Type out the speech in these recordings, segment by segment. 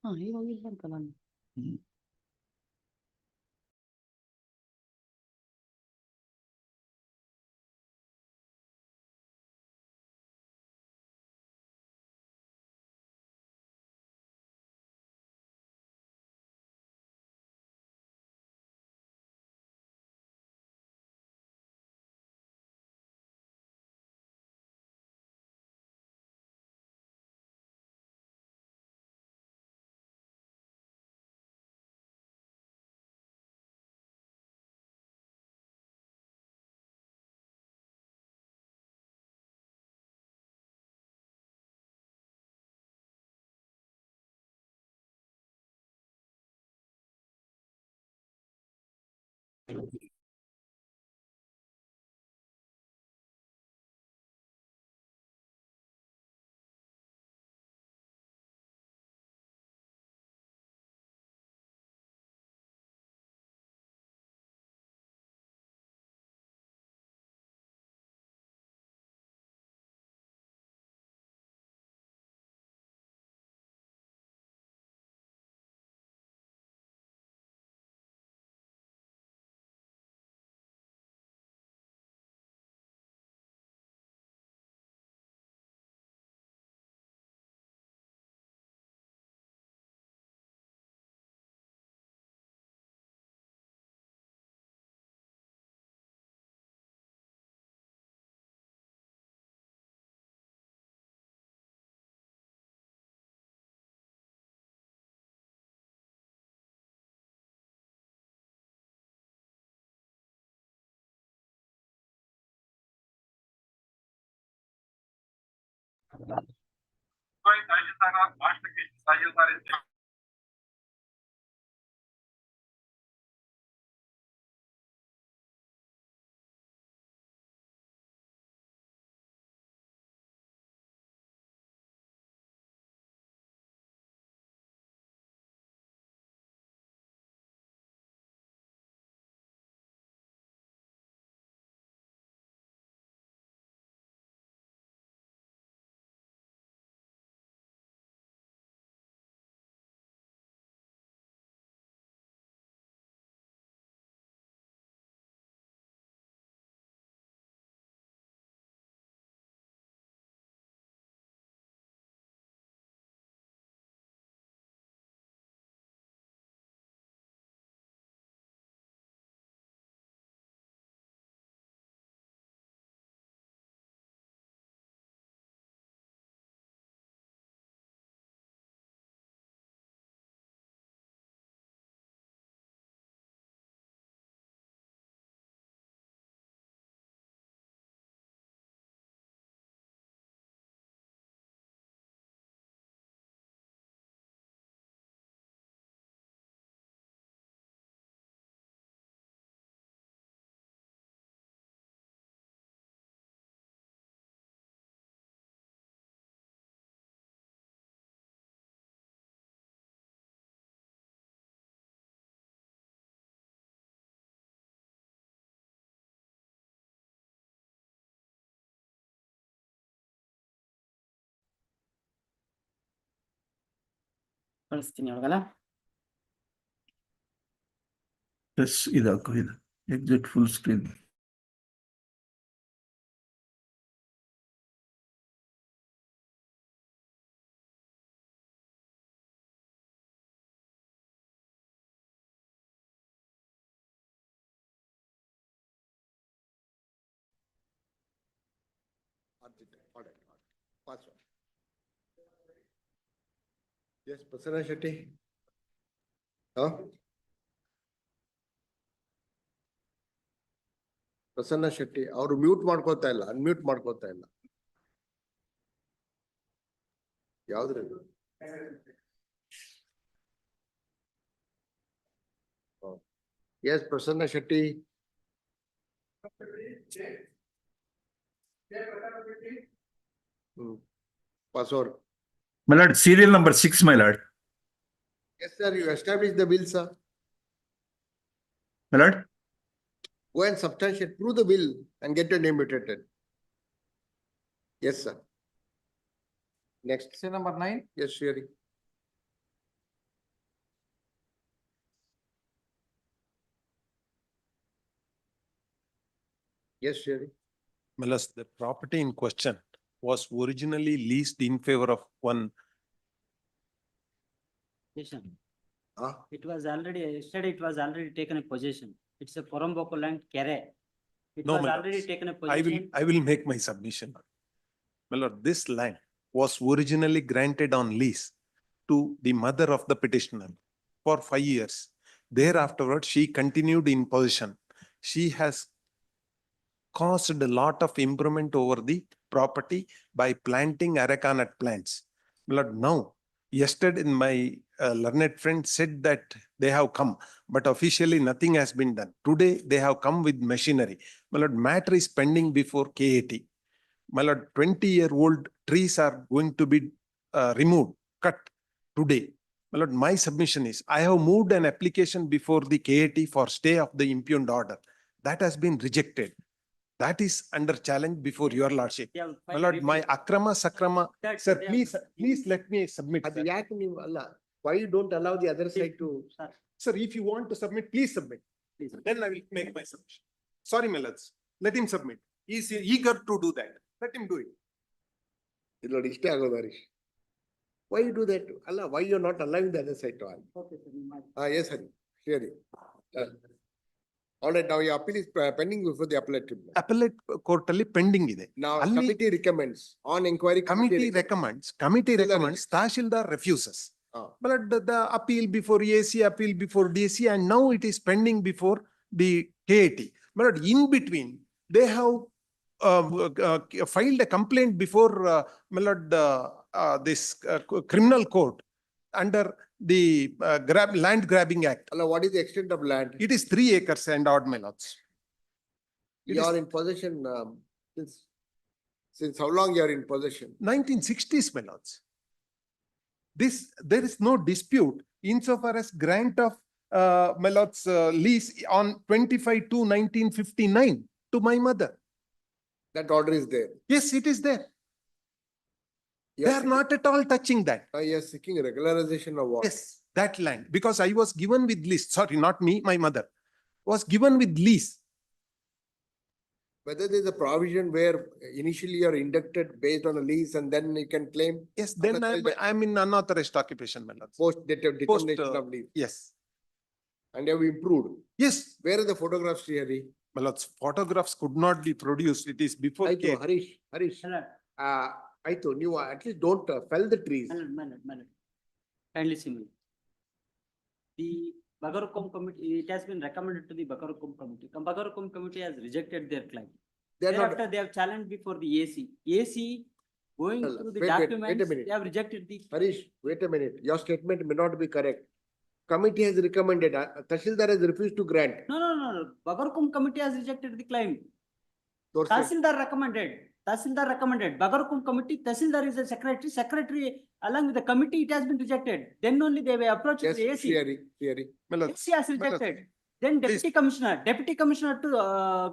ಈಗ ಹೋಗಿದ್ದಂತಲ್ಲ. ಕಳಿಸ್ತೀನಿ ಅವಳಗಲ್ಲ. ಎಸ್ ಇದಾಕು ಇದು exit full screen. Yes, Prasanna Shetty. Huh? Prasanna Shetty ಅವರು ಮ್ಯೂಟ್ ಮಾಡ್ಕೋತಾ ಇಲ್ಲ, ಅನ್ಮ್ಯೂಟ್ ಮಾಡ್ಕೋತಾ ಇಲ್ಲ. ಯಾವ್ದ್ರಲ್ಲಿ? Yes Prasanna Shetty. Password. My lord, serial number 6, my lord. Yes, sir. You established the bill, sir. My lord. Go and substantiate, prove the bill and get your name mutated. Yes, sir. Next. Say number 9. Yes, Sherry. Yes, Sherry. Melas, the property in question was originally leased in favor of one. Possession. Ah, It was already, yesterday it was already taken a possession. It's a Poramboko land Kere. It No, was my already lords. taken a I will, possession. I will make my submission. My lord, this land was originally granted on lease to the mother of the petitioner for 5 years. Thereafterward, she continued in possession. She has caused a lot of improvement over the property by planting areca nut plants. My lord, now, yesterday my learned friend said that they have come, but officially nothing has been done. Today, they have come with machinery. My lord, matter is pending before KAT. My lord, 20-year-old trees are going to be removed, cut today. My lord, my submission is, I have moved an application before the KAT for stay of the impugned order. That has been rejected. That is under challenge before your lordship. They have My filed lord, a my repeat. akrama sakrama, That sir, they have- please let me submit. ಅದು Sir. ಯಾಕೆ ನೀವು ಅಲ್ಲ, why you don't allow the other side to? Sir, Sir, if you want to submit, please submit. please. Then I will make my submission. Sorry, my lords, let him submit. He is eager to do that. Let him do it. ಇದು ನೋಡಿ ಇಷ್ಟೇ ಆಗೋದು Harish. Why you do that? ಅಲ್ಲ, why you are not allowing the other side to all? Okay, sir, you might- Yes, Hari, Sherry. All right, now your appeal is pending before the appellate tribunal. Appellate court ಅಲ್ಲಿ pending ಇದೆ. Now, ಅಲ್ಲಿ committee recommends on inquiry. Committee recommends, Tahsildar refuses. Ah. But the appeal before AC, appeal before DC, and now it is pending before the KAT. But in between, they have filed a complaint before this criminal court under the Land Grabbing Act. Allah, what is the extent of land? It is 3 acres and odd, my lords. It You is are in possession, since how long you are in possession? 1960s, my lords. There is no dispute insofar as grant of my lords lease on 25/2/1959 to my mother. That order is there. Yes, it is there. You They are not at all touching that. You are seeking regularization of what? Yes, that land, because I was given with lease. Sorry, not me, my mother was given with lease. Whether there is a provision where initially you are inducted based on a lease and then you can claim Yes, then Unauthorized- I'm in unauthorized occupation, my lords. post determination uh, of lease Yes, and you have improved. yes, Where are the photographs, Hari? my lords, photographs could not be produced. It is before ಆಯ್ತು, KAT. Harish, My lord, ಆಯ್ತು, ನೀವು at least don't fell the trees. my lord. Kindly see me. The Bagarukom committee, it has been recommended to the Bagarukom committee. Bagarukom committee has rejected their claim. They are not, Thereafter, they have challenged before the AC. AC, going Well, through the wait a documents, minute. they have rejected the. Harish, wait a minute, your statement may not be correct. Committee has recommended, Tahsildar has refused to grant. No. Bagarukom committee has rejected the claim. ತೋರ್ಸಿ. Tahsildar recommended. Bagarukom committee, Tahsildar is the secretary along with the committee, it has been rejected. Then only they were approached Yes, the AC. Hari. My lords, AC has my lords, rejected. Then please. deputy commissioner to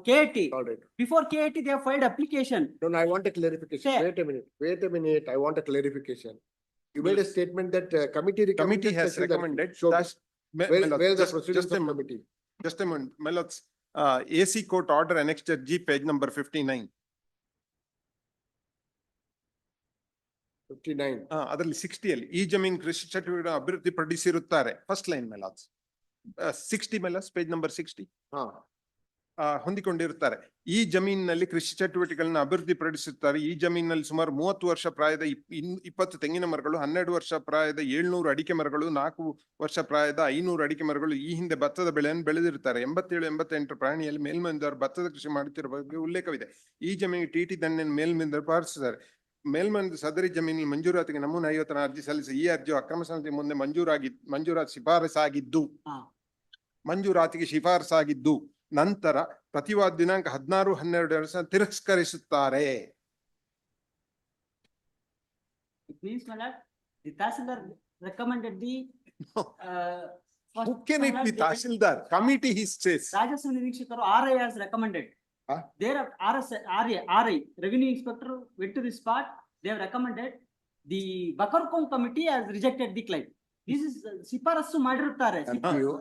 KAT. All right. Before KAT, they have filed application. No, I want a clarification. Sure. Wait a minute, I want a clarification. You made a statement that committee recommended. Committee has Tahsildar. recommended. Show me. that- my Where lords, where is the just- proceedings just a of moment. committee? Just a moment, my lords, AC court order annexed G, page number 59. 59. ಅದರಲ್ಲಿ 60 ಅಲ್ಲಿ ಈ ಜಮೀನ್ ಕೃಷಿ ಚಟುವಟಿಕೆ ಅಭಿವೃದ್ಧಿ ಪಡಿಸಿರುತ್ತಾರೆ. First line ಮೇಲೆ 60 ಮೇಲೆ page number 60 ಹಾ. ಹೊಂದಿಕೊಂಡಿರುತ್ತಾರೆ. ಈ ಜಮೀನಿನಲ್ಲಿ ಕೃಷಿ ಚಟುವಟಿಕೆಗಳನ್ನ ಅಭಿವೃದ್ಧಿ ಪಡಿಸುತ್ತಾರೆ. ಈ ಜಮೀನಿನಲ್ಲಿ ಸುಮಾರು 30 ವರ್ಷ ಪ್ರಾಯದ 20 ತೆಂಗಿನ ಮರಗಳು, 12 ವರ್ಷ ಪ್ರಾಯದ 700 ಅಡಿಕೆ ಮರಗಳು, 4 ವರ್ಷ ಪ್ರಾಯದ 500 ಅಡಿಕೆ ಮರಗಳು, ಈ ಹಿಂದೆ ಭತ್ತದ ಬೆಳೆಯನ್ನು ಬೆಳೆದಿರುತ್ತಾರೆ. 87-88 ಪ್ರಾಣಿಯಲ್ಲಿ ಮೇಲ್ಮಂದಿಯವರು ಭತ್ತದ ಕೃಷಿ ಮಾಡುತ್ತಿರುವ ಬಗ್ಗೆ ಉಲ್ಲೇಖವಿದೆ. ಈ ಜಮೀನಿಗೆ ಟಿಟಿ ದಂಡೆಯನ್ನು ಮೇಲ್ಮಂದಿಯವರು ಪಾಲಿಸಿದ್ದಾರೆ. ಮೇಲ್ಮಂದಿ ಸದರಿ ಜಮೀನಿನ ಮಂಜೂರಾತಿಗೆ ನಮೂನೆ 50 ಅರ್ಜಿ ಸಲ್ಲಿಸಿ ಈ ಅರ್ಜಿ ಅಕ್ರಮ ಸಮಿತಿ ಮುಂದೆ ಮಂಜೂರಾತಿ ಶಿಫಾರಸಾಗಿದ್ದು ನಂತರ ಪ್ರತಿವಾದ ದಿನಾಂಕ 16/12 ತಿರಸ್ಕರಿಸುತ್ತಾರೆ. It means, my lord, the Tahsildar recommended the. Who can it be Tahsildar? Committee he says. Rajaswani Nirikshikaru RI has recommended. Huh? There RI, revenue inspector went to the spot, they have recommended. The Bagarukom committee has rejected the claim. This is ಶಿಫಾರಸು ಮಾಡಿರುತ್ತಾರೆ. Thank you.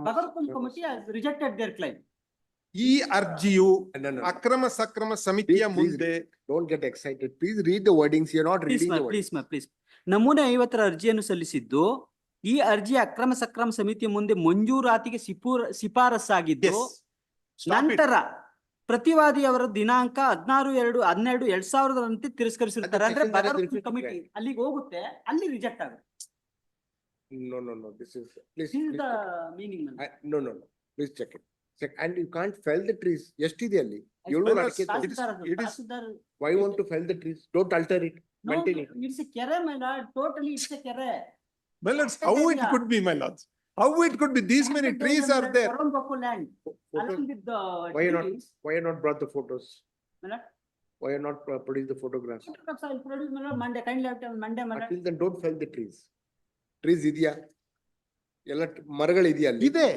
Bagarukom committee has rejected their claim. ಈ ಅರ್ಜಿಯು No, no. ಅಕ್ರಮ ಸಕ್ರಮ ಸಮಿತಿಯ Please, ಮುಂದೆ Don't get excited. Please read the wordings. You're not please reading the please wordings. Please ನಮೂನೆ 50ರ ಅರ್ಜಿಯನ್ನು ಸಲ್ಲಿಸಿದ್ದು ಈ ಅರ್ಜಿ ಅಕ್ರಮ ಸಕ್ರಮ ಸಮಿತಿಯ ಮುಂದೆ ಮಂಜೂರಾತಿಗೆ ಶಿಫಾರಸ್ಸಾಗಿದ್ದು Yes. Stop it. ನಂತರ ಪ್ರತಿವಾದಿಯವರ ದಿನಾಂಕ 16/2/2012 ತಿರಸ್ಕರಿಸಿರ್ತಾರೆ ಅಂದ್ರೆ ತಹಶೀಲ್ದಾರ್ ಬಗರ್ refused to ಕಮಿಟಿ grant. ಅಲ್ಲಿಗೆ ಹೋಗುತ್ತೆ, ಅಲ್ಲಿ ರಿಜೆಕ್ಟ್ ಆಗುತ್ತೆ. No. This is, please. This is please the check. meaning. No. Please check it. Check. And you can't fell the trees. ಎಷ್ಟಿದೆ ಅಲ್ಲಿ? As 700 well as ಅಡಿಕೆ ಇದೆ. Tahsildar Why you want to fell the trees? Don't alter it. No, Maintain it. it's a ಕೆರೆ my lord, totally it's a ಕೆರೆ. My lords, how it area. could be, my lords? How it could be? These many Protected trees area, are there. Porambakku land, Photos. along with the Why you not? trees. Why you not brought the photos? My lord, Why you not produced the photographs? photographs I will produce my lord Monday, kindly have to have Monday my lord. Until then, don't fell the trees. Trees ಇದೆಯಾ? ಎಲ್ಲ ಮರಗಳು ಇದೆಯಾ ಅಲ್ಲಿ? ಇದೆ,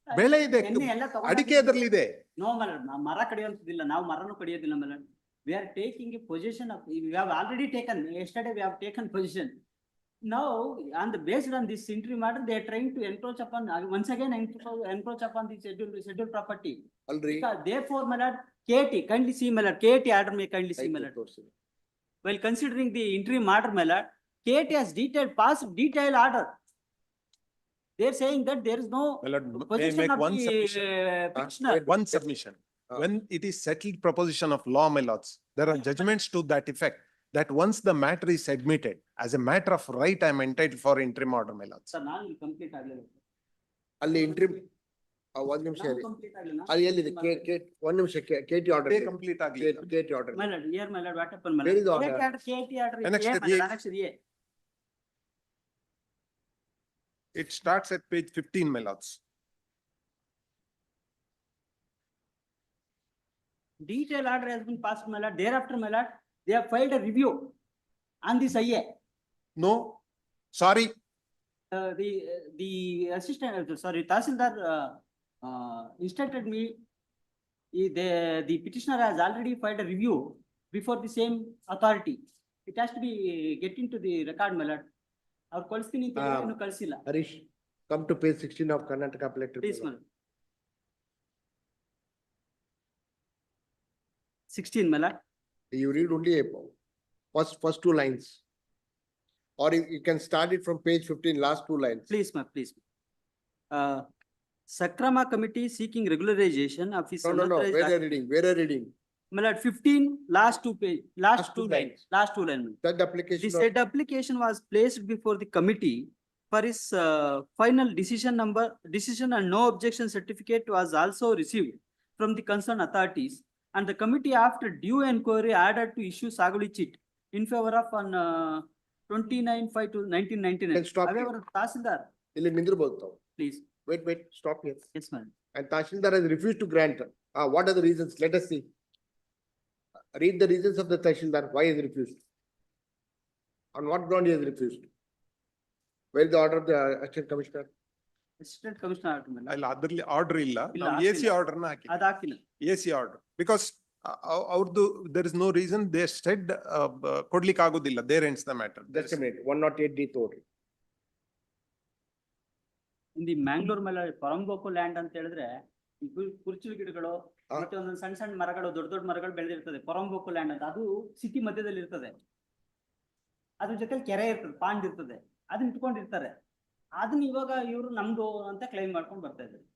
ಬೆಳೆ ಇದೆ, ಎಣ್ಣೆ ಎಲ್ಲ ತಗೊಂಡ್ ಅಡಿಕೆ ಅದರಲ್ಲಿ ಇದೆ. No, my lord, ಮರ ಕಡಿಯೋದಿಲ್ಲ, ನಾವು ಮರನು ಕಡಿಯೋದಿಲ್ಲ my lord. We are taking a position of, we have already taken, yesterday we have taken position. Now, based on this entry matter, they are trying to encroach upon, once again encroach upon the scheduled property. ಅಲ್ರಿ? Therefore, my lord, KT, kindly see my lord, KT order may kindly see my lord. ತೋರ್ಸಿ. While considering the interim order, my lord, KT has passed detailed order. They are saying that there is no My lord, may I position make of one the submission? petitioner. One submission. Ah. When it is settled proposition of law, my lords, there are judgments to that effect, that once the matter is admitted, as a matter of right, I am entitled for interim order, my lords. Sir, ನಾನು complete ಆಗಲಿಲ್ಲ. ಅಲ್ಲಿ interim ಒಂದ್ ನಿಮಿಷ ನಾನು ಇರಿ. complete ಆಗಲಿಲ್ಲ. ಅಲ್ಲಿ ಎಲ್ಲಿದೆ? ಒಂದ್ ನಿಮಿಷ KT ಆರ್ಡರ್. Stay complete ಆಗ್ಲಿ. KT order. My lord, here my lord, what happened, my Where is the lord? order? KT order. Annexed Yeah, to my the- lord, annexed to the A. It starts at page 15, my lords. Detailed order has been passed, my lord. Thereafter, my lord, they have filed a review on this IA. No, sorry, The assistant, sorry, Tahsildar, instructed me, the petitioner has already filed a review before the same authority. It has to be get into the record, my lord. ಅವ್ರು ಕಳಿಸ್ತೀನಿ ಅಂತ ಹೇಳಿದ್ರೆ ಇನ್ನು ಕಳಿಸಿಲ್ಲ. Harish, come to page 16 of Karnataka Appellate Please, Tribunal. my lord. 16, my lord. You read only first two lines. Or you can start it from page 15, last two lines. Please, ma, please. Sakrama committee seeking regularization of his. No, unauthorized where are act- reading? Where are reading? My lord, 15, last two page, last Last two two lines, lines. last two lines. That The application of, said application was placed before the committee for his final decision and no objection certificate was also received from the concerned authorities. And the committee, after due inquiry, ordered to issue Saguli chit in favor of on 29/5/1999. Can stop here. However, Tahsildar, ಇಲ್ಲಿ ನಿಂದಿರ್ಬೋದು ತಾವು. please, Wait, stop here. yes, ma'am. And Tahsildar has refused to grant. What are the reasons? Let us see. Read the reasons of the Tahsildar. Why he has refused? On what ground he has refused? Where is the order of the Assistant Commissioner? Assistant Commissioner, order, my lord. ಅಲ್ಲಿ ಅದರಲ್ಲಿ order ಇಲ್ಲ, ಇಲ್ಲ, ನಾವು AC ಹಾಕಿಲ್ಲ. Order ನ ಹಾಕಿ. ಅದ್ ಹಾಕಿಲ್ಲ. AC order, because ಅವ್ರದ್ದು there is no reason, they said ಕೊಡ್ಲಿಕ್ಕೆ ಆಗುದಿಲ್ಲ, there ends the matter. Just a minute, 108D ತೋರಿ. In the Mangalore ಮೇಲೆ ಪರಂಬೋಕು ಲ್ಯಾಂಡ್ ಅಂತ ಹೇಳಿದ್ರೆ ಈ ಕುರ್ಚಿಲು ಗಿಡಗಳು ಆ. ಮತ್ತೆ ಒಂದೊಂದು ಸಣ್ಣ ಸಣ್ಣ ಮರಗಳು ದೊಡ್ಡ ಮರಗಳು ಬೆಳೆದಿರ್ತದೆ. ಪರಂಬೋಕು ಲ್ಯಾಂಡ್ ಅಂತ, ಅದು ಸಿಟಿ ಮಧ್ಯದಲ್ಲಿ ಇರ್ತದೆ. ಅದ್ರ ಜೊತೆ ಕೆರೆ ಇರ್ತದೆ, ಪಾಂಡ್ ಇರ್ತದೆ, ಅದನ್ನ ಇಟ್ಕೊಂಡಿರ್ತಾರೆ. ಅದನ್ನ ಇವಾಗ ಇವರು ನಮ್ದು ಅಂತ ಕ್ಲೈಮ್ ಮಾಡ್ಕೊಂಡು ಬರ್ತಾ ಇದ್ದಾರೆ.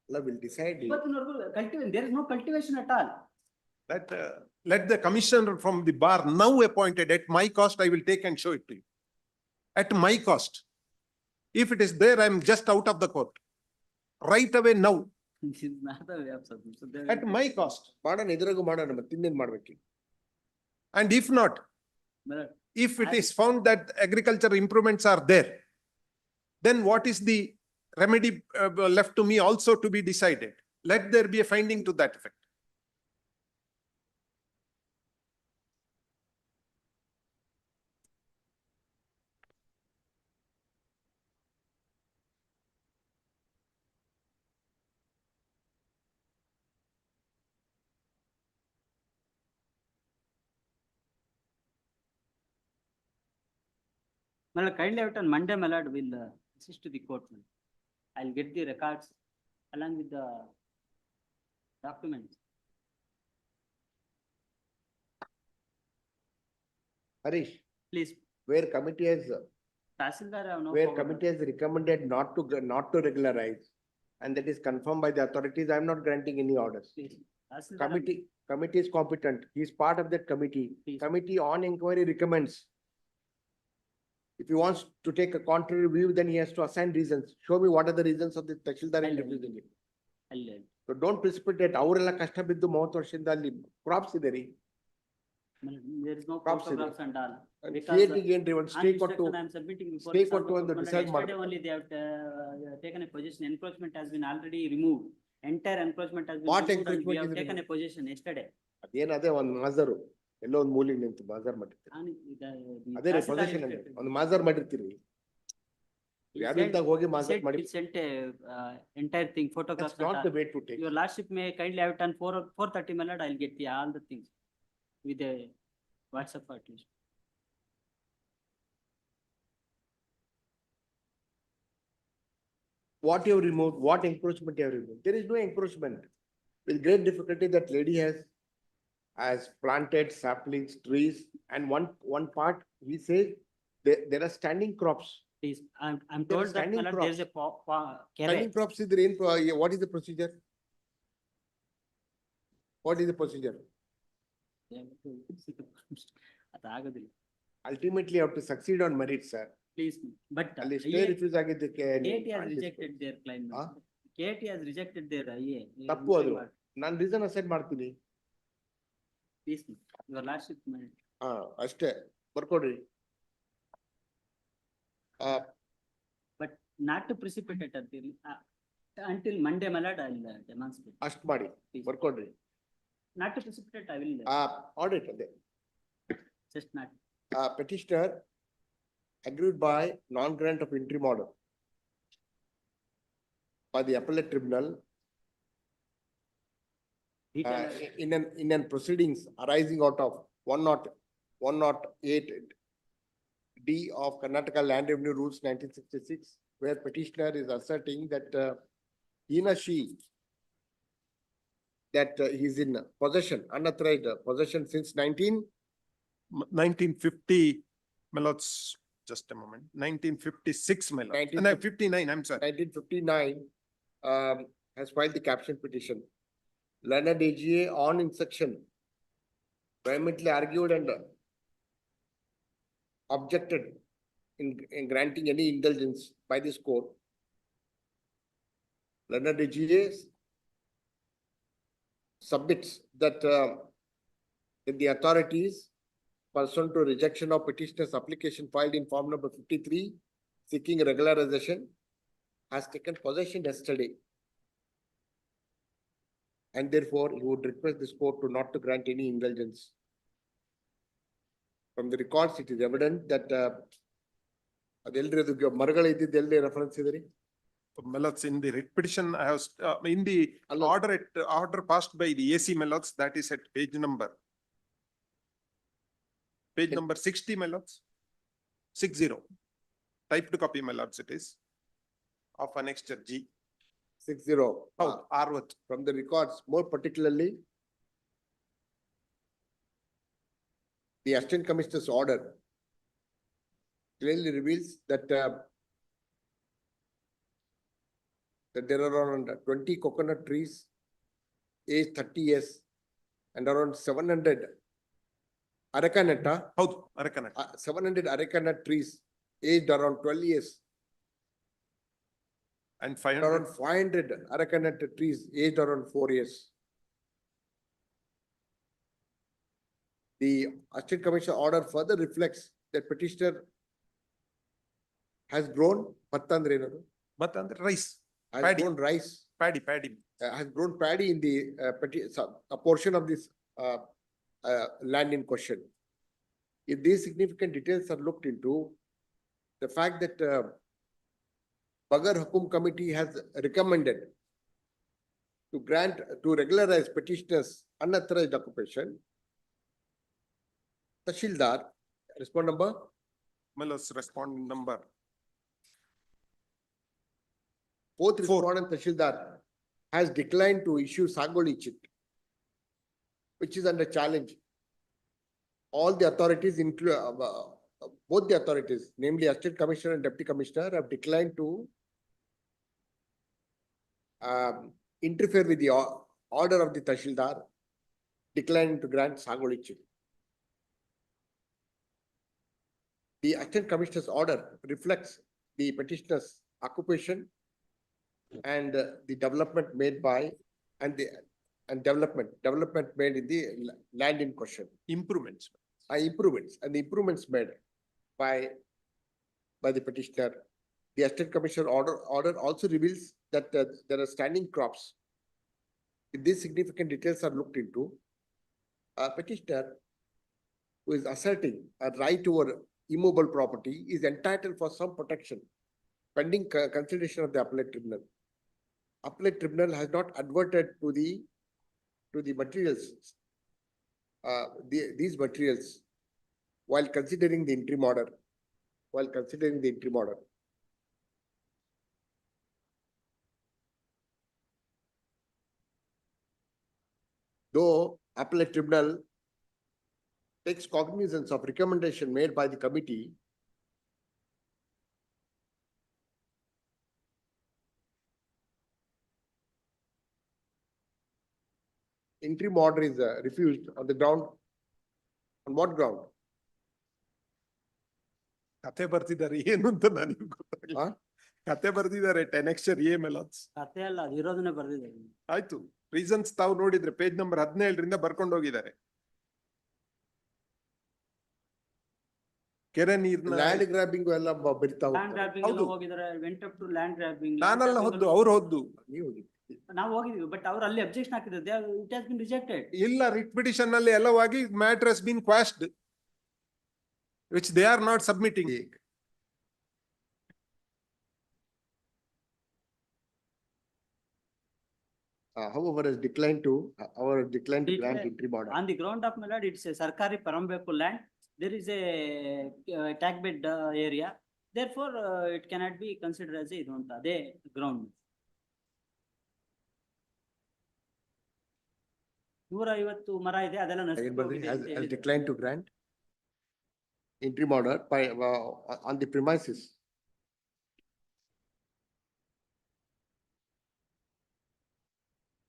Will decide. ಇವತ್ತಿನವರೆಗೂ there is no cultivation at all. Let the commissioner from the bar now appointed at my cost, I will take and show it to you. At my cost. If it is there, I am just out of the court. Right away now, This is not the way of service. So there at is- my cost. ಮಾಡೋಣ, ಇದ್ರಾಗೂ ಮಾಡೋಣ, ಮತ್ತೆ ಇನ್ನೇನ್ ಮಾಡ್ಬೇಕು? And if not, My lord, if it is found that agriculture improvements are there, then what is the remedy left to me also to be decided? Let there be a finding to that effect. my lord, kindly have it on Monday, my lord, will assist to the court. My lord. I'll get the records along with the documents. Harish, Please, where committee has, Tahsildar have no where power. committee has recommended not to regularize, and that is confirmed by the authorities, I am not granting any orders. Please, Tahsildar have- Committee is competent. He is part of that committee. Please. Committee on inquiry recommends. If he wants to take a contrary view, then he has to assign reasons. Show me what are the reasons of the Tahsildar in I'll- refusing it. I'll- So don't precipitate. ಅವರೆಲ್ಲ ಕಷ್ಟ ಬಿದ್ದು 30 ವರ್ಷದಿಂದ ಅಲ್ಲಿ crops ಇದೆ ರೀ. There is no Crops ಇದೆ. photographs and all. Because, CAT ಗೆ ಏನ್ರಿ ಒಂದು On ಸ್ಟೇ ಕೊಟ್ಟು instruction, I am submitting before. stay the ಕೊಟ್ಟು Sabha ಒಂದು Court, decide Yesterday ಮಾಡ್ಬೇಕು. only they have taken a position, encroachment has been already removed. Entire encroachment has been What removed and we encroachment have is taken a removed? position yesterday. ಅದೇನದೇ ಒಂದು ಮಾಜರು ಎಲ್ಲೋ ಒಂದು ಮೂಲಿಗೆ ನಿಂತು ಮಾಜರ್ ಮಾಡಿರ್ತೀರಿ. And the ಅದೇ ರೀ Tahsildar position instructed. ಒಂದು ಮಾಜರ್ ಮಾಡಿರ್ತೀರಿ. He ಯಾರು said- ಇದ್ದಾಗ ಹೋಗಿ he ಮಾಜರ್ said ಮಾಡಿ. he sent a entire thing, photographs. That's not and the all. way to take. Your lordship may kindly have it on 4:30 my lord, I'll get all the things with a WhatsApp at least. What you have removed, what encroachment you have removed? There is no encroachment. With great difficulty, that lady has planted saplings, trees, and one part, he says, there are standing crops. Please, I'm There are told that standing my lord, there is a Standing carrot. crops is what is the procedure? What is the procedure? ಅದು ಆಗೋದಿಲ್ಲ. Ultimately, you have to succeed on merit, sir. Please, but ಅಲ್ಲಿ stay refuse ಆಗಿದ್ದಕ್ಕೆ KT has ನೀವು rejected their claim. ಆ? KT has rejected their IA. ತಪ್ಪು ಅದು. ನಾನು reason aside ಮಾಡ್ತೀನಿ. Please, your lordship, ಹಾ, ಅಷ್ಟೇ ಬರ್ಕೊಡ್ರಿ. but not to precipitate until Monday, my lord, I'll demonstrate. ಅಷ್ಟ್ ಮಾಡಿ Please. ಬರ್ಕೊಡ್ರಿ. Not to precipitate, I will audit ಅದೇ. just not. Petitioner agreed by non-grant of interim order by the appellate tribunal Detail- in an proceedings arising out of 108 D of Karnataka Land Revenue Rules 1966, where petitioner is asserting that he or she that he is in possession, unauthorized possession since 1950, my lords, just a moment, 1956, my lord. 59, I'm sorry. 1959, has filed the caption petition. Learned AGA on instruction vehemently argued and objected in granting any indulgence by this court. Learned AGA submits that the authorities, pursuant to rejection of petitioner's application filed in form number 53, seeking regularization, has taken possession yesterday. And therefore, he would request this court to not to grant any indulgence. From the records, it is evident that ಅದೆಲ್ರಿ ಅದು ಮರಗಳ ಇದ್ದಿದ್ದು ಎಲ್ಲಿ reference ಇದೆ ರೀ? My lords, in the writ petition, I have, in the ಅಲ್ಲ. order passed by the AC, my lords, that is at page number 60, my lords. 60. Typed copy, my lords, it is. Of annexure G. 60. Oh, Arvat. From the records, more particularly, the Assistant Commissioner's order clearly reveals that there are around 20 coconut trees aged 30 years and around 700 Arakanata, Howdu, Arakanat. 700 Arakanat trees aged around 12 years. And And 500. around 500 Arakanat trees aged around 4 years. The Assistant Commissioner order further reflects that petitioner has grown, bhatta ಅಂದ್ರೆ ಏನದು? But under rice, Has Paddy. grown rice, paddy. has grown paddy in the a portion of this land in question. If these significant details are looked into, the fact that Bagar Hukum Committee has recommended to regularize petitioners unauthorized occupation, Tahsildar, respond number, My lords, respond number both Four. respondent Tahsildar has declined to issue Sagoli chit, which is under challenge. All the authorities, include both the authorities, namely Assistant Commissioner and Deputy Commissioner, have declined to interfere with the order of the Tashildar, declining to grant Sagoli chit. The Assistant Commissioner's order reflects the petitioner's occupation and the development made by and development made in the land in question. Improvements. Improvements and the improvements made by the petitioner. The Assistant Commissioner order also reveals that there are standing crops. If these significant details are looked into, a petitioner who is asserting a right over immobile property is entitled for some protection pending consideration of the appellate tribunal. Appellate tribunal has not adverted to the materials, these materials while considering the interim order. Though appellate tribunal takes cognizance of recommendation made by the committee, interim order is refused on the ground. On what ground? ಕತೆ ಬರ್ತಿದ್ದಾರೆ ಏನು ಅಂತ ನನಗೆ ಗೊತ್ತಾಗಿಲ್ಲ. ಕತೆ ಬರ್ದಿದ್ದಾರೆ ಟೆನೆಕ್ಸ್ಚರ್ A ಮೆಲಾನ್ಸ್. ಕಥೆ ಅಲ್ಲ, ಅದು ಇರೋದನ್ನೇ ಬರ್ದಿದ್ದಾರೆ. ಆಯ್ತು, ರೀಸನ್ಸ್ ತಾವು ನೋಡಿದ್ರೆ ಪೇಜ್ ನಂಬರ್ 17ರಿಂದ ಬರ್ಕೊಂಡು ಹೋಗಿದ್ದಾರೆ. ಕೆರೆ ನೀರ್ನ ಲ್ಯಾಂಡ್ ಗ್ರಾಬಿಂಗ್ ಎಲ್ಲ ಬರಿತಾ ಲ್ಯಾಂಡ್ ಗ್ರಾಬಿಂಗ್ ಎಲ್ಲ ಹೋಗಿದ್ದಾರೆ, went up to land grabbing. ನಾನಲ್ಲ ಹೊದ್ದು, ಅವ್ರು ಹೊದ್ದು. ನೀವು ಹೋಗಿ ನಾವು ಹೋಗಿದ್ವಿ, ಬಟ್ ಅವ್ರು ಅಲ್ಲಿ ಅಬ್ಜೆಕ್ಷನ್ ಹಾಕಿದ್ರೆ ಇಟ್ ಹ್ಯಾಸ್ ಬಿನ್ ರಿಜೆಕ್ಟೆಡ್. ಇಲ್ಲ, ರಿಟ್ ಪಿಟಿಷನ್ ನಲ್ಲಿ ಎಲ್ಲವಾಗಿ matter has been quashed which they are not submitting. However, has declined to grant interim order. On the ground of Malad, it's a Sarkari Parambeku land. There is a tag bed area. Therefore, it cannot be considered as a they ground. 150 ಮರ ಇದೆ, ಅದೆಲ್ಲ has declined to grant interim order by on the premises.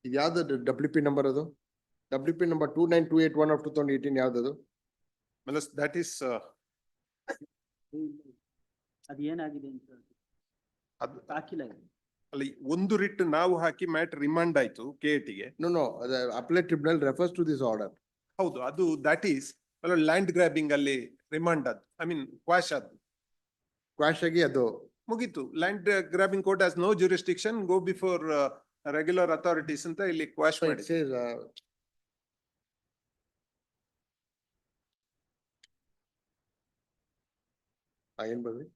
ಇದು ಯಾವ್ದು WP number ಅದು? WP number 29281 of 2018 ಯಾವ್ದದು? That is ಅದು ಏನಾಗಿದೆ ಅಂತ ಹಾಕಿಲ್ಲ. ಅಲ್ಲಿ ಒಂದು ರಿಟ್ ನಾವು ಹಾಕಿ ಮ್ಯಾಟರ್ ರಿಮಾಂಡ್ ಆಯ್ತು ಕೆಎಟಿಗೆ. No, the appellate tribunal refers to this order. ಹೌದು, ಅದು ದಟ್ ಈಸ್ ಲ್ಯಾಂಡ್ ಗ್ರಾಬಿಂಗ್ ಅಲ್ಲಿ ರಿಮಾಂಡ್ ಅದು, ಐ ಮೀನ್ ಕ್ವಾಶ್ ಅದು ಕ್ವಾಶ್ ಆಗಿ ಅದು ಮುಗೀತು. Land grabbing court has no jurisdiction, go before regular authorities ಅಂತ ಇಲ್ಲಿ ಕ್ವಾಶ್ ಮಾಡಿ. ಏನ್ ಬರ್ರಿ?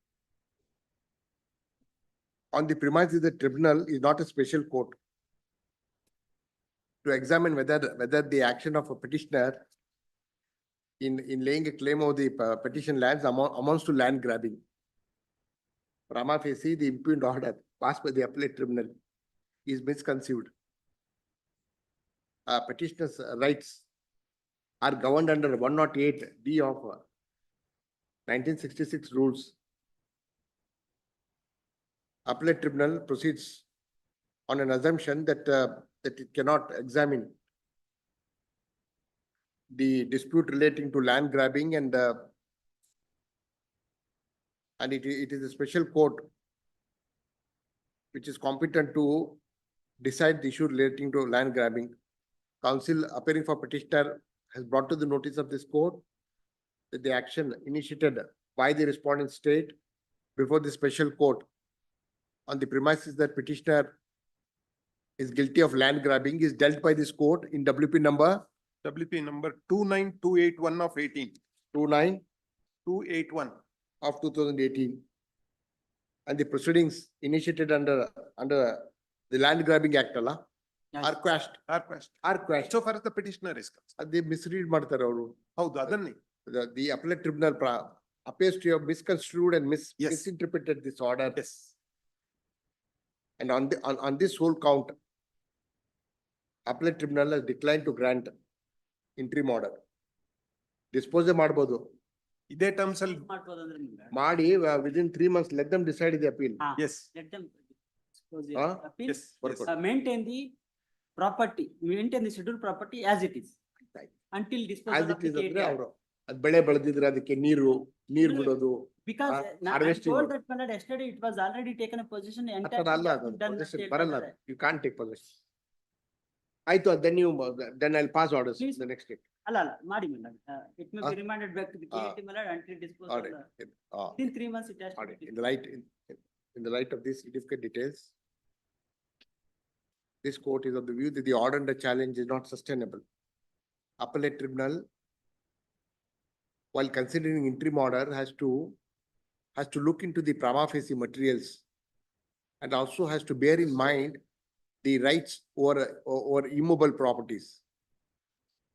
On the premises, the tribunal is not a special court to examine whether the action of a petitioner in laying a claim of the petition lands amounts to land grabbing. Prima facie, the impugned order passed by the appellate tribunal is misconceived. Petitioner's rights are governed under 108D of 1966 rules. Appellate tribunal proceeds on an assumption that it cannot examine the dispute relating to land grabbing and it is a special court which is competent to decide the issue relating to land grabbing. Counsel appearing for petitioner has brought to the notice of this court that the action initiated by the respondent state before the special court on the premises that petitioner is guilty of land grabbing is dealt by this court in WP number 29281 of 18. 281 of 2018. And the proceedings initiated under the land grabbing act are quashed. So far as the petitioner is concerned. They misread ಮಾಡ್ತಾರೆ ಅವರು. ಹೌದು, ಅದನ್ನೇ the appellate tribunal appears to have misconstrued and Yes. misinterpreted this order. Yes. And on this whole count, appellate tribunal has declined to grant interim order. Dispose ಮಾಡ್ಬೋದು. ಇದೇ terms ಅಲ್ಲಿ ಮಾಡ್ಬೋದಂದ್ರೆ ಮಾಡಿ within 3 months, let them decide the appeal. Yes let them dispose Huh? the appeal. Yes Work out. Maintain the property, maintain the scheduled property as it is. Right. Until As disposal of it is the ಅಂದ್ರೆ KTR. ಅವರು ಅದ್ ಬೆಳೆ ಬೆಳೆದಿದ್ರೆ ಅದಕ್ಕೆ ನೀರು ಬಿಡೋದು. Because I harvesting told mode. that my lord, yesterday it was already taken a position. ಆ entire ಥರ ಅಲ್ಲ thing ಅದು has been done possession state ಬರಲ್ಲ. by the- You can't take possession. ಆಯ್ತು, then I'll pass orders Please. the next day. ಅಲ್ಲ ಮಾಡಿ my lord. It may be Ah. remanded back to the KT my lord until disposal. Alright. Within 3 months it has to Alright. be. In the light of these significant details, this court is of the view that the order under challenge is not sustainable. Appellate tribunal, while considering interim order, has to look into the prima facie materials and also has to bear in mind the rights over immobile properties.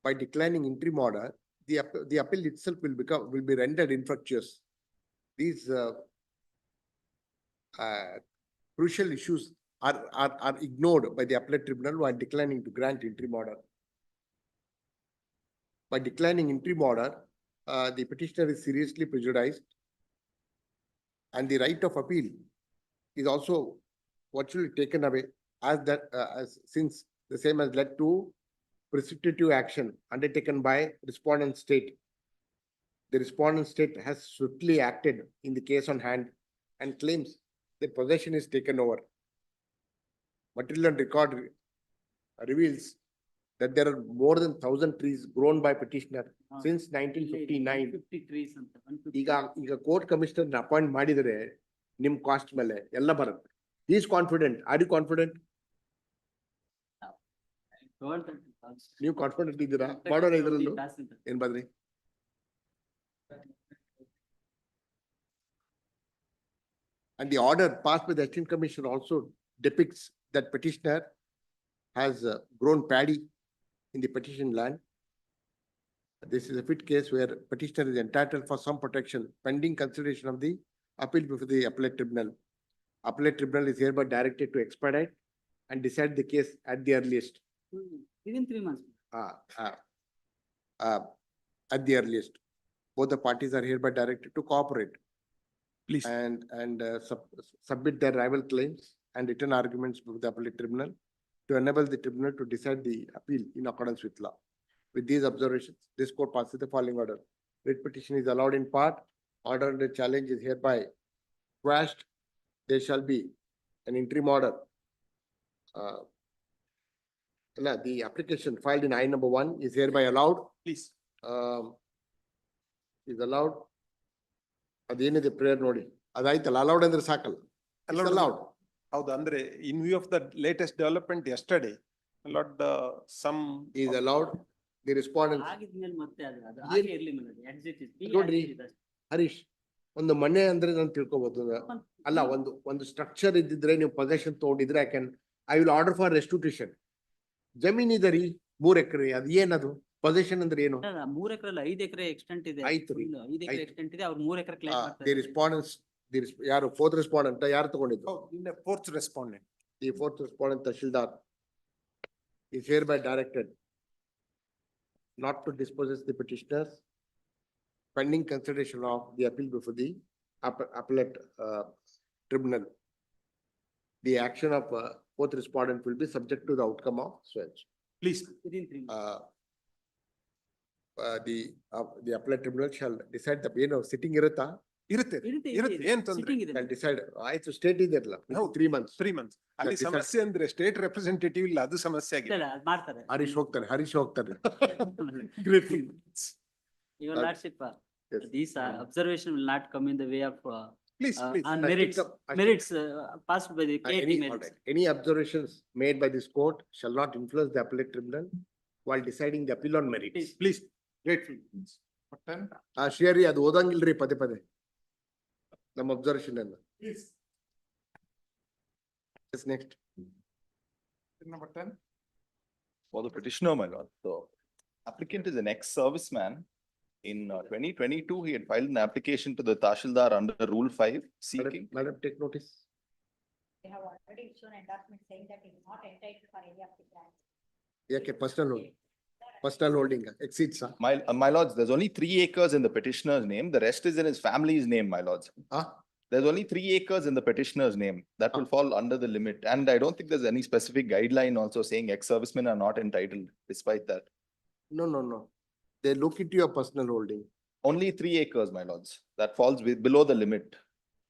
By declining interim order, the appeal itself will be rendered infructuous. These crucial issues are ignored by the appellate tribunal while declining to grant interim order. By declining interim order, the petitioner is seriously prejudiced, and the right of appeal is also virtually taken away, since the same has led to precipitative action undertaken by respondent state. The respondent state has swiftly acted in the case on hand and claims that possession is taken over. Material and record reveals that there are more than 1,000 trees grown by petitioner since 1959. 50 trees ಅಂತ 150. ಈಗ court commissioner appoint ಮಾಡಿದರೆ ನಿಮ್ cost ಮೇಲೆ ಎಲ್ಲ ಬರುತ್ತೆ. Is confident. Are you confident? Told that also. ನೀವು confident ಇದ್ದೀರಾ? ಮಾಡೋಣ ಇದ್ರಲ್ಲೂ Tahsildar. ಏನ್ ಬದ್ರಿ? And the order passed by the Assistant Commissioner also depicts that petitioner has grown paddy in the petition land. This is a fit case where petitioner is entitled for some protection pending consideration of the appeal before the appellate tribunal. Appellate tribunal is hereby directed to expedite and decide the case at the earliest. Within 3 months. At the earliest. Both the parties are hereby directed to cooperate please and submit their rival claims and written arguments before the appellate tribunal to enable the tribunal to decide the appeal in accordance with law. With these observations, this court passes the following order. Writ petition is allowed in part. Order under challenge is hereby quashed. There shall be an interim order. The application filed in I number 1 is hereby allowed. Please Is allowed. ಅದೇನಿದೆ prayer ನೋಡಿ, ಅದಾಯ್ತಲ್ಲ, allowed ಅಂದ್ರೆ ಸಾಕಲ್ಲ. Allowed. ಹೌದು, ಅಂದ್ರೆ in view of the latest development yesterday lot some Is allowed. The respondent. ಆಗಿದ್ಮೇಲೆ ಮತ್ತೆ ಅದು ಹಾಗೆ ಇರ್ಲಿ my lord. Exit is be ನೋಡ್ರಿ. as it is. ಹರೀಶ್, ಒಂದು ಮನೆ ಅಂದ್ರೆ ನಾನು ತಿಳ್ಕೊಬಹುದು. ಅಲ್ಲ, ಒಂದು ಸ್ಟ್ರಕ್ಚರ್ ಇದ್ದಿದ್ರೆ ನೀವು ಪೊಸೆಷನ್ ತಗೊಂಡಿದ್ರೆ I will order for restitution. ಜಮೀನ್ ಇದೆ ರೀ 3 ಎಕರೆ, ಅದು ಏನದು ಪೊಸೆಷನ್ ಅಂದ್ರೆ ಏನು? ಅಲ್ಲ, 3 ಎಕರೆ ಅಲ್ಲ 5 ಎಕರೆ ಎಕ್ಸ್ಟೆಂಟ್ ಇದೆ. ಆಯ್ತು ರೀ. 5 ಎಕರೆ ಆಯ್ತು. ಎಕ್ಸ್ಟೆಂಟ್ ಇದೆ. ಅವ್ರು 3 ಎಕರೆ ಕ್ಲೈಮ್ ದಿ ಮಾಡ್ತಾರೆ. ರೆಸ್ಪಾಂಡೆನ್ಸ್, ಯಾರು ಫೋರ್ತ್ ರೆಸ್ಪಾಂಡೆಂಟ್ ಯಾರು ತಗೊಂಡಿದ್ದು? Fourth respondent. The fourth respondent Tashildar is hereby directed not to dispossess the petitioners pending consideration of the appeal before the appellate tribunal. The action of fourth respondent will be subject to the outcome of switch. Please Within 3 months. The appellate tribunal shall decide the ಏನು sitting ಇರುತ್ತಾ? ಇರುತ್ತೆ ಇರುತ್ತೆ, ಏನ್ ತೊಂದ್ರೆ? Sitting ಇದೆ. Shall decide. ಆಯ್ತು, state ಇದೆಯಲ್ಲ, ಹೌದು. 3 months. 3 months. ಅಲ್ಲಿ decide. ಸಮಸ್ಯೆ ಅಂದ್ರೆ ಸ್ಟೇಟ್ ರೆಪ್ರೆಸೆಂಟೇಟಿವ್ ಇಲ್ಲ, ಅದು ಸಮಸ್ಯೆ ಇಲ್ಲ, ಆಗಿದೆ. ಇಲ್ಲ, ಅದ್ ಮಾಡ್ತಾರೆ. ಹರೀಶ್ ಹೋಗ್ತಾರೆ. Your lordship, Yes. these observation will not come in the way of please please on I think merits, I think- merits passed by the KT Any, merits. any observations made by this court shall not influence the appellate tribunal while deciding the appeal on merits. Please Grateful. Srihari, ಅದು ಓದಂಗಿಲ್ರಿ ಪದೇ ಪದೇ ನಮ್ಮ observation ಅನ್ನ. Next. Number 10. For the petitioner, my lord, the applicant is an ex-serviceman. In 2022, he had filed an application to the Tashildar under Rule 5 seeking. Madam, take notice. They have already issued an endorsement saying that it is not entitled for any of the grants. Okay, personal holding exceeds, My lords, there's only 3 acres in the petitioner's name. The rest is in his family's name, my lords. huh? There's only 3 acres in the petitioner's name. That will fall under the limit. And I don't think there's any specific guideline also saying ex-servicemen are not entitled despite that. No. They look into your personal holding. Only 3 acres, my lords. That falls below the limit.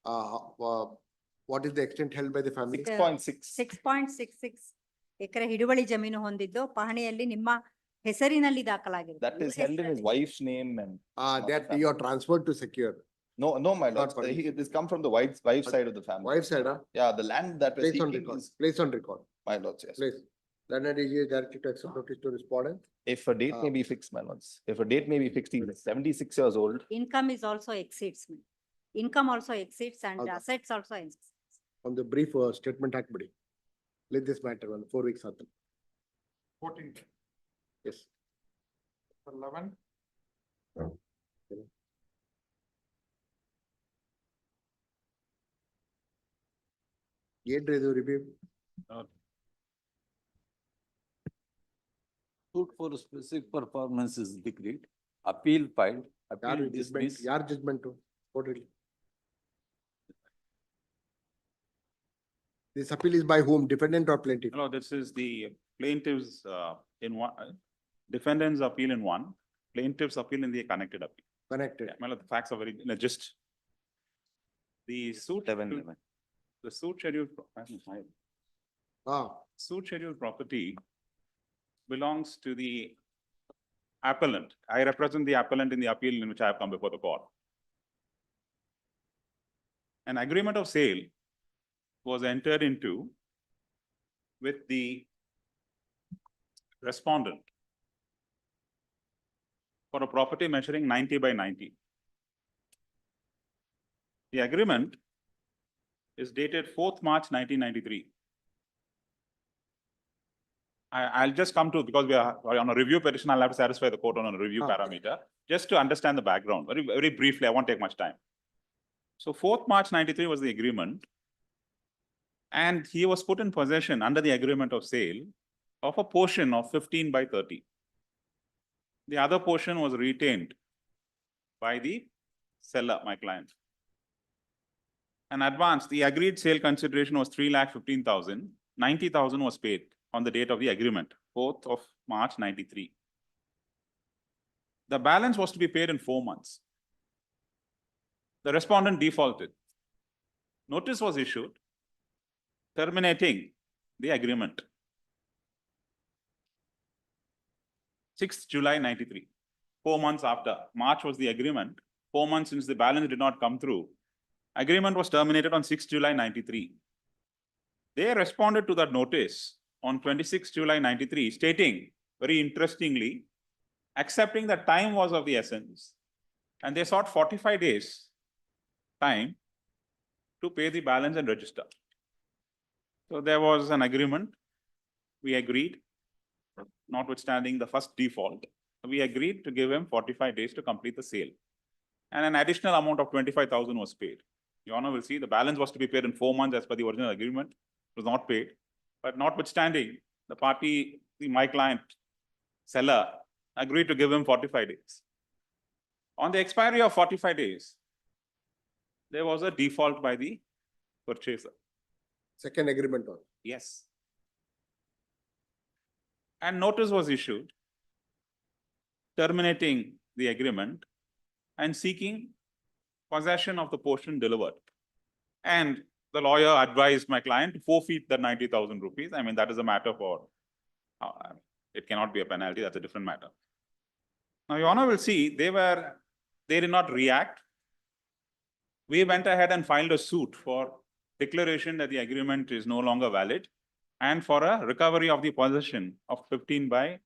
What is the extent held by the family? 6.6. 6.66 ಎಕರೆ ಹಿಡುವಳಿ ಜಮೀನು ಹೊಂದಿದ್ದು ಪಹಣಿಯಲ್ಲಿ ನಿಮ್ಮ ಹೆಸರಿನಲ್ಲಿ ದಾಖಲಾಗಿರುತ್ತೆ. That is held in his wife's name and. That you are transferred to secure. No, my lords. for It has come from the wife's side of the family. Wife side, Yeah, the land that was Place on seeking record, is, place on record, my lords, yes. place. Landlord is directed to accept notice to respondent. If a date may be fixed, my lords. If a date may be fixed, he is 76 years old. Income is also exceeds. Income also exceeds and Okay. assets also exceeds. On the brief statement hackbody. Let this matter on 4 weeks. 14th, Yes. 11. Review. Suit for specific performance is decreed, appeal filed, Yar appeal judgment, dismissed. yar judgment to, totally. This appeal is by whom? Defendant or plaintiff? No, this is the plaintiff's in one, defendant's appeal in one, plaintiff's appeal in the connected appeal. Connected. Yeah, well, the facts are very, just. The suit. The suit scheduled. Suit scheduled property belongs to the appellant. I represent the appellant in the appeal in which I have come before the court. An agreement of sale was entered into with the respondent for a property measuring 90 by 90. The agreement is dated 4th March 1993. I'll just come to, because we are on a review petition, I'll have to satisfy the court on a review parameter, just to understand the background, very briefly, I won't take much time. So 4th March 93 was the agreement. And he was put in possession under the agreement of sale of a portion of 15 by 30. The other portion was retained by the seller, my client. An advance, the agreed sale consideration was 3,15,000, 90,000 was paid on the date of the agreement, 4th of March 93. The balance was to be paid in 4 months. The respondent defaulted. Notice was issued terminating the agreement. 6th July 93, 4 months after. March was the agreement. 4 months since the balance did not come through. Agreement was terminated on 6th July 93. They responded to that notice on 26th July 93, stating, very interestingly, accepting that time was of the essence, and they sought 45 days time to pay the balance and register. So there was an agreement. We agreed, notwithstanding the first default, we agreed to give him 45 days to complete the sale. And an additional amount of 25,000 was paid. Your Honor will see the balance was to be paid in 4 months as per the original agreement. It was not paid. But notwithstanding, the party, my client, seller, agreed to give him 45 days. On the expiry of 45 days, there was a default by the purchaser. Second agreement on. Yes. And notice was issued terminating the agreement and seeking possession of the portion delivered. And the lawyer advised my client to forfeit the 90,000 rupees. I mean, that is a matter for, it cannot be a penalty, that's a different matter. Now, Your Honor will see, they did not react. We went ahead and filed a suit for declaration that the agreement is no longer valid and for a recovery of the possession of 15 by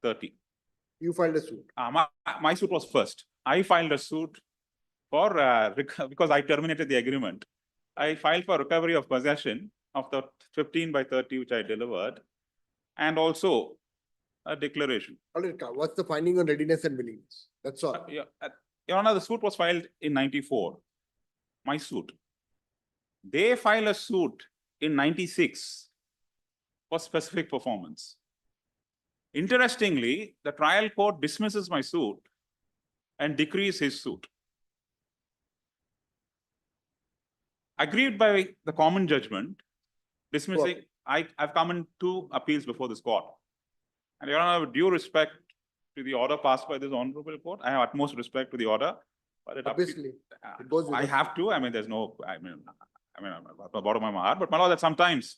30. You filed a suit. My suit was first. I filed a suit for, because I terminated the agreement. I filed for recovery of possession of the 15 by 30 which I delivered, and also a declaration. All right, what's the finding on readiness and willingness? That's all. Your Honor, the suit was filed in 94. My suit. They filed a suit in 96 for specific performance. Interestingly, the trial court dismisses my suit and decrees his suit. Agreed by the common judgment, dismissing, I've come in 2 appeals before this court. And Your Honor, with due respect to the order passed by this honorable court, I have utmost respect to the order. But it Obviously, it goes with I the- have to, I mean, there's no, I mean, at the bottom of my heart, but my lord, that sometimes,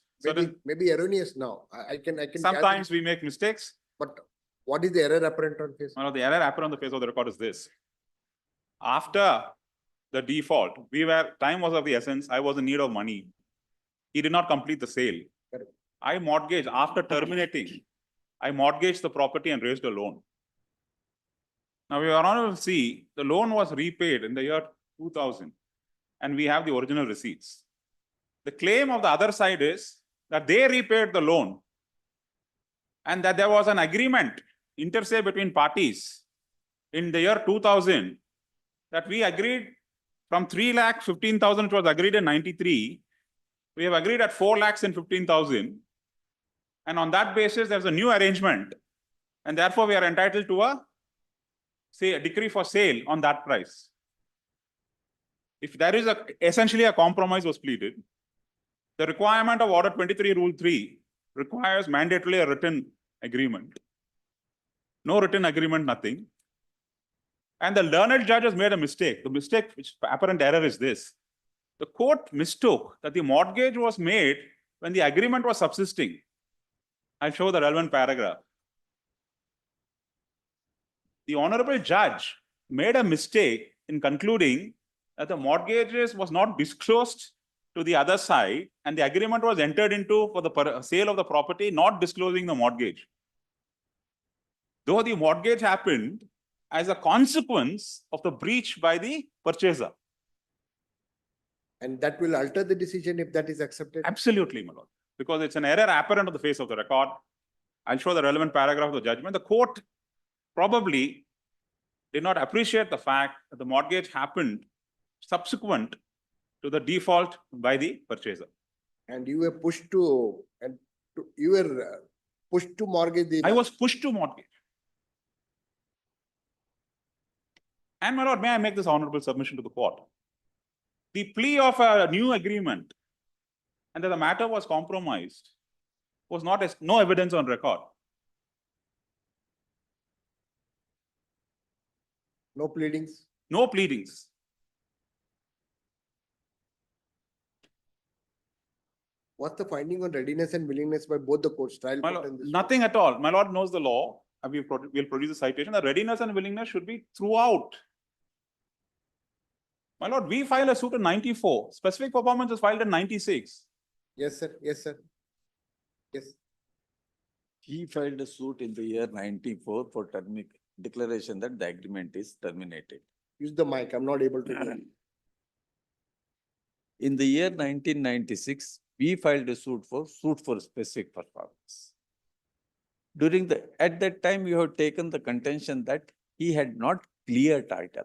maybe erroneous now. I can. sometimes we make mistakes. But what is the error apparent on face? One of the error apparent on the face of the record is this. After the default, time was of the essence. I was in need of money. He did not complete the sale. Correct. I mortgaged, after terminating, I mortgaged the property and raised a loan. Now, Your Honor will see, the loan was repaid in the year 2000, and we have the original receipts. The claim of the other side is that they repaid the loan and that there was an agreement inter se between parties in the year 2000 that we agreed from 3,15,000, which was agreed in 93, we have agreed at 4,15,000. And on that basis, there's a new arrangement. And therefore, we are entitled to a decree for sale on that price. If there is essentially a compromise was pleaded, the requirement of Order 23, Rule 3 requires mandatorily a written agreement. No written agreement, nothing. And the learned judge has made a mistake. The mistake, which apparent error is this. The court mistook that the mortgage was made when the agreement was subsisting. I'll show the relevant paragraph. The honorable judge made a mistake in concluding that the mortgages was not disclosed to the other side and the agreement was entered into for the sale of the property, not disclosing the mortgage. Though the mortgage happened as a consequence of the breach by the purchaser. And that will alter the decision if that is accepted. Absolutely, my lord. Because it's an error apparent on the face of the record. I'll show the relevant paragraph of the judgment. The court probably did not appreciate the fact that the mortgage happened subsequent to the default by the purchaser. And you were pushed to, pushed to mortgage the. I was pushed to mortgage. And my lord, may I make this honorable submission to the court? The plea of a new agreement and that the matter was compromised was no evidence on record. No pleadings. No pleadings. What's the finding on readiness and willingness by both the courts, trial My court lord, and this? nothing at all. My lord knows the law. And we'll produce a citation. The readiness and willingness should be throughout. My lord, we filed a suit in 94. Specific performance was filed in 96. Yes, sir. Yes, sir. Yes. He filed a suit in the year 94 for declaration that the agreement is terminated. Use the mic. I'm not able to hear. In the year 1996, we filed a suit for specific performance. At that time, you have taken the contention that he had not clear title.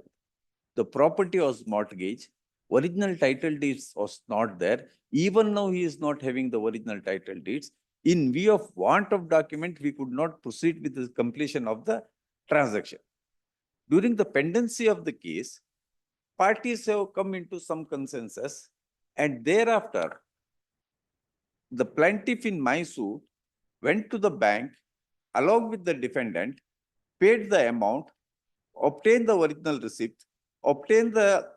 The property was mortgaged, original title deeds was not there. Even now, he is not having the original title deeds. In view of want of document, we could not proceed with the completion of the transaction. During the pendency of the case, parties have come into some consensus, and thereafter, the plaintiff in my suit went to the bank along with the defendant, paid the amount, obtained the original receipt, obtained the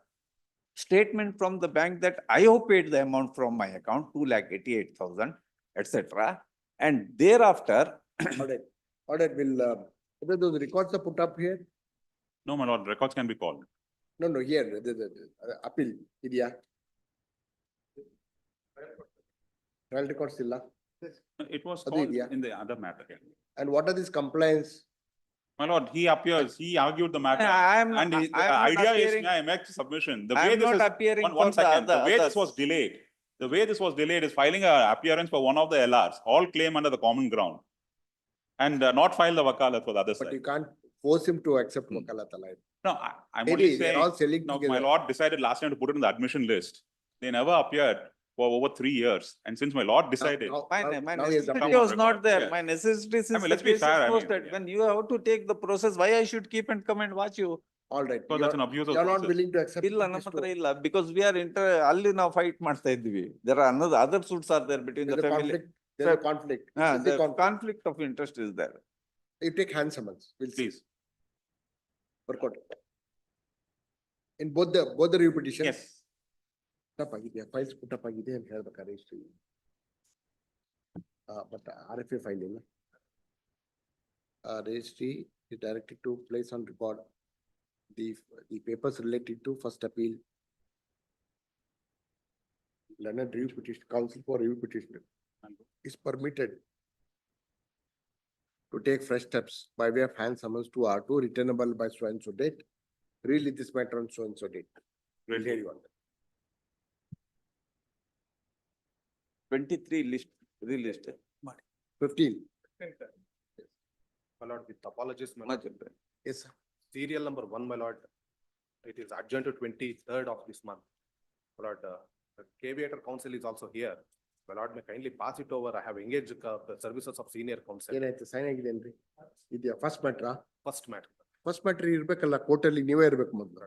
statement from the bank that I have paid the amount from my account, 2,88,000, etc. And thereafter, Order will, whether those records are put up here? No, my lord, records can be called. No, here, the appeal, Idia. Trial records illa. It was Adu called idea. in the other matter. And what are these compliance? My lord, he appears, he argued the matter. I am And the not idea is, appearing- may I make the submission? The I way am this not is, appearing one for the second, the way this others. was delayed. The way this was delayed is filing a appearance for one of the LRs, all claim under the common ground. And not file the wakalat for the other But you side. can't force him to accept wakalat allied. No, I'm Maybe only they're all saying, selling no, together. my lord decided last time to put it in the admission list. They never appeared for over 3 years. And since my lord decided, My Now he has necessity come was on not record, there. yes. My necessity since the let's be case fair, I is mean, posted. yeah. When you have to take the process, why I should keep and come and watch you? All right. because that's an abuse of You are not process. willing to accept. ಇಲ್ಲ ನಮ್ಮ this ಹತ್ರ to- ಇಲ್ಲ because we are ಅಲ್ಲಿ ನಾವು fight ಮಾಡ್ತಾ ಇದ್ವಿ. There are another other suits are there between There's the a family. conflict. There's a conflict. This is the The conflict. conflict of interest is there. You take hand summons. We'll see. Please, Work out. In both the review petitions. yes. Put up ಆಗಿದೆ, files put up ಆಗಿದೆ ಅಂತ ಹೇಳ್ಬೇಕಾದ್ರೆ registry. But RFA file ಇಲ್ಲ. Registry is directed to place on record the papers related to first appeal. Learned review petition, counsel for review petitioner is permitted to take fresh steps by way of hand summons to R2 returnable by so and so date. Release this matter on so and so date. We'll hear you on that. 23 list relist. 15. My lord, with apologies, my Much lord. Yes, sir. Serial number 1, my lord. It is adjourned to 23rd of this month. My lord, the caveator counsel is also here. My lord, may kindly pass it over. I have engaged the services of senior counsel. ಏನಾಯ್ತು sign ಆಗಿದೆ ಏನ್ರಿ? ಇದೆಯಾ first ಮ್ಯಾಟ್ರಾ? First matter. First matter ಇರ್ಬೇಕಲ್ಲ ಕೋರ್ಟಲ್ಲಿ ನೀವೇ ಇರ್ಬೇಕು ಮೊದಲು.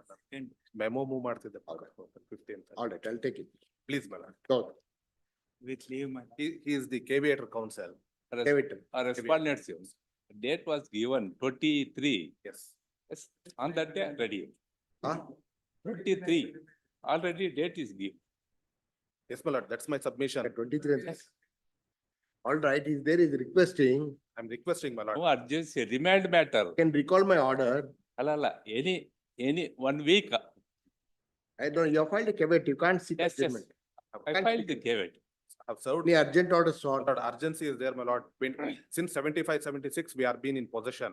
Memo move ಮಾಡ್ತಿದ್ದೆ. 15th. All right, I'll take it. Please, my lord. Go. With leave, my. He is the caveator counsel. Give it. Respondents, date was given 23. Yes. Yes, on that day, ready. Huh? 23, already date is given. Yes, my lord. That's my submission. 23. All right, is there is requesting, I'm requesting, my lord. No urgency, remand matter. can recall my order. Alla, any 1 week. I don't, you have filed a caveat, you can't seek a Yes, yes. statement. I Can't filed seek the caveat. I have served. Any urgent order My sought. lord, urgency is there, my lord. Since 75, 76, we are been in possession.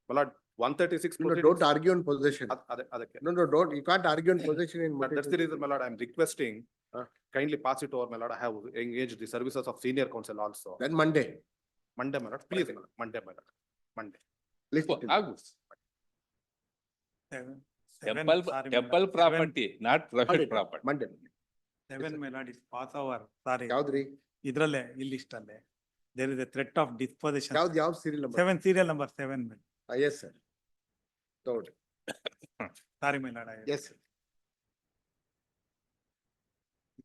My lord, 136. No, don't argue on possession. ಅದಕ್ಕೆ. No, don't, you can't argue on possession in. But that's the reason, my lord, I'm requesting, Huh? kindly pass it over, my lord. I have engaged the services of senior counsel also. Then Monday. Monday, my lord, please, my lord. Monday, my lord. Monday. List it. August. Seven, Temple, sorry, my temple lord. property, not private Monday. property. Monday. Seven, my lord, is pass over, sorry. ಯಾವ್ದ್ರಿ? ಇದ್ರಲ್ಲೇ, ಈ list ಅಲ್ಲೇ. There is a threat of disposition. ಯಾವ್ದು serial number? Serial number 7, my. Yes, sir. Don't. Sorry, my lord. Yes, sir.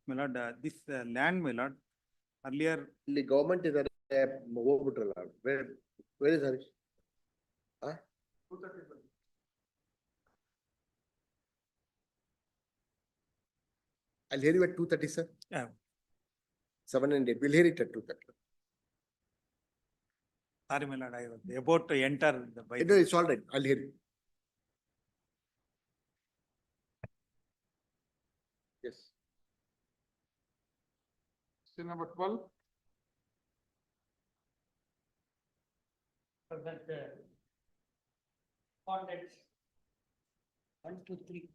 My lord, this land, my lord, earlier, ಇಲ್ಲಿ government ಇದಾರೆ ಹೋಗ್ಬಿಟ್ರಲ್ಲ. Where is Harish? Huh? I'll hear you at 2:30, sir. Yeah. 7 and 8, we'll hear it at 2:30. sorry, my lord, I was about to enter the. by No, it's all right, I'll hear you. Yes. Still number 12. For that, contents. 1, 2, 3.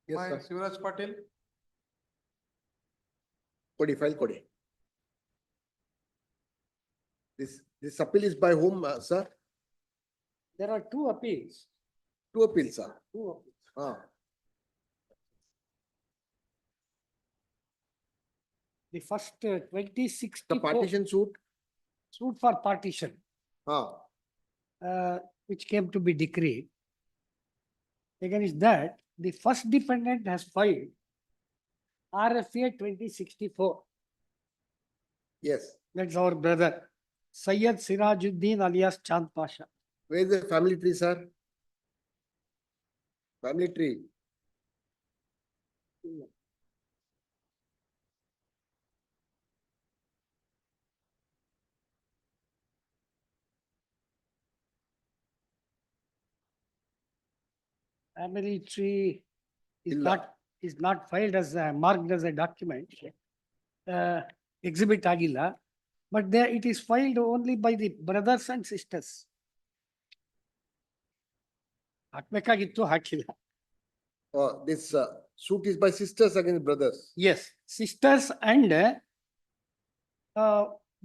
Yes, My sir. Shivraj Patel. ಕೊಡಿ, file ಕೊಡಿ. This appeal is by whom, sir? There are 2 appeals. 2 appeals, sir. 2 appeals. Ah, The first 2064. the partition suit? Suit for partition, Ah, which came to be decreed. Against that, the first dependent has filed RFA 2064. yes. That's our brother, Syed Sirajuddin alias Chand Pasha. Where is the family tree, sir? Family tree. Family tree is Illa. not filed as marked as a document. Exhibit agila, but there it is filed only by the brothers and sisters. ಹಾಕ್ಬೇಕಾಗಿತ್ತು ಹಾಕಿಲ್ಲ. This suit is by sisters against brothers. Yes, sisters and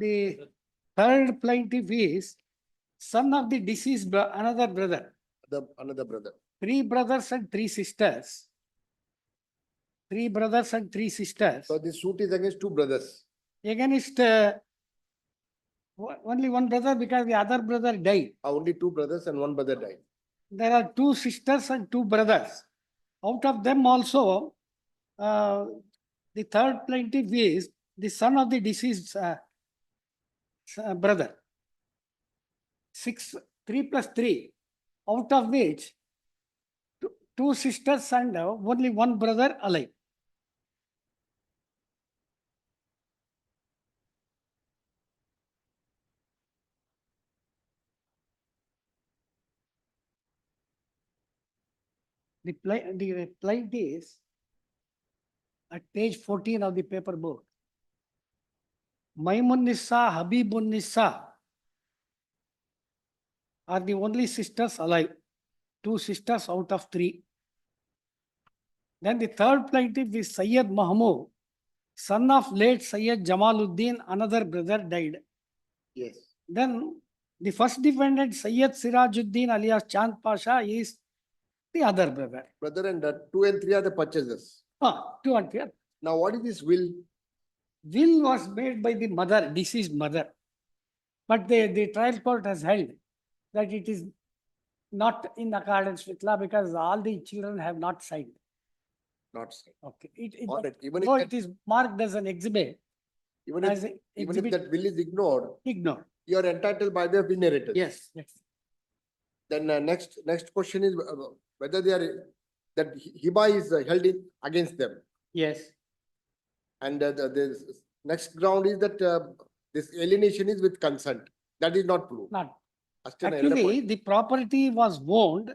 the third plaintiff is son of the deceased another brother. Another brother. 3 brothers and 3 sisters. 3 brothers and 3 sisters. So this suit is against 2 brothers. Against only one brother because the other brother died. Only 2 brothers and 1 brother died. There are 2 sisters and 2 brothers. Out of them also, the third plaintiff is the son of the deceased brother. 3 plus 3, out of which 2 sisters and only 1 brother alive. The plight is at page 14 of the paper book. Maimunnissa, Habibunnissa are the only sisters alive. 2 sisters out of 3. Then the third plaintiff is Sayyid Mahmood, son of late Sayyid Jamaluddin, another brother died. Yes. Then the first defendant Sayyid Sirajuddin alias Chand Pasha is the other brother. Brother and 2 and 3 are the purchasers. 2 and 3. Now what is this will? Will was made by the mother, deceased mother. But the trial court has held that it is not in accordance with law because all the children have not signed. Not so. Okay. All right. Even Though if it is marked as an exhibit, even as if, an even if exhibit that will is ignored, ignored. you are entitled by way of inheritance. Yes, yes. Then next question is whether they are that Hiba is held in against them. Yes. And the next ground is that this alienation is with consent. That is not proved. Not. ಅಷ್ಟೇನಾ ಎರಡೇ Actually, point? the property was owned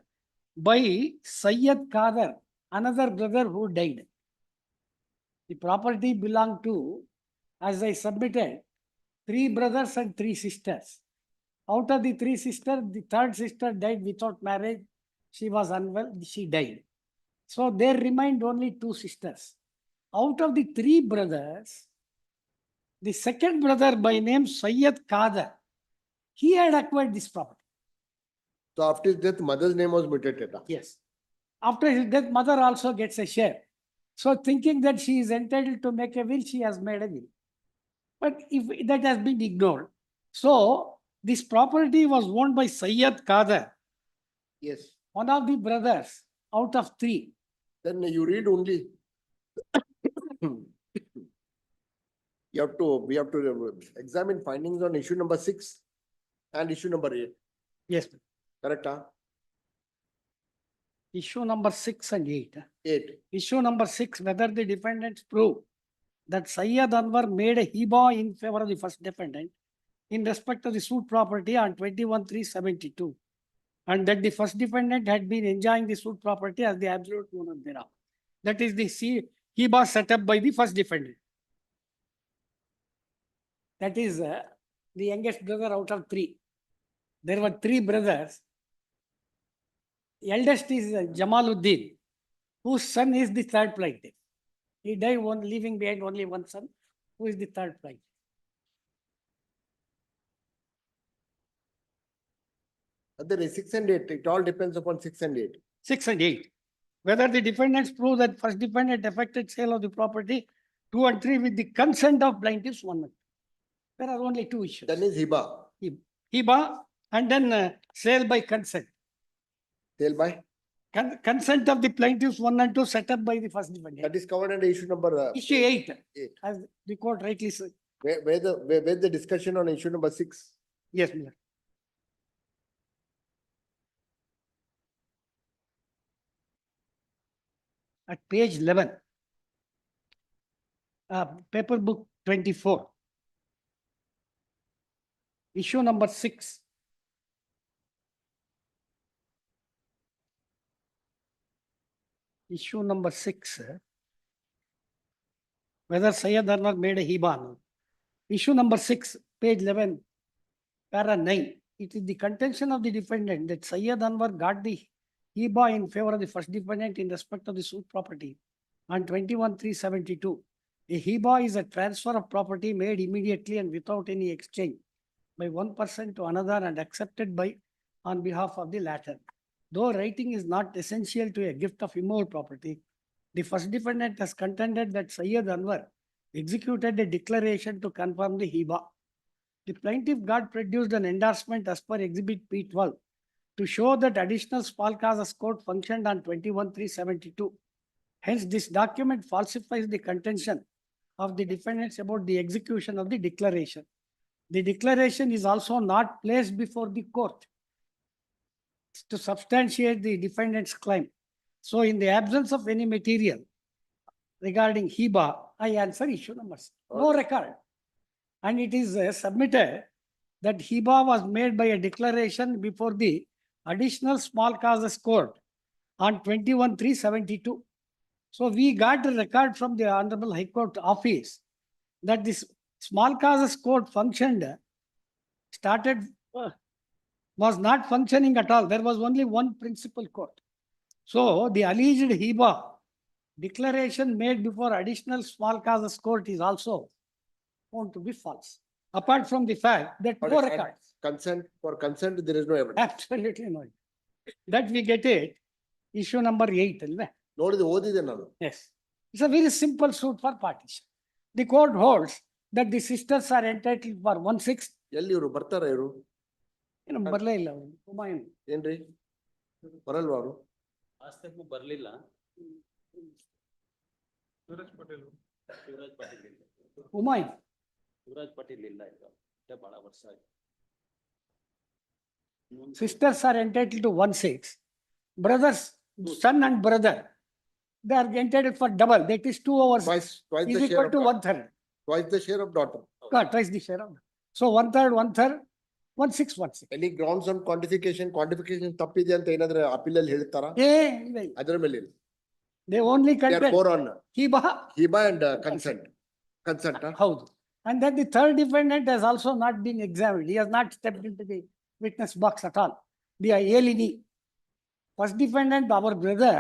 by Sayyid Kader, another brother who died. The property belonged to, as I submitted, 3 brothers and 3 sisters. Out of the 3 sisters, the third sister died without marriage. She was unwell, she died. So there remained only 2 sisters. Out of the 3 brothers, the second brother by name Sayyid Kader, he had acquired this property. So after his death, mother's name was mutated. Yes. After his death, mother also gets a share. So thinking that she is entitled to make a will, she has made a will. But if that has been ignored. So this property was owned by Sayyid Kader, Yes. one of the brothers out of 3. Then you read only. We have to examine findings on issue number 6 and issue number 8. Yes. Correct? Issue number 6 and 8. 8. Issue number 6, whether the defendants prove that Sayyid Anwar made a hiba in favor of the first defendant in respect of the suit property on 21/3/72, and that the first defendant had been enjoying the suit property as the absolute owner thereof. That is the hiba set up by the first defendant. That is the youngest brother out of 3. There were 3 brothers. Eldest is Jamaluddin, whose son is the third plaintiff. He died leaving behind only one son, who is the third plaintiff. There is 6 and 8. It all depends upon 6 and 8. 6 and 8. Whether the defendants prove that first defendant effected sale of the property 2 and 3 with the consent of plaintiffs 1 and 2. There are only 2 issues. Then is Hiba. Hiba and then sale by consent. Sale by? Consent of the plaintiffs 1 and 2 set up by the first defendant. That is covered under issue number Issue 8, 8. as the court rightly said. Where's the discussion on issue number 6? Yes, Mr. At page 11, paper book 24, issue number 6. Issue number 6, whether Sayyid Anwar made a hiba or not. Issue number 6, page 11, para 9. It is the contention of the defendant that Sayyid Anwar got the hiba in favor of the first defendant in respect of the suit property on 21/3/72. A hiba is a transfer of property made immediately and without any exchange by one person to another and accepted by on behalf of the latter. Though writing is not essential to a gift of immovable property, The first defendant has contended that Syed Anwar executed a declaration to confirm the hiba. The plaintiff got produced an endorsement as per Exhibit P12 to show that additional small causes court functioned on 21/3/72. Hence, this document falsifies the contention of the defendants about the execution of the declaration. The declaration is also not placed before the court to substantiate the defendant's claim. So in the absence of any material regarding hiba, I answer issue number six. No record. And it is submitted that hiba was made by a declaration before the additional small causes court on 21/3/72. So we got a record from the Honorable High Court office that this small causes court functioned, was not functioning at all. There was only one principal court. So the alleged hiba declaration made before additional small causes court is also found to be false. Apart from the fact that no records. For consent, there is no evidence. Absolutely no. That we get it, issue number 8. ನೋಡಿದೆ ಓದಿದೆ ನಾನು. Yes. It's a very simple suit for partition. The court holds that the sisters are entitled for 1/6. ಎಲ್ಲಿ ಇವರು ಬರ್ತಾರ ಇವರು? ಏನು ಬರಲೇ ಇಲ್ಲ ಅವರು. ಹುಮಾಯೂನ್. ಏನ್ರಿ? ಬರಲ್ವಾ ಅವರು? ವಾಸ್ತವಕ್ಕೂ ಬರ್ಲಿಲ್ಲ. ಹುಮಾಯೂನ್. ಶಿವರಾಜ್ ಪಾಟೀಲ್ ಇಲ್ಲ ಈಗ. ಬಹಳ ವರ್ಷ ಆಯ್ತು. Sisters are entitled to 1/6. Brothers, son and brother, they are entitled for double. That is 2/6 Twice is the share equal of to daughter. 1/3. Twice the share of daughter. Twice the share of. So 1/3, 1/3, 1/6, 1/6. Any grounds on quantification ತಪ್ಪಿದೆ ಅಂತ ಏನಾದ್ರೆ appeal ಅಲ್ಲಿ ಹೇಳ್ತಾರ? ಇಲ್ಲ. ಅದರ ಮೇಲೆ ಇಲ್ಲ. They only They are contend core on hiba and consent. Consent. houdu. And then the third defendant has also not been examined. He has not stepped into the witness box at all. The alienee. First defendant, our brother,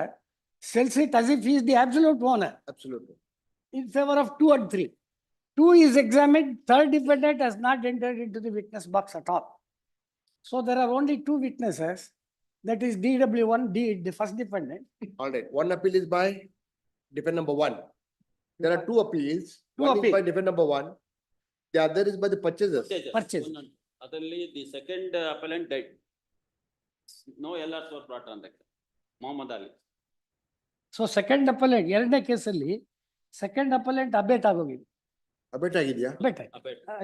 sells it as if he is the absolute owner Absolutely. in favor of 2 and 3. 2 is examined, third defendant has not entered into the witness box at all. So there are only 2 witnesses, that is DW1, the first defendant. All right. One appeal is by defendant number 1. There are 2 appeals. Two One is appeal. by defendant number 1. The other is by the purchasers. Purchase. ಅದರಲ್ಲಿ the second appellant died. No LRs were brought on that. Mohammed Ali. So second appellant, ಎರಡನೇ ಕೇಸಲ್ಲಿ second appellant ಅಬೇಟ್ ಆಗೋಗಿದೆ. ಅಬೇಟ್ ಆಗಿದೆಯಾ? ಅಬೇಟ್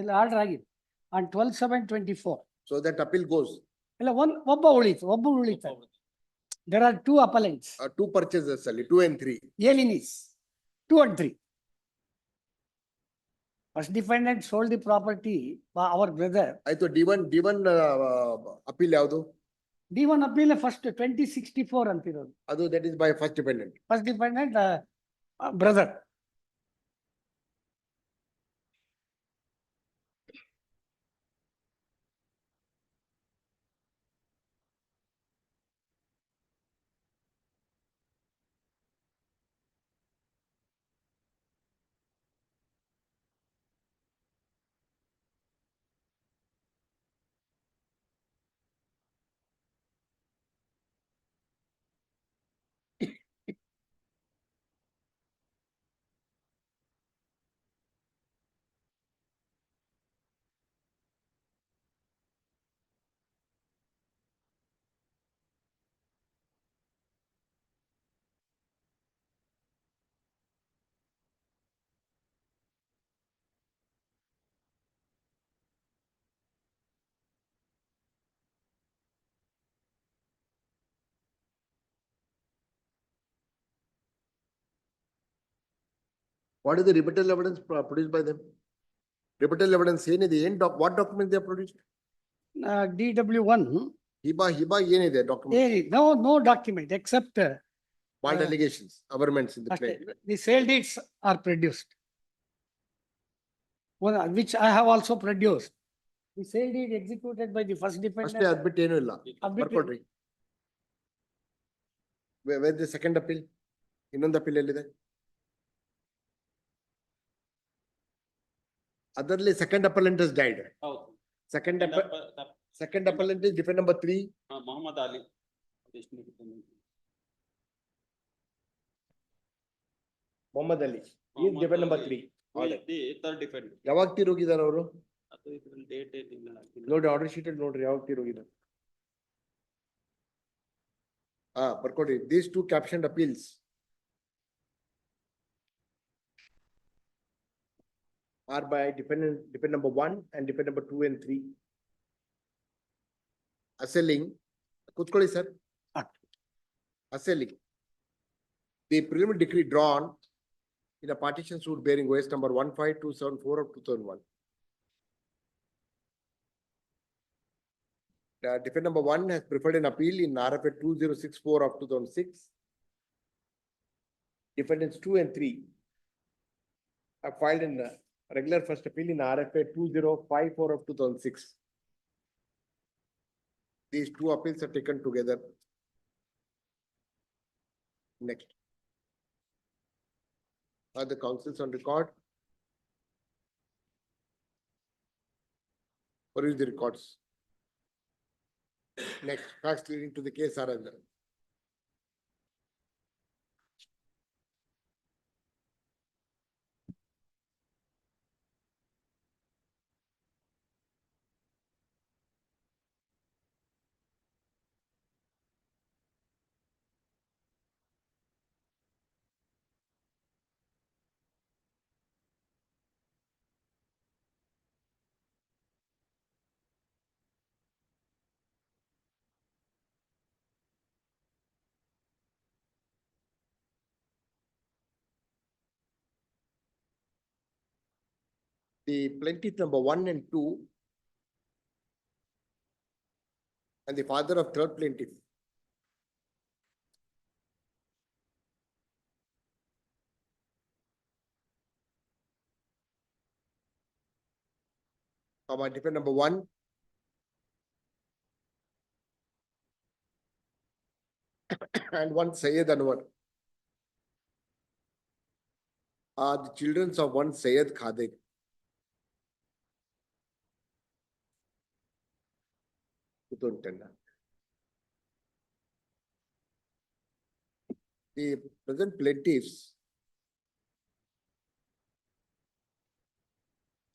ಇಲ್ಲ order ಆಗಿದೆ on 12/7/24. So that appeal goes. ಇಲ್ಲ ಒಬ್ಬ ಉಳಿತು. There are 2 appellants. 2 purchasers ಅಲ್ಲಿ 2 and 3. Alienees, 2 and 3. First defendant sold the property, our brother. ಆಯ್ತು D1 appeal ಯಾವುದು? D1 appeal first 2064 ಅಂತಿರೋದು. ಅದು that is by first defendant. First defendant, brother. What is the rebuttal evidence produced by them? Rebuttal evidence ಏನಿದೆ? What document they have produced? DW1, ಹಿಬಾ ಏನಿದೆ document? no document except Bond allegations, averments in the ಅಷ್ಟೇ. claim. The sale deeds are produced. One, which I have also produced. The sale deed executed by the first ಅಷ್ಟೇ defendant. ಅದ್ಬಿಟ್ಟು ಏನೂ ಇಲ್ಲ. ಅದ್ಬಿಟ್ಟು ಬರ್ಕೊಡ್ರಿ. Where the second appeal? ಇನ್ನೊಂದು appeal ಎಲ್ಲಿದೆ? ಅದರಲ್ಲಿ second appellant has died. ಹೌದು. Second appellant is defendant number 3. Mohammed Ali. Mohammed Ali. He is defendant number 3. Order. Third defendant. ಯಾವಾಗ ತೀರೋಗಿದ್ದಾರೆ ಅವರು? ಅದು ಇದ್ರಲ್ಲಿ date ಇಲ್ಲ. ನೋಡಿ ಆರ್ಡರ್ ಶೀಟ್ ಅಲ್ಲಿ ನೋಡ್ರಿ ಯಾವಾಗ ತೀರೋಗಿದ್ದಾರೆ. ಬರ್ಕೊಡ್ರಿ. These two captioned appeals are by defendant number 1 and defendant number 2 and 3. Assailing, ಕೂತ್ಕೊಳ್ಳಿ sir. Assailing. The preliminary decree drawn in a partition suit bearing OS number 15274 of 2001. Defendant number 1 has preferred an appeal in RFA 2064 of 2006. Defendants 2 and 3 have filed in regular first appeal in RFA 2054 of 2006. These two appeals are taken together. Next. Are the counsels on record? Or is the records? Next, facts leading to the case are under. The plaintiff number 1 and 2 and the father of third plaintiff defendant number 1 and 1 Syed Anwar are the children of 1 Syed Khadir. The present plaintiffs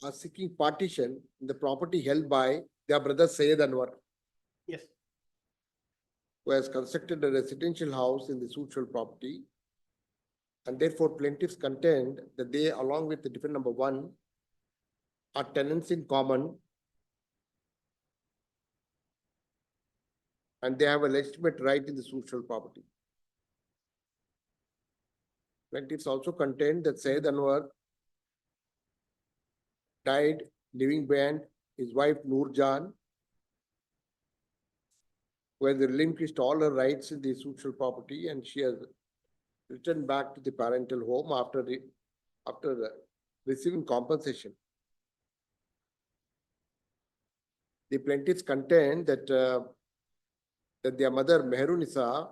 are seeking partition in the property held by their brother Syed Anwar. Yes. Who has constructed a residential house in the suitable property. And therefore plaintiffs contend that they, along with the defendant number 1, are tenants in common. And they have a legitimate right in the suitable property. Plaintiffs also contend that Syed Anwar died leaving behind his wife Noor Jan, who has relinquished all her rights in the suitable property, and she has returned back to the parental home after receiving compensation. The plaintiffs contend that that their mother Mehrunisa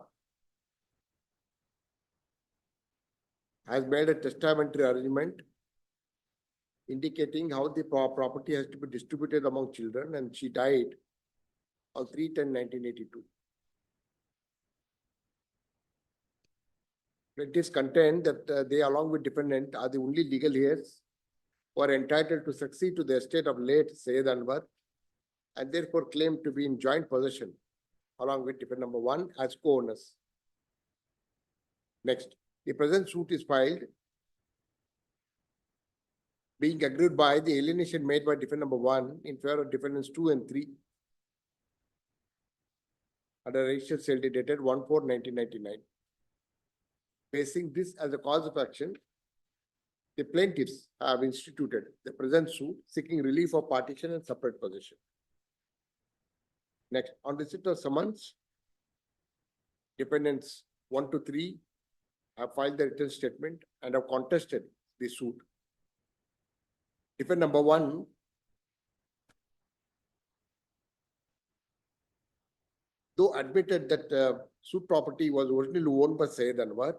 has made a testamentary arrangement indicating how the property has to be distributed among children, and she died on 3/10/1982. Plaintiffs contend that they, along with defendant, are the only legal heirs who are entitled to succeed to the estate of late Syed Anwar, and therefore claim to be in joint possession along with defendant number 1 as co-owners. Next, the present suit is filed being agreed by the alienation made by defendant number 1 in favor of defendants 2 and 3 under registered sale date dated 1/4/1999. Facing this as a cause of action, the plaintiffs have instituted the present suit seeking relief of partition and separate possession. Next, on receipt of summons, defendants 1 to 3 have filed their written statement and have contested the suit. Defendant number 1 though admitted that suit property was originally owned by Syed Anwar,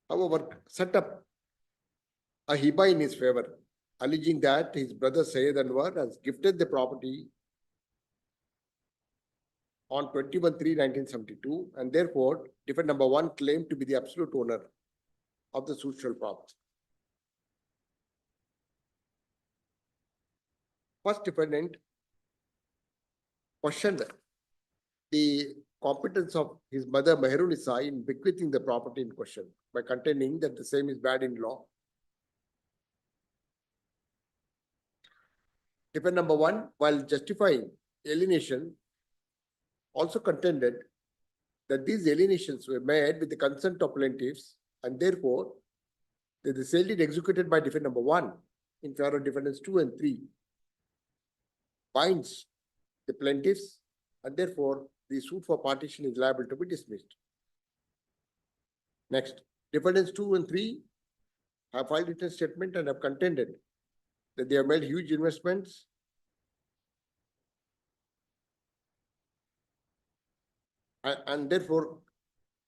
however, set up a hiba in his favor, alleging that his brother Syed Anwar has gifted the property on 21/3/1972, and therefore defendant number one claimed to be the absolute owner of the social property. First defendant questioned the competence of his mother Meherunisa in bequeathing the property in question by contending that the same is bad in law. Defendant number one, while justifying alienation, also contended that these alienations were made with the consent of plaintiffs, and therefore that the sale deed executed by defendant number one in favor of defendants 2 and 3 binds the plaintiffs, and therefore the suit for partition is liable to be dismissed. Next, defendants 2 and 3 have filed written statement and have contended that they have made huge investments and therefore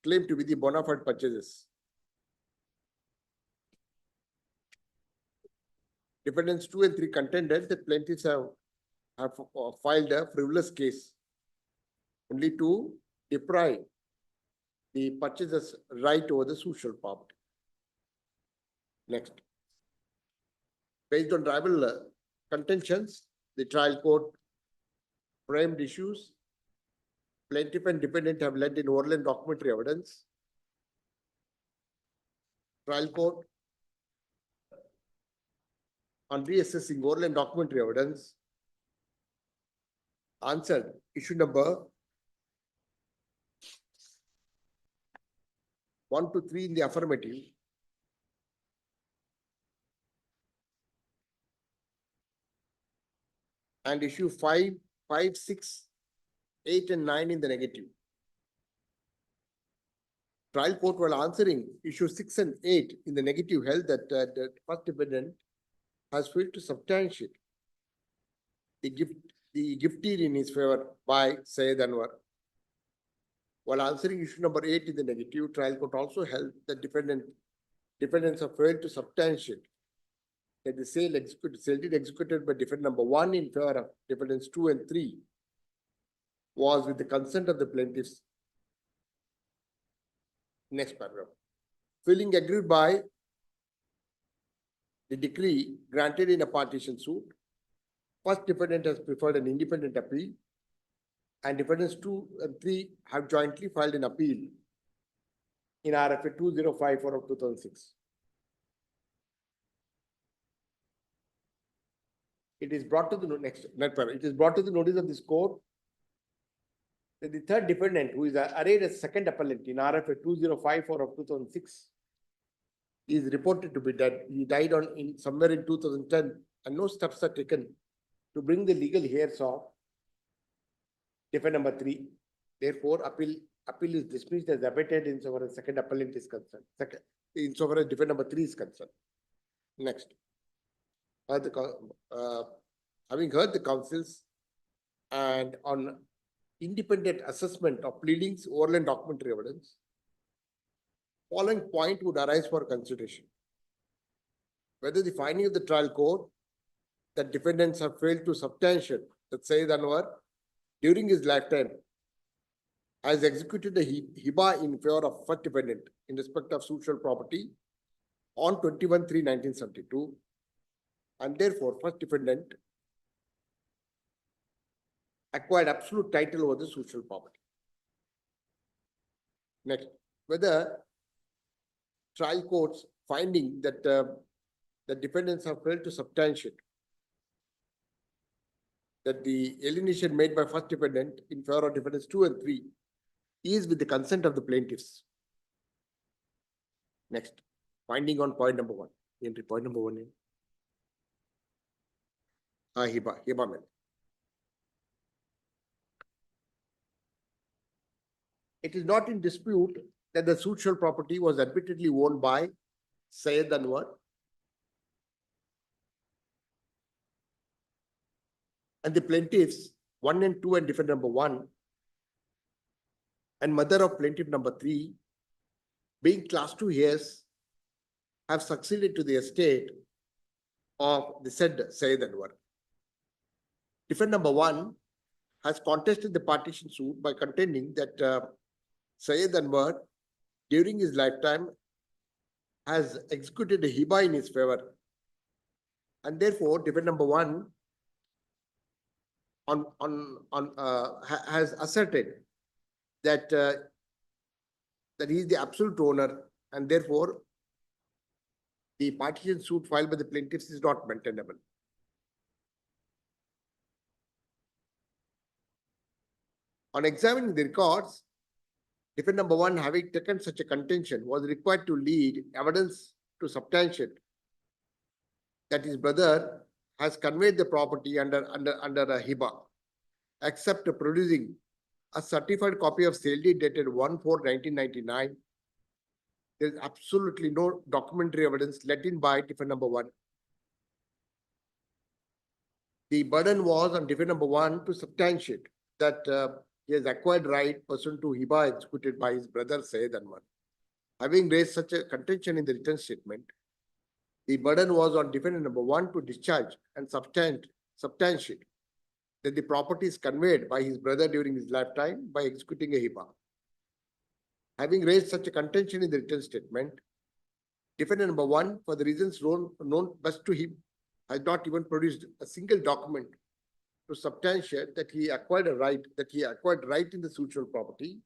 claim to be the bona fide purchases. Defendants 2 and 3 contended that plaintiffs have filed a frivolous case only to deprive the purchaser's right over the social property. Next, based on tribal contentions, the trial court framed issues. Plaintiff and defendant have led in oral and documentary evidence. Trial court, on reassessing oral and documentary evidence, answered issue number 1 to 3 in the affirmative, and issue 5, 6, 8 and 9 in the negative. Trial court, while answering issue 6 and 8 in the negative, held that the first defendant has failed to substantiate the giftee in his favor by Syed Anwar. While answering issue number 8 in the negative, trial court also held that defendants have failed to substantiate that the sale deed executed by defendant number 1 in favor of defendants 2 and 3 was with the consent of the plaintiffs. Next paragraph. Feeling aggrieved by the decree granted in a partition suit, first defendant has preferred an independent appeal, and defendants 2 and 3 have jointly filed an appeal in RFA 2054 of 2006. It is brought to the it is brought to the notice of this court that the third defendant, who is arrayed as second appellant in RFA 2054 of 2006, is reported to be dead. He died somewhere in 2010, and no steps are taken to bring the legal heirs of defendant number 3. Therefore, appeal is dismissed as abated insofar as second appellant is concerned. Insofar as defendant number 3 is concerned. Next, having heard the counsels and on independent assessment of pleadings, oral and documentary evidence, following point would arise for consideration. Whether the finding of the trial court that defendants have failed to substantiate that Syed Anwar during his lifetime has executed a hiba in favor of first defendant in respect of social property on 21/3/1972, and therefore first defendant acquired absolute title over the social property. Next, whether trial court's finding that the defendants have failed to substantiate that the alienation made by first defendant in favor of defendants 2 and 3 is with the consent of the plaintiffs. Next, finding on point number 1. Entry point number 1 in hiba method. It is not in dispute that the social property was admittedly owned by Syed Anwar and the plaintiffs 1 and 2 and defendant number 1 and mother of plaintiff number 3, being class 2 heirs, have succeeded to the estate of the said Syed Anwar. Defendant number 1 has contested the partition suit by contending that Syed Anwar, during his lifetime, has executed a hiba in his favor. And therefore, defendant number one has asserted that that he is the absolute owner, and therefore the partition suit filed by the plaintiffs is not maintainable. On examining the records, defendant number one, having taken such a contention, was required to lead evidence to substantiate that his brother has conveyed the property under a hiba, except producing a certified copy of sale deed dated 1/4/1999. There is absolutely no documentary evidence let in by defendant number one. The burden was on defendant number one to substantiate that he has acquired right pursuant to hiba executed by his brother Syed Anwar. Having raised such a contention in the written statement, the burden was on defendant number one to discharge and substantiate that the property is conveyed by his brother during his lifetime by executing a hiba. Having raised such a contention in the written statement, defendant number one, for the reasons known best to him, has not even produced a single document to substantiate that he acquired right in the suitable property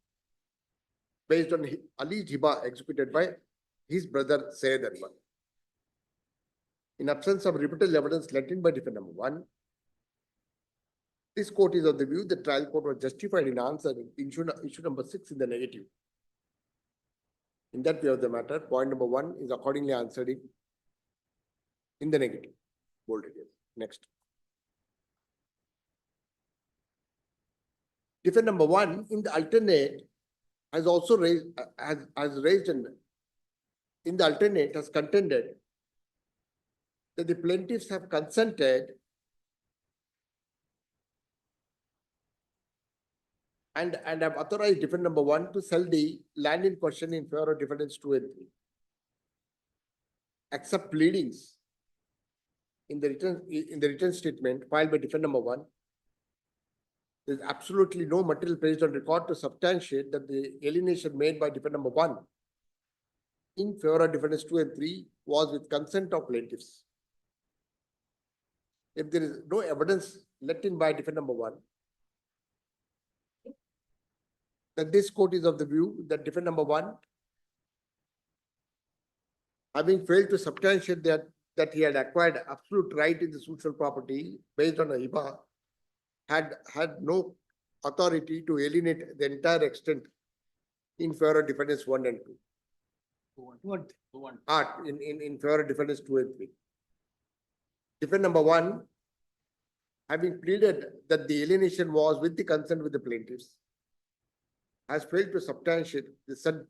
based on alleged hiba executed by his brother Syed Anwar. In absence of rebuttal evidence let in by defendant number one, this court is of the view the trial court was justified in answering issue number 6 in the negative. In that view of the matter, point number one is accordingly answered in the negative. Bolded here. Next. Defendant number one in the alternate has also raised in the alternate has contended that the plaintiffs have consented and have authorized defendant number one to sell the land in question in favor of defendants 2 and 3. Except pleadings in the written statement filed by defendant number one, there is absolutely no material placed on record to substantiate that the alienation made by defendant number one in favor of defendants 2 and 3 was with consent of plaintiffs. If there is no evidence let in by defendant number one, that this court is of the view that defendant number one, having failed to substantiate that he had acquired absolute right in the suitable property based on a hiba, had no authority to alienate the entire extent in favor of defendants 1 and 2. In favor of defendants 2 and 3. Defendant number one, having pleaded that the alienation was with the consent with the plaintiffs, has failed to substantiate the said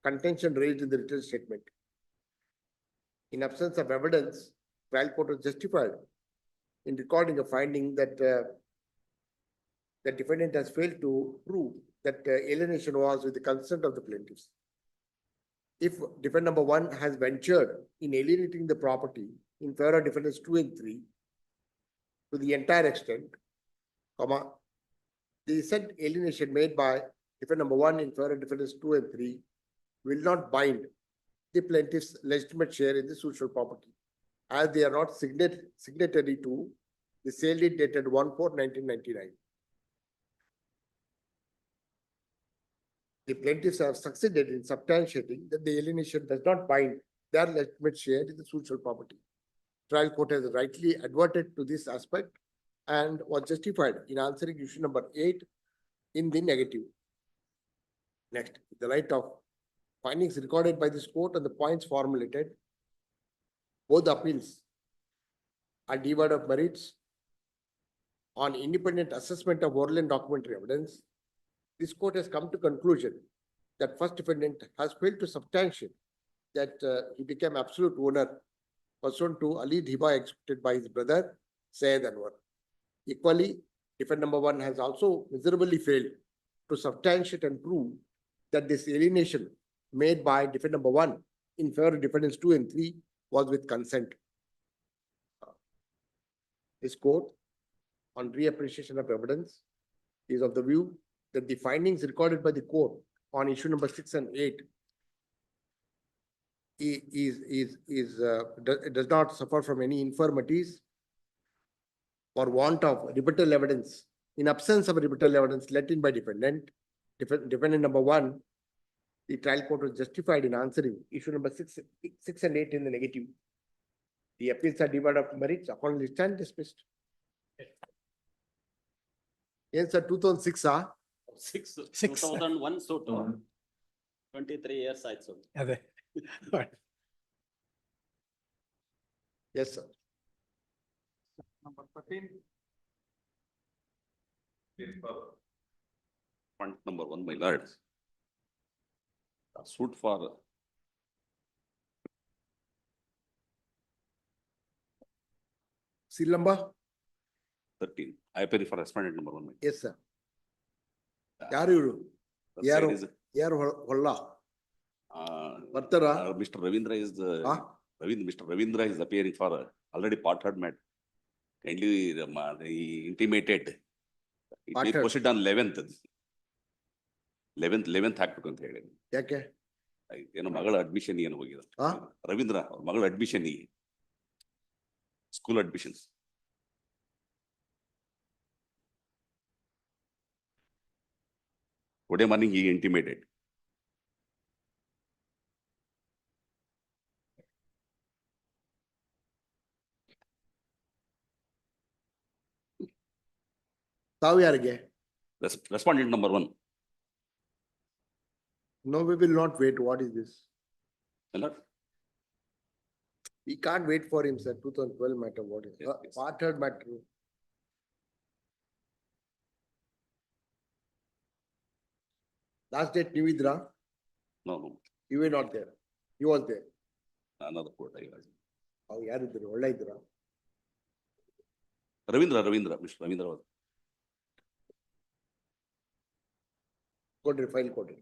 contention raised in the written statement. In absence of evidence, trial court was justified in recording a finding that the defendant has failed to prove that alienation was with the consent of the plaintiffs. If defendant number one has ventured in alienating the property in favor of defendants 2 and 3 to the entire extent, the said alienation made by defendant number one in favor of defendants 2 and 3 will not bind the plaintiff's legitimate share in the suitable property, as they are not signatory to the sale deed dated 1/4/1999. The plaintiffs have succeeded in substantiating that the alienation does not bind their legitimate share in the suitable property. Trial court has rightly adverted to this aspect and was justified in answering issue number 8 in the negative. Next, the right of findings recorded by this court and the points formulated, both appeals are devoid of merits. On independent assessment of oral and documentary evidence, this court has come to conclusion that first defendant has failed to substantiate that he became absolute owner pursuant to alleged hiba executed by his brother Syed Anwar. Equally, defendant number one has also miserably failed to substantiate and prove that this alienation made by defendant number one in favor of defendants 2 and 3 was with consent. This court, on reappreciation of evidence, is of the view that the findings recorded by the court on issue number 6 and 8 does not suffer from any infirmities or want of rebuttal evidence. In absence of rebuttal evidence let in by defendant, defendant number 1, the trial court was justified in answering issue number 6 and 8 in the negative. The appeals are devoid of merits, accordingly stand dismissed. Yes, sir, 2006, Six, Six. 2001 suit, 23 years ಆಯ್ತು. ಅದೇ. Yes, sir. Number 13. Point number 1, my lord. A suit for Seal number? 13. I appear for respondent number 1. my lord. Yes, sir. ಯಾರು ಇವರು? The ಯಾರು? side is, ಯಾರು ಹೊಲ್ಲ? ಬರ್ತಾರಾ? Mr. Ravindra is the, Huh? Mr. Ravindra is appearing for already part heard matter. Kindly he intimated. It Part may heard. proceed on 11th. 11th ಹಾಕ್ಬೇಕು ಅಂತ ಹೇಳಿ. ಯಾಕೆ? ಏನೋ ಮಗಳ ಅಡ್ಮಿಷನ್ ಏನು ಹೋಗಿದೆ. ಹಾ? ರವೀಂದ್ರ ಅವ್ರ ಮಗಳ admission school admission. Today morning he intimated. ತಾವು ಯಾರಿಗೆ? Respondent number 1. No, we will not wait. What is this? my lord. We can't wait for him, sir. 2012 matter. What is? Yes, yes. Part heard matter. Last date, Nividra, No, you were not there. You was there. another court. ಅವ್ರು ಯಾರಿದ್ರು? ಒಳ್ಳೆ ಇದ್ರ? Ravindra, Mr. Ravindra was. ಕೊಡ್ರಿ, file ಕೊಡ್ರಿ.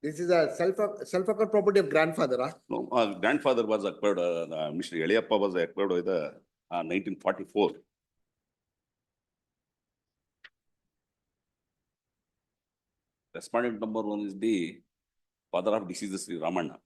This is a self-acquired property of grandfather, huh? No, grandfather was acquired, Mr. Yaliyappa was acquired with 1944. Respondent number 1 is the father of deceased Sri Ramanna.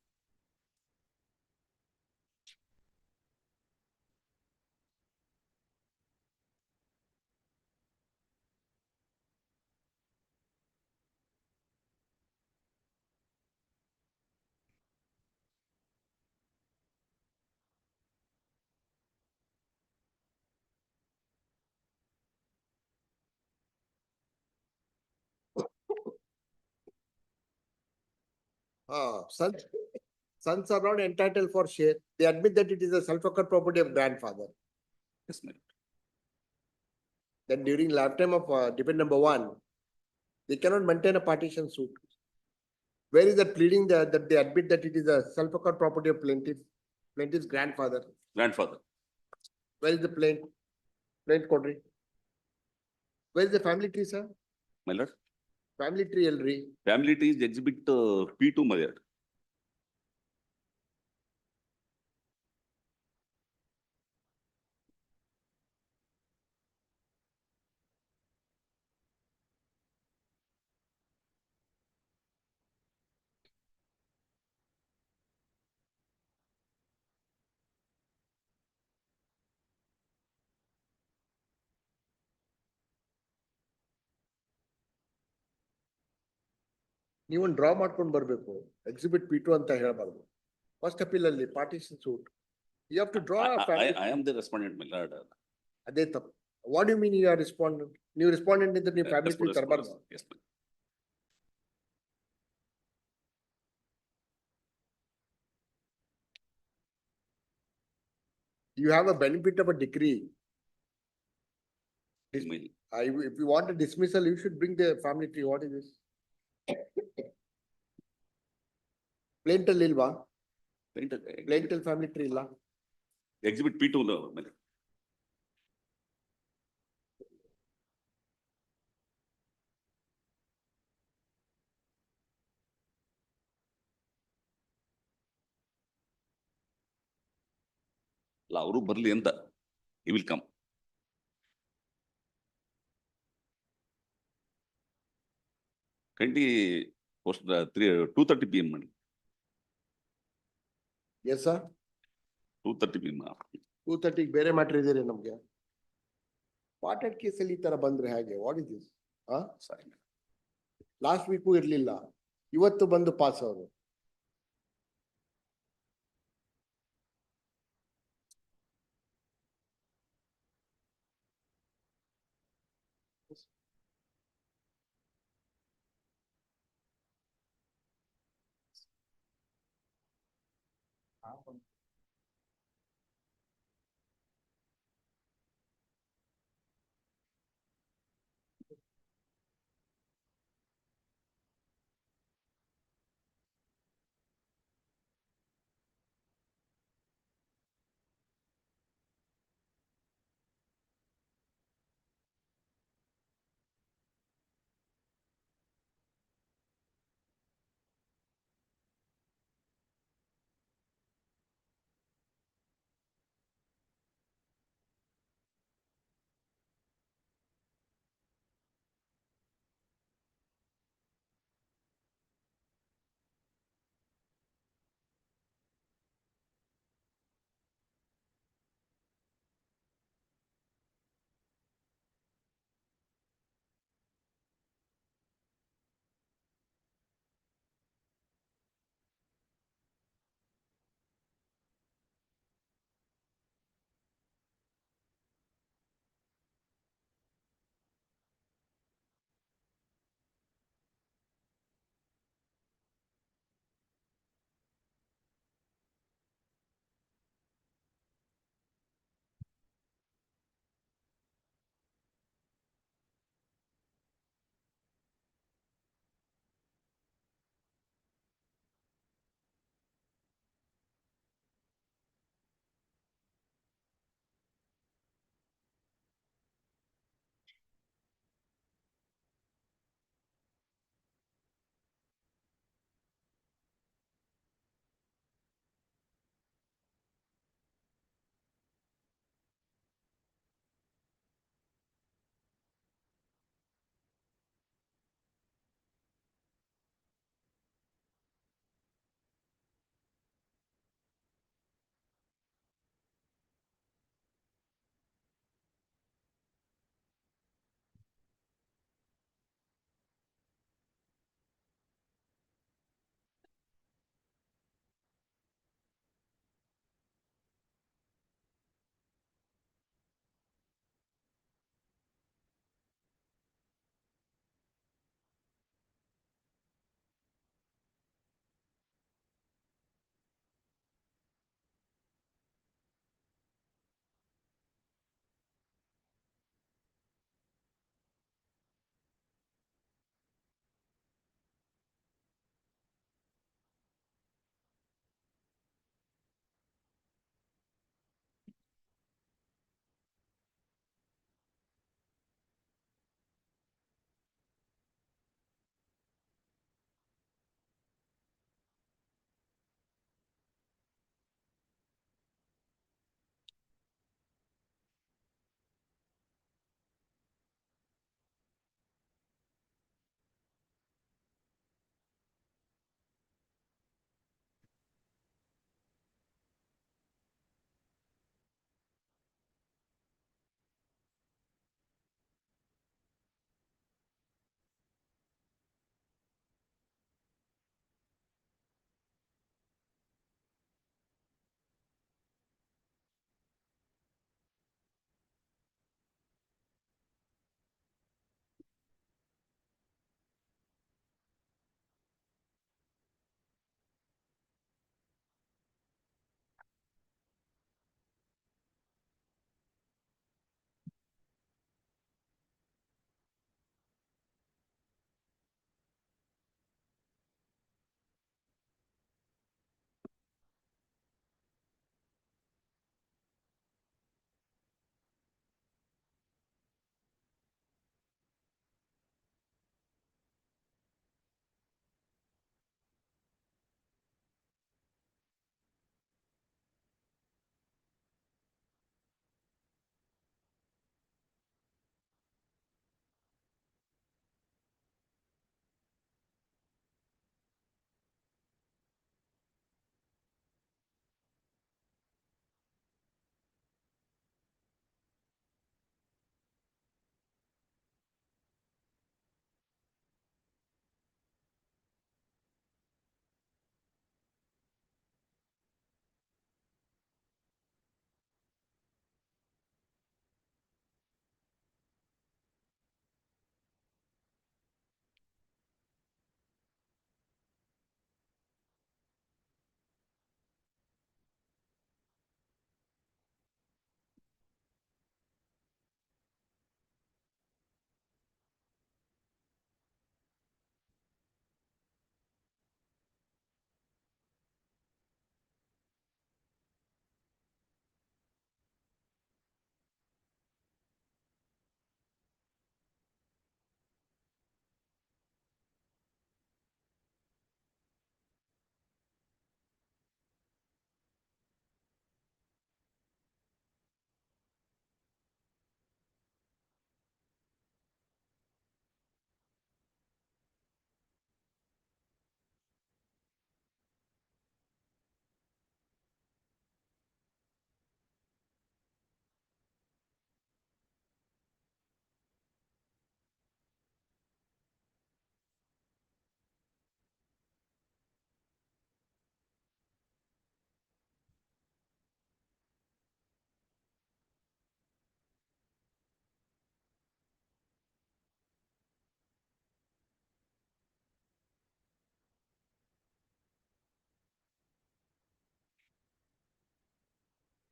Sons are not entitled for share. They admit that it is a self-acquired property of grandfather. Yes, ma'am. Then during lifetime of dependent number 1, they cannot maintain a partition suit. Where is that pleading that they admit that it is a self-acquired property of plaintiff's grandfather? Grandfather. Where is the plaintiff quadri? Where is the family tree, sir? My lord. Family tree, Elri. Family tree is exhibit P2, my lord. ನೀವೊಂದು draw ಮಾಡ್ಕೊಂಡು ಬರ್ಬೇಕು. Exhibit P2 ಅಂತ ಹೇಳ್ಬಾರ್ದು. First appeal ಅಲ್ಲಿ partition suit. You have to draw a family. I am the respondent, my lord. ಅದೇ ತಪ್ಪು. What do you mean you are respondent? ನೀವು respondent ಇದ್ರೆ ನೀವು ಫ್ಯಾಮಿಲಿ ಟ್ರೀ ತರಬಾರ್ದು. Yes, ma'am. You have a benefit of a decree. Email. If you want a dismissal, you should bring the family tree. What is this? Plaintiff ಇಲ್ವಾ? Plaintiff family tree ಇಲ್ಲ? Exhibit P2, no, my lord. ಅಲ್ಲ ಅವರು ಬರ್ಲಿ ಅಂತ. He will come. Kindly post the 2:30 PM, madam. Yes, sir. 2:30 PM. 2:30 ಬೇರೆ matter ಇದೆ ನಮ್ಗೆ. Potted ಕೇಸಲ್ಲಿ ಈ ತರ ಬಂದ್ರೆ ಹೇಗೆ? What is this? Last week ಇರ್ಲಿಲ್ಲ, ಇವತ್ತು ಬಂದು ಪಾಸ್ ಅವರು.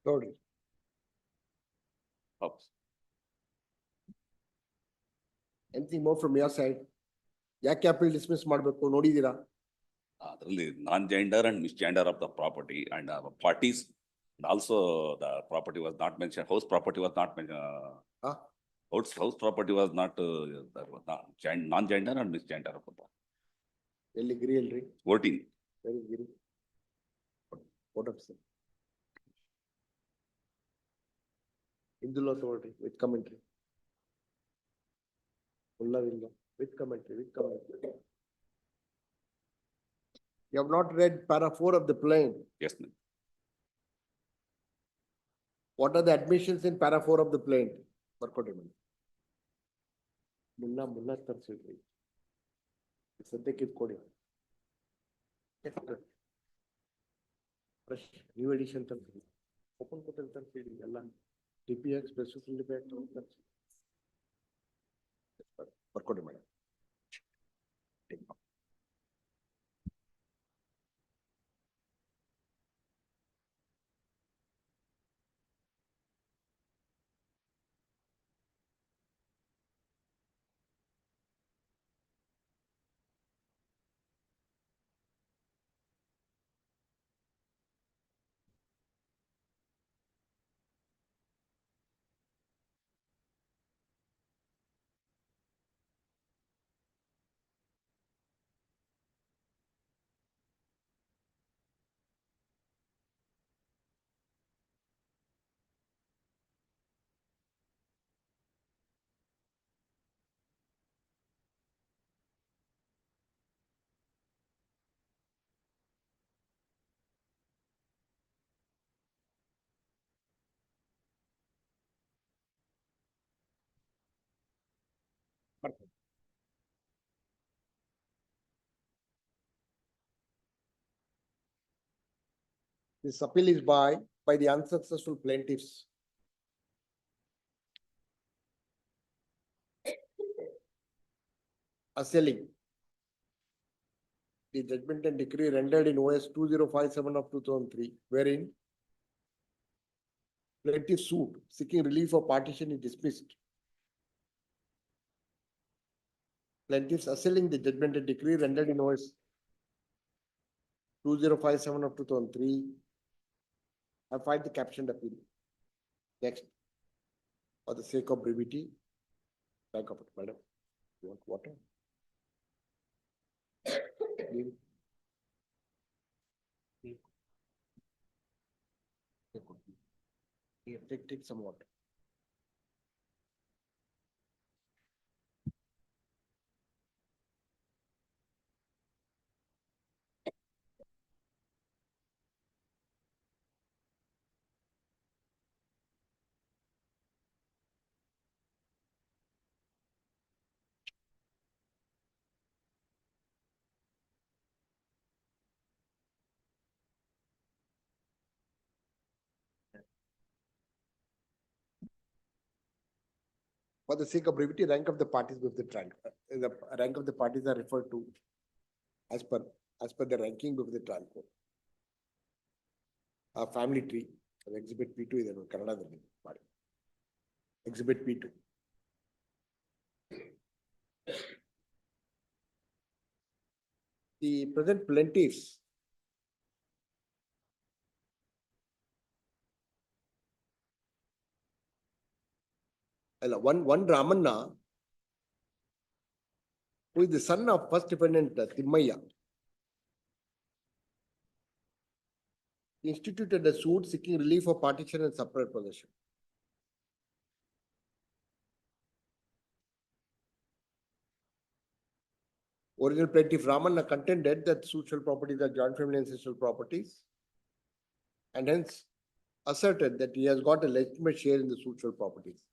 ನೋಡ್ರಿ. ಹೌದು. Anything more from your side? ಯಾಕೆ appeal dismiss ಮಾಡ್ಬೇಕು ನೋಡಿದೀರಾ? ಅದರಲ್ಲಿ non-gender and misgender of the property and parties. And also the property was not mentioned, house property was not mentioned. Huh? House property was not, that was not non-gender and misgender of the property. ಎಲ್ಲಿ ಗಿರಿ ಅಲ್ರಿ? Voting. Very Giri. What up, sir? Indula ತಗೊಳ್ರಿ with commentary. ಉಳ್ಳವಿಲ್ಲ with commentary. You have not read para 4 of the plain. Yes, ma'am. What are the admissions in para 4 of the plain? ಬರ್ಕೊಡ್ರಿ madam. ಮುನ್ನ ತರ್ಸಿದ್ರಿ. ಸದ್ಯಕ್ಕೆ ಇದು ಕೊಡಿ. Fresh new edition ತರ್ಸಿದ್ರಿ. Open ಕೊಟ್ಟಲ್ಲಿ ತರ್ಸಿದ್ರಿ ಎಲ್ಲ. TPX ಸ್ಪೆಸಿಫಿಕ್ ಡಿಬೇಟ್ ತರ್ಸಿ. ಬರ್ಕೊಡ್ರಿ madam. This appeal is by the unsuccessful plaintiffs. Assailing the judgment and decree rendered in OS 2057 of 2003, wherein plaintiff suit seeking relief of partition is dismissed. Plaintiffs assailing the judgment and decree rendered in OS 2057 of 2003. I find the captioned appeal. Next, for the sake of brevity, back up, madam. You want water? Leave. Leave. Here, take some water. For the sake of brevity, rank of the parties with the trial. The rank of the parties are referred to as per the ranking of the trial court. Family tree, exhibit P2 is Kannada. Exhibit P2. The present plaintiffs one Ramanna, who is the son of first defendant Timmaya, instituted a suit seeking relief of partition and separate possession. Original plaintiff Ramanna contended that social properties are joint family ancestral properties, and hence asserted that he has got a legitimate share in the social properties.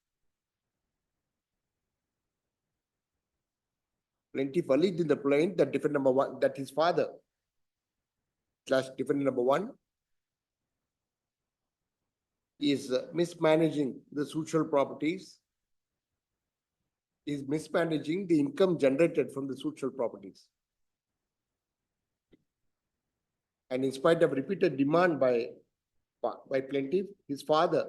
Plaintiff alleged in the plaint that defendant number one, that his father / defendant number one is mismanaging the social properties, is mismanaging the income generated from the social properties. And in spite of repeated demand by by plaintiff, his father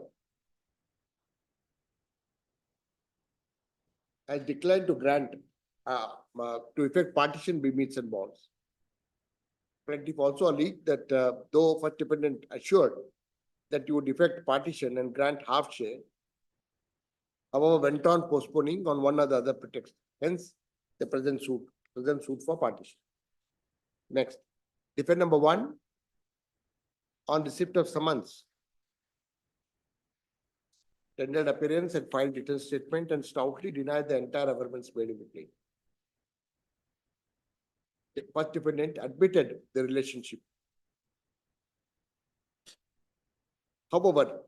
has declined to grant to effect partition by meets and bonds. Plaintiff also alleged that though first defendant assured that he would effect partition and grant half share, however, went on postponing on one or the other pretext. Hence, the present suit for partition. Next, defendant number 1, on receipt of summons, tendered appearance and filed written statement and stoutly denied the entire averments made in the claim. The first defendant admitted the relationship. However,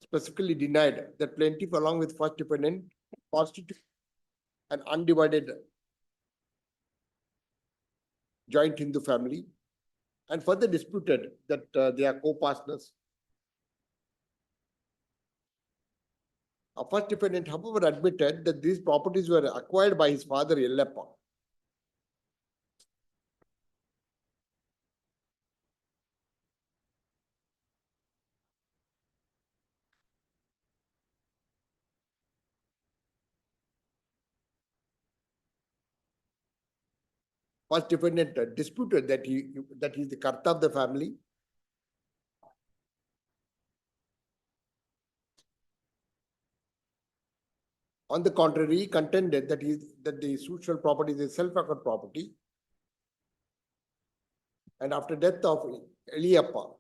specifically denied that plaintiff along with first defendant constitute an undivided joint Hindu family and further disputed that they are co-partners. A first defendant, however, admitted that these properties were acquired by his father Yellappa. First defendant disputed that he is the karta of the family. On the contrary, he contended that the social property is a self-acquired property. And after death of Eliappa,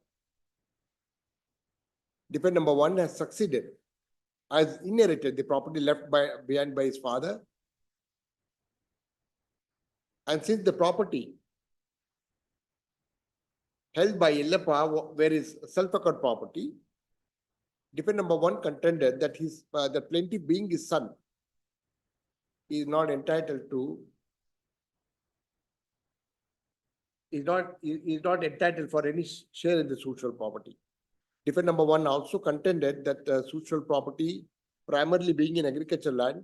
defendant number 1 has succeeded, has inherited the property left behind by his father. And since the property held by Yellappa were his self-acquired property, defendant number 1 contended that the plaintiff being his son is not entitled for any share in the social property. Defendant number 1 also contended that social property, primarily being in agricultural land,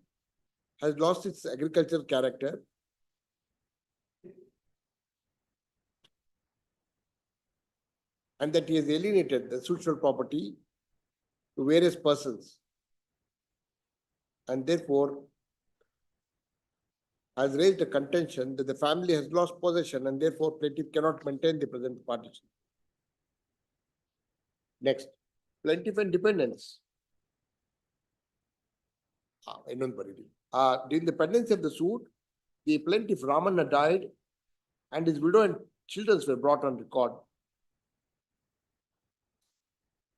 has lost its agricultural character and that he has alienated the social property to various persons and therefore has raised a contention that the family has lost possession and therefore plaintiff cannot maintain the present partition. Next, plaintiff and defendants. During the pendency of the suit, the plaintiff Ramanna died and his widow and children were brought on record.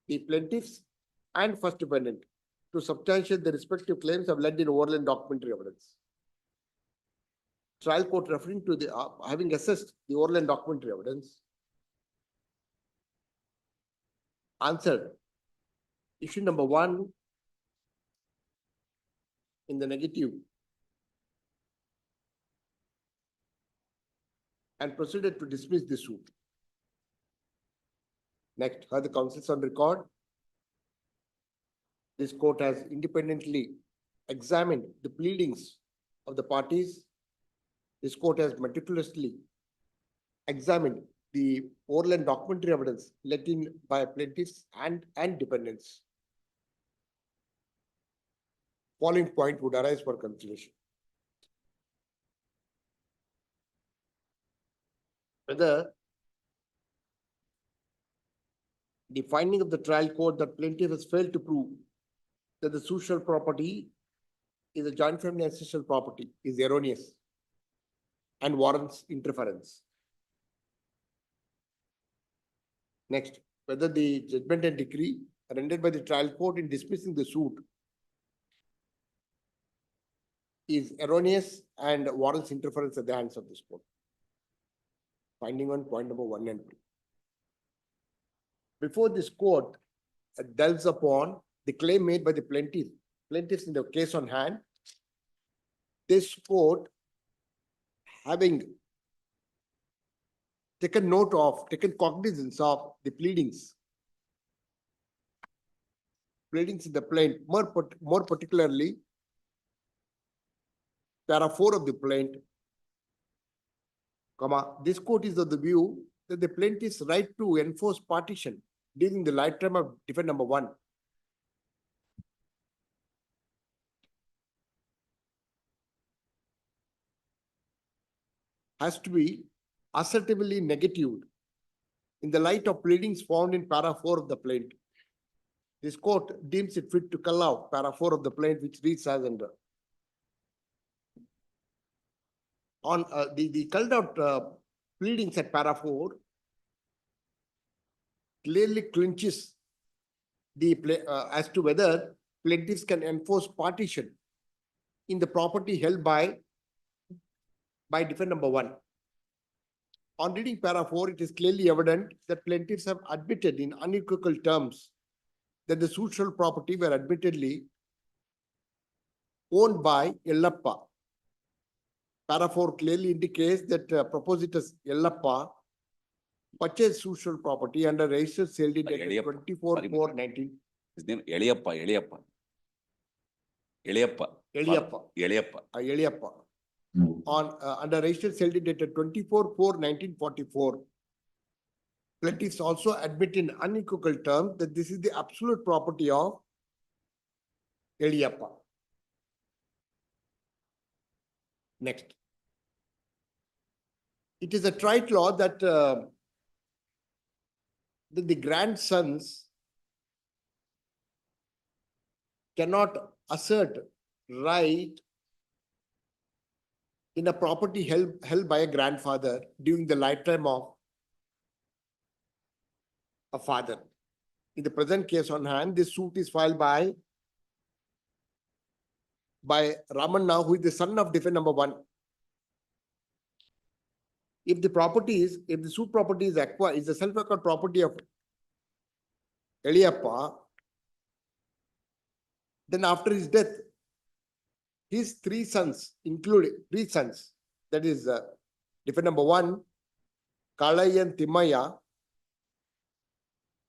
The plaintiffs and first defendant to substantiate the respective claims have led in oral and documentary evidence. Trial court referring to the having assessed the oral and documentary evidence answered issue number 1 in the negative and proceeded to dismiss the suit. Next, heard the counsels on record. This court has independently examined the pleadings of the parties. This court has meticulously examined the oral and documentary evidence let in by plaintiffs and defendants. Following point would arise for consideration. Whether the finding of the trial court that plaintiff has failed to prove that the social property is a joint family ancestral property is erroneous and warrants interference. Next, whether the judgment and decree rendered by the trial court in dismissing the suit is erroneous and warrants interference at the hands of this court. Finding on point number 1 and 2. Before this court delves upon the claim made by the plaintiffs in the case on hand, this court, having taken cognizance of the pleadings in the plaint, more particularly para 4 of the plaint, this court is of the view that the plaintiff's right to enforce partition during the lifetime of defendant number one has to be assertively negatived in the light of pleadings found in para 4 of the plaint. This court deems it fit to call out para 4 of the plaint, which reads as under. On the called out pleadings at para 4 clearly clinches the as to whether plaintiffs can enforce partition in the property held by defendant number one. On reading para 4, it is clearly evident that plaintiffs have admitted in unequivocal terms that the social property were admittedly owned by Yellappa. Para 4 clearly indicates that propositors Yellappa purchased social property under registered sale deed dated Yellappa. 24/4/19. His name Eliappa. Yellappa. On under registered sale deed dated 24/4/1944. Plaintiffs also admit in unequivocal terms that this is the absolute property of Yellappa. Next. It is a trite law that the grandsons cannot assert right in a property held by a grandfather during the lifetime of a father. In the present case on hand, this suit is filed by Ramanna, who is the son of defendant number one. If the suit property is acquired, is the self-acquired property of Yellappa, then after his death, his three sons, that is defendant number one, Kalai and Timaya,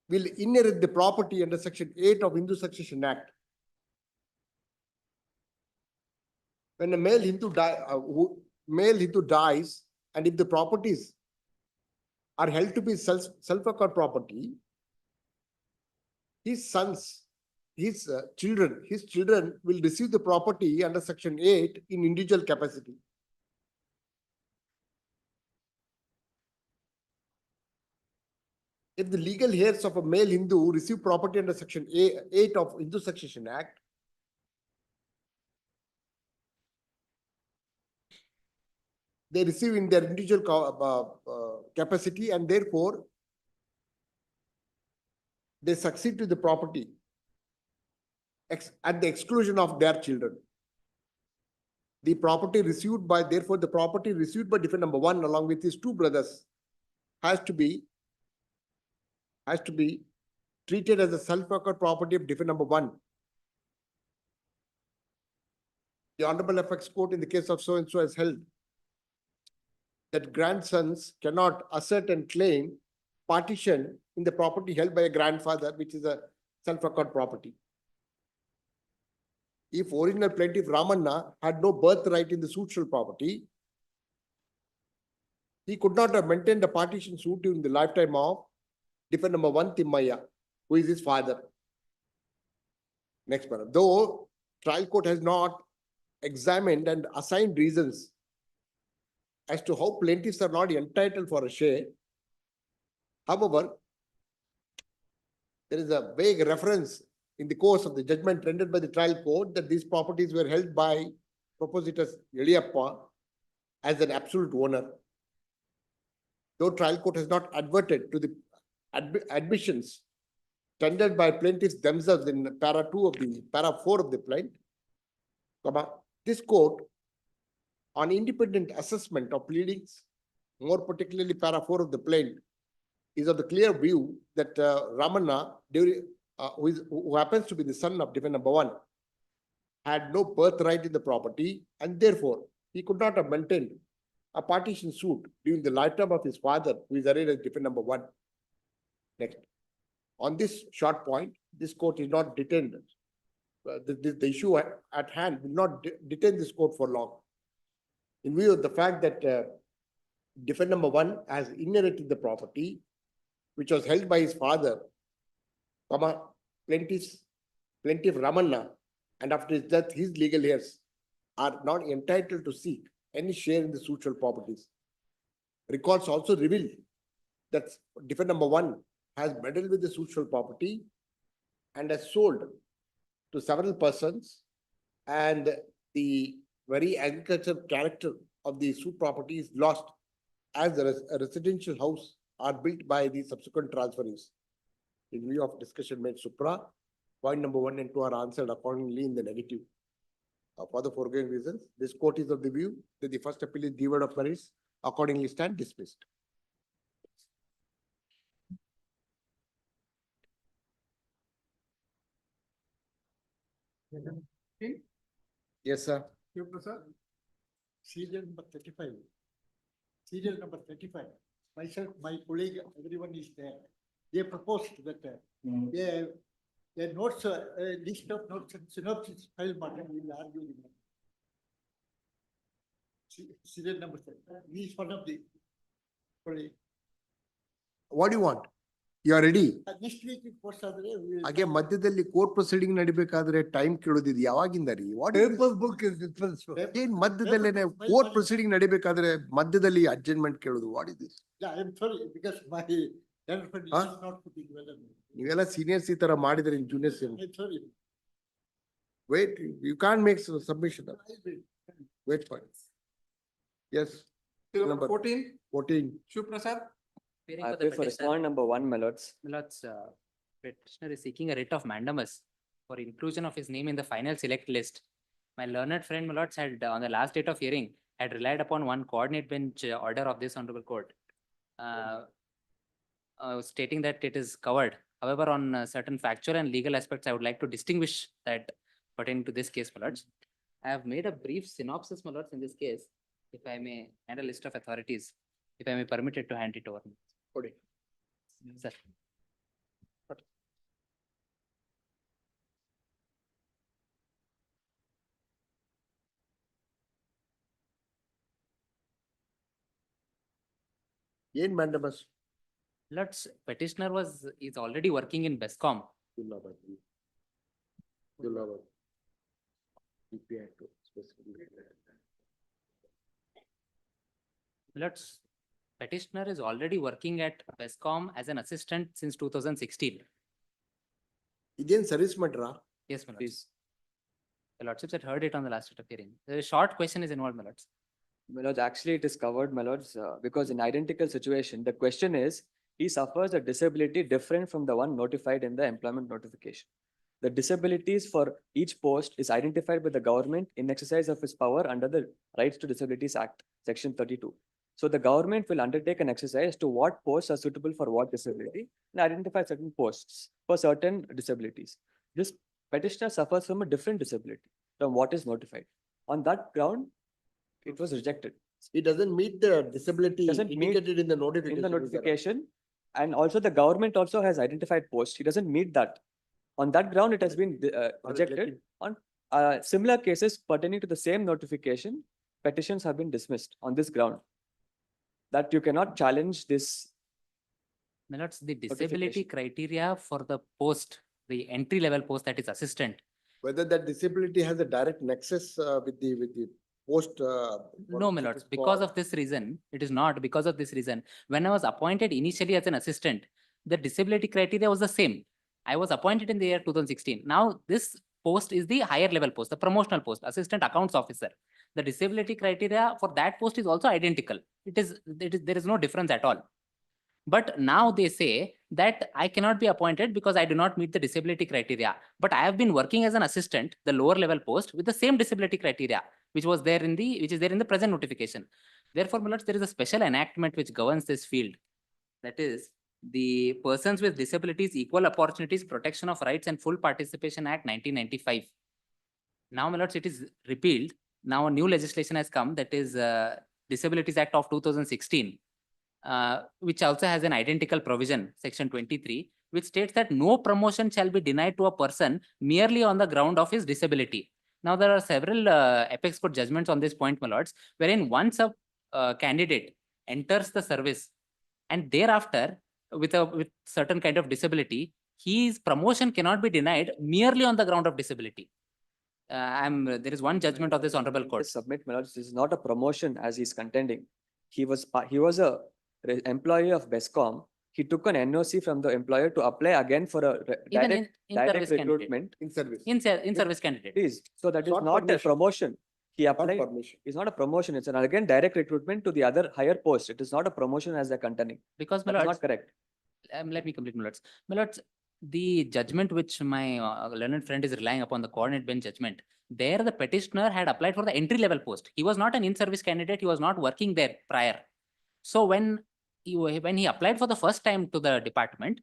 will inherit the property under Section 8 of Hindu Succession Act. When a male Hindu dies, and if the properties are held to be self-acquired property, his children will receive the property under Section 8 in individual capacity. If the legal heirs of a male Hindu receive property under Section 8 of Hindu Succession Act, they receive in their individual capacity, and therefore they succeed to the property at the exclusion of their children. The property received by defendant number one along with his two brothers has to be treated as a self-acquired property of defendant number one. The Honorable Apex Court in the case of so and so has held that grandsons cannot assert and claim partition in the property held by a grandfather, which is a self-acquired property. If original plaintiff Ramanna had no birthright in the suitable property, he could not have maintained a partition suit during the lifetime of defendant number one, Timaya, who is his father. Next paragraph. Though trial court has not examined and assigned reasons as to how plaintiffs are not entitled for a share, however, there is a vague reference in the course of the judgment rendered by the trial court that these properties were held by propositors Yellappa as an absolute owner. Though trial court has not adverted to the admissions tendered by plaintiffs themselves in para 4 of the plaint, this court on independent assessment of pleadings, more particularly para 4 of the plaint, is of the clear view that Ramanna, who happens to be the son of defendant number one, had no birthright in the property, and therefore he could not have maintained a partition suit during the lifetime of his father, who is arraigned as defendant number one. Next. On this short point, this court is not detained. The issue at hand will not detain this court for long. In view of the fact that defendant number one has inherited the property which was held by his father, comma, plaintiff Ramanna, and after his death, his legal heirs are not entitled to seek any share in the suitable properties. Records also reveal that defendant number one has meddled with the suitable property and has sold to several persons, and the very agricultural character of the suit property is lost as a residential house are built by the subsequent transferees. In view of discussion made supra, point number 1 and 2 are answered accordingly in the negative. For the foregoing reasons, this court is of the view that the first appeal is devoid of merits, accordingly stand dismissed. Yes, sir. Serial number 35. Serial number 35. Myself, my colleague, everyone is there. They proposed that their notes, list of notes and synopsis file market will argue. the matter. Serial number 35. He is one of the colleague. What do you want? You are ready? Next week, course ಆದರೆ we will- ಹಾಗೆ ಮಧ್ಯದಲ್ಲಿ court proceeding ನಡಿಬೇಕಾದ್ರೆ time ಕೇಳೋದಿದ್ ಯಾವಾಗಿಂದ ರೀ? What book is different. ಏನ್ ಮಧ್ಯದಲ್ಲೇನೆ court proceeding ನಡಿಬೇಕಾದ್ರೆ ಮಧ್ಯದಲ್ಲಿ adjustment ಕೇಳೋದು? What is this? Yeah, I am sorry, because my elder friend Huh? is not putting well. ನೀವೆಲ್ಲ seniors ಈ ತರ ಮಾಡಿದ್ರೆ juniors I am sorry. Wait, you can make submission. Wait for it. Yes, number 14. Shiv Prasad. I pray for respondent number 1, my lords. My lords, petitioner is seeking a writ of mandamus for inclusion of his name in the final select list. My learned friend, my lords, had on the last date of hearing, had relied upon one coordinate bench order of this honorable court, stating that it is covered. However, on certain factual and legal aspects, I would like to distinguish that pertaining to this case, my lords. I have made a brief synopsis, my lords, in this case, if I may, and a list of authorities, if I may permit it to hand it over. ಕೊಡಿ. Sir. ಏನ್ mandamus? Lords, petitioner is already working in Bescom. Lords, petitioner is already working at Bescom as an assistant since 2016. ಇದೇನ್ service ಮಾಡ್ರಾ? Yes, my lords. The lordships had heard it on the last date of hearing. The short question is involved, my lords. My lords, actually it is covered, my lords, because in identical situation, the question is, he suffers a disability different from the one notified in the employment notification. The disabilities for each post is identified by the government in exercise of its power under the Rights to Disabilities Act, Section 32. So the government will undertake an exercise to what posts are suitable for what disability and identify certain posts for certain disabilities. This petitioner suffers from a different disability from what is notified. On that ground, it was rejected. It doesn't meet the disability Doesn't meet indicated in the notification. In the notification, and also the government also has identified posts. He doesn't meet that. On that ground, it has been rejected. On similar cases pertaining to the same notification, petitions have been dismissed on this ground. That you cannot challenge this. My lords, the disability criteria for the post, the entry level post, that is assistant. Whether that disability has a direct nexus with the post. No, my lords, because of this reason, it is not because of this reason. When I was appointed initially as an assistant, the disability criteria was the same. I was appointed in the year 2016. Now, this post is the higher level post, the promotional post, assistant accounts officer. The disability criteria for that post is also identical. There is no difference at all. But now they say that I cannot be appointed because I do not meet the disability criteria. But I have been working as an assistant, the lower level post, with the same disability criteria, which is there in the present notification. Therefore, my lords, there is a special enactment which governs this field. That is the Persons with Disabilities Equal Opportunities Protection of Rights and Full Participation Act 1995. Now, my lords, it is repealed. Now a new legislation has come, that is Disabilities Act of 2016. Which also has an identical provision, Section 23, which states that no promotion shall be denied to a person merely on the ground of his disability. Now, there are several apex court judgments on this point, my lords, wherein once a candidate enters the service and thereafter with certain kind of disability, his promotion cannot be denied merely on the ground of disability. There is one judgment of this honorable court. Submit, my lords, this is not a promotion as he's contending. He was a employee of BESCOM. He took an NOC from the employer to apply again for a Even direct in-service candidate. recruitment. In service. In-service candidate. Please, so that is Not not a permission. promotion. He Not applied, permission. it's not a promotion, it's an again direct recruitment to the other higher post. It is not a promotion as they're contending. Because my That is lords, not correct. let me complete, my lords. My lords, the judgment which my learned friend is relying upon, the coordinate bench judgment, there the petitioner had applied for the entry level post. He was not an in-service candidate. He was not working there prior. So when he applied for the first time to the department,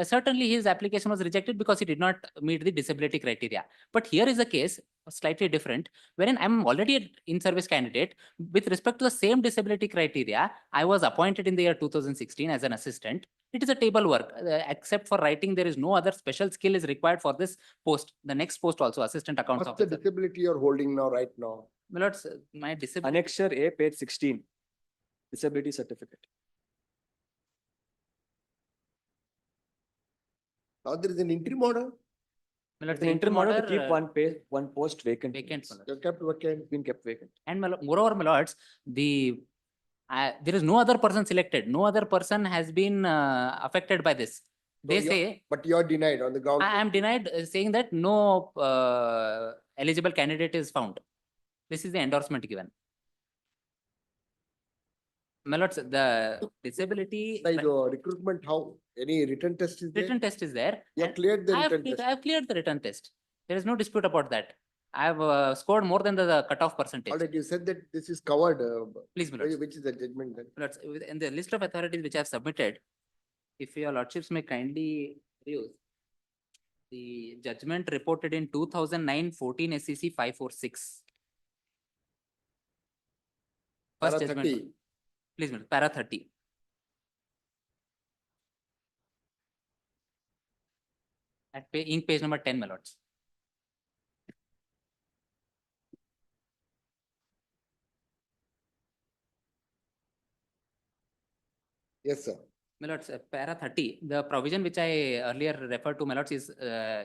certainly his application was rejected because he did not meet the disability criteria. But here is a case slightly different, wherein I'm already an in-service candidate. With respect to the same disability criteria, I was appointed in the year 2016 as an assistant. It is a table work. Except for writing, there is no other special skill is required for this post. The next post also, assistant accounts What's the officer. disability you're holding now, right now? My lords, my disability. Annexure A, page 16. Disability certificate. Now there is an interim order. My lords, It's an interim order to keep order, one post vacant. vacant, my lords. You're kept vacant. Been kept vacant. And moreover, my lords, there is no other person selected. No other person has been affected by this. They you're- say, But you are denied on the ground. I am denied, saying that no eligible candidate is found. This is the endorsement given. My lords, the disability Like, recruitment, how? Any written test is there? written test is there. You have and cleared the I have written cle- test. I have cleared the written test. There is no dispute about that. I have scored more than the cutoff percentage. Alright, you said that this is covered. Please, my lords. Which is the judgment then? Lords, in the list of authorities which I have submitted, if your lordships may kindly use the judgment reported in 2009-14 SCC 546. First Para judgment, 30. please, madam, para 30. Ink page number 10, my lords. Yes, sir. My lords, para 30, the provision which I earlier referred to, my lords, is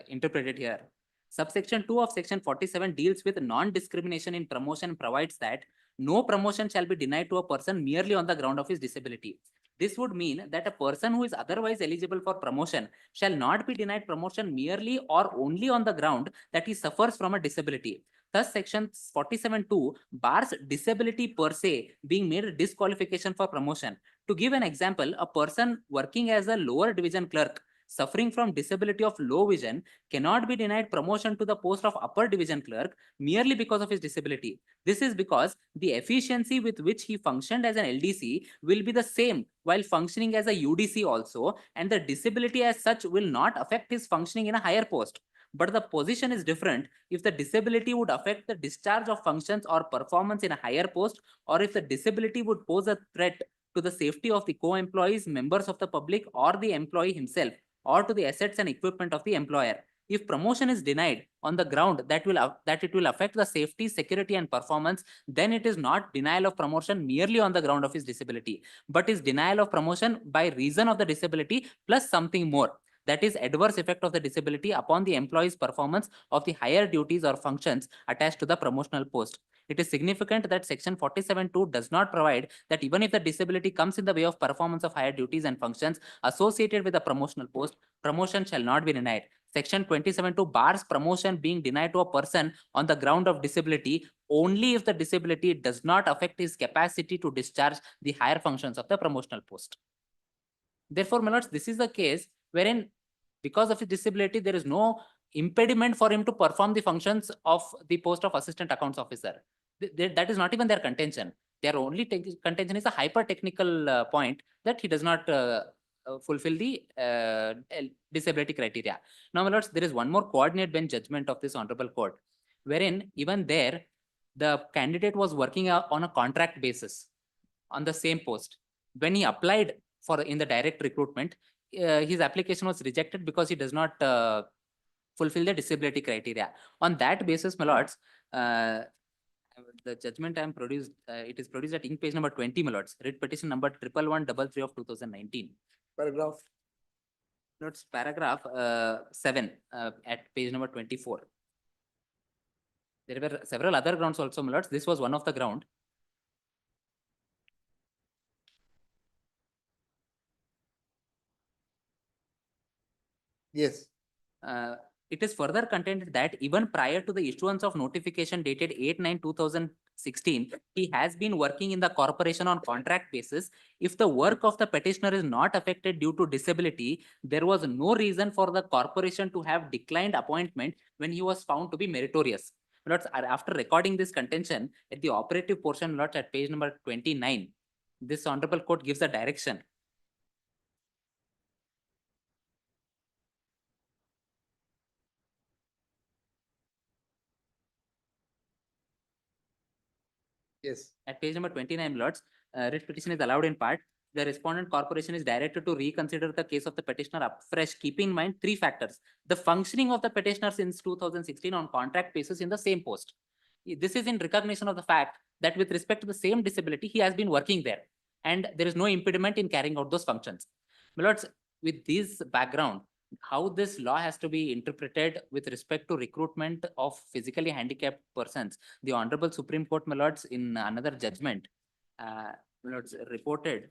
interpreted here. Subsection 2 of section 47 deals with non-discrimination in promotion and provides that no promotion shall be denied to a person merely on the ground of his disability. This would mean that a person who is otherwise eligible for promotion shall not be denied promotion merely or only on the ground that he suffers from a disability. Thus, section 47(2) bars disability per se being made a disqualification for promotion. To give an example, a person working as a lower division clerk suffering from disability of low vision cannot be denied promotion to the post of upper division clerk merely because of his disability. This is because the efficiency with which he functioned as an LDC will be the same while functioning as a UDC also, and the disability as such will not affect his functioning in a higher post. But the position is different if the disability would affect the discharge of functions or performance in a higher post, or if the disability would pose a threat to the safety of the co-employees, members of the public, or the employee himself, or to the assets and equipment of the employer. If promotion is denied on the ground that it will affect the safety, security, and performance, then it is not denial of promotion merely on the ground of his disability, but is denial of promotion by reason of the disability plus something more. That is adverse effect of the disability upon the employee's performance of the higher duties or functions attached to the promotional post. It is significant that section 47(2) does not provide that even if the disability comes in the way of performance of higher duties and functions associated with the promotional post, promotion shall not be denied. Section 27(2) bars promotion being denied to a person on the ground of disability only if the disability does not affect his capacity to discharge the higher functions of the promotional post. Therefore, my lords, this is the case wherein because of his disability, there is no impediment for him to perform the functions of the post of assistant accounts officer. That is not even their contention. Their only contention is a hyper-technical point that he does not fulfill the disability criteria. Now, my lords, there is one more coordinate bench judgment of this honorable court, wherein even there, the candidate was working on a contract basis on the same post. When he applied in the direct recruitment, his application was rejected because he does not fulfill the disability criteria. On that basis, my lords, the judgment I am produced, it is produced at ink page number 20, my lords. Writ petition number 1113 of 2019. Paragraph. Lords, paragraph 7 at page number 24. There were several other grounds also, my lords. This was one of the ground. Yes. It is further contended that even prior to the issuance of notification dated 8/9/2016, he has been working in the corporation on contract basis. If the work of the petitioner is not affected due to disability, there was no reason for the corporation to have declined appointment when he was found to be meritorious. Lords, after recording this contention at the operative portion, Lords, at page number 29, this honorable court gives a direction. Yes. At page number 29, Lords, writ petition is allowed in part. The respondent corporation is directed to reconsider the case of the petitioner afresh, keeping in mind three factors: the functioning of the petitioner since 2016 on contract basis in the same post. This is in recognition of the fact that with respect to the same disability, he has been working there, and there is no impediment in carrying out those functions. My lords, with this background, how this law has to be interpreted with respect to recruitment of physically handicapped persons, the Honorable Supreme Court, my lords, in another judgment, my lords, reported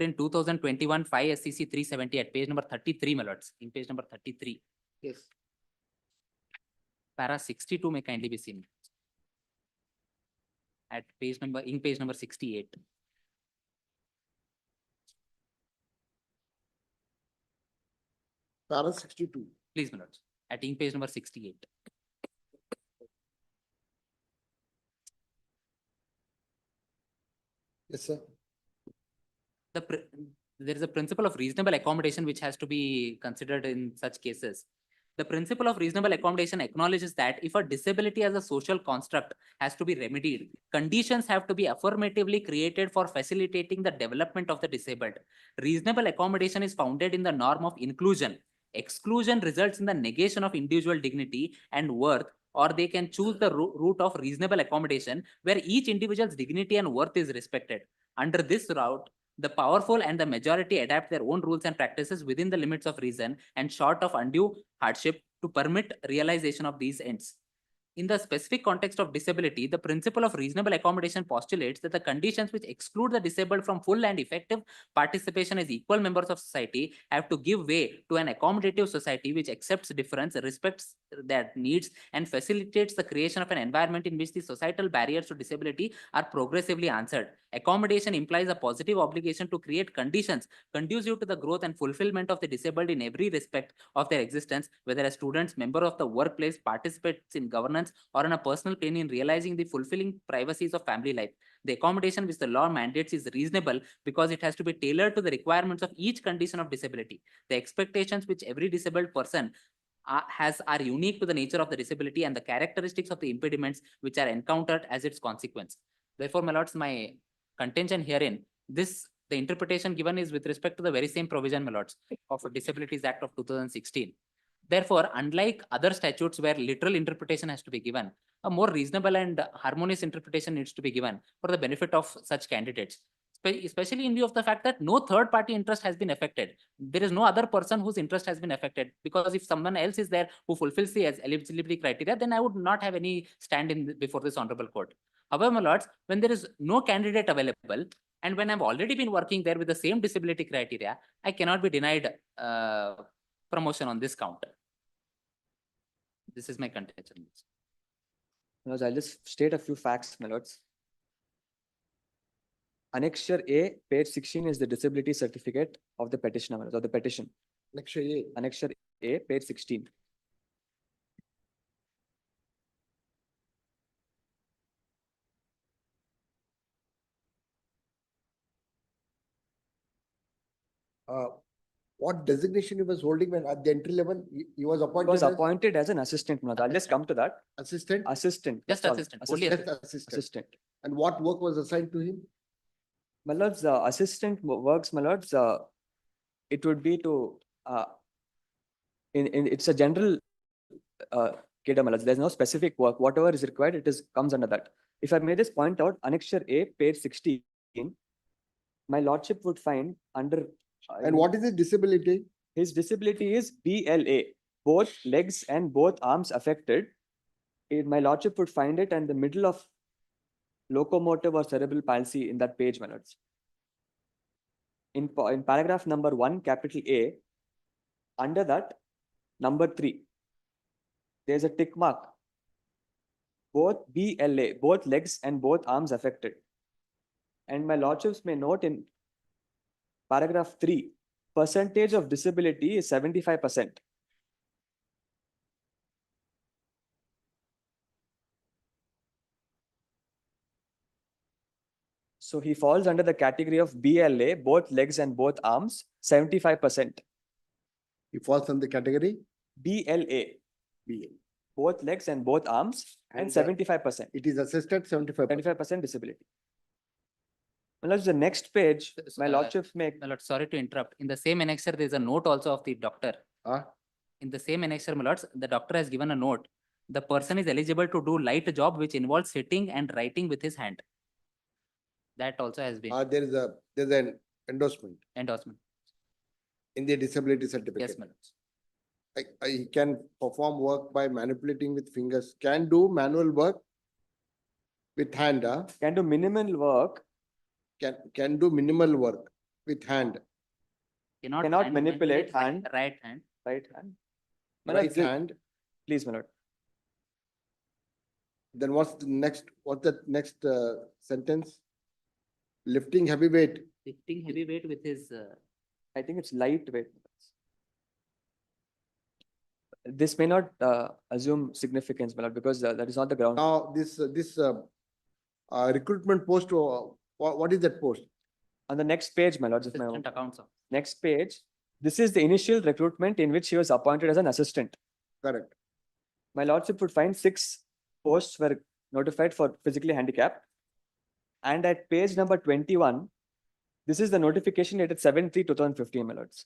in 2021 5 SCC 370 at page number 33, my lords, in page number 33. Yes. Para 62 may kindly be seen at page number, in page number 68. Para 62. Please, my lords, at ink page number 68. Yes, sir. There is a principle of reasonable accommodation which has to be considered in such cases. The principle of reasonable accommodation acknowledges that if a disability as a social construct has to be remedied, conditions have to be affirmatively created for facilitating the development of the disabled. Reasonable accommodation is founded in the norm of inclusion. Exclusion results in the negation of individual dignity and worth, or they can choose the route of reasonable accommodation where each individual's dignity and worth is respected. Under this route, the powerful and the majority adapt their own rules and practices within the limits of reason and short of undue hardship to permit realization of these ends. In the specific context of disability, the principle of reasonable accommodation postulates that the conditions which exclude the disabled from full and effective participation as equal members of society have to give way to an accommodative society which accepts difference, respects their needs, and facilitates the creation of an environment in which the societal barriers to disability are progressively answered. Accommodation implies a positive obligation to create conditions conducive to the growth and fulfillment of the disabled in every respect of their existence, whether as students, member of the workplace, participates in governance, or on a personal plane in realizing the fulfilling privacies of family life. The accommodation which the law mandates is reasonable because it has to be tailored to the requirements of each condition of disability. The expectations which every disabled person has are unique to the nature of the disability and the characteristics of the impediments which are encountered as its consequence. Therefore, my lords, my contention herein, the interpretation given is with respect to the very same provision, my lords, of Disabilities Act of 2016. Therefore, unlike other statutes where literal interpretation has to be given, a more reasonable and harmonious interpretation needs to be given for the benefit of such candidates, especially in view of the fact that no third party interest has been affected. There is no other person whose interest has been affected, because if someone else is there who fulfills the eligibility criteria, then I would not have any stand in before this honorable court. However, my lords, when there is no candidate available, and when I've already been working there with the same disability criteria, I cannot be denied promotion on this count. This is my contention. I'll just state a few facts, my lords. Annexure A, page 16 is the disability certificate of the petitioner, or the petition. Annexure A. Annexure A, page 16. What designation he was holding when at the entry level? He was He appointed was as appointed as an assistant, my lords. I'll just come to that. assistant? Assistant. Just that's all. assistant, only Just assistant. Assistant. And what work was assigned to him? My lords, assistant works, my lords, it would be to it's a general Kedam, my lords. There's no specific work. Whatever is required, it is comes under that. If I may just point out, Annexure A, page 16, my lordship would find under. And what is his disability? His disability is BLA, both legs and both arms affected. My lordship would find it in the middle of locomotive or cerebral palsy in that page, my lords. In paragraph number 1, capital A, under that, number 3, there's a tick mark. Both BLA, both legs and both arms affected. And my lordships may note in paragraph 3, percentage of disability is 75%. So he falls under the category of BLA, both legs and both arms, 75%. He falls in the category? BLA, BL. both legs and both arms, and And, 75%. It is assisted 75%. 75% disability. My lords, the next page, my lordships make. My lord, sorry to interrupt. In the same annexure, there is a note also of the doctor. Ah, In the same annexure, my lords, the doctor has given a note. The person is eligible to do light job which involves sitting and writing with his hand. That also has been there's an endorsement endorsement. in the disability certificate. Yes, my lords. I can perform work by manipulating with fingers, can do manual work with hand, Can do minimal work, can do minimal work with hand, cannot manipulate hand. Right hand. Right hand. My right lords, hand. please, my lord. Then what's the next sentence? Lifting heavy weight. Lifting heavy weight with his. I think it's lightweight. This may not assume significance, my lord, because that is not the ground. Now, this recruitment post, what is that post? On the next page, my lords, if my Assistant accounts. next page, this is the initial recruitment in which he was appointed as an assistant. Correct. My lordship would find 6 posts were notified for physically handicapped. And at page number 21, this is the notification dated 7/3/2015, my lords,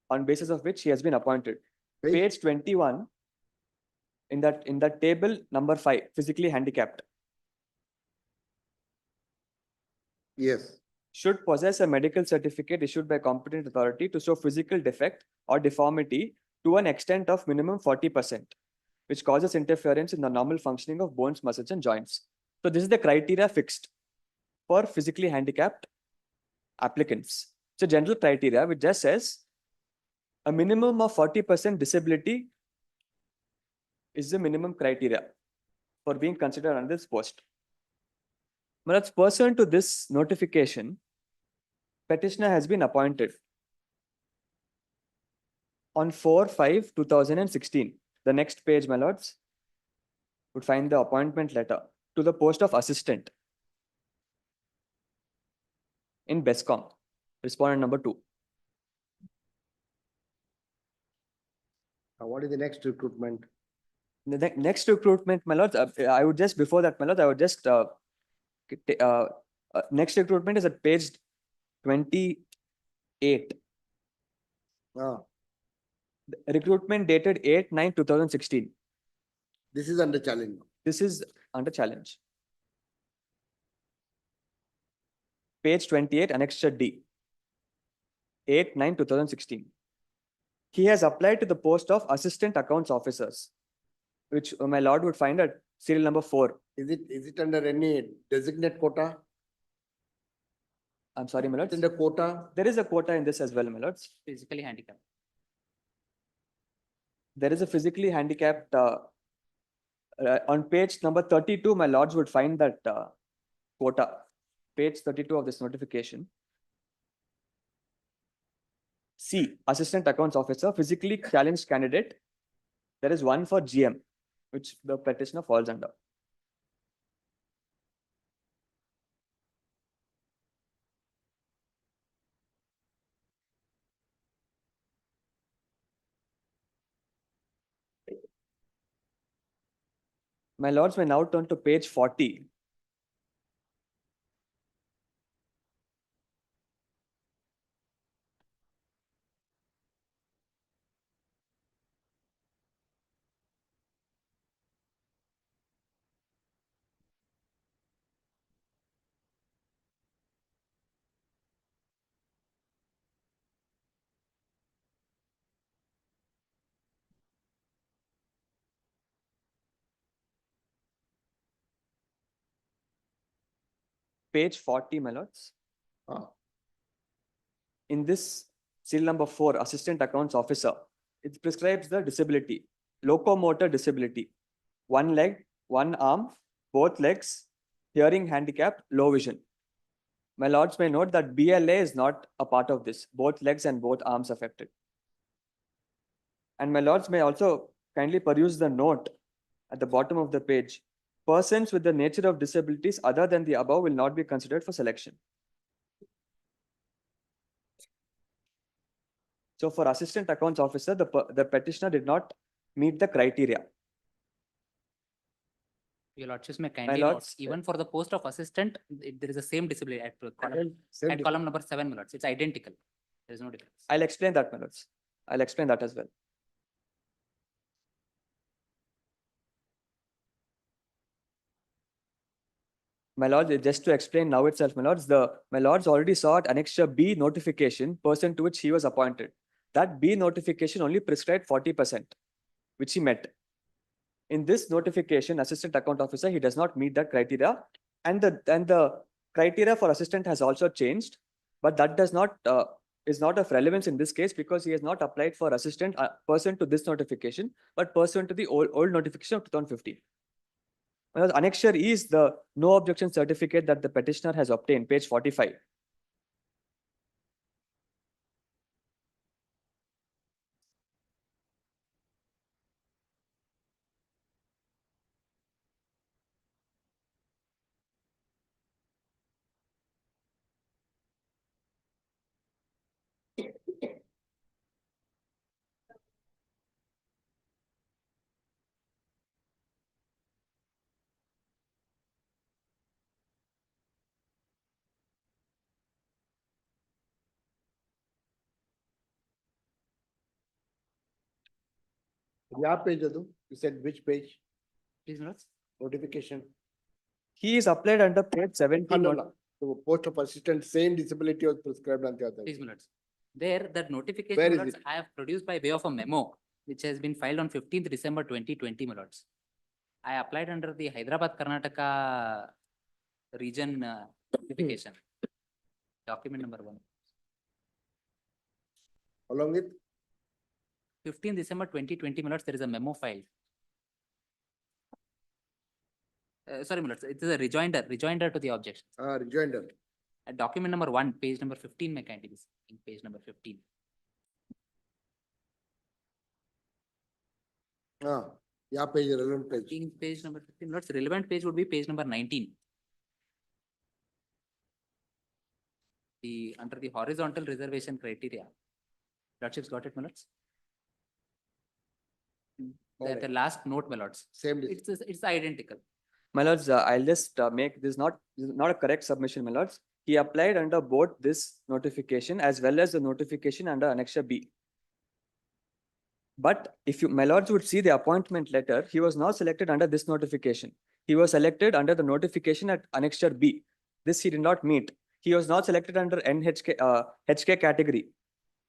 on basis of which he has been appointed. Page 21, in that table number 5, physically handicapped, Yes. should possess a medical certificate issued by competent authority to show physical defect or deformity to an extent of minimum 40%, which causes interference in the normal functioning of bones, muscles, and joints. So this is the criteria fixed for physically handicapped applicants. It's a general criteria which just says a minimum of 40% disability is the minimum criteria for being considered on this post. But pursuant to this notification, petitioner has been appointed on 4/5/2016. The next page, my lords, would find the appointment letter to the post of assistant in BESCOM, respondent number 2. What is the next recruitment? The next recruitment, my lords, I would just, before that, my lords, I would just, next recruitment is at page 28. Ah, Recruitment dated 8/9/2016. this is under challenge. This is under challenge. Page 28, Annexure D. 8/9/2016. He has applied to the post of Assistant Accounts Officers, which my lord would find at serial number 4. Is it under any designate quota? I'm sorry, my lords. In the quota? There is a quota in this as well, my lords. Physically handicapped. There is a physically handicapped, on page number 32, my lords would find that quota. Page 32 of this notification. C, Assistant Accounts Officer, physically challenged candidate. There is one for GM, which the petitioner falls under. My lords may now turn to page 40. page 40, my lords. Ah. In this seal number 4, assistant accounts officer, it prescribes the disability, locomotor disability, one leg, one arm, both legs, hearing handicap, low vision. My lords may note that BLA is not a part of this, both legs and both arms affected. And my lords may also kindly peruse the note at the bottom of the page. Persons with the nature of disabilities other than the above will not be considered for selection. So for assistant accounts officer, the petitioner did not meet the criteria. Your lordships may kindly note, lords, even for the post of assistant, there is the same disability at column number 7, my lords. It's identical. There is no difference. I'll explain that, my lords. I'll explain that as well. My lords, just to explain now itself, my lords already saw at Annexure B notification pursuant to which he was appointed. That B notification only prescribed 40%, which he met. In this notification, assistant account officer, he does not meet that criteria, and the criteria for assistant has also changed, but that does not is not of relevance in this case because he has not applied for assistant pursuant to this notification, but pursuant to the old notification of 2015. Well, Annexure E is the no objection certificate that the petitioner has obtained, page 45. Yeah, page adu. You said which page? Please, my lords. Notification. He is applied under page 17. So post of assistant, same disability was prescribed on the other. Please, my lords. There, that notification, Where my is lords, it? I have produced by way of a memo, which has been filed on 15th December 2020, my lords. I applied under the Hyderabad, Karnataka region notification. Document number 1. Along with 15th December 2020, my lords, there is a memo filed. Sorry, my lords, it is a rejoinder to the objection. rejoinder. Document number 1, page number 15, may kindly be seen, page number 15. Yeah, page relevant page. In page number 15, lords, relevant page would be page number 19. Under the horizontal reservation criteria. Lordships got it, my lords? The last note, my lords. Same. It's identical. My lords, I'll just make this not a correct submission, my lords. He applied under both this notification as well as the notification under Annexure B. But if you, my lords, would see the appointment letter, he was not selected under this notification. He was selected under the notification at Annexure B. This he did not meet. He was not selected under NHK HK category.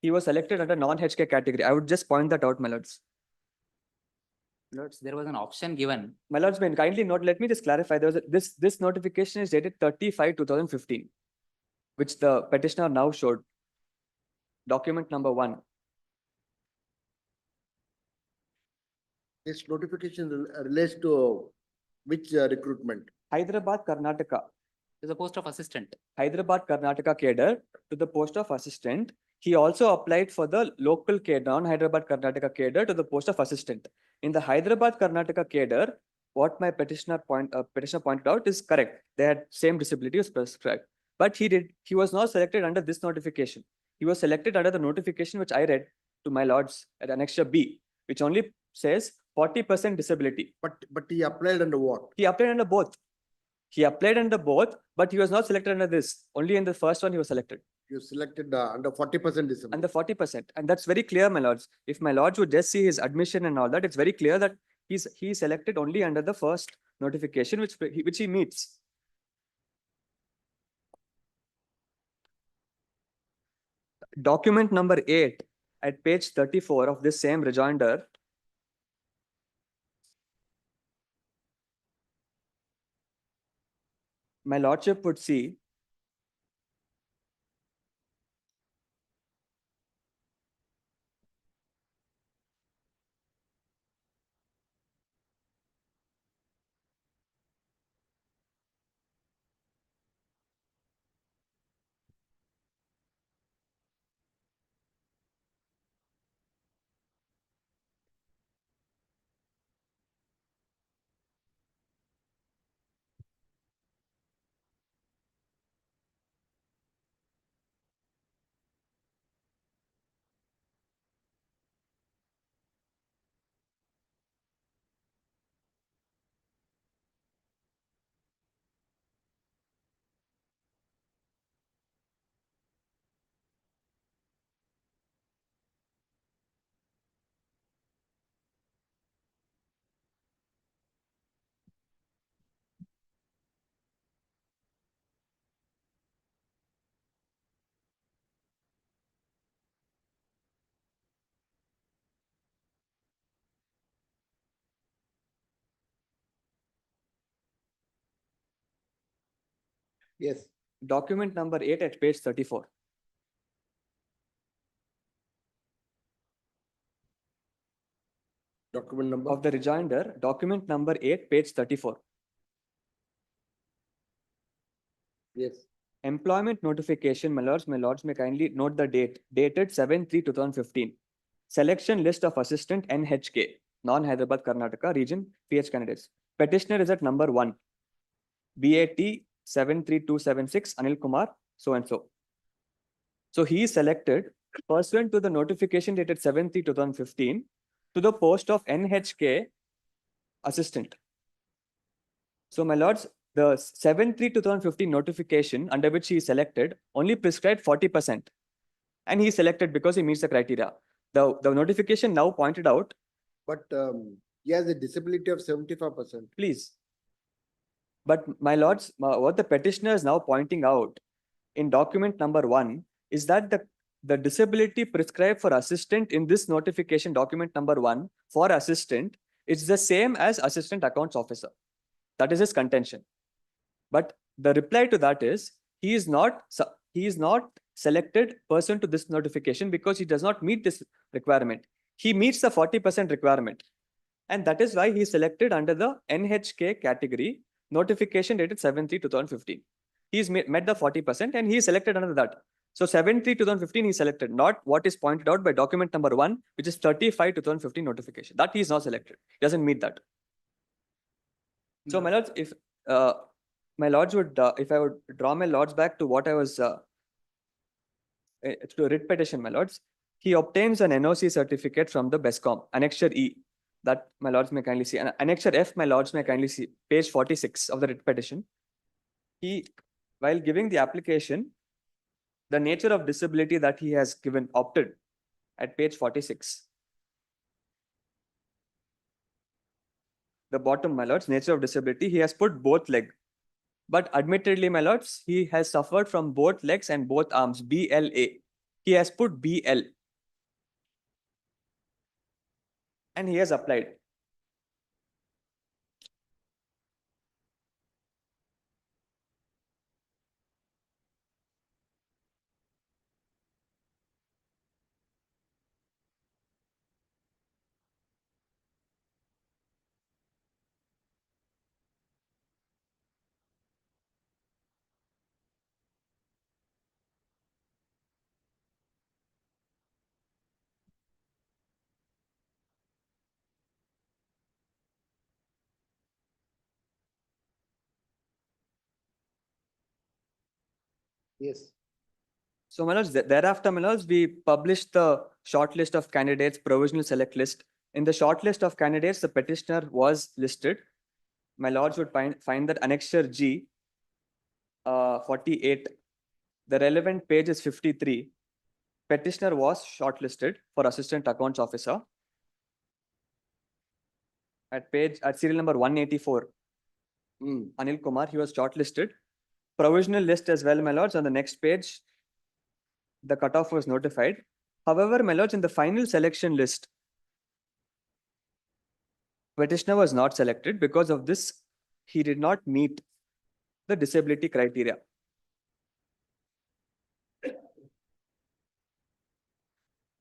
He was selected under non-HK category. I would just point that out, my lords. Lords, there was an option given. My lords, may kindly note, let me just clarify. There was this notification is dated 30/5/2015, which the petitioner now showed. Document number 1. This notification relates to which recruitment? Hyderabad, Karnataka. To the post of assistant. Hyderabad, Karnataka cadre to the post of assistant. He also applied for the local cadre, non-Hyderabad, Karnataka cadre to the post of assistant. In the Hyderabad, Karnataka cadre, what my petitioner pointed out is correct. They had same disability was prescribed. But he was not selected under this notification. He was selected under the notification which I read to my lords at Annexure B, which only says 40% disability. But he applied under what? He applied under both. He applied under both, but he was not selected under this. Only in the first one he was selected. You selected under 40% disability. Under 40%. And that's very clear, my lords. If my lords would just see his admission and all that, it's very clear that he's selected only under the first notification, which he meets. Document number 8 at page 34 of this same rejoinder. my lordship would see Yes. document number 8 at page 34. Document number. Of the rejoinder, document number 8, page 34. Yes. Employment notification, my lords may kindly note the date, dated 7/3/2015. Selection list of assistant NHK, non-Hyderabad, Karnataka region, PH candidates. Petitioner is at number 1. BAT 73276, Anil Kumar, so and so. So he is selected pursuant to the notification dated 7/3/2015 to the post of NHK assistant. So my lords, the 7/3/2015 notification under which he is selected only prescribed 40%. And he is selected because he meets the criteria. The notification now pointed out. But he has a disability of 75%. Please. But my lords, what the petitioner is now pointing out in document number 1 is that the disability prescribed for assistant in this notification document number 1 for assistant is the same as assistant accounts officer. That is his contention. But the reply to that is he is not selected pursuant to this notification because he does not meet this requirement. He meets the 40% requirement. And that is why he is selected under the NHK category notification dated 7/3/2015. He's met the 40% and he is selected under that. So 7/3/2015 he is selected, not what is pointed out by document number 1, which is 35/2015 notification. That he is not selected. He doesn't meet that. So my lords, if my lords would, if I would draw my lords back to what I was to writ petition, my lords, he obtains an NOC certificate from the BESCOM, Annexure E. That my lords may kindly see. And Annexure F, my lords may kindly see, page 46 of the writ petition. He, while giving the application, the nature of disability that he has given opted at page 46. The bottom, my lords, nature of disability, he has put both leg. But admittedly, my lords, he has suffered from both legs and both arms, BLA. He has put BL. And he has applied. Yes. So, my lords, thereafter, my lords, we published the short list of candidates, provisional select list. In the short list of candidates, the petitioner was listed. My lords would find that Annexure G, 48, the relevant page is 53. Petitioner was shortlisted for assistant accounts officer. At serial number 184, Anil Kumar, he was shortlisted. Provisional list as well, my lords, on the next page, the cutoff was notified. However, my lords, in the final selection list, petitioner was not selected. Because of this, he did not meet the disability criteria.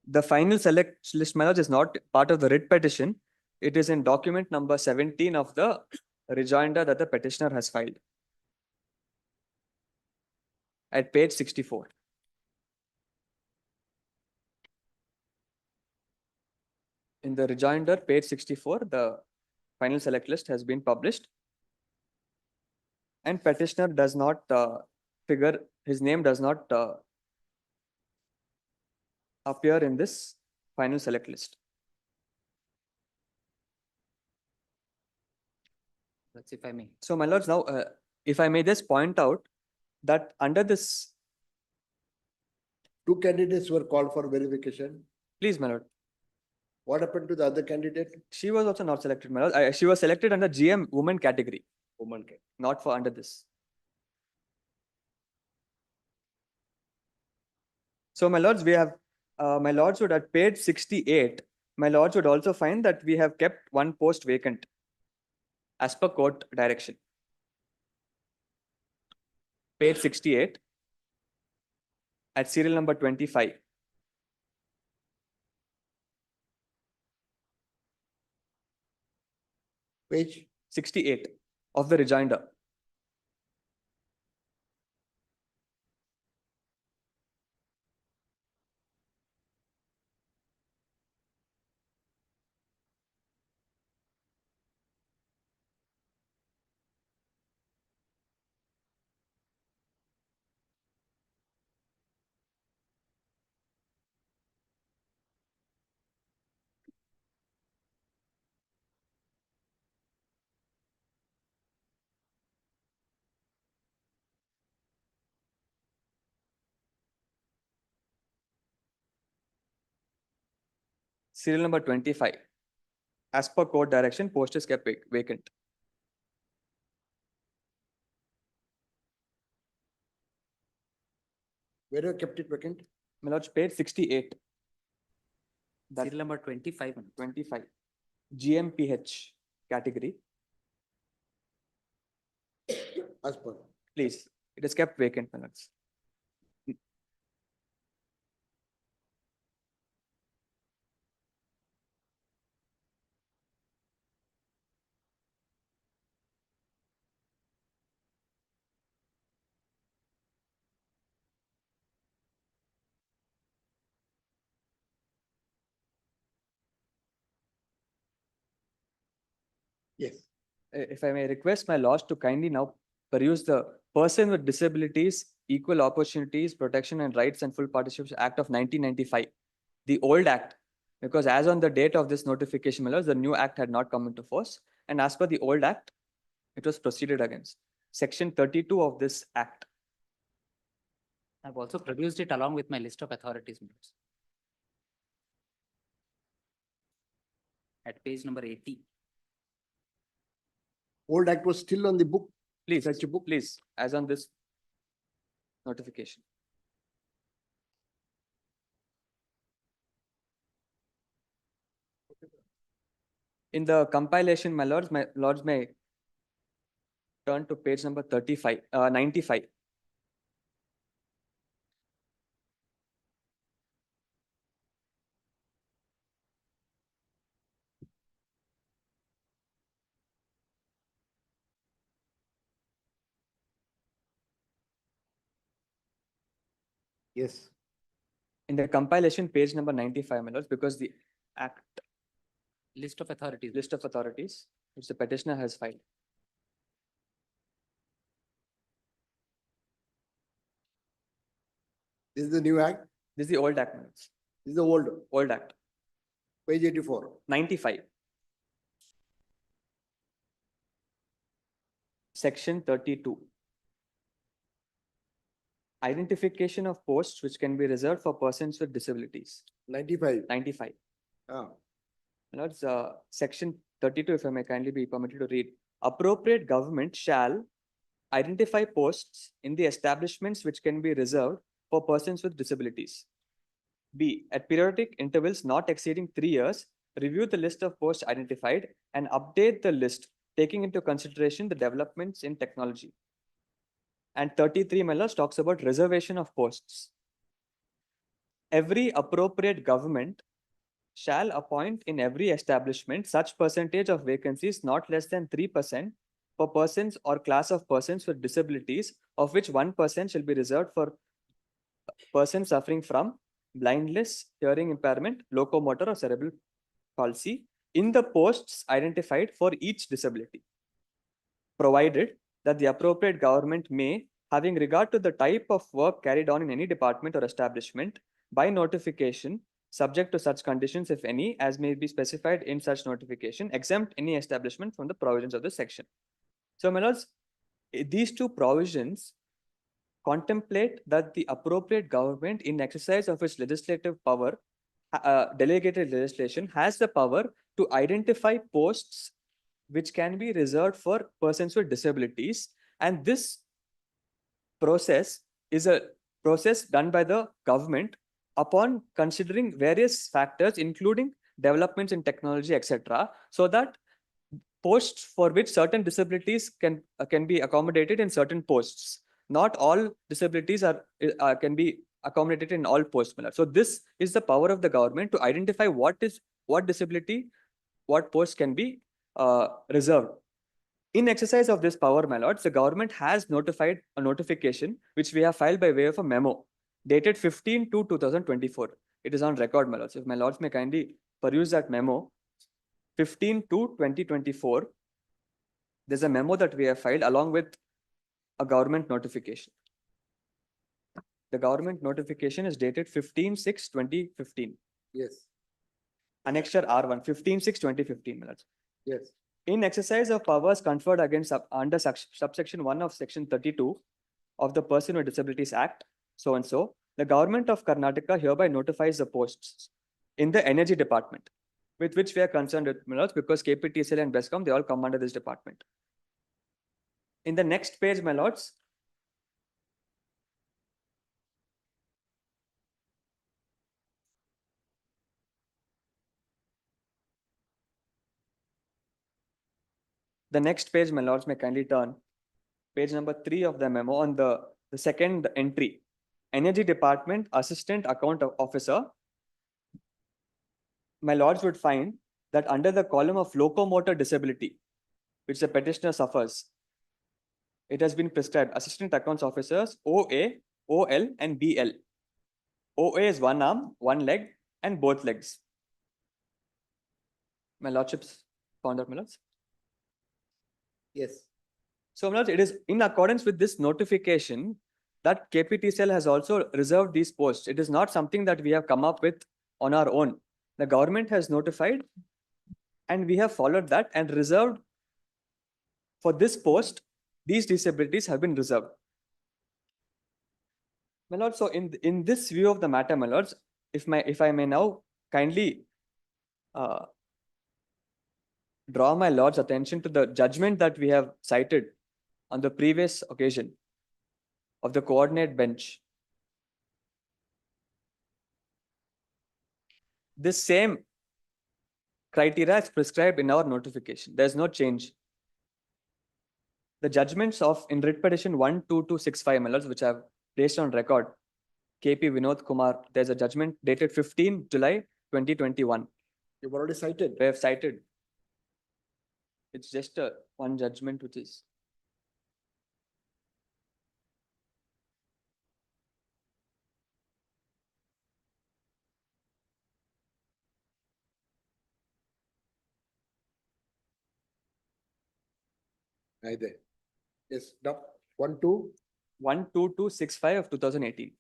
The final select list, my lords, is not part of the writ petition. It is in document number 17 of the rejoinder that the petitioner has filed at page 64. In the rejoinder, page 64, the final select list has been published. And petitioner does not figure, his name does not appear in this final select list. That's if I may. So, my lords, now, if I may just point out that under this, Two candidates were called for verification. please, my lord, What happened to the other candidate? she was also not selected, my lord. She was selected under GM woman category, Woman. not for under this. So, my lords, we have, my lords would at page 68, my lords would also find that we have kept one post vacant as per court direction. Page 68 at serial number 25. Page 68 of the rejoinder. Serial number 25. As per court direction, post is kept vacant. Where you kept it vacant? My lords, page 68. That Serial number 25. 25. GMPH category. As per. Please, it is kept vacant, my lords. Yes. If I may request my lords to kindly now peruse the Person with Disabilities, Equal Opportunities, Protection and Rights and Full Participation Act of 1995, the old act, because as on the date of this notification, my lords, the new act had not come into force. And as per the old act, it was proceeded against. Section 32 of this act. I've also produced it along with my list of authorities. Members. At page number 80. Old act was still on the book. Please, Such a book. please, as on this notification. In the compilation, my lords may turn to page number 35, 95. Yes. In the compilation, page number 95, my lords, because the act List of authorities. which the petitioner has filed. This is the new act. This is the old act, my lords. This is the old Act, page 84. 95. Section 32. Identification of posts which can be reserved for persons with disabilities. 95. 95. Ah. Lords, section 32, if I may kindly be permitted to read. Appropriate government shall identify posts in the establishments which can be reserved for persons with disabilities. B, at periodic intervals not exceeding 3 years, review the list of posts identified and update the list, taking into consideration the developments in technology. And 33, my lords, talks about reservation of posts. Every appropriate government shall appoint in every establishment such percentage of vacancies not less than 3% for persons or class of persons with disabilities, of which 1% shall be reserved for persons suffering from blindness, hearing impairment, locomotor or cerebral palsy in the posts identified for each disability, provided that the appropriate government may, having regard to the type of work carried on in any department or establishment, by notification, subject to such conditions, if any, as may be specified in such notification, exempt any establishment from the provisions of this section. So, my lords, these two provisions contemplate that the appropriate government, in exercise of its legislative power, delegated legislation, has the power to identify posts which can be reserved for persons with disabilities. And this process is a process done by the government upon considering various factors, including developments in technology, etc., so that posts for which certain disabilities can be accommodated in certain posts. Not all disabilities can be accommodated in all posts. So this is the power of the government to identify what disability, what posts can be reserved. In exercise of this power, my lords, the government has notified a notification which we have filed by way of a memo dated 15/2/2024. It is on record, my lords. If my lords may kindly peruse that memo, 15/2/2024. There's a memo that we have filed along with a government notification. The government notification is dated 15/6/2015. Yes, Annexure R1, 15/6/2015, my lords. yes. In exercise of powers conferred against under subsection 1 of section 32 of the Person with Disabilities Act, so and so, the government of Karnataka hereby notifies the posts in the energy department, with which we are concerned with, my lords, because KPTCL and BESCOM, they all come under this department. In the next page, my lords, the next page, my lords, may kindly turn. Page number 3 of the memo on the second entry. Energy Department Assistant Account Officer. My lords would find that under the column of locomotor disability, which the petitioner suffers, it has been prescribed Assistant Accounts Officers OA, OL, and BL. OA is one arm, one leg, and both legs. My lordships found out, my lords. Yes. So, my lords, it is in accordance with this notification that KPTCL has also reserved these posts. It is not something that we have come up with on our own. The government has notified and we have followed that and reserved for this post, these disabilities have been reserved. My lords, so in this view of the matter, my lords, if I may now kindly draw my lord's attention to the judgment that we have cited on the previous occasion of the coordinate bench. This same criteria is prescribed in our notification. There's no change. The judgments of in writ petition 12265, my lords, which I have placed on record, KP Vinod Kumar, there's a judgment dated 15 July 2021. You've already cited. We have cited. It's just one judgment which is. Right there. Yes, now 12265 of 2018.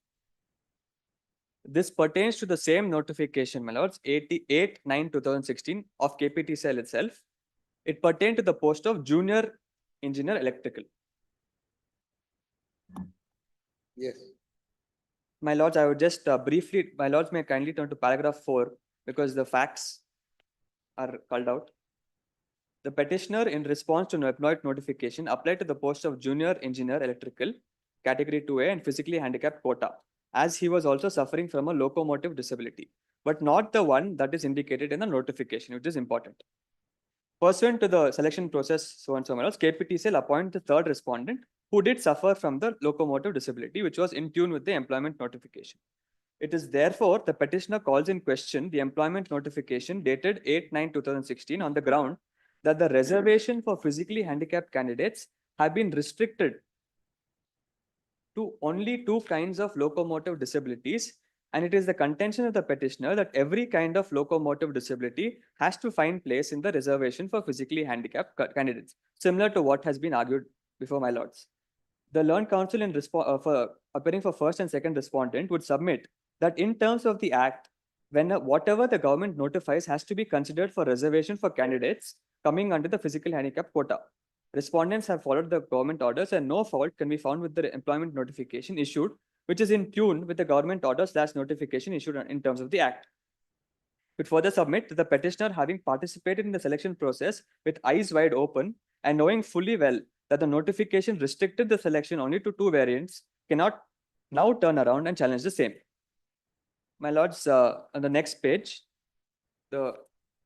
This pertains to the same notification, my lords, 88/9/2016 of KPTCL itself. It pertained to the post of Junior Engineer Electrical. Yes. My lords, I would just briefly, my lords may kindly turn to paragraph 4 because the facts are called out. The petitioner, in response to an employed notification, applied to the post of Junior Engineer Electrical, Category 2A and physically handicapped quota, as he was also suffering from a locomotive disability, but not the one that is indicated in the notification, which is important. Pursuant to the selection process, so and so, KPTCL appoint the third respondent, who did suffer from the locomotive disability, which was in tune with the employment notification. It is therefore the petitioner calls in question the employment notification dated 8/9/2016 on the ground that the reservation for physically handicapped candidates have been restricted to only two kinds of locomotive disabilities, and it is the contention of the petitioner that every kind of locomotive disability has to find place in the reservation for physically handicapped candidates, similar to what has been argued before, my lords. The learned counsel in for appearing for first and second respondent would submit that in terms of the act, whatever the government notifies has to be considered for reservation for candidates coming under the physical handicap quota. Respondents have followed the government orders and no fault can be found with the employment notification issued, which is in tune with the government orders / notification issued in terms of the act. It further submit that the petitioner, having participated in the selection process with eyes wide open and knowing fully well that the notification restricted the selection only to two variants, cannot now turn around and challenge the same. My lords, on the next page, the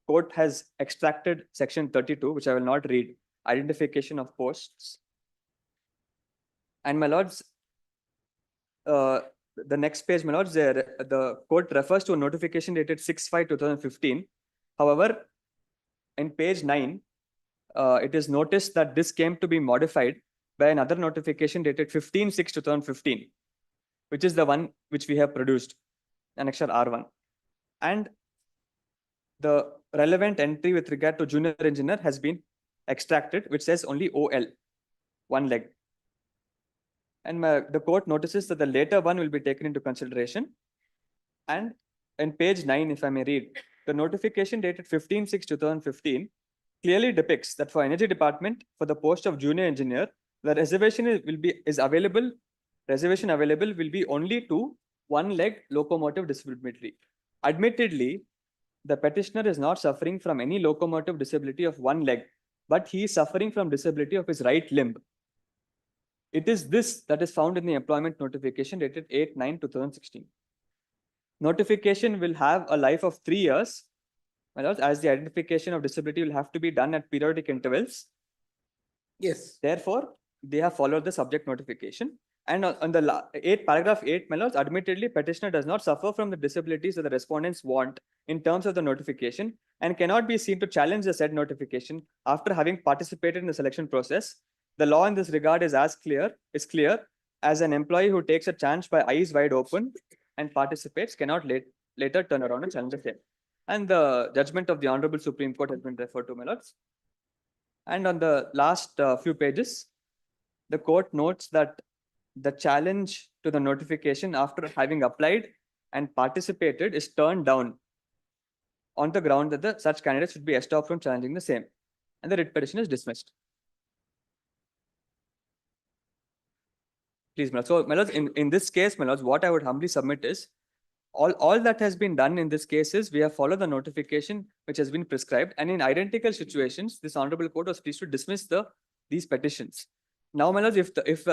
court has extracted section 32, which I will not read, identification of posts. And my lords, the next page, my lords, the court refers to a notification dated 6/5/2015. However, in page 9, it is noticed that this came to be modified by another notification dated 15/6/2015, which is the one which we have produced, annexure R1. And the relevant entry with regard to junior engineer has been extracted, which says only OL, one leg. And the court notices that the later one will be taken into consideration. And in page 9, if I may read, the notification dated 15/6/2015 clearly depicts that for energy department, for the post of junior engineer, the reservation reservation available will be only to one leg locomotive disability. Admittedly, the petitioner is not suffering from any locomotive disability of one leg, but he is suffering from disability of his right limb. It is this that is found in the employment notification dated 8/9/2016. Notification will have a life of 3 years, as the identification of disability will have to be done at periodic intervals. Yes. Therefore, they have followed the subject notification. And on the paragraph 8, my lords, admittedly, petitioner does not suffer from the disabilities that the respondents want in terms of the notification and cannot be seen to challenge the said notification after having participated in the selection process. The law in this regard is clear as an employee who takes a chance by eyes wide open and participates cannot later turn around and challenge the same. And the judgment of the Honorable Supreme Court has been referred to, my lords. And on the last few pages, the court notes that the challenge to the notification after having applied and participated is turned down on the ground that such candidates should be stopped from challenging the same. And the writ petition is dismissed. Please, my lords. So, my lords, in this case, my lords, what I would humbly submit is all that has been done in this case is we have followed the notification which has been prescribed, and in identical situations, this Honorable Court was pleased to dismiss these petitions. Now, my lords, if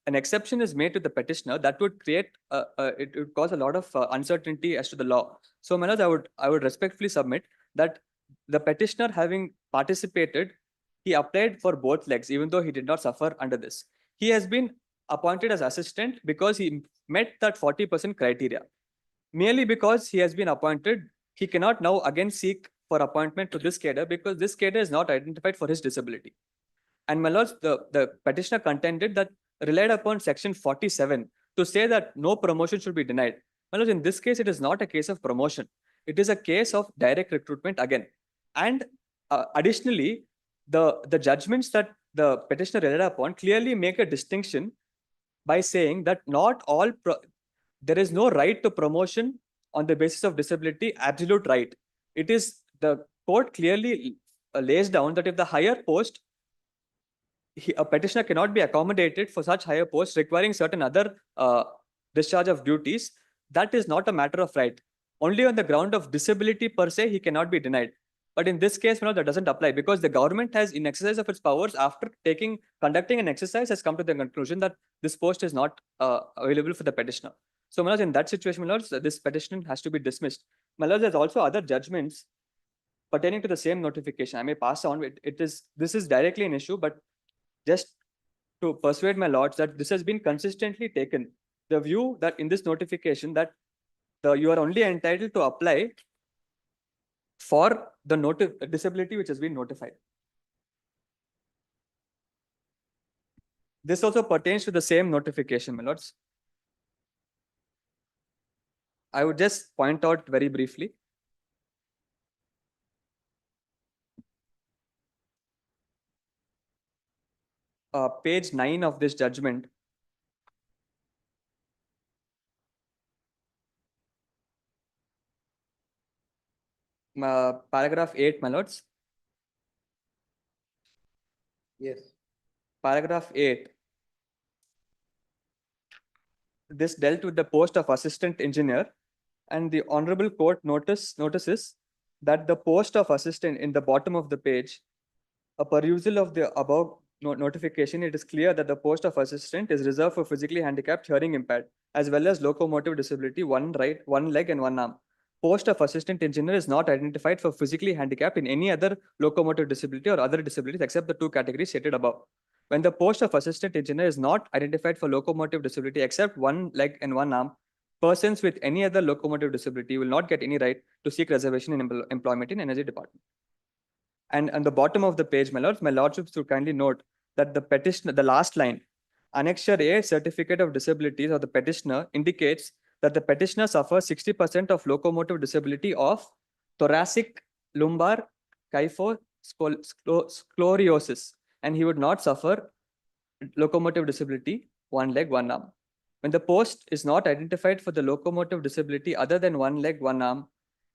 an exception is made to the petitioner, that would create it would cause a lot of uncertainty as to the law. So, my lords, I would respectfully submit that the petitioner, having participated, he applied for both legs, even though he did not suffer under this. He has been appointed as assistant because he met that 40% criteria. Merely because he has been appointed, he cannot now again seek for appointment to this cadre because this cadre is not identified for his disability. And my lords, the petitioner contended that relied upon section 47 to say that no promotion should be denied. My lords, in this case, it is not a case of promotion. It is a case of direct recruitment again. And additionally, the judgments that the petitioner relied upon clearly make a distinction by saying that not all there is no right to promotion on the basis of disability, absolute right. It is the court clearly lays down that if the higher post, a petitioner cannot be accommodated for such higher posts requiring certain other discharge of duties, that is not a matter of right. Only on the ground of disability per se, he cannot be denied. But in this case, that doesn't apply because the government has, in exercise of its powers, after conducting an exercise, has come to the conclusion that this post is not available for the petitioner. So, my lords, in that situation, my lords, this petition has to be dismissed. My lords, there's also other judgments pertaining to the same notification. I may pass on. This is directly an issue, but just to persuade my lords that this has been consistently taken. The view that in this notification that you are only entitled to apply for the disability which has been notified. This also pertains to the same notification, my lords. I would just point out very briefly. Page 9 of this judgment. Paragraph 8, my lords. Yes. Paragraph 8. This dealt with the post of assistant engineer, and the honorable court notices that the post of assistant in the bottom of the page, a perusal of the above notification, it is clear that the post of assistant is reserved for physically handicapped, hearing impaired, as well as locomotive disability, one leg and one arm. Post of assistant engineer is not identified for physically handicapped in any other locomotive disability or other disabilities except the two categories stated above. When the post of assistant engineer is not identified for locomotive disability except one leg and one arm, persons with any other locomotive disability will not get any right to seek reservation in employment in energy department. And on the bottom of the page, my lordships should kindly note that the petitioner, the last line, Annexure A, certificate of disabilities of the petitioner indicates that the petitioner suffers 60% of locomotive disability of thoracic, lumbar, sclerosis, and he would not suffer locomotive disability, one leg, one arm. When the post is not identified for the locomotive disability other than one leg, one arm,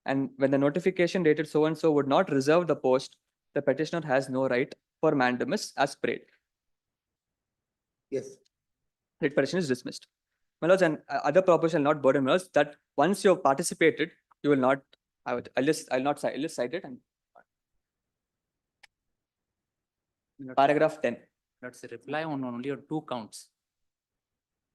and when the notification dated so and so would not reserve the post, the petitioner has no right for mandamus as prayed. Yes. Writ petition is dismissed. My lords, and other proposition not burden, my lords, that once you have participated, you will not. I'll just cite it and. Paragraph 10. Let's reply on only on 2 counts.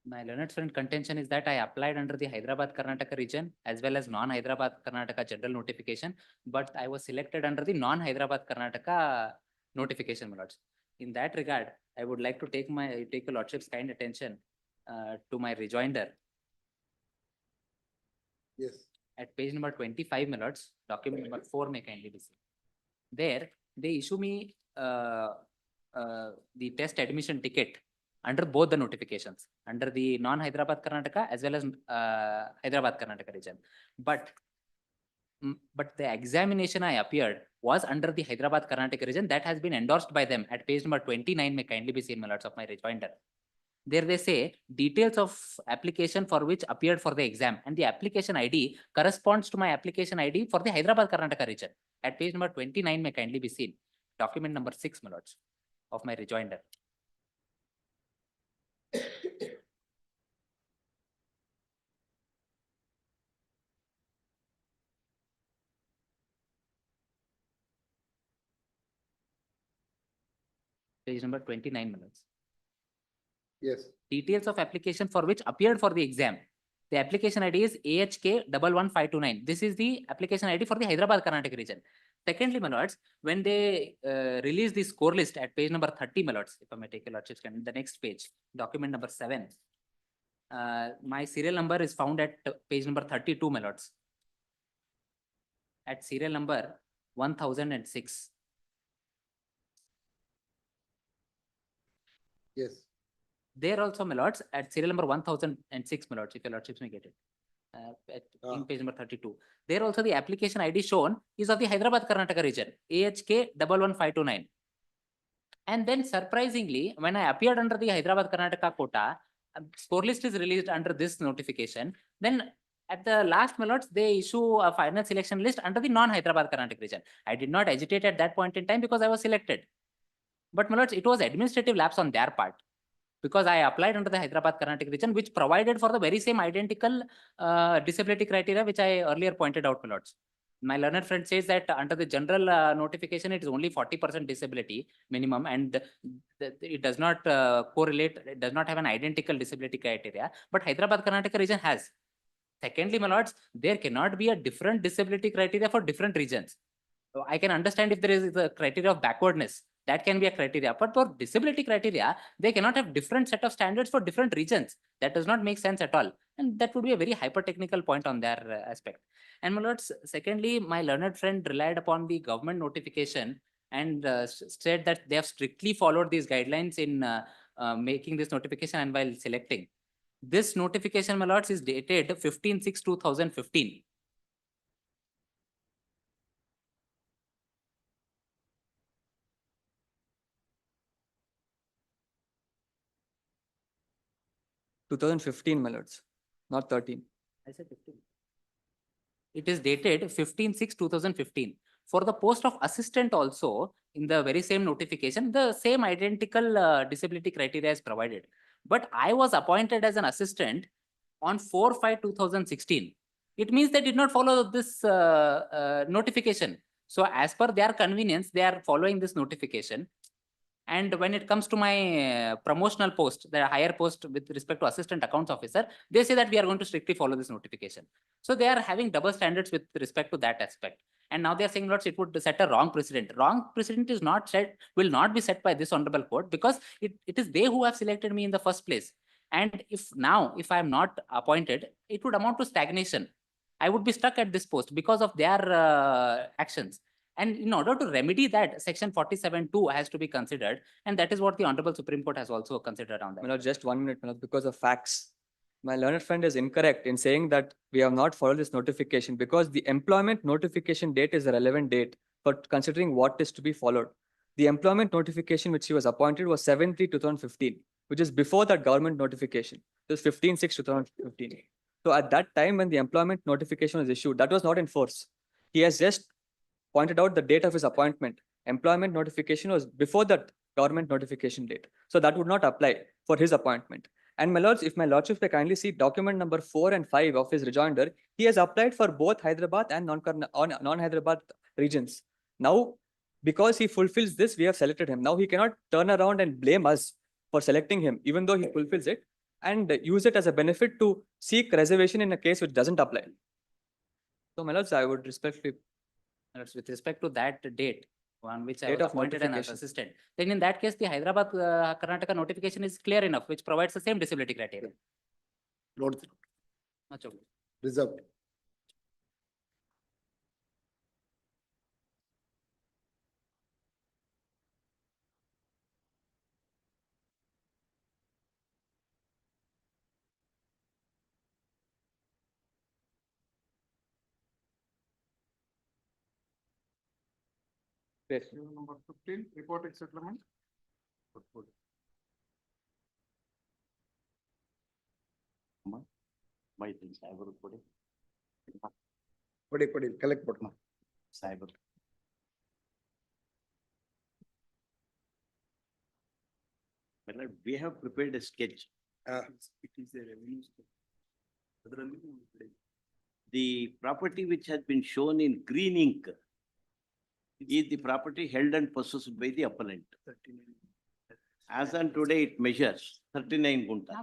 My learned friend contention is that I applied under the Hyderabad Karnataka region as well as non-Hyderabad Karnataka general notification, but I was selected under the non-Hyderabad Karnataka notification, my lords. In that regard, I would like to take your lordship's kind attention to my rejoinder. Yes. At page number 25, my lords, document number 4 may kindly be seen. There, they issue me the test admission ticket under both the notifications, under the non-Hyderabad Karnataka as well as Hyderabad Karnataka region. But the examination I appeared was under the Hyderabad Karnataka region that has been endorsed by them at page number 29 may kindly be seen, my lords, of my rejoinder. There they say details of application for which appeared for the exam, and the application ID corresponds to my application ID for the Hyderabad Karnataka region. At page number 29 may kindly be seen. Document number 6, my lords, of my rejoinder. Page number 29, my lords. Yes. Details of application for which appeared for the exam. The application ID is AHK 11529. This is the application ID for the Hyderabad Karnataka region. Secondly, my lords, when they release the score list at page number 30, my lords, if I may take a lordship's scan, the next page, document number 7. My serial number is found at page number 32, my lords. At serial number 1006. Yes. There also, my lords, at serial number 1006, my lords, if your lordships may get it. In page number 32. There also the application ID shown is of the Hyderabad Karnataka region, AHK 11529. And then surprisingly, when I appeared under the Hyderabad Karnataka quota, score list is released under this notification. Then at the last, my lords, they issue a final selection list under the non-Hyderabad Karnataka region. I did not agitate at that point in time because I was selected. But my lords, it was administrative lapse on their part, because I applied under the Hyderabad Karnataka region, which provided for the very same identical disability criteria, which I earlier pointed out, my lords. My learned friend says that under the general notification, it is only 40% disability minimum, and it does not correlate, it does not have an identical disability criteria, but Hyderabad Karnataka region has. Secondly, my lords, there cannot be a different disability criteria for different regions. So I can understand if there is a criteria of backwardness, that can be a criteria. But for disability criteria, they cannot have different set of standards for different regions. That does not make sense at all. And that would be a very hyper-technical point on their aspect. And my lords, secondly, my learned friend relied upon the government notification and said that they have strictly followed these guidelines in making this notification and while selecting. This notification, my lords, is dated 15/6/2015. Two thousand fifteen, my lords, not 13. I said 15. It is dated 15/6/2015. For the post of assistant also, in the very same notification, the same identical disability criteria is provided. But I was appointed as an assistant on 4/5/2016. It means they did not follow this notification. So as per their convenience, they are following this notification. And when it comes to my promotional post, the higher post with respect to assistant accounts officer, they say that we are going to strictly follow this notification. So they are having double standards with respect to that aspect. And now they are saying, lords, it would set a wrong precedent. Wrong precedent is not set, will not be set by this honorable court, because it is they who have selected me in the first place. And if I am not appointed, it would amount to stagnation. I would be stuck at this post because of their actions. And in order to remedy that, section 47(2) has to be considered. And that is what the Honorable Supreme Court has also considered on that. My lord, just 1 minute, my lord, because of facts. My learned friend is incorrect in saying that we have not followed this notification, because the employment notification date is a relevant date for considering what is to be followed. The employment notification which he was appointed was 7/3/2015, which is before that government notification. It was 15/6/2015. So at that time when the employment notification was issued, that was not in force. He has just pointed out the date of his appointment. Employment notification was before that government notification date. So that would not apply for his appointment. And my lords, if my lordships may kindly see document number 4 and 5 of his rejoinder, he has applied for both Hyderabad and non-Hyderabad regions. Now, because he fulfills this, we have selected him. Now he cannot turn around and blame us for selecting him, even though he fulfills it, and use it as a benefit to seek reservation in a case which doesn't apply. So my lords, I would respectfully, with respect to that date on which I Date was of appointed an notification. assistant, then in that case, the Hyderabad Karnataka notification is clear enough, which provides the same disability criteria. Note Much okay. reserved. Number 15, reporting settlement. My things, I will put it. Padi, collect what? Cyber. Well, we have prepared a sketch. It is a revenue. The property which has been shown in green ink is the property held and possessed by the appellant. As on today, it measures 39 guntas.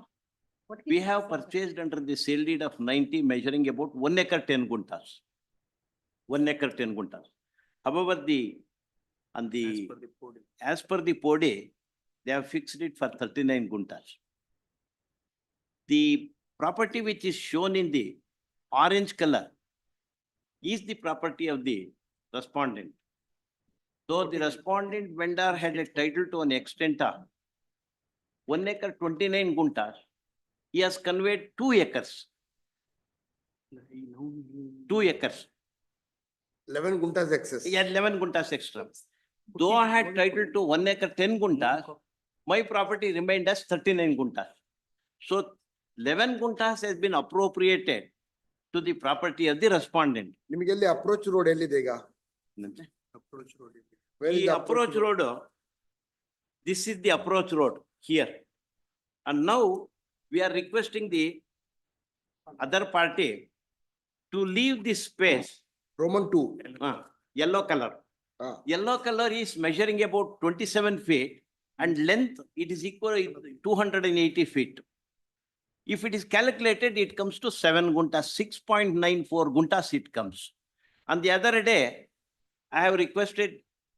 We have purchased under the sale deed of 90, measuring about 1 acre 10 guntas. 1 acre 10 guntas. However, as per the PODE, they have fixed it for 39 guntas. The property which is shown in the orange color is the property of the respondent. So the respondent vendor had a title to an extent of 1 acre 29 guntas. He has conveyed 2 acres. 2 acres. 11 guntas excess. He had 11 guntas extra. Though I had title to 1 acre 10 guntas, my property remained as 39 guntas. So 11 guntas has been appropriated to the property of the respondent. ನಿಮಗೆಲ್ಲಿ approach road ಎಲ್ಲಿದೆ ಈಗ? Approach road. Where is The the approach road, this is the approach road here. And now we are requesting the other party to leave this space. Roman 2. Yellow color. Yellow color is measuring about 27 feet and length it is equal to 280 feet. If it is calculated, it comes to 7 guntas, 6.94 guntas it comes. On the other day, I have requested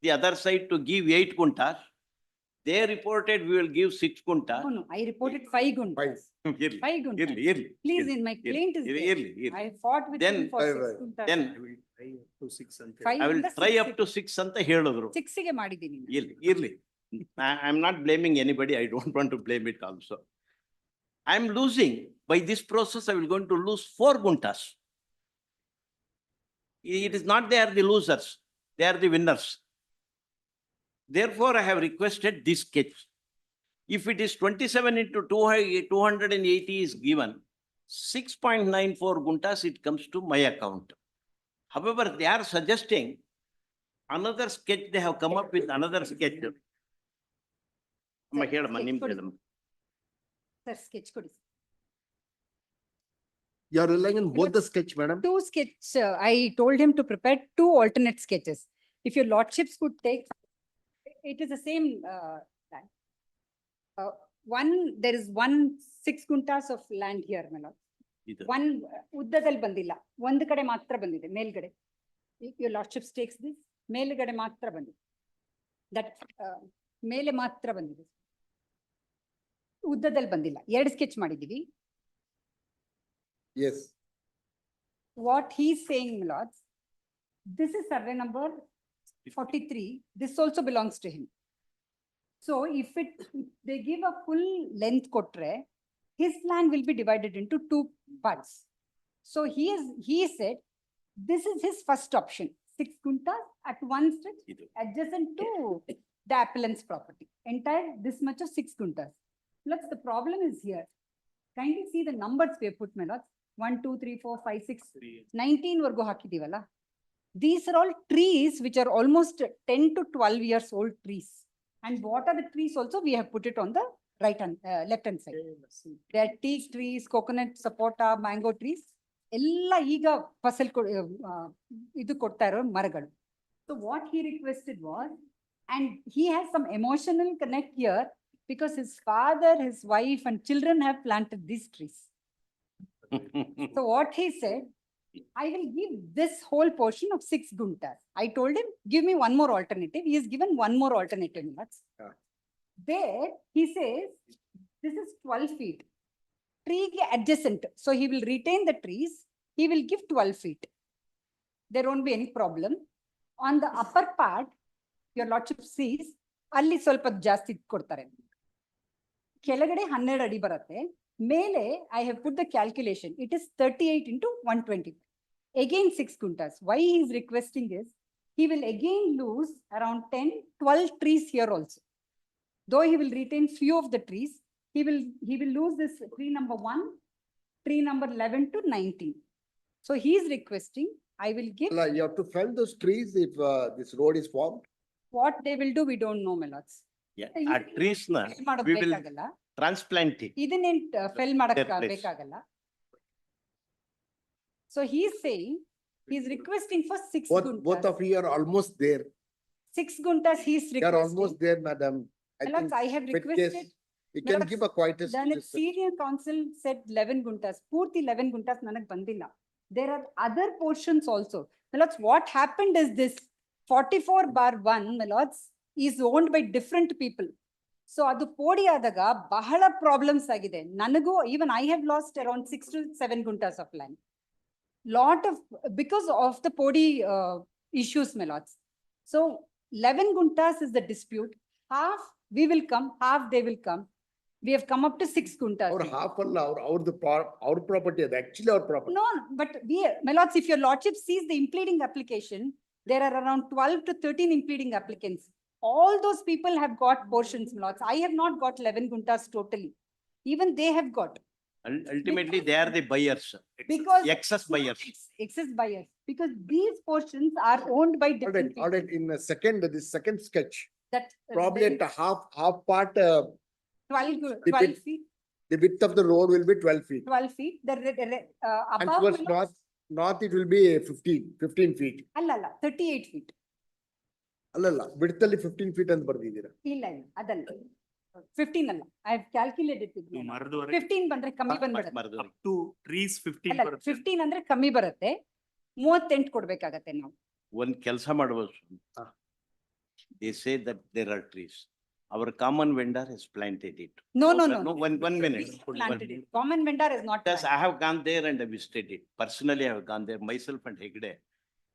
the other side to give 8 guntas. They reported we will give 6 guntas. No, I reported 5 guntas. 5 guntas. Please, in my complaint is there. I fought with Then- him for 6 guntas. Then Five I will ಇಂದ try six up to 6 ಅಂತ ಹೇಳಿದ್ರು. 6 ಗೆ ಮಾಡಿದ್ದೀನಿ. Irli. I am not blaming anybody. I don't want to blame it also. I am losing. By this process, I will going to lose 4 guntas. It is not they are the losers. They are the winners. Therefore, I have requested this sketch. If it is 27 into 280 is given, 6.94 guntas, it comes to my account. However, they are suggesting another sketch. They have come up with another sketch. Sir, sketch ಕೊಡಿ. Sir, sketch ಕೊಡಿ. You are relying on both the sketch, madam. 2 sketch, I told him to prepare 2 alternate sketches. If your lordships could take, it is the same land. One, there is 6 guntas of land here, my lord. ಇದು. One, ಉದ್ದದಲ್ಲಿ ಬಂದಿಲ್ಲ. ಒಂದು ಕಡೆ ಮಾತ್ರ ಬಂದಿದೆ, ಮೇಲ್ಗಡೆ. If your lordships takes this, ಮೇಲ್ಗಡೆ ಮಾತ್ರ ಬಂದಿದೆ. That, ಮೇಲೆ ಮಾತ್ರ ಬಂದಿದೆ. ಉದ್ದದಲ್ಲಿ ಬಂದಿಲ್ಲ. 2 sketch ಮಾಡಿದೀವಿ. Yes. What he's saying, my lords, this is survey number 43. This also belongs to him. So if they give a full length kotre, his land will be divided into 2 parts. So he said, this is his first option, 6 guntas at one stretch ಇದು. adjacent to the appellant's property. Entire this much of 6 guntas. Look, the problem is here. Kindly see the numbers we have put, my lords. 1, 2, 3, 4, 5, 6, 19 ವರ್ಗು ಹಾಕಿದೀವಲ್ಲ. These are all trees which are almost 10 to 12 years old trees. And what are the trees also? We have put it on the right hand, left hand side. There are teak trees, coconut, sapota, mango trees. ಎಲ್ಲ ಈಗ ಫಸಲ್ ಇದು ಕೊಡ್ತಾ ಇರೋ ಮರಗಳು. So what he requested was, and he has some emotional connect here because his father, his wife and children have planted these trees. So what he said, I will give this whole portion of 6 guntas. I told him, give me one more alternative. He has given one more alternative. Yeah. There, he says, this is 12 feet. Tree adjacent. So he will retain the trees. He will give 12 feet. There won't be any problem. On the upper part, your lordship sees, ಅಲ್ಲಿ ಸ್ವಲ್ಪ ಜಾಸ್ತಿ ಕೊಡ್ತಾರೆ. ಕೆಳಗಡೆ 12 ಅಡಿ ಬರುತ್ತೆ. ಮೇಲೆ I have put the calculation. It is 38 into 120. Again 6 guntas. Why he is requesting is, he will again lose around 10, 12 trees here also. Though he will retain few of the trees, he will lose this tree number 1, tree number 11 to 19. So he is requesting, I will give. You have to fell those trees if this road is formed. What they will do, we don't know, my lords. Yeah, ಆ trees ನ we will ಬೇಕಾಗಲ್ಲ. transplant it. ಇದನ್ನೇನ್ fell ಮಾಡಕ್ Their place. ಬೇಕಾಗಲ್ಲ. So he is saying, he is requesting for 6 Both guntas. of you are almost there. 6 guntas he is You are almost requesting. there, madam. My lords, I have fit case, requested. you can Lords, give a quietest. Then the senior council said 11 guntas, ಪೂರ್ತಿ 11 guntas ನನಗ್ ಬಂದಿಲ್ಲ. There are other portions also. My lords, what happened is this 44/1, my lords, is owned by different people. So ಅದು ಪೋಡಿ ಆದಾಗ ಬಹಳ problems ಆಗಿದೆ. ನನಗೂ even I have lost around 6 to 7 guntas of land. Lot of, because of the podi issues, my lords. So 11 guntas is the dispute. Half we will come, half they will come. We have come up to 6 guntas. Our half an hour, our property, is actually our property. No, but my lords, if your lordship sees the impleading application, there are around 12 to 13 impleading applicants. All those people have got portions, my lords. I have not got 11 guntas totally. Even they have got. Ultimately, they are the buyers. Because. Excess buyers. Excess buyers. Because these portions are owned by All different right, all people. right, in a second, this second sketch, That. probably there at is half part, 12 feet, the width of the road will be 12 feet. 12 feet. The And above. towards my lords, north it will be 15 feet. ಅಲ್ಲ 38 feet. ಅಲ್ಲಲ್ಲ, width ಅಲ್ಲಿ 15 feet ಅಂತ ಬರ್ದಿದ್ದೀರಾ. ಇಲ್ಲ ಅದಲ್ಲ 15 ಅಲ್ಲ. I have calculated it. 15 ಬಂದ್ರೆ ಕಮ್ಮಿ ಬಂದ್ಬಿಡುತ್ತೆ. Up to trees 15 ಅಲ್ಲ 15 ಅಂದ್ರೆ ಕಮ್ಮಿ ಬರುತ್ತೆ. 38 ಕೊಡ್ಬೇಕಾಗತ್ತೆ ನಾವು. ಒಂದ್ ಕೆಲಸ ಮಾಡಬಹುದು. they say that there are trees. Our common vendor has planted it. No, no, No, no. one minute. He planted it. Common vendor is not. Because planted. I have gone there and I visited it. Personally, I have gone there myself and Hegde.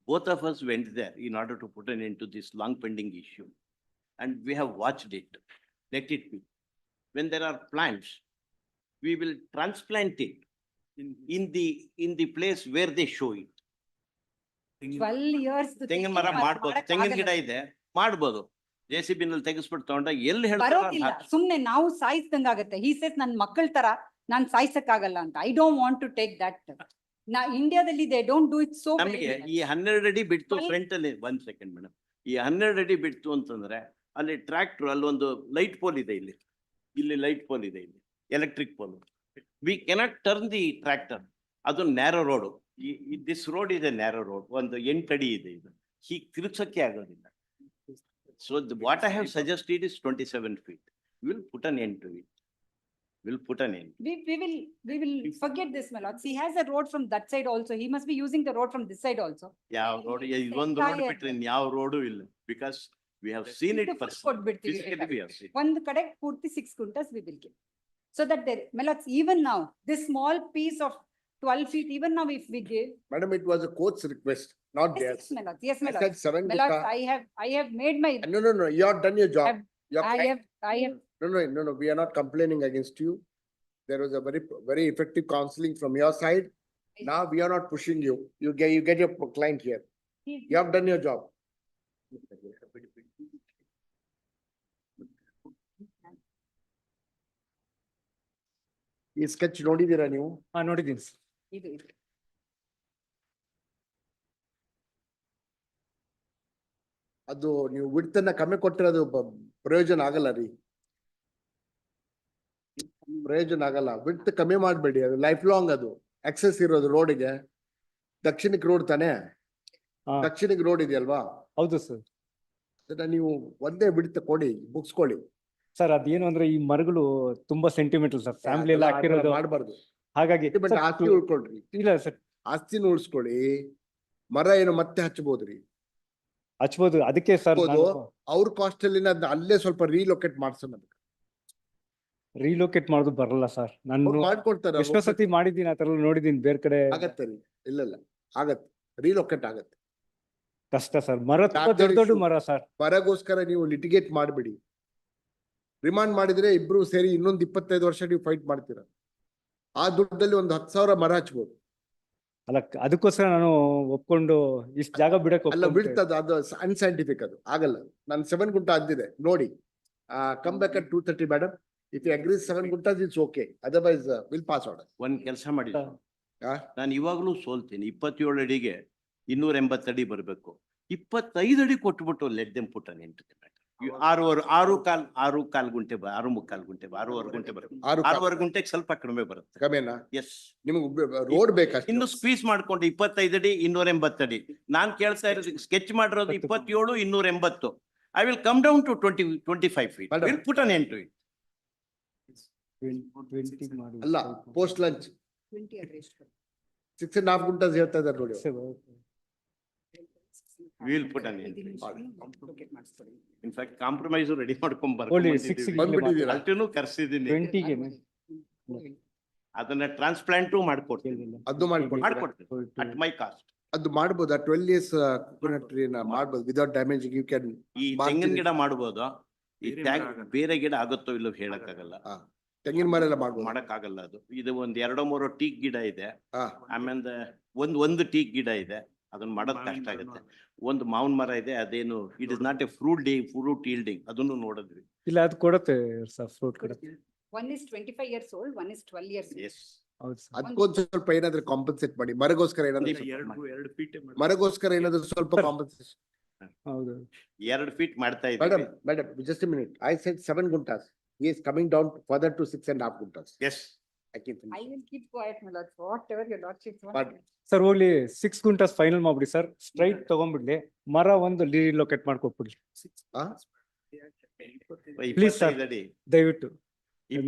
Both of us went there in order to put an end to this long pending issue. And we have watched it. Let it be. When there are plants, we will transplant it in the place where they show it. 12 years. ತೆಂಗಿನ ಮರ ಮಾಡ್ಬೋದು, ತೆಂಗಿನ ಗಿಡ ಇದೆ, ಮಾಡ್ಬೋದು. JCB ನಲ್ಲಿ ತೆಗೆಸ್ಬಿಟ್ಟು ತಗೊಂಡಾಗ ಎಲ್ಲಿ ಬರೋದಿಲ್ಲ, ಹೇಳ್ತಾರೆ ಸುಮ್ನೆ ನಾವು ಸಾಯಿಸ್ದಂಗಾಗತ್ತೆ. He says ನನ್ ಮಕ್ಕಳ ತರ ನಾನ್ ಸಾಯಿಸಕ್ಕಾಗಲ್ಲ ಅಂತ. I don't want to take that. ಇಂಡಿಯಾದಲ್ಲಿ they don't do it so. ನಮಗೆ ಈ 12 ಅಡಿ ಬಿಡ್ತು ಫ್ರಂಟ್ ಅಲ್ಲಿ, 1 ಸೆಕೆಂಡ್ ಮೇಡಮ್, ಈ 12 ಅಡಿ ಬಿಡ್ತು ಅಂತಂದ್ರೆ ಅಲ್ಲಿ ಟ್ರ್ಯಾಕ್ಟರ್, ಅಲ್ಲಿ ಒಂದು ಲೈಟ್ ಪೋಲ್ ಇದೆ, ಇಲ್ಲಿ ಲೈಟ್ ಪೋಲ್ ಇದೆ, ಇಲ್ಲಿ electric pole. We cannot turn the tractor. ಅದು ನ್ಯಾರೋ ರೋಡ್. ದಿಸ್ ರೋಡ್ ಇದೆ ನ್ಯಾರೋ ರೋಡ್, ಒಂದು 8 ಅಡಿ ಇದೆ, ಇದು ಹೀಗೆ ತಿರುಗ್ಸಕ್ಕೆ ಆಗೋದಿಲ್ಲ. So what I have suggested is 27 feet. We'll put an end to it. We'll put an end. We will forget this, my lords. He has a road from that side also. He must be using the road from this side also. ಯಾವ road, ಇದೊಂದು road ಬಿಟ್ರೆ ಯಾವ road ಇಲ್ಲ. Because we have seen it personally. Physically we have seen. ಒಂದು ಕಡೆ ಪೂರ್ತಿ 6 quintas we will give. So that there, my lords, even now, this small piece of 12 feet, even now if we give. Madam, it was a court's request, not Yes, theirs. yes, my lords. Yes, my I said lords. 7 My lords, gutta. I have made my. No, you have done your job. Your I client- have. No, we are not complaining against you. There was a very effective counseling from your side. Now we are not pushing you. You get your client here. You have done your job. ಈ sketch ನೋಡಿದೀರಾ ನೀವು? ನೋಡಿದ್ದೀನಿ sir. ಇದು. ಅದು ನೀವು ವಿಡ್ತನ್ನ ಕಮ್ಮಿ ಕೊಟ್ಟಿರೋದು ಪ್ರಯೋಜನ ಆಗಲ್ಲ ರೀ. ಪ್ರಯೋಜನ ಆಗಲ್ಲ. ವಿಡ್ತ್ ಕಮ್ಮಿ ಮಾಡ್ಬೇಡಿ, ಅದು ಲೈಫ್ ಲಾಂಗ್ ಅದು ಆಕ್ಸೆಸ್ ಇರೋದು ರೋಡ್ಗೆ. ದಕ್ಷಿಣಕ್ಕೆ ರೋಡ್ ತಾನೇ? ದಕ್ಷಿಣಕ್ಕೆ ರೋಡ್ ಇದೆಯಲ್ವಾ? ಹೌದು ಸರ್. ಅದನ್ನ ನೀವು ಒಂದೇ ವಿಡ್ತ್ ಕೊಡಿ, ಮುಗಿಸ್ಕೊಳ್ಳಿ. ಸರ್ ಅದೇನು ಅಂದ್ರೆ ಈ ಮರಗಳು ತುಂಬಾ ಸೆಂಟಿಮೆಂಟಲ್ ಸರ್, ಫ್ಯಾಮಿಲಿ ಎಲ್ಲ ಹಾಕಿರೋದು, ಮಾಡಬಾರ್ದು. ಹಾಗಾಗಿ ಆಸ್ತಿ ಉಳ್ಕೊಳ್ರಿ. ಇಲ್ಲ ಸರ್, ಆಸ್ತಿನ ಉಳಿಸ್ಕೊಳ್ಳಿ. ಮರ ಏನು ಮತ್ತೆ ಹಚ್ಬೋದ್ರಿ, ಹಚ್ಬೋದು. ಅದಕ್ಕೆ ಸರ್ ಅವ್ರ ಕಾಸ್ಟ್ ಅಲ್ಲಿ ಅಲ್ಲೇ ಸ್ವಲ್ಪ ರೀಲೊಕೇಟ್ ಮಾಡ್ಸೋಣ. ರೀಲೊಕೇಟ್ ಮಾಡೋದು ಬರಲ್ಲ ಸರ್. ನಾನು ಮಾಡ್ಕೊಡ್ತಾರೆ. ಎಷ್ಟೋ ಸತಿ ಮಾಡಿದ್ದೀನಿ, ಆ ತರ ನೋಡಿದೀನಿ ಬೇರೆ ಕಡೆ. ಆಗತ್ತೆ ರೀ, ಇಲ್ಲ ಆಗತ್ತೆ, ರೀಲೊಕೇಟ್ ಆಗತ್ತೆ. ಕಷ್ಟ ಸರ್. ಮರ ತುಂಬಾ ದೊಡ್ಡ ಮರ ಸರ್. ಮರಗೋಸ್ಕರ ನೀವು ಲಿಟಿಗೇಟ್ ಮಾಡ್ಬಿಡಿ. ರಿಮಾಂಡ್ ಮಾಡಿದ್ರೆ ಇಬ್ರು ಸೇರಿ ಇನ್ನೊಂದು 25 ವರ್ಷ ನೀವು ಫೈಟ್ ಮಾಡ್ತೀರಾ. ಆ ದುಡ್ಡಲ್ಲಿ ಒಂದು 10,000 ಮರ ಹಚ್ಬೋದು. ಅಲ್ಲ, ಅದಕ್ಕೋಸ್ಕರ ನಾನು ಒಪ್ಕೊಂಡು ಇಷ್ಟು ಜಾಗ ಬಿಡಕ್ಕೆ ಅಲ್ಲ, ಬಿಡ್ತದ, ಅದು ಅನ್ಸೈಂಟಿಫಿಕ್, ಅದು ಆಗಲ್ಲ. ನಾನು 7 ಗುಂಟ ಅಂದಿದೆ ನೋಡಿ. Come back at 2:30 madam. If you agrees 7 guntas it's okay, otherwise will pass order. ಒಂದ್ ಕೆಲಸ ಮಾಡಿ, ನಾನು ಇವಾಗ್ಲೂ ಸೋಲ್ತೀನಿ. 27 ಅಡಿಗೆ 280 ಅಡಿ ಬರ್ಬೇಕು. 25 ಅಡಿ ಕೊಟ್ಬಿಟ್ಟು let them put an end to the matter. 6.25 ಗುಂಟೆ, 6.25 ಗುಂಟೆ, 6.25 ಗುಂಟೆ ಬರುತ್ತೆ. 6.25 ಗುಂಟೆಗೆ ಸ್ವಲ್ಪ ಕಡಿಮೆ ಬರುತ್ತೆ. ಕಮ್ಮಿನಾ? ಎಸ್. ನಿಮ್ಗೆ ರೋಡ್ ಬೇಕಾ? ಇನ್ನು ಸ್ಕ್ವೀಸ್ ಮಾಡ್ಕೊಂಡು 25 ಅಡಿ 280 ಅಡಿ. ನಾನ್ ಕೇಳ್ತಾ ಇರೋದು, ಸ್ಕೆಚ್ ಮಾಡಿರೋದು 27, 280. I will come down to 25 feet. We'll put an end to it. ಅಲ್ಲ, ಪೋಸ್ಟ್ ಲಂಚ್ 6.5 ಗುಂಟಾಸ್ ಹೇಳ್ತಾ ಇದ್ದಾರೆ ನೋಡಿ. We'll put an end to it. In fact, compromise ready ಮಾಡ್ಕೊಂಡ್ ಬಂದ್ಬಿಟ್ಟಿದ್ದೀರಾ? ಅಲ್ಟೂನು ಕರ್ಸಿದೀನಿ. 20ಗೆ ಅದನ್ನ ಟ್ರಾನ್ಸ್ಪ್ಲಾಂಟು ಮಾಡ್ಕೊಡ್ತೀನಿ. ಅದು ಮಾಡ್ಕೊಡ್ತೀನಿ at my cost. ಅದು ಮಾಡ್ಬೋದಾ? 12 years coconut tree ನ ಮಾಡ್ಬೋದು ವಿದೌಟ್ ಡ್ಯಾಮೇಜಿಂಗ್. You can. ಈ ತೆಂಗಿನ ಗಿಡ ಮಾಡ್ಬೋದು. ಈ ಬೇರೆ ಗಿಡ ಆಗುತ್ತೋ ಇಲ್ಲೋ ಹೇಳಕ್ಕಾಗಲ್ಲ. ತೆಂಗಿನ ಮರ ಎಲ್ಲ ಮಾಡ್ಬೋದು, ಮಾಡಕ್ಕಾಗಲ್ಲ. ಅದು ಇದು ಒಂದ್ 2-3 ಟೀಕ್ ಗಿಡ ಇದೆ. ಆಮೇಲೆ ಒಂದು ಟೀಕ್ ಗಿಡ ಇದೆ. ಅದನ್ನ ಮಾಡೋದ್ ಕಷ್ಟ ಆಗುತ್ತೆ. ಒಂದು ಮಾವಿನ ಮರ ಇದೆ, ಅದೇನು it is not A fruit yielding. ಅದನ್ನು ನೋಡಿದ್ವಿ. ಇಲ್ಲ, ಅದು ಕೊಡುತ್ತೆ ಸರ್, ಫ್ರೂಟ್ ಕೊಡುತ್ತೆ. One is 25 years old, one is 12 years old. S. ಅದಕ್ಕೊಂದ್ ಸ್ವಲ್ಪ ಏನಾದ್ರು ಕಾಂಪನ್ಸೇಟ್ ಮಾಡಿ. ಮರಗೋಸ್ಕರ ಏನಾದ್ರು ಸ್ವಲ್ಪ ಕಾಂಪನ್ಸೇಷನ್. ಹೌದು, 2 ಫೀಟ್ ಮಾಡ್ತಾ ಇದ್ದೀವಿ. Madam, just a minute. I said 7 guntas. He is coming down further to 6.5 guntas. Yes. I will keep quiet, my lords, whatever your lordship wants. But sir ಹೋಗ್ಲಿ, 6 guntas final ಮಾಡ್ಬಿಡಿ sir. Straight ತಗೊಂಡ್ಬಿಡ್ಲಿ, ಮರ ಒಂದು relocate ಮಾಡ್ಕೊಟ್ಬಿಡ್ಲಿ please sir, ದಯವಿಟ್ಟು.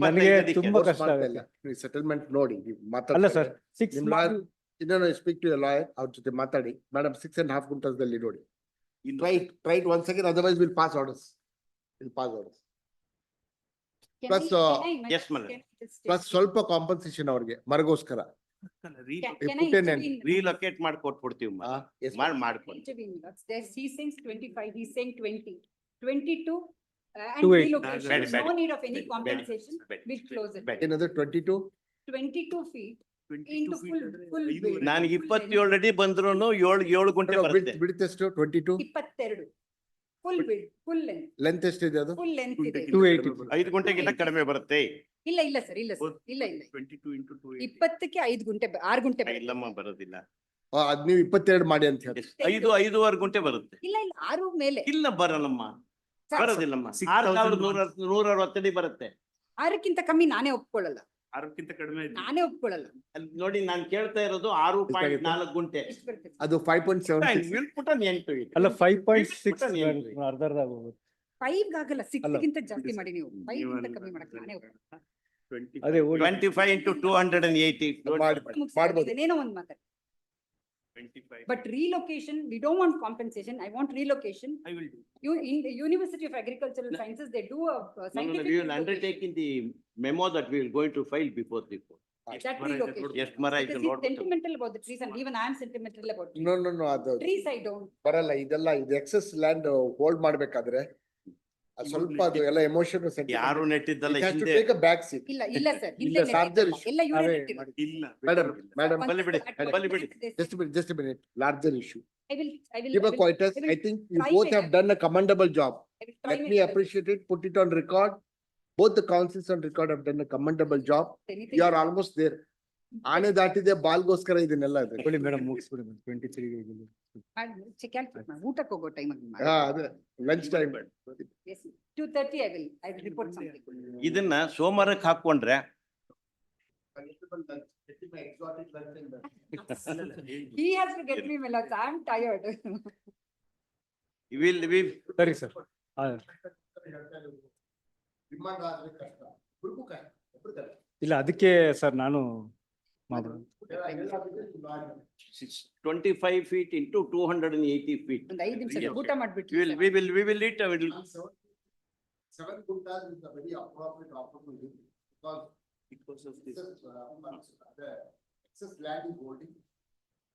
ನನಗೆ ತುಂಬಾ ಕಷ್ಟ ಆಗುತ್ತೆ. Settlement ನೋಡಿ. ಅಲ್ಲ ಸರ್, 6 ಇನ್ನೊಂದು ಸ್ಪೀಕ್ ಟು ಲಾಯರ್, ಅವ್ರ ಜೊತೆ ಮಾತಾಡಿ. ಮೇಡಮ್ 6.5 ಗುಂಟಾಸ್ ದಲ್ಲಿ ನೋಡಿ. Try it once again, otherwise we'll pass orders. We'll pass orders. Plus, yes, madam. Plus ಸ್ವಲ್ಪ ಕಾಂಪನ್ಸೇಷನ್ ಅವ್ರಿಗೆ ಮರಗೋಸ್ಕರ. Relocate ಮಾಡ್ಕೊಟ್ಬಿಡ್ತೀವಿ. ಮಾಡ್ಕೊಡ್ತೀವಿ. Intervene, he saying 25, he's saying 20, 22. And 28. relocation, Better, no better. need of any compensation, we'll close it. Another 22. 22 feet into full width. ನಾನು 27 ಅಡಿ ಬಂದ್ರು ಏಳು ಗಂಟೆ ಬರುತ್ತೆ. ಬಿಡುತ್ತೆ ಎಷ್ಟು? 22. 22, full width, full length, length ಎಷ್ಟಿದೆ ಅದು? full length ಇದೆ. 280. 5 ಗಂಟೆಗಿಂತ ಕಡಿಮೆ ಬರುತ್ತೆ. ಇಲ್ಲ sir, ಇಲ್ಲ 20ಕ್ಕೆ 5 ಗುಂಟೆ, 6 ಗುಂಟೆ ಬರುತ್ತೆ. ಇಲ್ಲಮ್ಮ ಬರೋದಿಲ್ಲ. ಅದ್ ನೀವು 22 ಮಾಡಿ ಅಂತ ಹೇಳಿ. 5.5 ಗಂಟೆ ಬರುತ್ತೆ. ಇಲ್ಲ 6 ಮೇಲೆ. ಇಲ್ಲ ಬರಲ್ಲಮ್ಮ. ಬರೋದಿಲ್ಲಮ್ಮ. 6,160 ಅಡಿ ಬರುತ್ತೆ. 6ಕ್ಕಿಂತ ಕಮ್ಮಿ ನಾನೇ ಒಪ್ಕೊಳ್ಳಲ್ಲ. 6ಕ್ಕಿಂತ ಕಡಿಮೆ. ನಾನೇ ಒಪ್ಕೊಳ್ಳಲ್ಲ. ಅಲ್ಲಿ ನೋಡಿ ನಾನು ಕೇಳ್ತಾ ಇರೋದು 6.4 ಗುಂಟೆ. ಎಷ್ಟು ಬರುತ್ತೆ? ಅದು 5.7. ಪುಟ 8 ಇದೆ. ಅಲ್ಲ 5.6 ಅರ್ಧ 5 ಆಗಲ್ಲ, 6ಕ್ಕಿಂತ ಜಾಸ್ತಿ ಮಾಡಿ ನೀವು. 5ಕ್ಕಿಂತ ಕಮ್ಮಿ ಮಾಡಕ್ಕೆ ನಾನೇ ಒಪ್ಕೊಳ್ಳಲ್ಲ. ಅದೇ 25 into 280. ಮಾಡ್ಬೋದು. ಏನೋ ಒಂದು ಮಾತಾಡಿ. But relocation, we don't want compensation. I want relocation. I will do. You, in the University of Agricultural Sciences, they do a scientific. We will undertake in the memo that we will going to file before the court. That relocation. Yes, Mara, I Because can he's sentimental about the trees and even I am sentimental about trees. No, ಅದು Trees I don't. ಬರಲ್ಲ. ಇದೆಲ್ಲ ಇದು excess land hold ಮಾಡ್ಬೇಕಾದ್ರೆ ಅದ್ ಸ್ವಲ್ಪ ಅದು ಎಲ್ಲ emotion. ಯಾರು ನೆಟ್ಟಿದ್ದಲ್ಲ ಹಿಂದೆ. Take a back seat. ಇಲ್ಲ sir. ಇಲ್ಲ, larger issue. ಎಲ್ಲ ಇವರೇ ಅದೇ ನೆಟ್ಟಿರೋದು. ಇಲ್ಲ. Madam, ಬಲ್ಲಿ ಬಿಡಿ. just a minute. Larger issue. I will. Give a quietus. I will I think you try both my have done a commendable job. I will try Let my me best. appreciate it, put it on record. Both the councils on record have done a commendable job. Anything. You are almost there. ಆನೆ ದಾಟಿದೆ ಬಾಲ್ಗೋಸ್ಕರ ಇದನ್ನೆಲ್ಲ ಇದೆ. ಕೊಡಿ madam, ಮುಗಿಸ್ಬಿಡಿ 23 Calculate ಮಾಡಿ. ಊಟಕ್ಕೆ ಹೋಗೋ time ಆಗಿ ಮಾಡಿ. ಅದೇ lunch time. Yes, 2:30 I will report something. ಇದನ್ನ ಸೋಮವಾರಕ್ಕೆ ಹಾಕೊಂಡ್ರೆ He has to get me, Melats. I am tired. we ಸರಿ ಸರ್. ಇಲ್ಲ ಅದಕ್ಕೆ ಸರ್ ನಾನು ಮಾಡೋದು. 25 feet into 280 feet. ಒಂದು 5 ನಿಮಿಷ ಊಟ ಮಾಡ್ಬಿಟ್ಟು. We will eat. 7 quintals is a very appropriate opportunity because of this. The excess land is holding,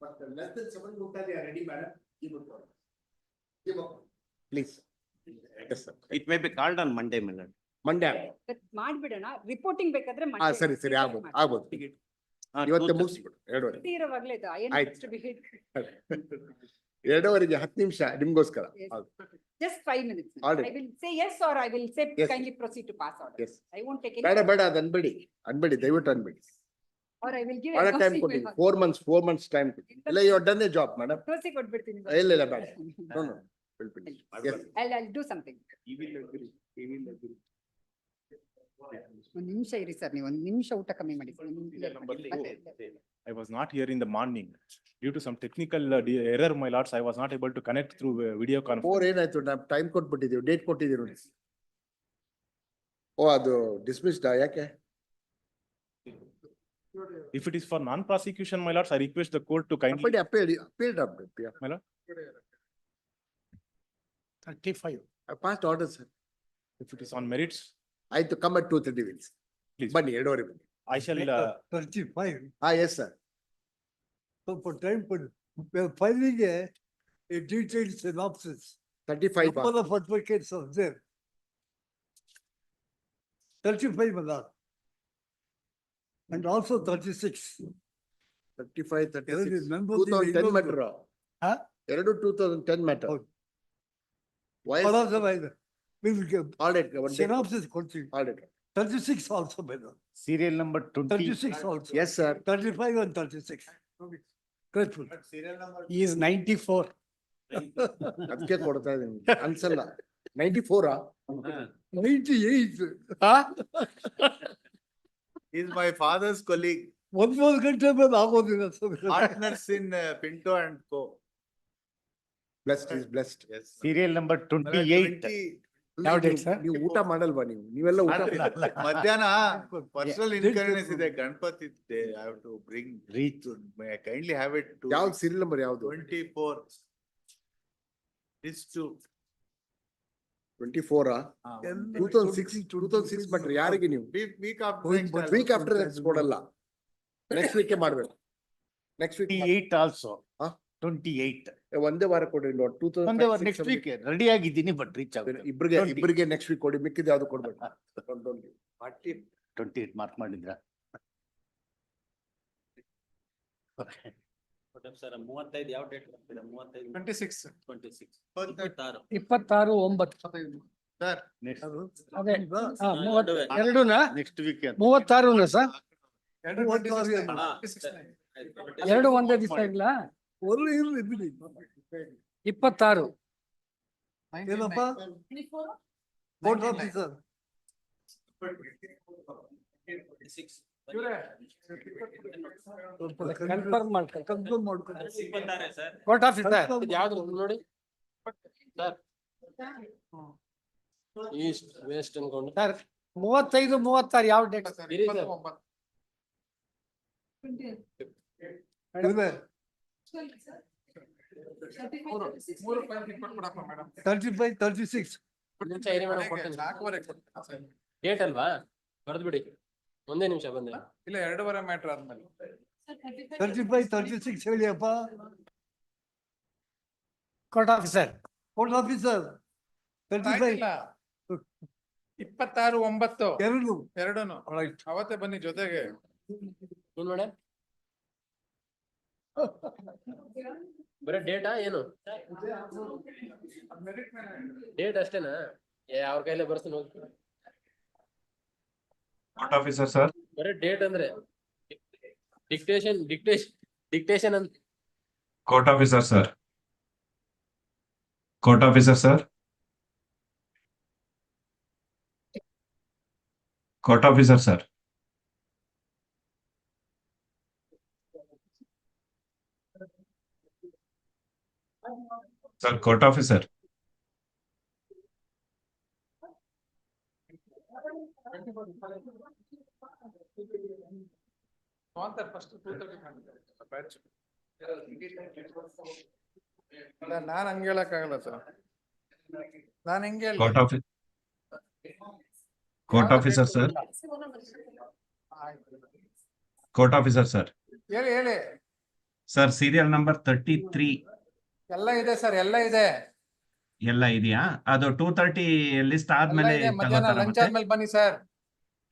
but less than 7 quintals they are ready, madam. Give up. Please. Yes, sir. It may be called on Monday, my lord. Monday. ಮಾಡ್ಬಿಡೋಣ. Reporting ಬೇಕಾದ್ರೆ ಸರಿ ಆಗ್ಬೋದು. ಇವತ್ತೇ ಮುಗಿಸ್ಬಿಡು. 2:30. ಇರೋವಾಗ್ಲೇ ಇದು I ಆಯ್ತು. to be hit. 2:30ಗೆ 10 ನಿಮಿಷ ನಿಮ್ಗೋಸ್ಕರ. Just 5 minutes. All right. I will say yes or I will say Yes. kindly proceed to pass order. Yes. I won't take ಬೇಡ any. ಅದು ಅನ್ಬೇಡಿ ದಯವಿಟ್ಟು ಅನ್ಬೇಡಿ. Or I will give. ಬಹಳ NOC time will ಕೊಟ್ಟಿದ್ದೀನಿ. have- 4 months time ಕೊಟ್ಟಿದ್ದೀನಿ. ಇಲ್ಲ you done a job madam. NOC ಕೊಟ್ಬಿಡ್ತೀನಿ. ಇಲ್ಲ ಬೇಡ. No. I'll do something. ಒಂದು ನಿಮಿಷ ಇರಿ ಸರ್, ನೀವು ಒಂದು ನಿಮಿಷ ಊಟ ಕಮ್ಮಿ ಮಾಡಿ. I was not here in the morning. Due to some technical error, my lords, I was not able to connect through video conference. 4 ಏನಾಯ್ತು? ನಾವು ಟೈಮ್ ಕೊಟ್ಬಿಟ್ಟಿದ್ದೀವಿ, ಡೇಟ್ ಕೊಟ್ಟಿದ್ದೀವಿ ನೋಡಿ. ಅದು ಡಿಸ್ಮಿಸ್ಡ್ ಯಾಕೆ? If it is for non-prosecution, my lords, I request the court to kindly. appealed My lord, 35. I passed order, sir. if it is on merits, ಆಯ್ತು, come at 2:30 weeks. please. ಬನ್ನಿ 2:30 ಬನ್ನಿ. I shall. 35. Yes, sir. ಸ್ವಲ್ಪ time ಕೊಡಿ. ಫೈಲಿಗೆ a detailed synopsis. 35. Number of advocates are there. 35 Malad. And also 36. 35, 36. Remember 2010 matter. Huh? 2010 matter. ಹೌದು. Why? We will give All right, one day. synopsis ಕೊಡ್ತೀವಿ. All right. 36 also better. Serial number 20. 36 also. Yes, sir. 35 and 36. Grateful. He is 94. ಅದಕ್ಕೆ ಕೊಡ್ತಾ ಇದ್ದೀನಿ. ಅನ್ಸಲ್ಲ. 94 98. He is my father's colleague, ಒಂದು ಗಂಟೆ ಮೇಲೆ ಆಗೋದಿಲ್ಲ sir. partners in Pinto and Co. Blessed is blessed. Yes. Serial number 28. ಯಾವ ಡೇಟ್ ಸರ್? ನೀವು ಊಟ ಮಾಡಲ್ವಾ ನೀವು? ನೀವೆಲ್ಲ ಊಟ ಮಧ್ಯಾಹ್ನ personal inconvenience ಇದೆ, Ganapati day. I have to bring reach. May I kindly have it to ಯಾವ್ದು ಸೀರಿಯಲ್ ನಂಬರ್ ಯಾವ್ದು? 24. This to 24, 2006 but ಯಾರಿಗೆ ನೀವು week after next. Weak after next ಕೊಡಲ್ಲ, ನೆಕ್ಸ್ಟ್ ವೀಕ್ ಮಾಡ್ಬೇಕು, ನೆಕ್ಸ್ಟ್ ವೀಕ್ 28 also. Huh? 28. ಒಂದೇ ವಾರ ಕೊಡ್ರಿ ನೋಡ್. ಒಂದೇ ವಾರ next week ರೆಡಿ ಆಗಿದ್ದೀನಿ ಬಟ್ ರೀಚ್ ಆಗುತ್ತೆ. ಇಬ್ಬರಿಗೆ ನೆಕ್ಸ್ಟ್ ವೀಕ್ ಕೊಡಿ, ಮಿಕ್ಕಿದ ಯಾವ್ದು ಕೊಡ್ಬೇಕು. 28 ಮಾರ್ಕ್ ಮಾಡಿದ್ರ. ಸರ್ 35 ಯಾವ ಡೇಟ್ ಬರ್ತಿದೆ? 35 26. 26 26/9. ಸರ್ ನೆಕ್ಸ್ಟ್ ಅದೇ 32ನಾ? ನೆಕ್ಸ್ಟ್ ವೀಕ್ 36ನಾ ಸರ್? 26. ಎರಡು ಒಂದೇ ದಿವಸ ಇಲ್ಲ. 26. ಏನಪ್ಪ ಕೋರ್ಟ್ ಆಫೀಸರ್ ಕನ್ಫರ್ಮ್ ಮಾಡ್ಕೊಳ್ಳಿ. ಕನ್ಫರ್ಮ್ ಮಾಡ್ಕೊಂಡು 26 ಸರ್. ಕೋರ್ಟ್ ಆಫೀಸರ್ ಯಾವ್ದು ನೋಡಿ ಸರ್? ಈಸ್ಟ್ ವೆಸ್ಟ್ ಅನ್ಕೊಂಡು ಸರ್ 35, 36 ಯಾವ ಡೇಟ್? ಇವ್ರೆ 35, 36 ಡೇಟ್ ಅಲ್ವಾ? ಬರ್ದು ಬಿಡಿ, ಒಂದೇ ನಿಮಿಷ ಬಂದೆ. ಇಲ್ಲ 2.5 ಮ್ಯಾಟರ್ ಆದ್ಮೇಲೆ 35, 36 ಹೇಳಿಯಪ್ಪ. ಕೋರ್ಟ್ ಆಫೀಸರ್ 35 26/9 ಎರಡು ಎರಡೂನು ಅವತ್ತೇ ಬನ್ನಿ ಜೊತೆಗೆ. ಏನ್ ಮೇಡಮ್? ಬರೀ ಡೇಟಾ ಏನು? ಡೇಟ್ ಅಷ್ಟೇನಾ? ಅವ್ರ ಕೈಲೇ ಬರ್ತೀನಿ ಹೋಗಿ. Court officer sir. ಬರೀ ಡೇಟ್ ಅಂದ್ರೆ ಡಿಕ್ಟೇಷನ್ ಅಂತ. Court officer sir. Court officer sir. Court officer sir. Sir court officer. ನಾನ್ ಹಂಗೆ ಹೇಳಕ್ಕಾಗಲ್ಲ ಸರ್. ನಾನ್ ಹೆಂಗೆ court office court officer sir. Court officer sir. ಹೇಳಿ ಸರ್ ಸೀರಿಯಲ್ ನಂಬರ್ 33 ಎಲ್ಲ ಇದೆ ಸರ್, ಎಲ್ಲ ಇದೆ. ಎಲ್ಲ ಇದೆಯಾ? ಅದು 230 ಲಿಸ್ಟ್ ಎಲ್ಲ ಆದ್ಮೇಲೆ ಇದೆ. ಮಧ್ಯಾಹ್ನ ತಗೋತಾರ ಲಂಚ್ ಮತ್ತೆ? ಆದ್ಮೇಲೆ ಬನ್ನಿ ಸರ್.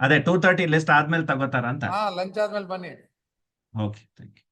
ಅದೇ 230 ಲಿಸ್ಟ್ ಆದ್ಮೇಲೆ ತಗೋತಾರ ಅಂತ. ಲಂಚ್ ಆದ್ಮೇಲೆ ಬನ್ನಿ. Okay thank you.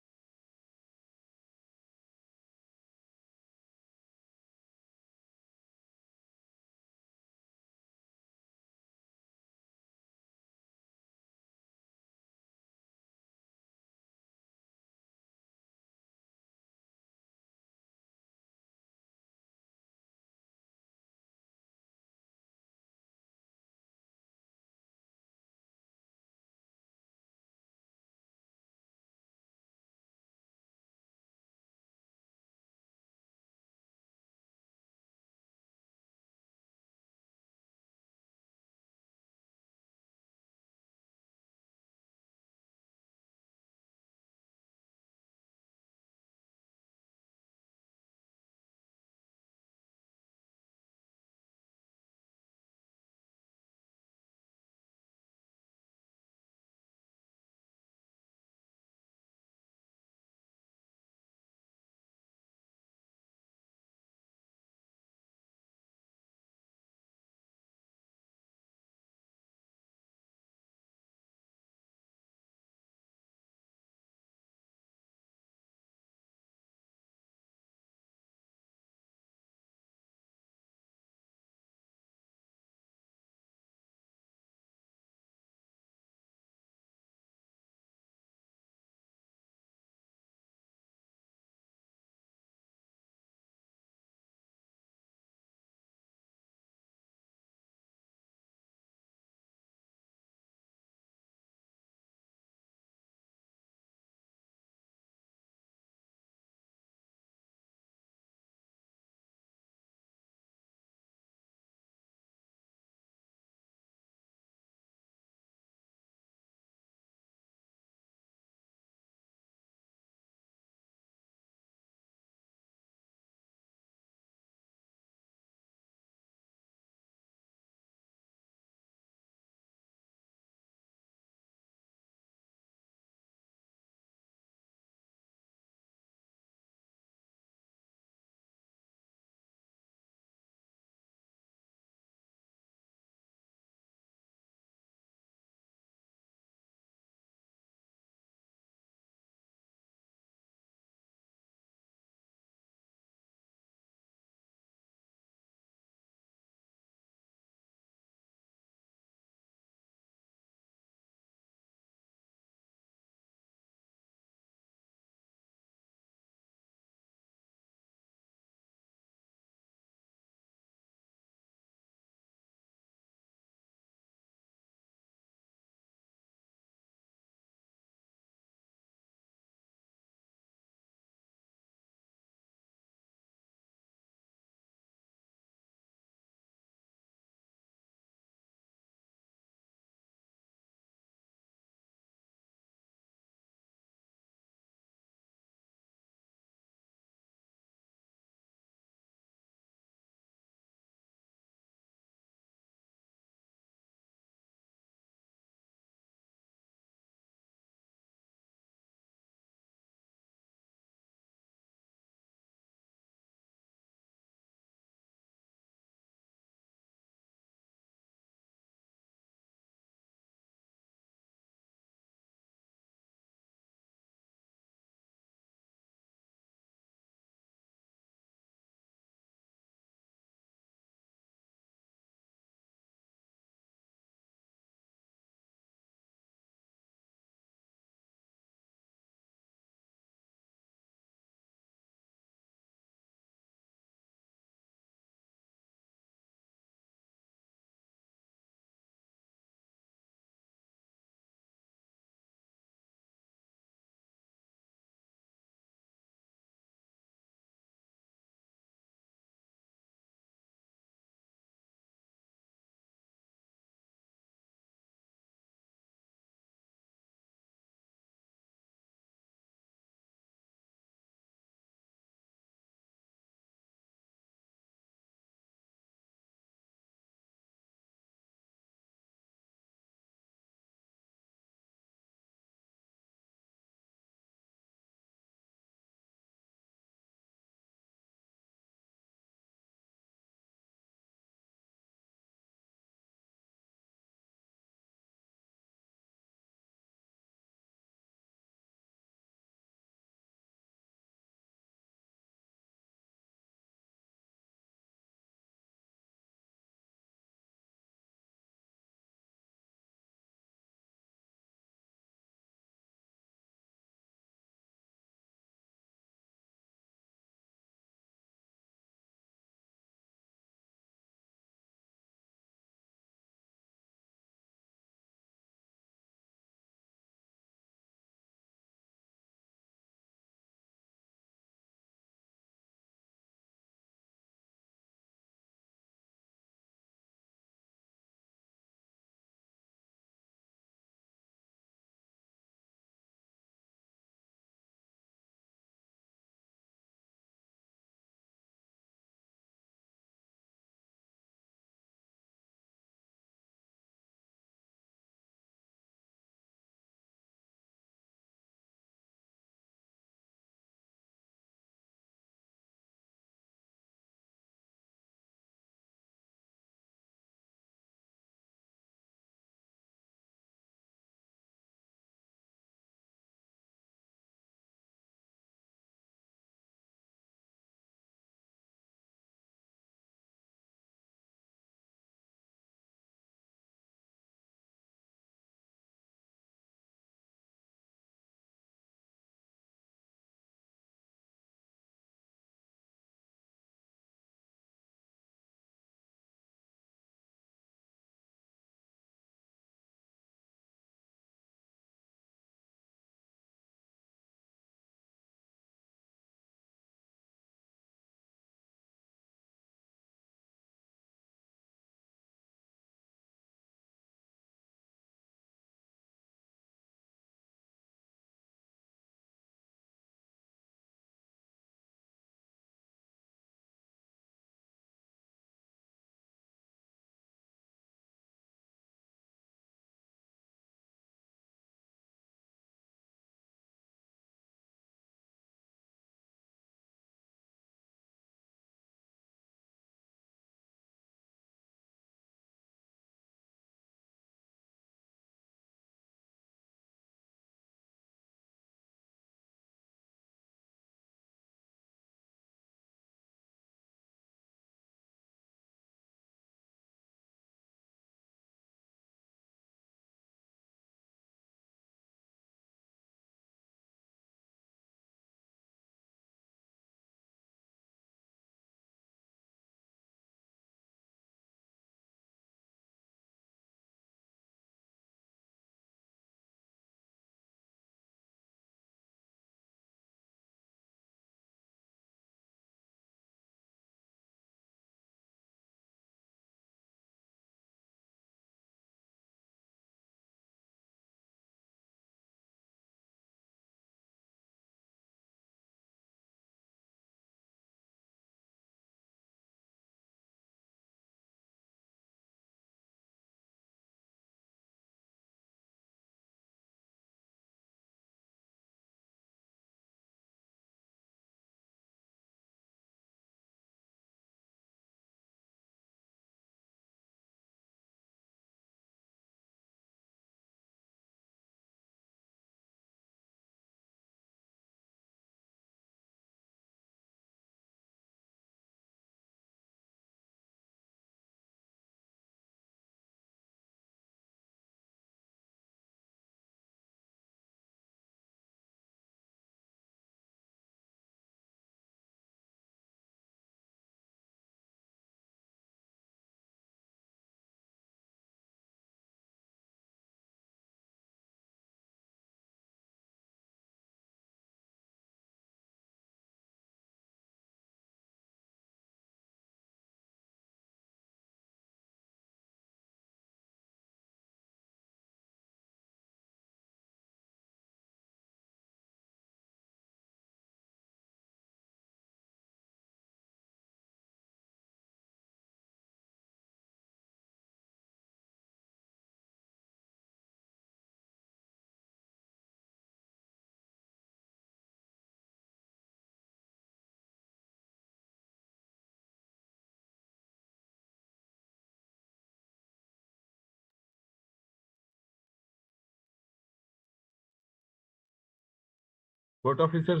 Court officer.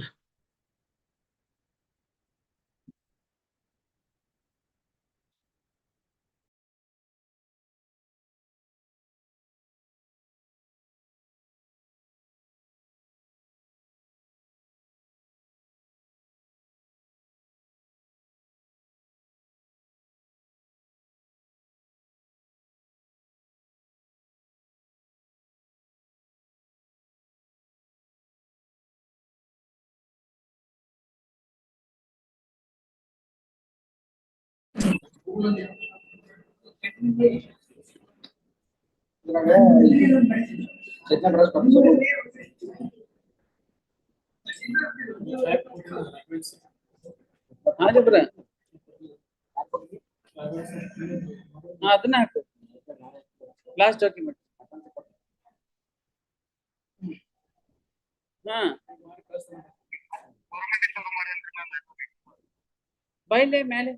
ಅದನ್ನ ಹಾಕು ಲಾಸ್ಟ್ ಡಾಕ್ಯುಮೆಂಟ್. ಹಾ ಬೈಲೆ ಮೇಲೆ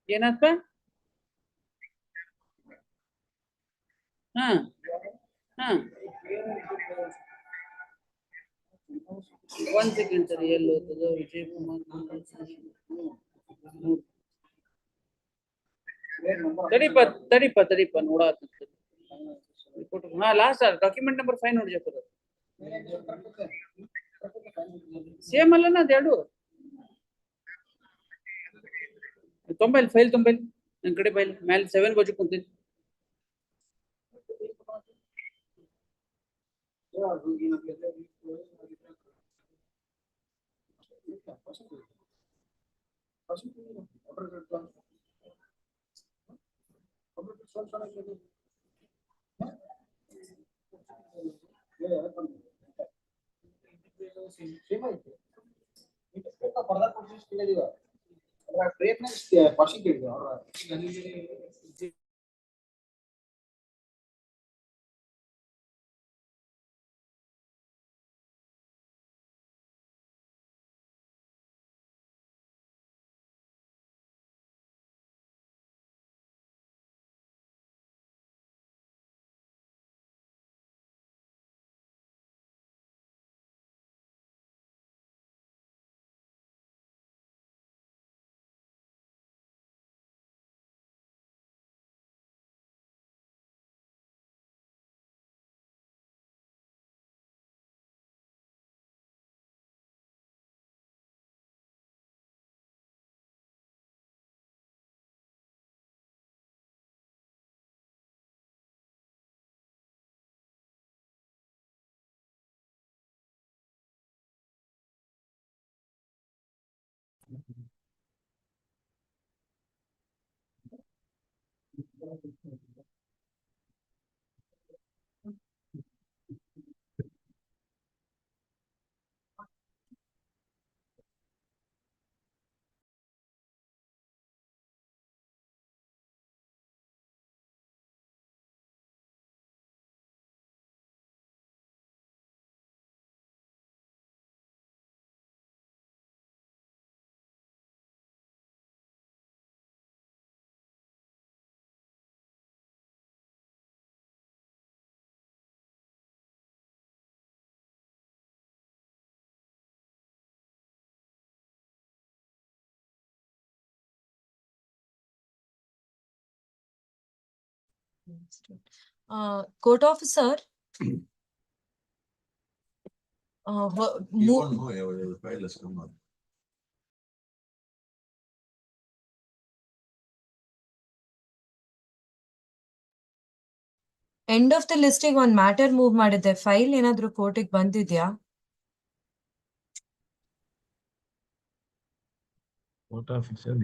ಏನಪ್ಪ? ಹಾ ಹಾ 1 ಸೆಕೆಂಡ್ ಸರ್, ಎಲ್ಲಿ ಹೋಗ್ತದೋ ವಿಜಯ್ ಕುಮಾರ್. ತಡಿಪ ನೋಡಾತ. ಹಾ ಲಾಸ್ಟ್ ಸರ್ ಡಾಕ್ಯುಮೆಂಟ್ ನಂಬರ್ 5 ನೋಡಿ ಸರ್. ಸೇಮ್ ಅಲ್ಲನ ಅದೆರಡು. ತೊಂಬೈಲ್ ಫೈಲ್ ತೊಂಬೈಲ್ ನನ್ನ ಕಡೆ ಬೈಲ್ ಮೇಲೆ 7 ಬಾಜು ಕುಂತೀನಿ. Court officer. End of the ಲಿಸ್ಟಿಗೆ ಒಂದು ಮ್ಯಾಟರ್ ಮೂವ್ ಮಾಡಿದ್ದೆ, ಫೈಲ್ ಏನಾದ್ರು ಕೋರ್ಟಿಗೆ ಬಂದಿದ್ಯಾ? Court officer.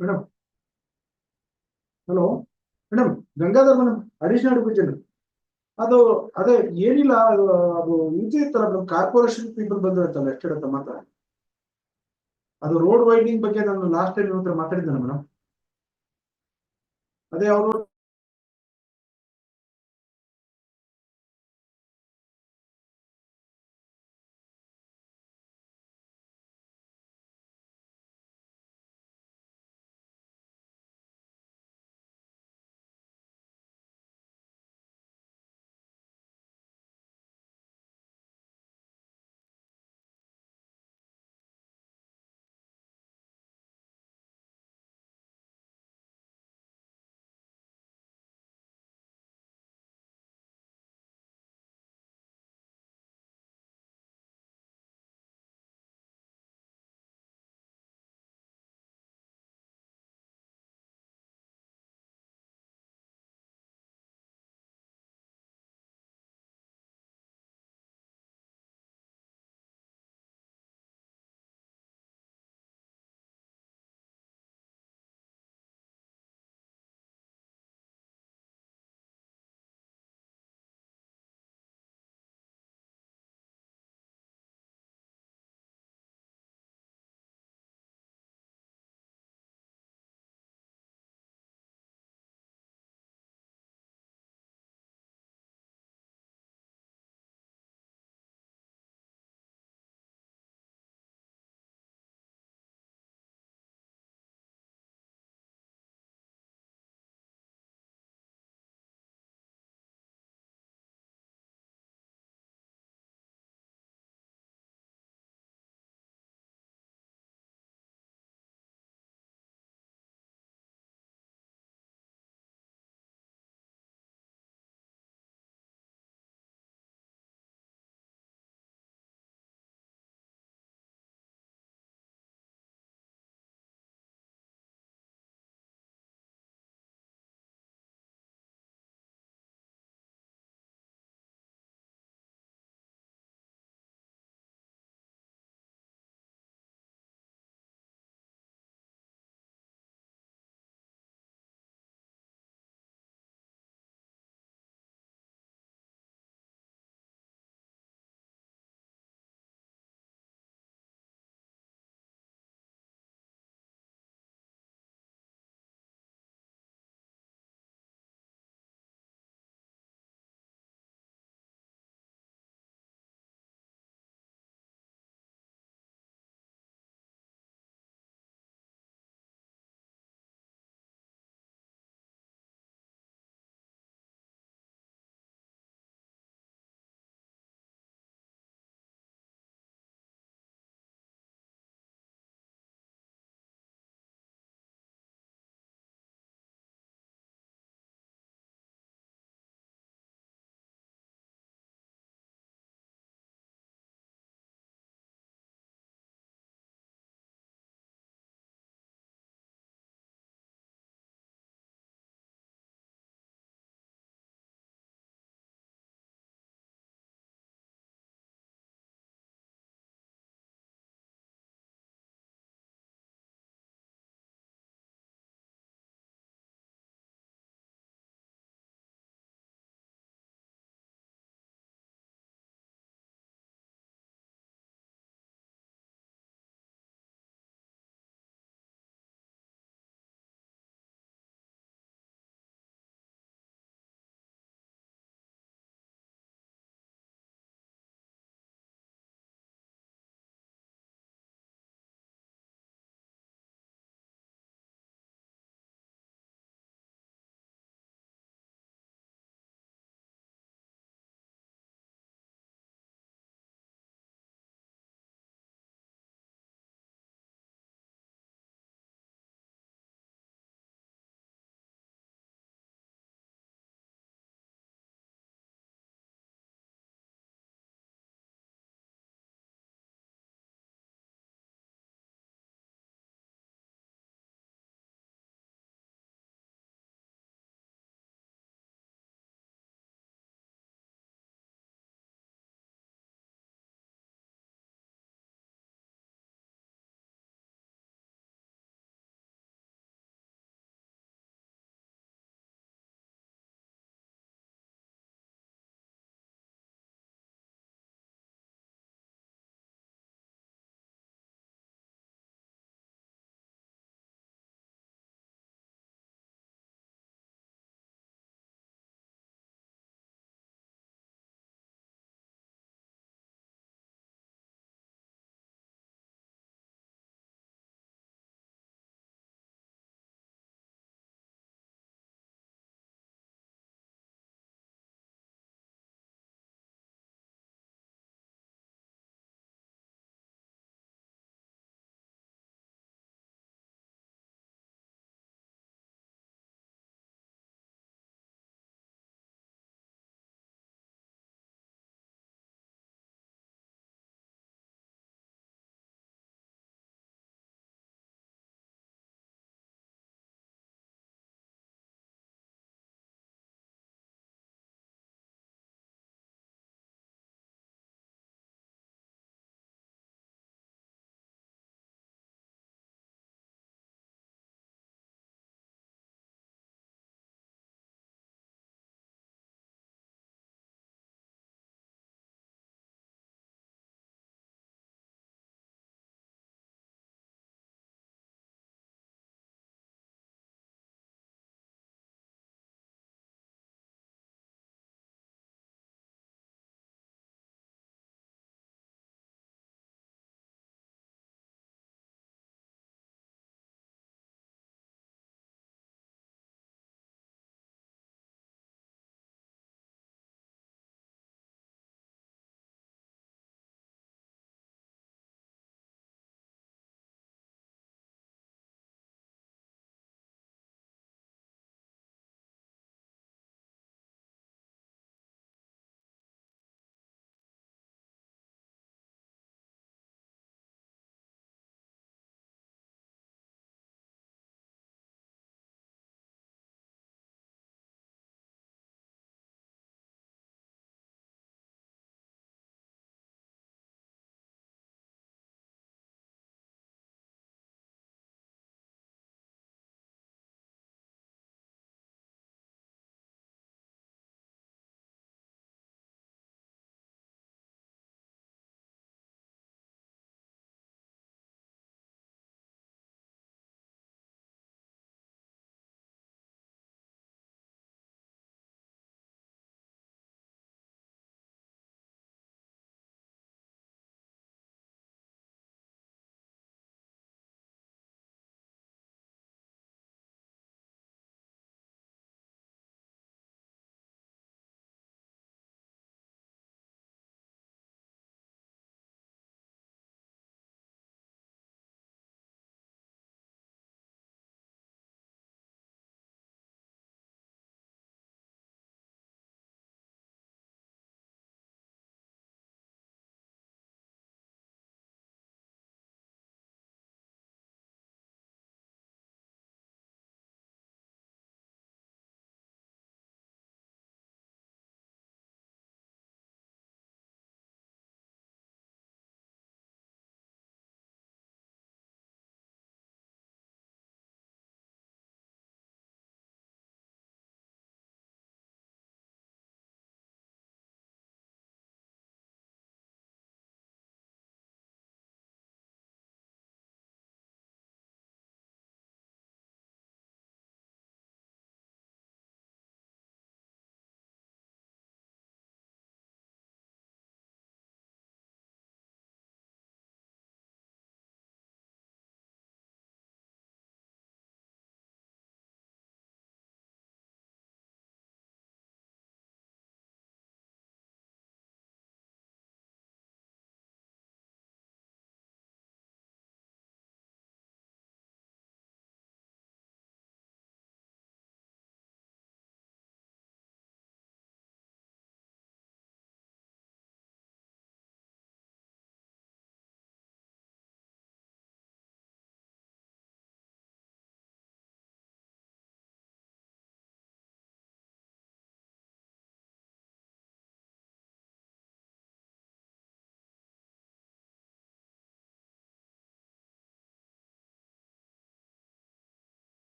Madam hello madam Gangadhar madam additional question ಅದು ಅದೇ ಏನಿಲ್ಲ ಅದು ಇದು ಇತ್ತಲ್ಲ ಮೇಡಮ್ ಕಾರ್ಪೊರೇಷನ್ ಪೀಪಲ್ ಬಂದಿರುತ್ತಲ್ಲ ಎಷ್ಟಿರುತ್ತೆ ಮಾತ್ರ ಅದು ರೋಡ್ ವೈಡಿಂಗ್ ಬಗ್ಗೆ ನಾನು ಲಾಸ್ಟ್ ಟೈಮ್ ಹತ್ರ ಮಾತಾಡಿದ್ದೇನೆ ಮೇಡಮ್ ಅದೇ ಅವರು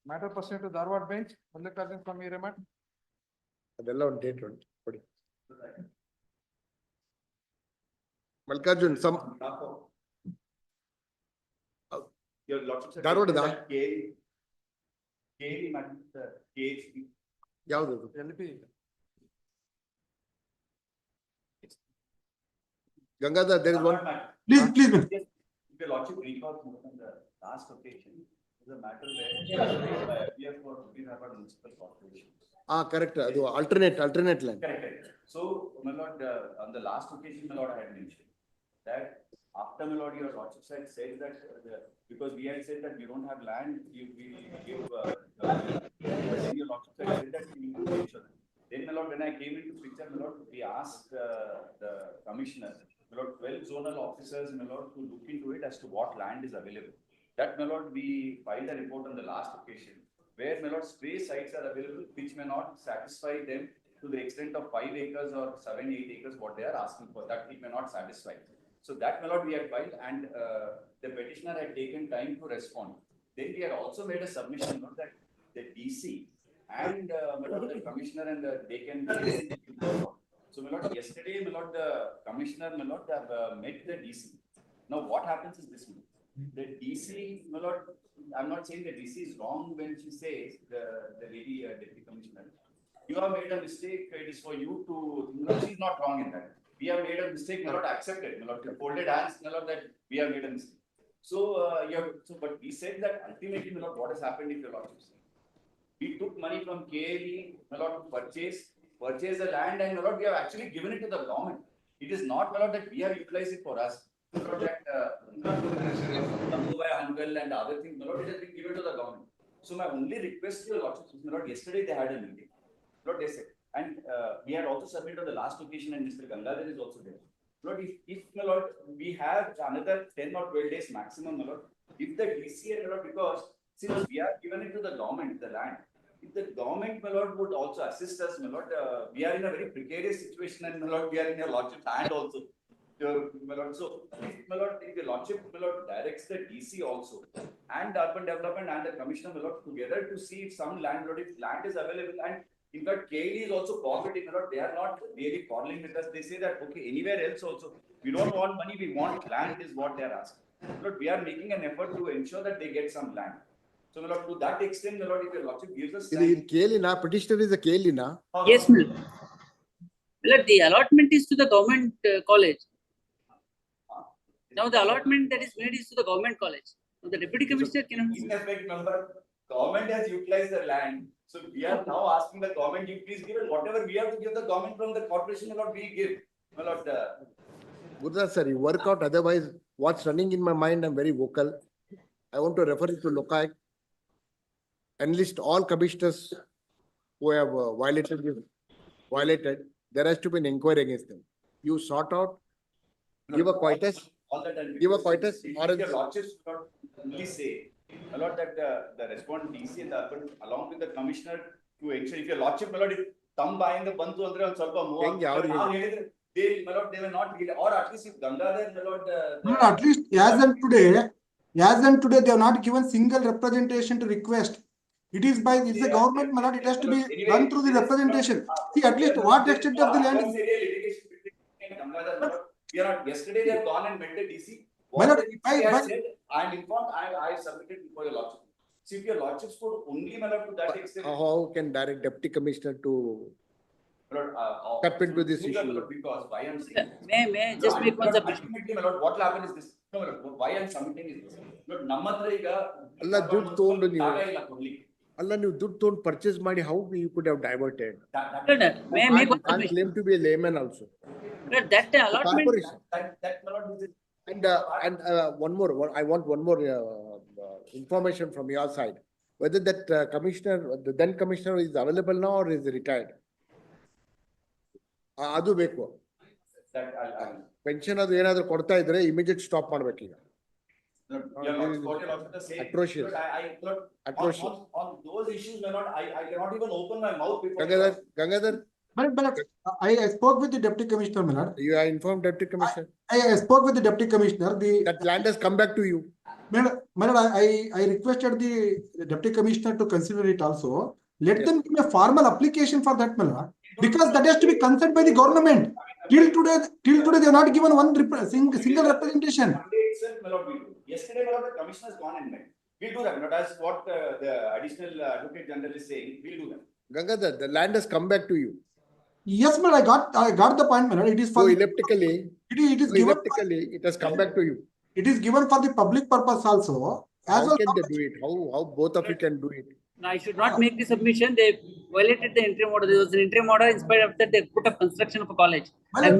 Matter pursuant to Dharwad bench, Mallikarjun from your remand. ಅದೆಲ್ಲ ಒಂದು ಡೇಟ್ ಉಂಟು ಕೊಡಿ. Mallikarjun some Your lordship said ಧಾರವಾಡದ that KV matter, KHP. ಯಾವ್ದು? Gangadhar, there is one. Please, please. If your lordship recalls from the last occasion, is a matter where by appeal for municipal corporation. Correct. ಅದು alternate land. Correct. So, my lord, on the last occasion, my lord, I had mentioned that after my lord, your lordship said that because we had said that we don't have land, we give, then your lordship said that we need to ensure that. Then my lord, when I came into picture, my lord, we asked the commissioner, my lord, 12 zonal officers, my lord, to look into it as to what land is available. That, my lord, we filed a report on the last occasion, where, my lord, stray sites are available, which may not satisfy them to the extent of 5 acres or 7-8 acres, what they are asking for, that it may not satisfy. So that, my lord, we had filed, and the petitioner had taken time to respond. Then we had also made a submission, you know, that the DC and my lord, the commissioner and they can. So, my lord, yesterday, my lord, the commissioner, my lord, have met the DC. Now, what happens is this, the DC, my lord, I'm not saying the DC is wrong when she says, the lady deputy commissioner, you have made a mistake, it is for you to, no, she's not wrong in that. We have made a mistake, my lord, accept it, my lord, folded hands, my lord, that we have made a mistake. So, but we said that ultimately, my lord, what has happened if your lordship said? We took money from KLE, my lord, to purchase the land, and my lord, we have actually given it to the government. It is not, my lord, that we have utilized it for us. My lord, that Hangal and other things, my lord, it has been given to the government. So my only request to your lordship, my lord, yesterday they had a meeting. Lord, they said, and we had also submitted on the last occasion, and Mr. Gangadhar is also there. Lord, if my lord, we have another 10 or 12 days maximum, my lord, if the DC, my lord, because since we have given it to the government, the land, if the government, my lord, would also assist us, my lord, we are in a very precarious situation, and my lord, we are in your lordship's hand also. My lord, so if my lord, if the lordship, my lord, directs the DC also and urban development and the commissioner, my lord, together to see if some land, lord, if land is available, and in fact, KLE is also cooperating, my lord, they are not really quarreling with us. They say that, okay, anywhere else also, we don't want money, we want land is what they are asking. Lord, we are making an effort to ensure that they get some land. So, my lord, to that extent, my lord, if your lordship gives us ಇದು time. KLE petitioner is a KLE na? Yes, ma'am. Well, the allotment is to the government college. Now the allotment that is made is to the government college. Now the deputy commissioner cannot. In effect, number, government has utilized the land. So we are now asking the government, you please give it, whatever we have to give the government from the corporation, my lord, we give. My lord, Gurdas sir, you work out, otherwise what's running in my mind, I'm very vocal. I want to refer it to Lokayak. Enlist all commissioners who have violated, there has to be an inquiry against them. You sort out, give a quietest, all that and give a quietest, or your lordships not only say, my lord, that the respondent DC and the urban, along with the commissioner, to ensure if your lordship, my lord, if thumb buying the bantu andre on ಸ್ವಲ್ಪ move on, they, my lord, they will not read, or at least if Gangadhar, my lord, No, at least as and today, they have not given single representation to request. It is by, it's the government, my lord, it has to be done through the representation. See, at least what extent of the land is. We are not, yesterday they have gone and met the DC. My lord, I am informed, I submitted before your lordship. See, if your lordships could only, my lord, to that extent. How can direct deputy commissioner to step into this issue? Because why I'm saying. May I just make one submission? Ultimately, my lord, what will happen is this. No, my lord, why I'm submitting is this. Lord, ನಮ್ಮತ್ರ ಈಗ ಅಲ್ಲ ದುಡ್ಡು ತಗೊಂಡು ನೀವು ದುಡ್ಡು ತಗೊಂಡು purchase ಮಾಡಿ how you could have diverted. May I make one can't claim to be a layman also. That allotment. That my lord is. And one more, I want one more information from your side. Whether that commissioner, the then commissioner is available now or is retired? ಅದು ಬೇಕು. Pension ಅದು ಏನಾದ್ರು ಕೊಡ್ತಾ ಇದ್ರೆ immediate stop ಮಾಡ್ಬೇಕು ಈಗ. Atrocious. Atrocious. On those issues, my lord, I cannot even open my mouth before. Gangadhar. But I spoke with the deputy commissioner, my lord. You are informed deputy commissioner. I spoke with the deputy commissioner. That land has come back to you. my lord, I requested the deputy commissioner to consider it also. Let them give a formal application for that, my lord, because that has to be considered by the government. Till today, they have not given one single representation. Monday itself, my lord, we do. Yesterday, my lord, the commissioner has gone and met. We'll do that, not as what the additional advocate general is saying, we'll do that. Gangadhar, the land has come back to you. Yes, my lord, I got the point, my lord. It is for So the, elliptically, it is given. it has come back to you. It is given for the public purpose also. As How well, can they do it? How both of you can do it? No, I should not make the submission. They violated the interim order. There was an interim order. In spite of that, they put up construction of a college. I'm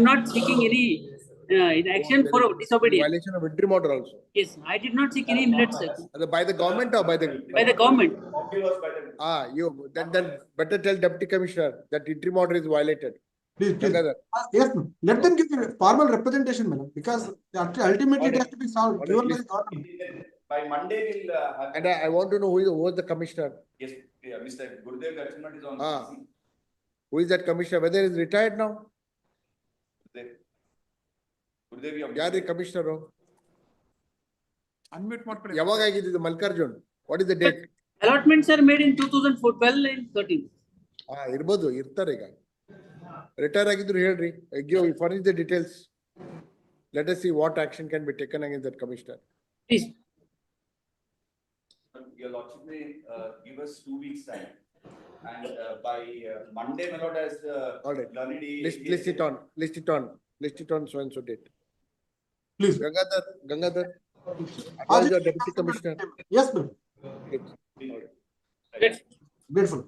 not seeking any in action There for is disobedience. violation of interim order also. Yes, I did not seek any minutes. By the government or by the? By the government. Then better tell deputy commissioner that interim order is violated. Please. Gangadhar. Yes, let them give a formal representation, madam, because ultimately it has to be solved, given by the government. By Monday, we'll have. And I want to know who was the commissioner. Yes, yeah, Mr. Gurudev Garchmat is on. CC. Who is that commissioner? Whether he is retired now? Gurudev, you have. Yeah, the commissioner. Unmute ಮಾಡ್ಕೊಳ್ಳಿ. ಯಾವಾಗ ಆಗಿದ್ದು Mallikarjun? What is the date? Allotments are made in 2012 and 13. ಇರ್ಬೋದು ಇರ್ತಾರೆ ಈಗ. Retire ಆಗಿದ್ರು ಹೇಳ್ರಿ. Furnish the details. Let us see what action can be taken against that commissioner. Please. Your lordship may give us 2 weeks time. And by Monday, my lord, as All right. learned. List it on so and so date. Please. Gangadhar. Call your deputy commissioner. Yes, ma'am. Grateful.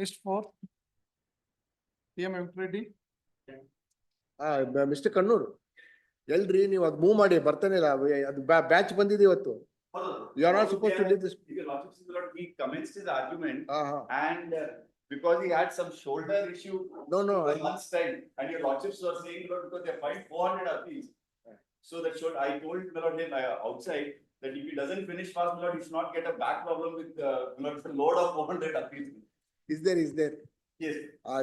List 4. PM ready. Mr. Kannur. ಎಲ್ರಿ ನೀವು ಅದು move ಮಾಡಿ ಬರ್ತಾನೆ ಇಲ್ಲ ಅದು batch ಬಂದಿದೆ ಇವತ್ತು. You are not supposed to leave this. Your lordship, he commenced his argument and because he had some shoulder issue. No. For month's time, and your lordships were saying, Lord, because they filed 400 appeals. So that should, I told my lord outside that if he doesn't finish fast, my lord, he should not get a back problem with my lord, the load of 400 appeals. Is there? Yes.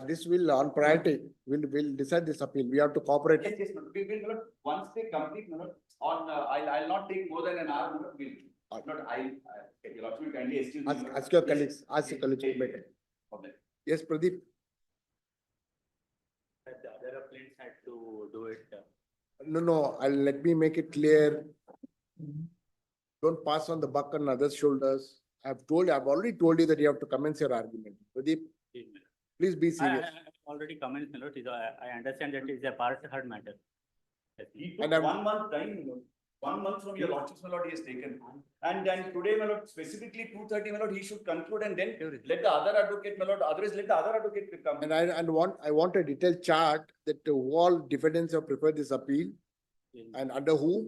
This will on priority. We'll decide this appeal. We have to cooperate. Yes, my lord. We will, my lord, once they complete, my lord, on I'll not take more than an hour, my lord. Not your lordship, kindly excuse me. Ask your colleagues. Ask your colleagues. Okay. Yes, Pradeep. The other applicants had to do it. No. Let me make it clear. Don't pass on the buck on others' shoulders. I've already told you that you have to commence your argument. Pradeep, please be serious. I already commented, my lord. I understand that it is a part heard matter. He took 1 month time, my lord. 1 month from your lordship's, my lord, he has taken. And then today, my lord, specifically 2:30, my lord, he should conclude and then let the other advocate, my lord, otherwise let the other advocate come. And I want a detailed chart that all defendants have prepared this appeal and under whom,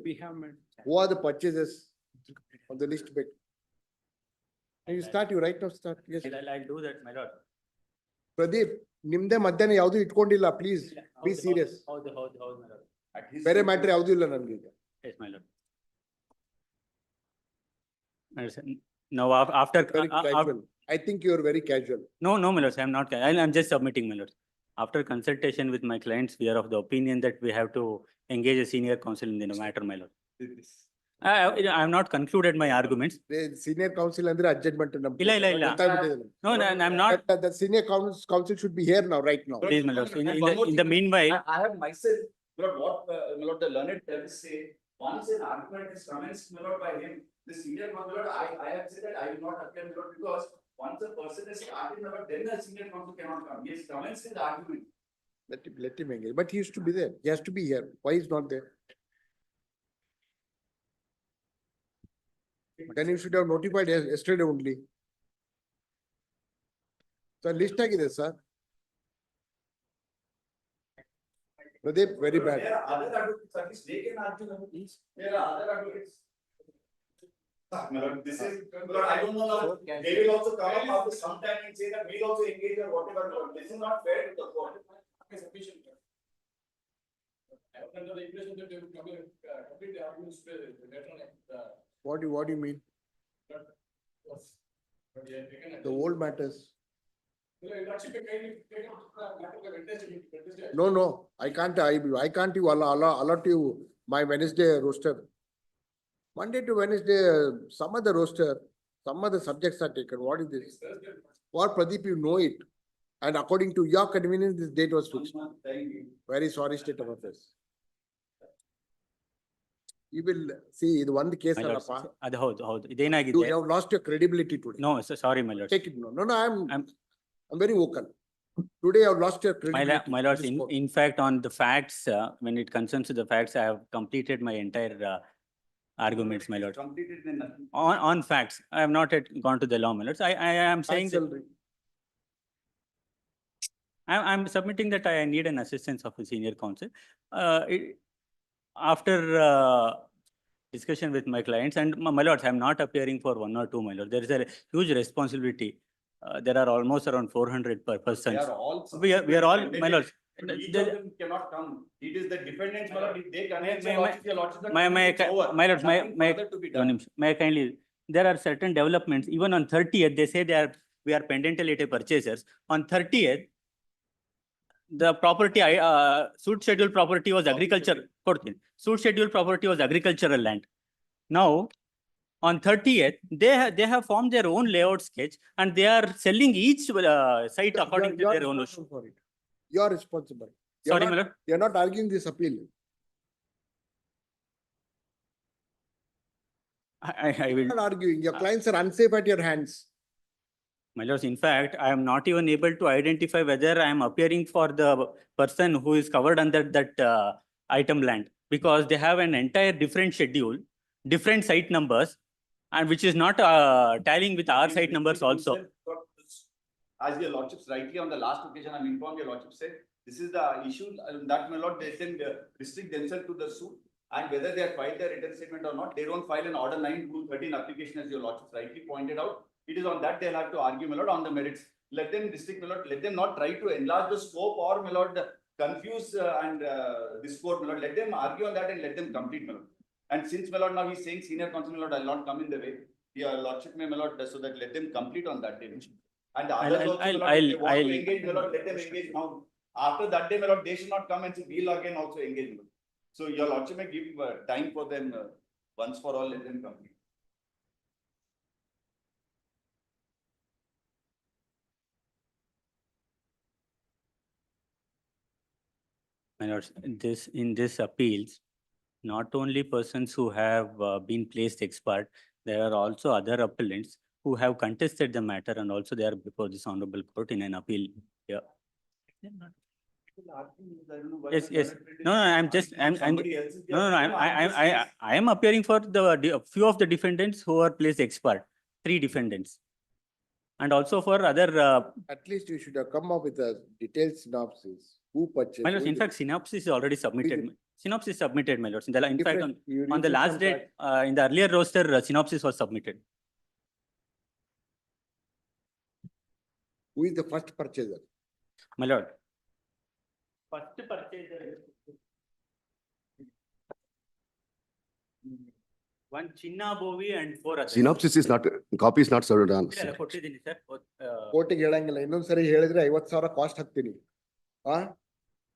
who are the purchasers on the list. Can you start? You right now start. Yes. I'll do that, my lord. Pradeep, ನಿಮ್ದೆ ಮಧ್ಯಾಹ್ನ ಯಾವ್ದು ಇಟ್ಕೊಂಡಿಲ್ಲ please be serious. ಹೌದು, my lord. ಬೇರೆ matter ಯಾವ್ದು ಇಲ್ಲ ನಮ್ಗೆ ಈಗ. Yes, my lord. Now, after. I think you are very casual. No, my lord, I'm not. I'm just submitting, my lord. After consultation with my clients, we are of the opinion that we have to engage a senior counsel in the matter, my lord. I have not concluded my arguments. The senior counsel andre adjustment ಇಲ್ಲ. No, I'm not. The senior counsel should be here now, right now. Please, my lord. In the meanwhile. I have myself, my lord, what my lord, the learned tells say, once an argument is commenced, my lord, by him, the senior counsel, my lord, I have said that I will not appear, my lord, because once a person is started, my lord, then the senior counsel cannot come. He has commenced his argument. Let him engage. But he used to be there. He has to be here. Why is not there? Then you should have notified yesterday only. So list agide, sir. Pradeep, very bad. There are other advocates, at least they can argue, please. There are other advocates. My lord, this is, my lord, I don't know, Lord. They will also come up after some time and say that we'll also engage or whatever, Lord. This is not fair to the court. Sufficient. I have under the impression that they will complete the arguments later on. What do you mean? The old matters. No, I can't you allot you my Wednesday roster. Monday to Wednesday, some of the roster, some of the subjects are taken. What is this? Or Pradeep, you know it. And according to your convenience, this date was fixed. Very sorry state of affairs. You will see, ಇದು ಒಂದು case My lords, ಅಲ್ಲಪ್ಪ. ಅದು ಹೌದು You ಇದೇನಾಗಿದೆ have lost your credibility today. No sorry my lords Take it. No, I'm very vocal. Today you have lost your credibility. My lords, in this court. in fact, on the facts, when it concerns to the facts, I have completed my entire arguments, my lord. Completed in nothing. On facts, I have not yet gone to the law, my lords. I am saying that Salary. I'm submitting that I need an assistance of a senior counsel. After discussion with my clients and my lords, I'm not appearing for one or two, my lord. There is a huge responsibility. There are almost around 400 per person. They are all. We are all, my lords. Each of them cannot come. It is the defendants, my lord, if they convince May- your may- lordship, your lordship, that My it's over. my lords, Nothing my further to be done. may I kindly, there are certain developments, even on 30th, they say we are pendential litigation purchasers. On 30th, the property, suit scheduled property was agriculture, suit scheduled property was agricultural land. Now, on 30th, they have formed their own layout sketch and they are selling each site according to You are their own. responsible for it. You are responsible. Sorry, my lord. You are not arguing this appeal. I will. You are not arguing. Your clients are unsafe at your hands. My lords, in fact, I am not even able to identify whether I am appearing for the person who is covered under that item land, because they have an entire different schedule, different site numbers, and which is not tallying with our site numbers also. As your lordships rightly on the last occasion, I'm informed your lordship said, this is the issue that my lord, they can restrict themselves to the suit. And whether they have filed their written statement or not, they don't file an order 9/2/13 application as your lordship rightly pointed out. It is on that they'll have to argue, my lord, on the merits. Let them restrict, my lord, let them not try to enlarge the scope or, my lord, confuse and this court, my lord. Let them argue on that and let them complete, my lord. And since, my lord, now he's saying senior counsel, my lord, I'll not come in the way. Your lordship may, my lord, so that let them complete on that day. And the others also, my lord, if they want to engage, my lord, let them engage now. After that day, my lord, they should not come and say, we'll again also engage, my lord. So your lordship may give time for them, once for all, let them complete. My lords, in this appeals, not only persons who have been placed expert, there are also other appellants who have contested the matter and also they are before this honorable court in an appeal. Yeah. Yes. No, I'm I am appearing for the few of the defendants who are placed expert, 3 defendants. And also for other, At least you should have come up with a detailed synopsis. Who purchased? my lords, who in is fact, synopsis is already submitted. Synopsis submitted, my lords. In fact, Different- you on the read last different date, in the earlier roster, synopsis was submitted. Who is the first purchaser? My lord. First purchaser. One Chinna Bovi and 4 others. Synopsis is not, copy is not served on. ಇಲ್ಲ, ಕೊಟ್ಟಿದ್ದೀನಿ sir. ಕೋರ್ಟಿಗೆ ಹೇಳಂಗಿಲ್ಲ ಇನ್ನೊಂದ್ಸರಿ ಹೇಳಿದ್ರೆ 50,000 cost ಹಾಕ್ತೀನಿ.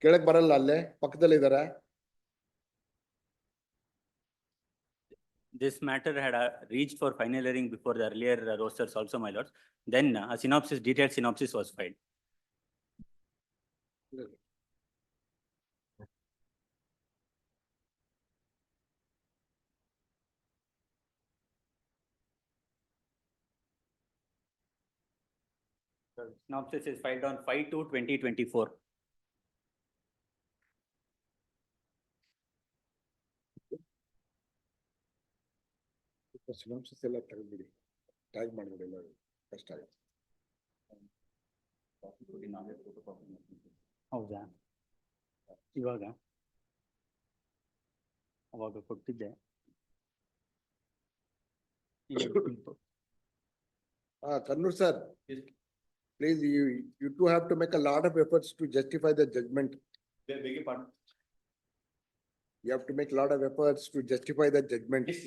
ಕೇಳಕ್ ಬರಲ್ಲ ಅಲ್ಲೇ ಪಕ್ಕದಲ್ಲಿ ಇದಾರೆ. This matter had reached for final hearing before the earlier rosters also, my lords. Then a synopsis, detailed synopsis was filed. Synopsis is filed on 5/2/2024. Synopsis ಎಲ್ಲ ತೆಗೆದ್ಬಿಡಿ. ಟ್ಯಾಗ್ ಮಾಡ್ಬಿಡಿ ಎಲ್ಲ ಕಷ್ಟ ಆಗುತ್ತೆ. ಹೌದಾ? ಇವಾಗ ಅವಾಗ ಕೊಟ್ಟಿದ್ದೆ. Kannur sir, please, you two have to make a lot of efforts to justify the judgment. Beg your pardon. You have to make a lot of efforts to justify the judgment. Yes,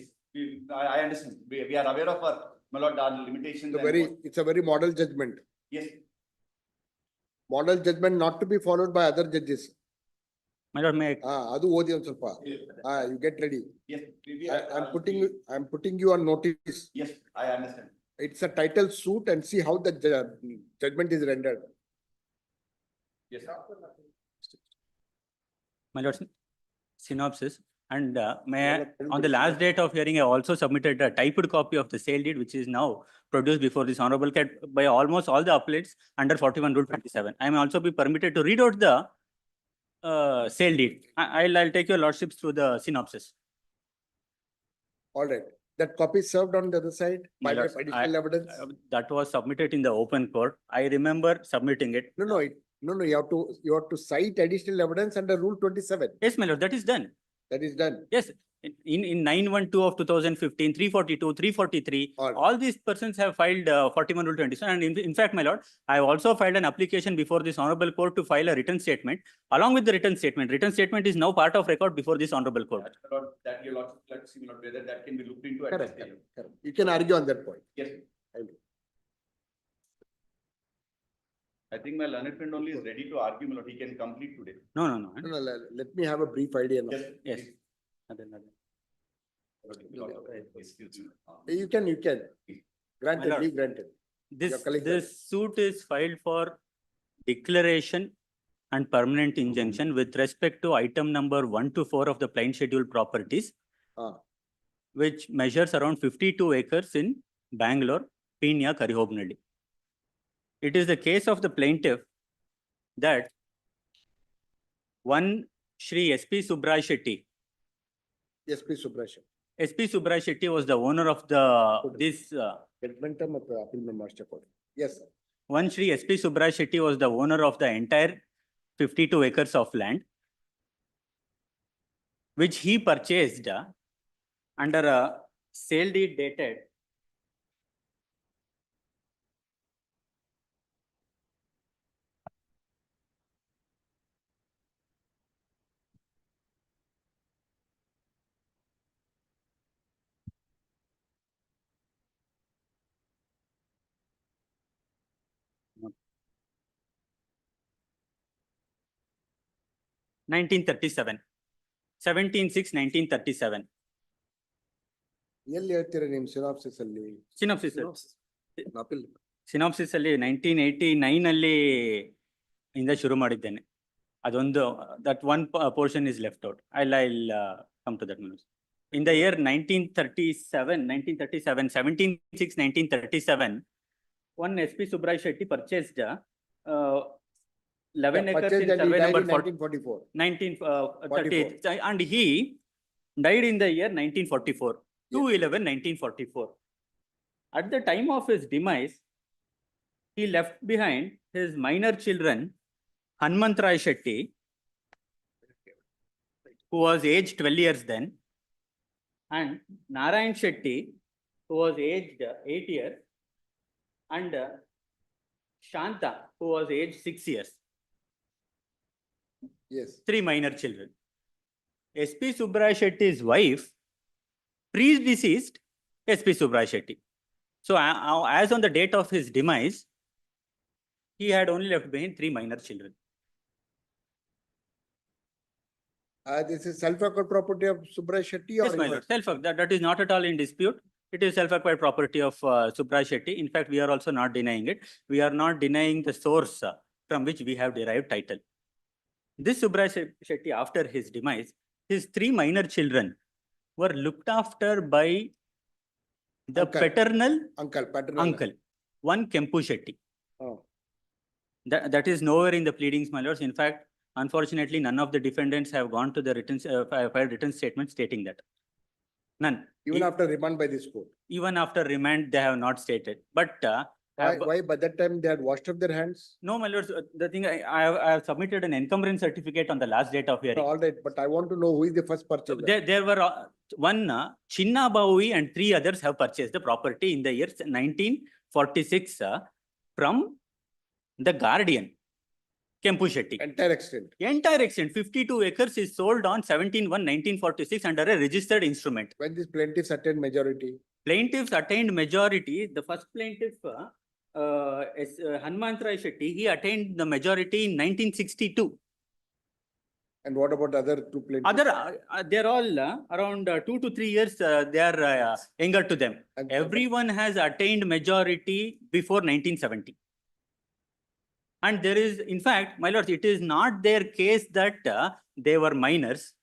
I understand. We are aware of our my lord, our limitations. It's a very model judgment. Yes, Model judgment not to be followed by other judges. My lord, may ಅದು ಓದಿ ಒಂದ್ ಸ್ವಲ್ಪ. You get ready. yes. I'm putting you on notice. Yes, I understand. It's a title suit and see how the judgment is rendered. Yes. my lord, synopsis. And may I, on the last date of hearing, I also submitted a typed copy of the sale deed, which is now produced before this honorable court by almost all the appellants under 41 Rule 27. I may also be permitted to read out the sale deed. I'll take your lordships through the synopsis. All right. That copy served on the other side My by lord, additional evidence. That was submitted in the open court. I remember submitting it. No, you have to cite additional evidence under Rule 27. Yes, my lord, that is done. That is done. Yes, in 912 of 2015, 342, 343, all these persons have filed 41 Rule 27. And in fact, my lord, I have also filed an application before this honorable court to file a written statement. Along with the written statement is now part of record before this honorable court. My lord, that your lordship, let's see, my lord, whether that can be looked into at this Correct, stage. correct. You can argue on that point. Yes. I think my learned friend only is ready to argue, my lord. He can complete today. No. No, let me have a brief idea now. Yes. You can. Granted, My lord, leave granted. Your colleague- This suit is filed for declaration and permanent injunction with respect to item number 1 to 4 of the plain schedule properties, which measures around 52 acres in Bangalore, Peenya, Karihobnalli. It is the case of the plaintiff that one Shri SP Subrai Shetty. SP Subramanian. SP Subrai Shetty was the owner of this. Judgmentum of the appeal master court. Yes, sir. One Shri SP Subrai Shetty was the owner of the entire 52 acres of land, which he purchased under a sale deed dated nineteen 17/6/1937. ಎಲ್ಲಿ ಹೇಳ್ತೀರಾ ನಿಮ್ synopsis ಅಲ್ಲಿ? Synopsis ಅಲ್ಲಿ 1989 ಅಲ್ಲಿ ಇಂದ ಶುರು ಮಾಡಿದ್ದೇನೆ. ಅದೊಂದು that one portion is left out. I'll come to that. In the year 1937, 17/6/1937, one SP Subrai Shetty purchased 11 acres in survey number 1944. 1938, and he died in the year 1944, 2/11/1944. At the time of his demise, he left behind his minor children, Hanmantrai Shetty, who was aged 12 years then, and Narayan Shetty, who was aged 8 years, and Shanta, who was aged 6 years. Yes. 3 minor children. SP Subrai Shetty's wife predeceased SP Subrai Shetty. So as on the date of his demise, he had only left behind 3 minor children. This is self-acquired property of Subrai Shetty or? Yes, my lord. That is not at all in dispute. It is self-acquired property of Subrai Shetty. In fact, we are also not denying it. We are not denying the source from which we have derived title. This Subrai Shetty, after his demise, his 3 minor children were looked after by the paternal uncle, one Kempu Shetty. That is nowhere in the pleadings, my lords. In fact, unfortunately, none of the defendants have gone to the filed written statement stating that. None. Even after remand by this court? Even after remand, they have not stated. But why by that time they had washed up their hands? No, my lords, the thing I have submitted an encumbrance certificate on the last date of hearing. All right, but I want to know who is the first purchaser. There were one Chinna Baui and 3 others have purchased the property in the year 1946 from the guardian, Kempu Shetty. Entire extent. 52 acres is sold on 17/1/1946 under a registered instrument. When this plaintiffs attained majority? plaintiffs attained majority. The first plaintiff, Hanmantra Shetty, he attained the majority in 1962. And what about the other two plaintiffs? They're all around 2 to 3 years, they are younger to them. And- Everyone has attained majority before 1970. And there is, in fact, my lords, it is not their case that they were minors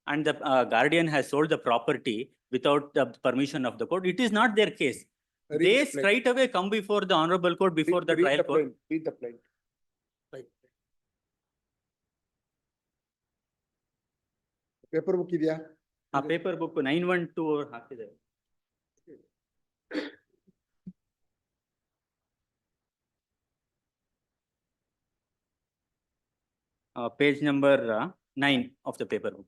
and the guardian has sold the property without the permission of the court. It is not their case. Read They the plaint. straight away come before the honorable court, before the Read trial court. plaint. Read the plaint. Paper book idea? Paper book 912 ಹಾಕಿದ್ದಾರೆ. Page number 9 of the paper book.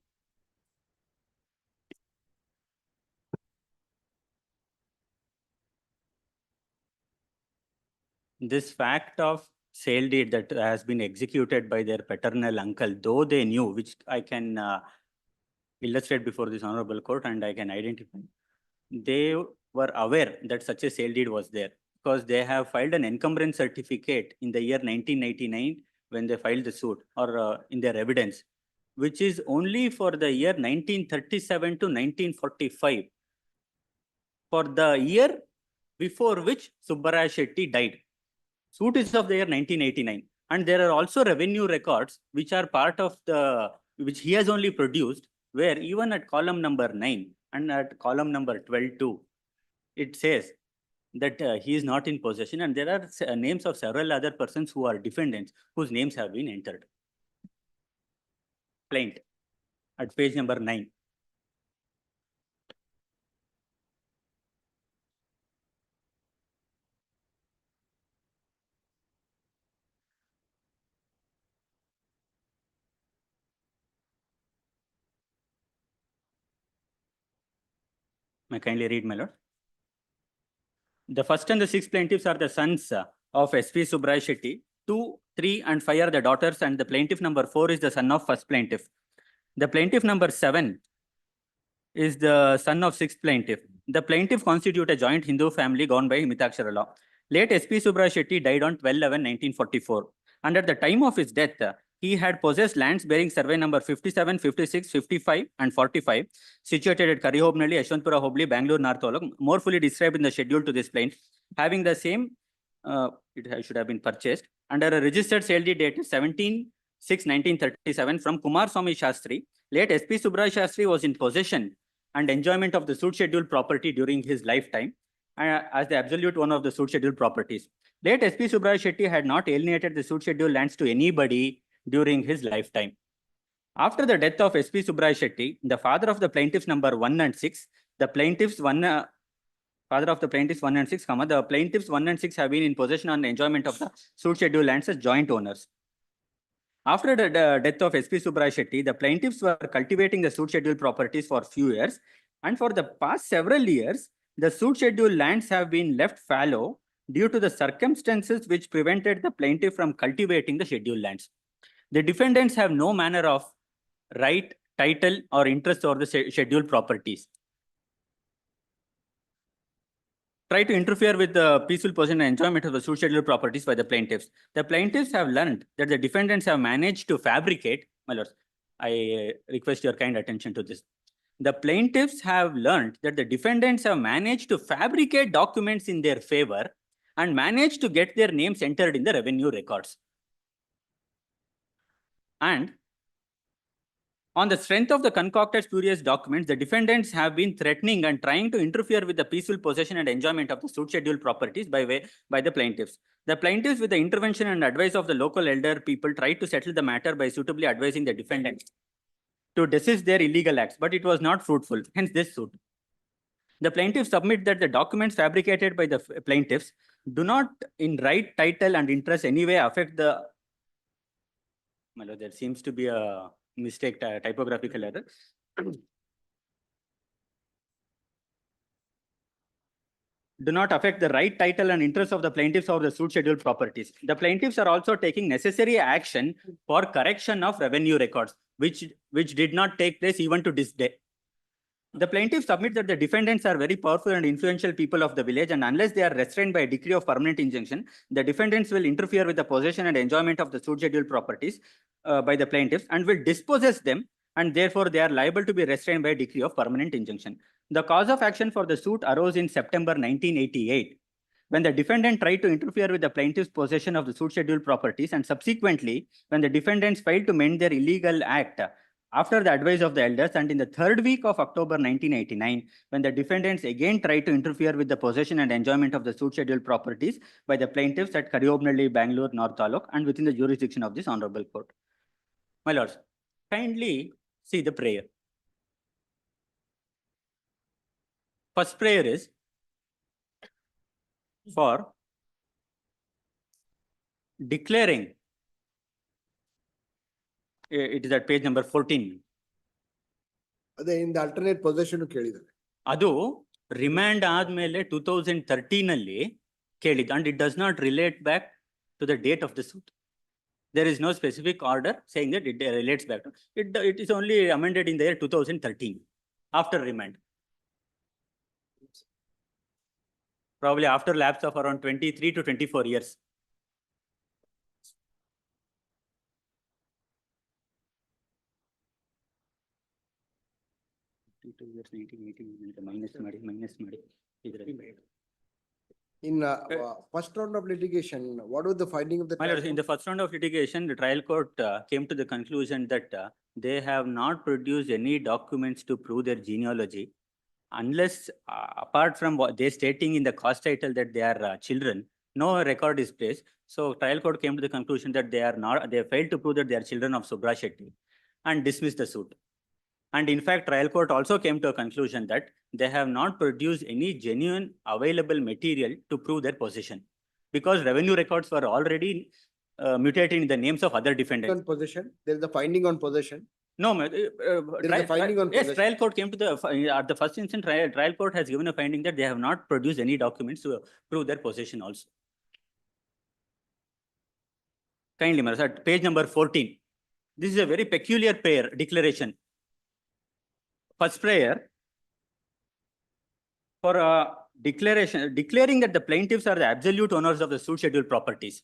This fact of sale deed that has been executed by their paternal uncle, though they knew, which I can illustrate before this honorable court and I can identify, they were aware that such a sale deed was there because they have filed an encumbrance certificate in the year 1999 when they filed the suit, or in their evidence, which is only for the year 1937 to 1945, for the year before which Subbaraya Shetty died. Suit is of the year 1989. And there are also revenue records which are part of the, which he has only produced, where even at column number 9 and at column number 12 too, it says that he is not in possession, and there are names of several other persons who are defendants whose names have been entered. Plaint at page number 9. May I kindly read, my lord? The first and the sixth plaintiffs are the sons of SP Subbaraya Shetty. 2, 3, and 5 are the daughters, and the plaintiff number 4 is the son of first plaintiff. The plaintiff number 7 is the son of sixth plaintiff. The plaintiff constitute a joint Hindu family governed by Mitakshara law. Late SP Subbaraya Shetty died on 12/11/1944. And at the time of his death, he had possessed lands bearing survey number 57, 56, 55, and 45, situated at Karihobnalli, Yashwantpura Hobli, Bangalore North Taluk, more fully described in the schedule to this plaint, having the same, it should have been purchased, under a registered sale deed dated 17/6/1937 from Kumar Swami Shastri. Late SP Subbaraya Shastri was in possession and enjoyment of the suit schedule property during his lifetime, as the absolute owner of the suit schedule properties. Late SP Subbaraya Shetty had not alienated the suit schedule lands to anybody during his lifetime. After the death of SP Subbaraya Shetty, the father of the plaintiffs number 1 and 6, the plaintiffs father of the plaintiffs 1 and 6, the plaintiffs 1 and 6 have been in possession and enjoyment of the suit schedule lands as joint owners. After the death of SP Subbaraya Shetty, the plaintiffs were cultivating the suit schedule properties for few years, and for the past several years, the suit schedule lands have been left fallow due to the circumstances which prevented the plaintiff from cultivating the schedule lands. The defendants have no manner of right, title, or interest over the schedule properties. Try to interfere with the peaceful possession and enjoyment of the suit schedule properties by the plaintiffs. The plaintiffs have learned that the defendants have managed to fabricate, my lords, I request your kind attention to this. The plaintiffs have learned that the defendants have managed to fabricate documents in their favor and managed to get their names entered in the revenue records. And on the strength of the concocted spurious documents, the defendants have been threatening and trying to interfere with the peaceful possession and enjoyment of the suit schedule properties by the plaintiffs. The plaintiffs, with the intervention and advice of the local elder people, tried to settle the matter by suitably advising the defendants to desist their illegal acts, but it was not fruitful, hence this suit. The plaintiffs submit that the documents fabricated by the plaintiffs do not in right, title, and interest anyway affect the, my lord, there seems to be a mistake, typographical error. Do not affect the right, title, and interest of the plaintiffs or the suit schedule properties. The plaintiffs are also taking necessary action for correction of revenue records, which did not take place even to this day. The plaintiffs submit that the defendants are very powerful and influential people of the village, and unless they are restrained by a decree of permanent injunction, the defendants will interfere with the possession and enjoyment of the suit schedule properties by the plaintiffs and will dispossess them, and therefore they are liable to be restrained by a decree of permanent injunction. The cause of action for the suit arose in September 1988, when the defendant tried to interfere with the plaintiff's possession of the suit schedule properties, and subsequently when the defendants failed to mend their illegal act after the advice of the elders, and in the third week of October 1989, when the defendants again tried to interfere with the possession and enjoyment of the suit schedule properties by the plaintiffs at Kariyobnalli, Bangalore, North Taluk, and within the jurisdiction of this honorable court. My lords, kindly see the prayer. First prayer is for declaring, it is at page number 14. ಅದೇ in the alternate possession ಕೇಳಿದ್ದಾರೆ. ಅದು remand ಆದ್ಮೇಲೆ 2013 ಅಲ್ಲಿ ಕೇಳಿದ್ದು, and it does not relate back to the date of the suit. There is no specific order saying that it relates back to it is only amended in the year 2013 after remand. Probably after lapse of around 23 to 24 years. In first round of litigation, what was the finding of the? My lord, in the first round of litigation, the trial court came to the conclusion that they have not produced any documents to prove their genealogy, unless apart from what they stating in the cause title that they are children, no record is placed. So trial court came to the conclusion that they failed to prove that they are children of Subra Shetty and dismissed the suit. And in fact, trial court also came to a conclusion that they have not produced any genuine available material to prove their possession, because revenue records were already mutated in the names of other defendants. On possession, there is a finding on possession. No, There is a finding on yes, possession. trial court came to the, at the first instance, trial court has given a finding that they have not produced any documents to prove their possession also. Kindly, my lord, page number 14. This is a very peculiar prayer, declaration. First prayer for a declaring that the plaintiffs are the absolute owners of the suit schedule properties.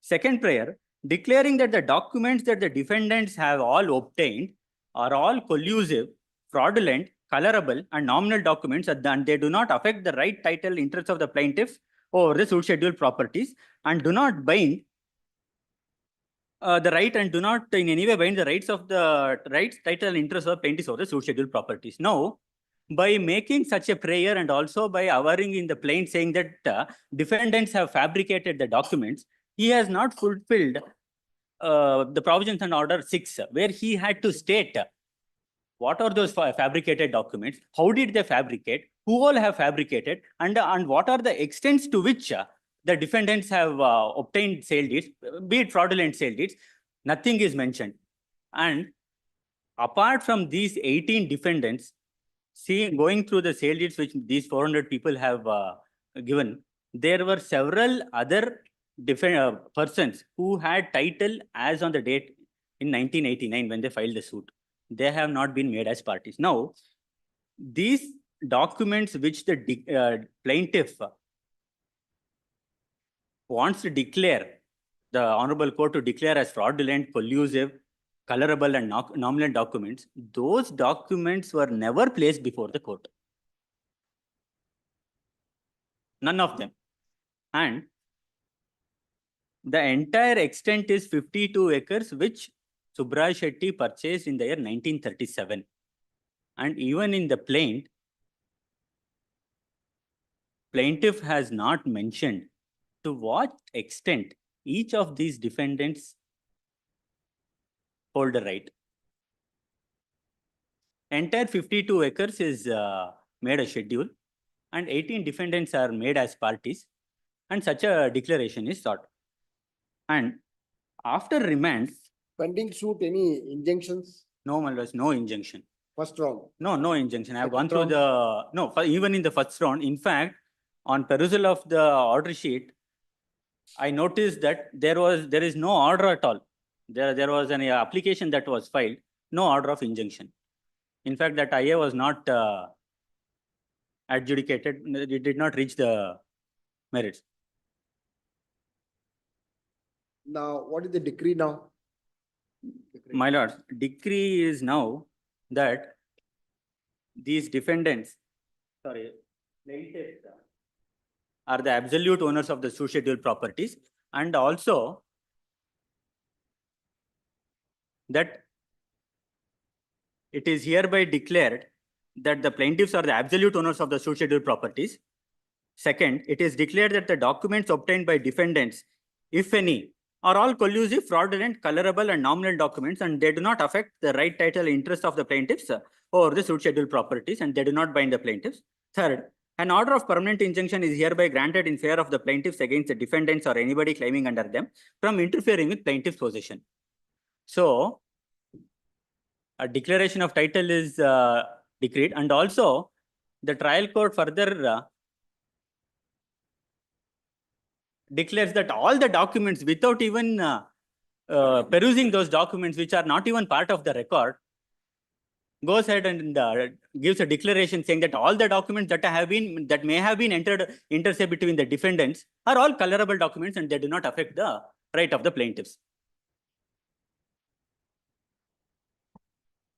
Second prayer, declaring that the documents that the defendants have all obtained are all collusive, fraudulent, colorable, and nominal documents, and they do not affect the right, title, interests of the plaintiffs over the suit schedule properties, and do not bind the right, and do not in any way bind the rights of the rights, title, and interests of plaintiffs over the suit schedule properties. Now, by making such a prayer and also by averring in the plaint saying that defendants have fabricated the documents, he has not fulfilled the provisions in order 6, where he had to state what are those fabricated documents, how did they fabricate, who all have fabricated, and what are the extents to which the defendants have obtained sale deeds, be it fraudulent sale deeds. Nothing is mentioned. And apart from these 18 defendants, going through the sale deeds which these 400 people have given, there were several other persons who had title as on the date in 1989 when they filed the suit. They have not been made as parties. Now, these documents which the plaintiff wants to declare, the honorable court to declare as fraudulent, collusive, colorable, and nominal documents, those documents were never placed before the court. None of them. And the entire extent is 52 acres, which Subra Shetty purchased in the year 1937. And even in the plaintiff has not mentioned to what extent each of these defendants hold a right. Entire 52 acres is made a schedule, and 18 defendants are made as parties, and such a declaration is sought. And after remand, Pending suit, any injunctions? no, my lords, no injunction. First round. No injunction. I have gone Second through even in the first round. In fact, on perusal of the order sheet, I noticed that there is no order at all. There was an application that was filed, no order of injunction. In fact, that IA was not adjudicated, it did not reach the merits. Now, what is the decree now? My lord, decree is now that these defendants, sorry, plaintiffs are the absolute owners of the suit schedule properties, and also that it is hereby declared that the plaintiffs are the absolute owners of the suit schedule properties. Second, it is declared that the documents obtained by defendants, if any, are all collusive, fraudulent, colorable, and nominal documents, and they do not affect the right, title, interest of the plaintiffs over the suit schedule properties, and they do not bind the plaintiffs. Third, an order of permanent injunction is hereby granted in favor of the plaintiffs against the defendants or anybody claiming under them from interfering with plaintiff's possession. So, a declaration of title is decreed, and also the trial court further declares that all the documents, without even perusing those documents, which are not even part of the record, goes ahead and gives a declaration saying that all the documents that may have been intercepted between the defendants are all colorable documents, and they do not affect the right of the plaintiffs.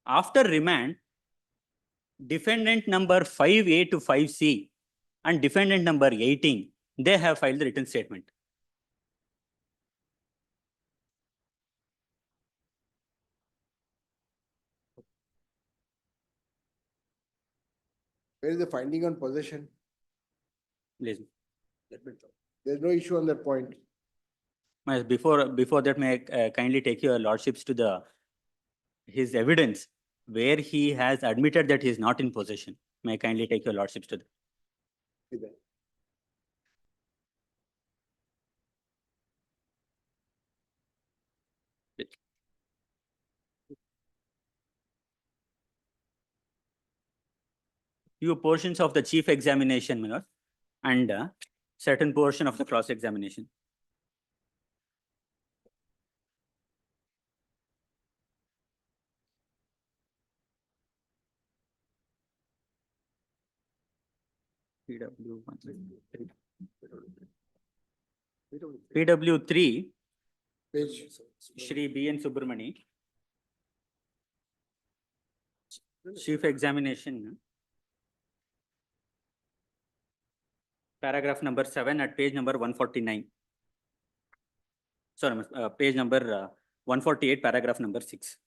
After remand, defendant number 5A to 5C and defendant number 18, they have filed the written statement. Where is the finding on possession? Please. There's no issue on that point. Before that, may I kindly take your lordships to his evidence where he has admitted that he is not in possession. May I kindly take your lordships to that? Few portions of the chief examination, my lord, and certain portion of the cross examination. PW3, Page. Shri B.N. Subramani. Chief examination. Paragraph number 7 at page number 149. Sorry, page number 148, paragraph number 6.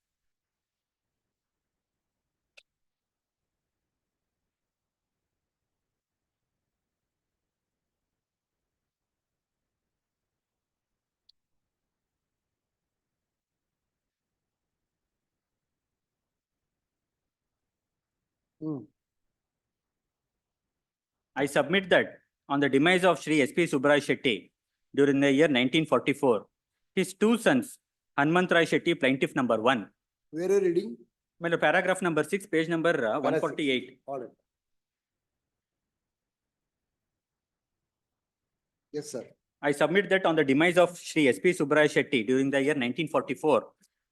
I submit that on the demise of Shri S.P. Subrai Shetty during the year 1944, his two sons, Hanmantrai Shetty, plaintiff number 1. Where are you reading? Well, paragraph number 6, page number 148. All right. Yes, sir. I submit that on the demise of Shri S.P. Subrai Shetty during the year 1944,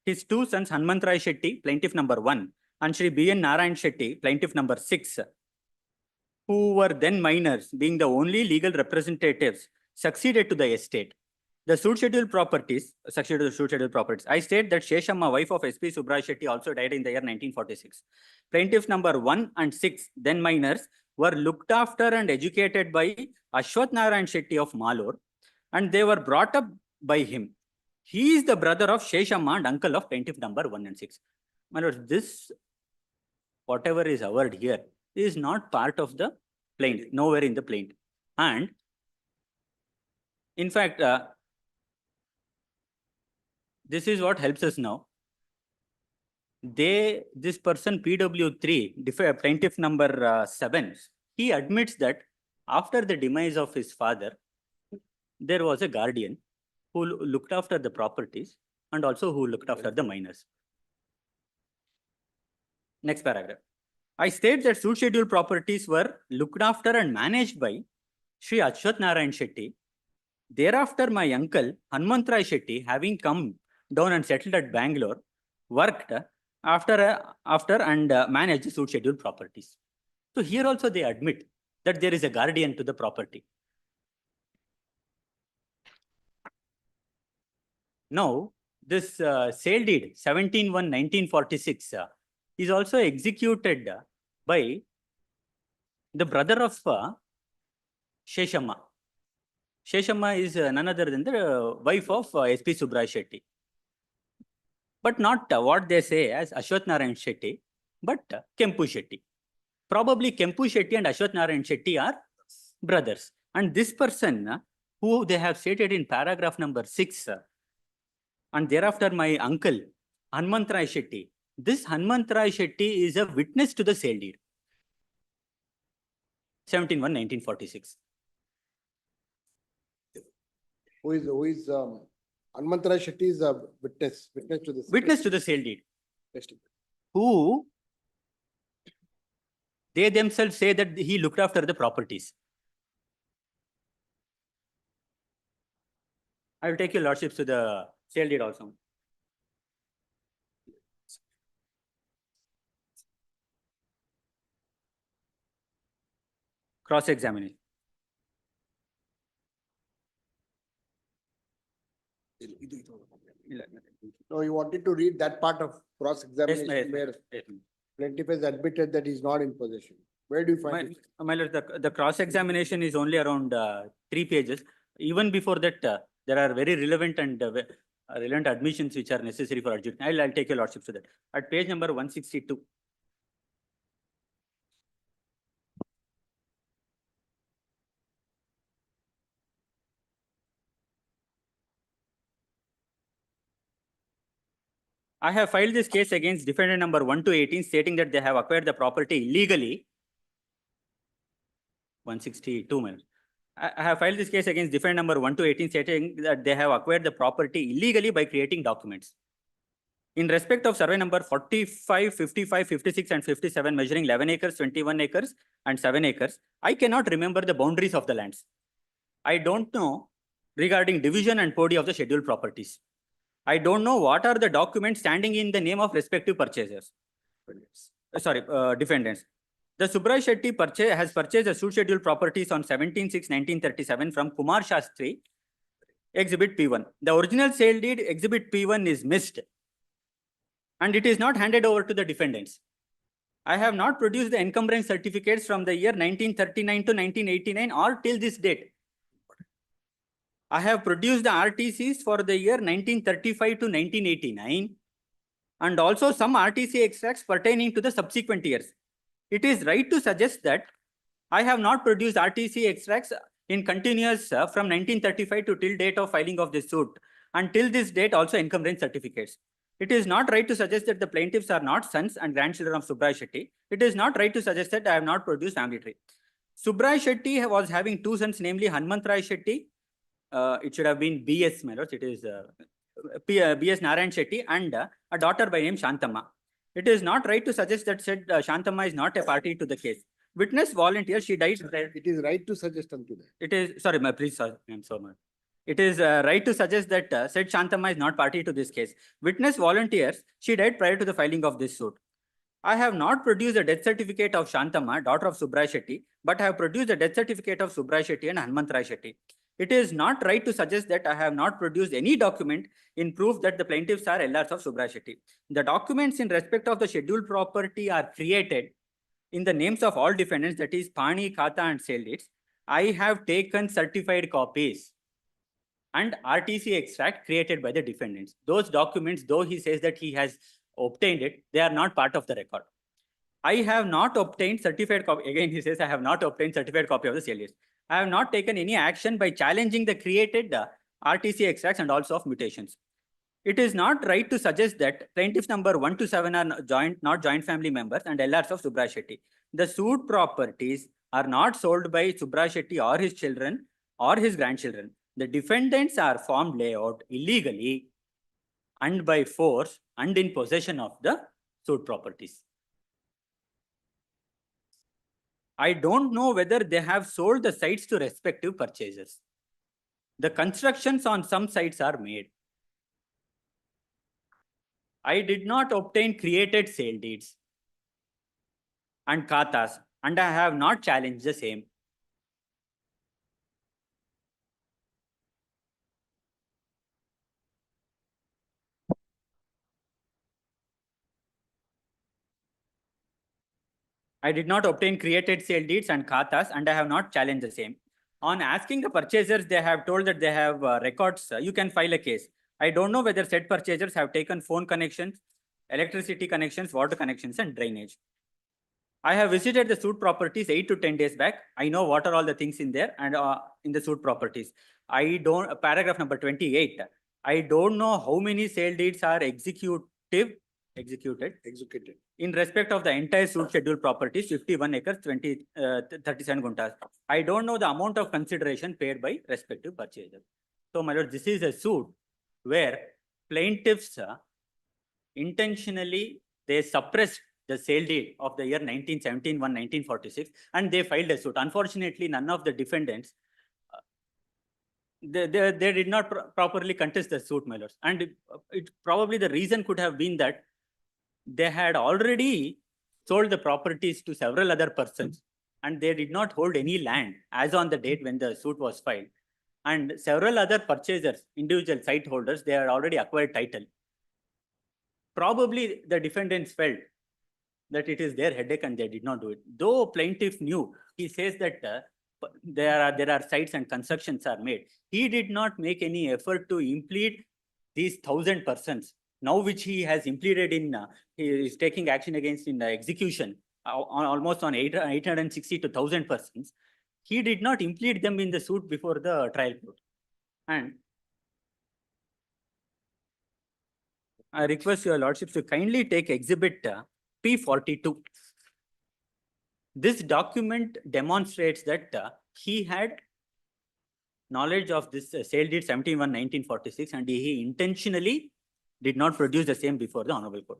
his two sons, Hanmantrai Shetty, plaintiff number 1, and Shri B.N. Narayan Shetty, plaintiff number 6, who were then minors, being the only legal representatives, succeeded to the estate. The suit schedule properties, succeeded to the suit schedule properties. I state that Sheshamma, wife of S.P. Subrai Shetty, also died in the year 1946. Plaintiffs number 1 and 6, then minors, were looked after and educated by Ashwath Narayan Shetty of Malur, and they were brought up by him. He is the brother of Sheshamma and uncle of plaintiff number 1 and 6. My lord, this, whatever is averred here, is not part of the plaint, nowhere in the plaint. And in fact, this is what helps us now. This person PW3, plaintiff number 7, he admits that after the demise of his father, there was a guardian who looked after the properties and also who looked after the minors. Next paragraph. I state that suit schedule properties were looked after and managed by Shri Ashwath Narayan Shetty. Thereafter, my uncle Hanmantrai Shetty, having come down and settled at Bangalore, worked after and manage the suit schedule properties. So here also they admit that there is a guardian to the property. Now, this sale deed 17/1/1946 is also executed by the brother of Sheshamma. Sheshamma is none other than the wife of SP Subrai Shetty. But not what they say as Ashwath Narayan Shetty, but Kempu Shetty. Probably Kempu Shetty and Ashwath Narayan Shetty are brothers. And this person who they have stated in paragraph number 6, and thereafter my uncle, Hanmantrai Shetty. This Hanmantrai Shetty is a witness to the sale deed. 17/1/1946. Who is Hanmantara Shetty is a witness to this. Witness to the sale deed. Testimony. Who they themselves say that he looked after the properties. I will take your lordships to the sale deed also. Cross-examination. No, you wanted to read that part of cross-examination Yes, where yes. plaintiff has admitted that he is not in possession. Where do you find it? My lord, the cross-examination is only around 3 pages. Even before that, there are very relevant and relevant admissions which are necessary for adjudication. I'll take your lordship to that. At page number 162. I have filed this case against defendant number 1 to 18 stating that they have acquired the property illegally. 162 minutes. I have filed this case against defendant number 1 to 18 stating that they have acquired the property illegally by creating documents. In respect of survey number 45, 55, 56 and 57 measuring 11 acres, 21 acres and 7 acres, I cannot remember the boundaries of the lands. I don't know regarding division and podi of the scheduled properties. I don't know what are the documents standing in the name of respective purchasers. Defendants. The Subrai Shetty has purchased the suit scheduled properties on 17/6/1937 from Kumar Shastri, Exhibit P1. The original sale deed, Exhibit P1 is missed and it is not handed over to the defendants. I have not produced the encumbrance certificates from the year 1939 to 1989 or till this date. I have produced the RTCs for the year 1935 to 1989 and also some RTC extracts pertaining to the subsequent years. It is right to suggest that I have not produced RTC extracts in continuous from 1935 to till date of filing of this suit. Until this date also encumbrance certificates. It is not right to suggest that the plaintiffs are not sons and grandchildren of Subrai Shetty. It is not right to suggest that I have not produced family tree. Subrai Shetty was having 2 sons, namely Hanmantrai Shetty. It should have been BS, my lords. It is BS Narayan Shetty and a daughter by name Shantamma. It is not right to suggest that said Shantamma is not a party to the case. Witness volunteer, she died. It is right to suggest unto that. It is, sorry, please, sorry, I'm so much. It is right to suggest that said Shantamma is not party to this case. Witness volunteers, she died prior to the filing of this suit. I have not produced the death certificate of Shantamma, daughter of Subrai Shetty, but I have produced the death certificate of Subrai Shetty and Hanmantrai Shetty. It is not right to suggest that I have not produced any document in proof that the plaintiffs are LRs of Subrai Shetty. The documents in respect of the scheduled property are created in the names of all defendants, that is Pani, Khata and sale deeds. I have taken certified copies and RTC extract created by the defendants. Those documents, though he says that he has obtained it, they are not part of the record. I have not obtained certified copy. Again, he says I have not obtained certified copy of the sale deeds. I have not taken any action by challenging the created RTC extracts and also of mutations. It is not right to suggest that plaintiffs number 1 to 7 are not joint family members and LRs of Subrai Shetty. The suit properties are not sold by Subrai Shetty or his children or his grandchildren. The defendants are formed layout illegally and by force and in possession of the suit properties. I don't know whether they have sold the sites to respective purchasers. The constructions on some sites are made. I did not obtain created sale deeds and khatas, and I have not challenged the same. I did not obtain created sale deeds and khatas, and I have not challenged the same. On asking the purchasers, they have told that they have records. You can file a case. I don't know whether said purchasers have taken phone connections, electricity connections, water connections, and drainage. I have visited the suit properties 8 to 10 days back. I know what are all the things in there and in the suit properties. I don't, paragraph number 28. I don't know how many sale deeds are executed in respect of the entire suit schedule properties, 51 acres, 37 guntas. I don't know the amount of consideration paid by respective purchaser. So, my lord, this is a suit where plaintiffs intentionally, they suppressed the sale deed of the year 1946, and they filed a suit. Unfortunately, none of the defendants, they did not properly contest the suit, my lords. And it probably the reason could have been that they had already sold the properties to several other persons, and they did not hold any land as on the date when the suit was filed. And several other purchasers, individual site holders, they had already acquired title. Probably the defendants felt that it is their headache and they did not do it. Though plaintiff knew, he says that there are sites and constructions are made. He did not make any effort to implead these 1,000 persons. Now which he has impleaded in, he is taking action against in the execution, almost on 860 to 1,000 persons. He did not implead them in the suit before the trial court. And I request your lordships to kindly take exhibit P42. This document demonstrates that he had knowledge of this sale deed 71/1946, and he intentionally did not produce the same before the Honorable Court.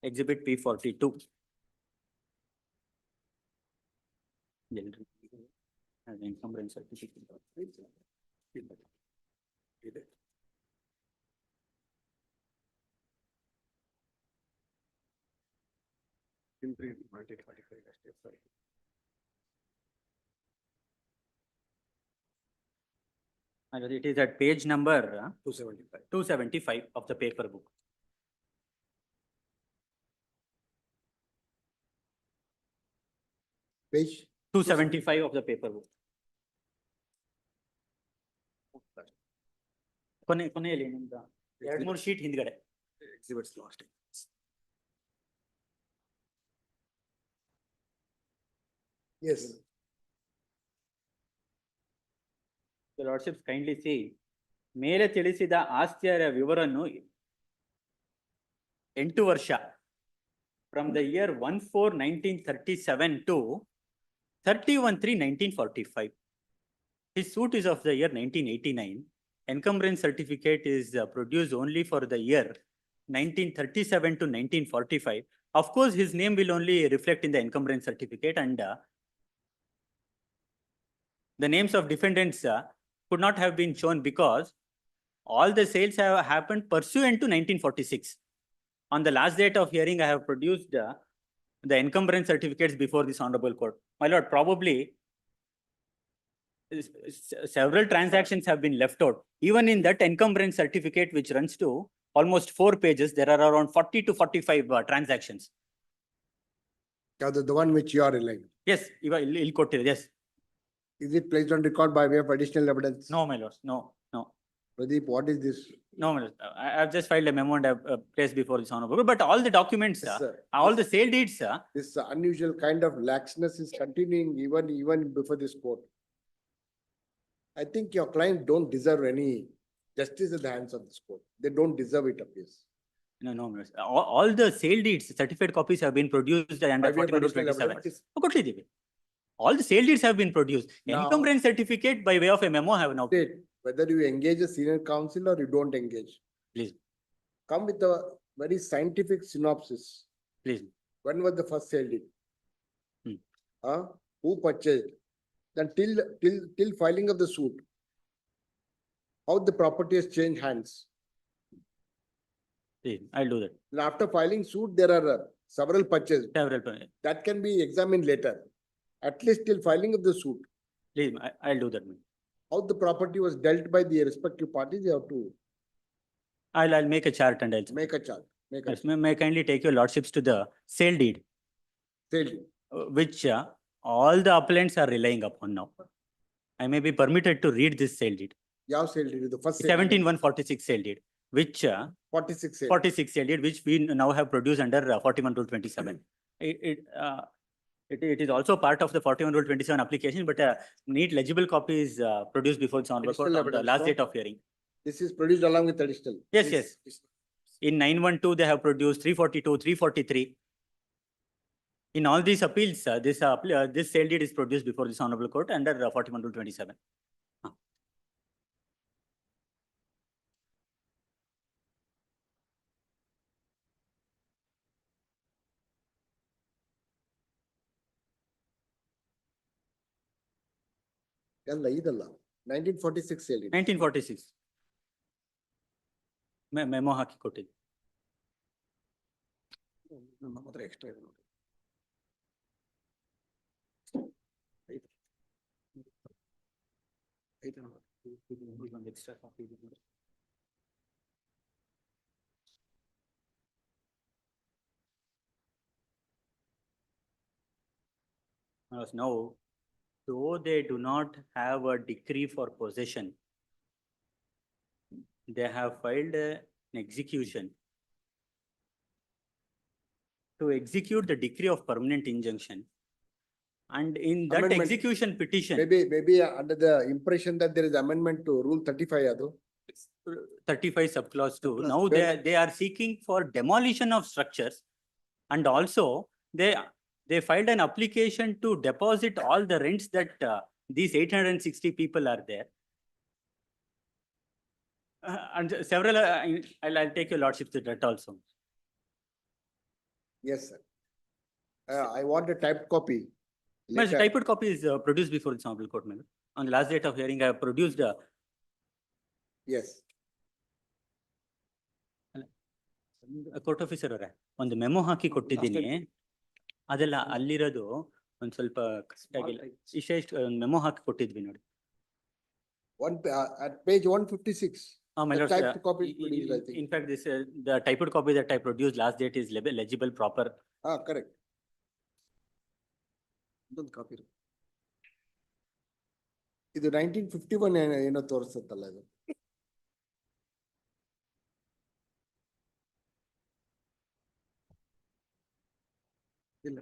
Exhibit P42. As encumbrance certificate. And it is at page number 275 of the paper book. Page 275 of the paper book. ಕೊನೆಯಲ್ಲಿ ನಿಮ್ದು 2-3 sheet ಹಿಂದ್ಗಡೆ. Exhibits lost. Yes. The lordships kindly see, ಮೇಲೆ ತಿಳಿಸಿದ ಆಸ್ತಿಯರ ವಿವರನ್ನು 8 ವರ್ಷ from the year 1/4/1937 to 31/3/1945. His suit is of the year 1989. Encumbrance certificate is produced only for the year 1937 to 1945. Of course, his name will only reflect in the encumbrance certificate, and the names of defendants could not have been shown because all the sales have happened pursuant to 1946. On the last date of hearing, I have produced the encumbrance certificates before this Honorable Court. My lord, probably several transactions have been left out. Even in that encumbrance certificate, which runs to almost 4 pages, there are around 40 to 45 transactions. The one which you are relying. Yes, yes. Is it placed on record by way of additional evidence? No, my lord, no. Pradeep, what is this? No, my lord. I have just filed a memo and I have placed before this Honorable Court. But all the documents, Yes, sir. all the sale deeds, This unusual kind of laxness is continuing even before this court. I think your client don't deserve any justice at the hands of this court. They don't deserve it, appears. No, my lord. All the sale deeds, certificate copies have been produced under By way of 41 to additional 27. evidence. ಕೊಟ್ಟಿದ್ದೀವಿ. All the sale deeds have been produced. Now- Encumbrance certificate by way of a memo have now. State whether you engage a senior counsel or you don't engage. Please. Come with a very scientific synopsis. Please. When was the first sale deed? Hmm. Who purchased? Then till filing of the suit, how the property has changed hands. I'll do that. And after filing suit, there are several purchases. Several, That can be examined later, at least till filing of the suit. please, I'll do that. How the property was dealt by the respective parties, you have to I'll make a chart and I'll. make a chart, make a Yes, may I kindly take your lordships to the sale deed, sale. which all the appellants are relying upon now. I may be permitted to read this sale deed. ಯಾವ sale deed? The first sale deed. 17-146 sale deed, which 46 sale. 46 sale deed, which we now have produced under 41-27. It is also part of the 41-27 application, but a neat legible copy is produced before the honorable court Additional on the evidence, last no? date of hearing. This is produced along with additional. Yes, This- yes. In 912, they have produced 342, 343. In all these appeals, this sale deed is produced before this honorable court under 41-27. ಎಲ್ಲ ಇದಲ್ಲ 1946 sale deed. 1946. Memo ಹಾಕಿ ಕೊಟ್ಟಿದ್ದು. ನಮ್ಮ ಹತ್ರ extra ಇದೆ ನೋಡಿ. ಐದು ನೋಡಿ. ಒಂದು extra copy ಇದೆ ನೋಡಿ. Now, though they do not have a decree for possession, they have filed an execution to execute the decree of permanent injunction. And in that Amendment. execution petition, Maybe under the impression that there is amendment to rule 35 ಅದು. 35 subclause 2, Subclause now 12. they are seeking for demolition of structures. And also they filed an application to deposit all the rents that these 860 people are there. And several, I'll take your lordship to that also. Yes, sir. I want a typed copy. My Later. typed copy is produced before this honorable court, madam. On the last date of hearing, I have produced Yes. Court officer ಅವರೇ ಒಂದು memo ಹಾಕಿ ಕೊಟ್ಟಿದ್ದೀನಿ. ಅದೆಲ್ಲ ಅಲ್ಲಿರೋದು ಒಂದ್ ಸ್ವಲ್ಪ ಕಷ್ಟಾಗಿಲ್ಲ. ಇಷ್ಟ ಒಂದು memo ಹಾಕಿ ಕೊಟ್ಟಿದ್ವಿ ನೋಡಿ. At page 156. My The lord, typed copy is produced, I think. in fact, this the typed copy that I produced last date is legible, proper. Correct. ಇದೊಂದು ಕಾಪಿ ಇದು 1951 ಏನೋ ತೋರಿಸುತ್ತಲ್ಲ ಇದು. ಇಲ್ಲ.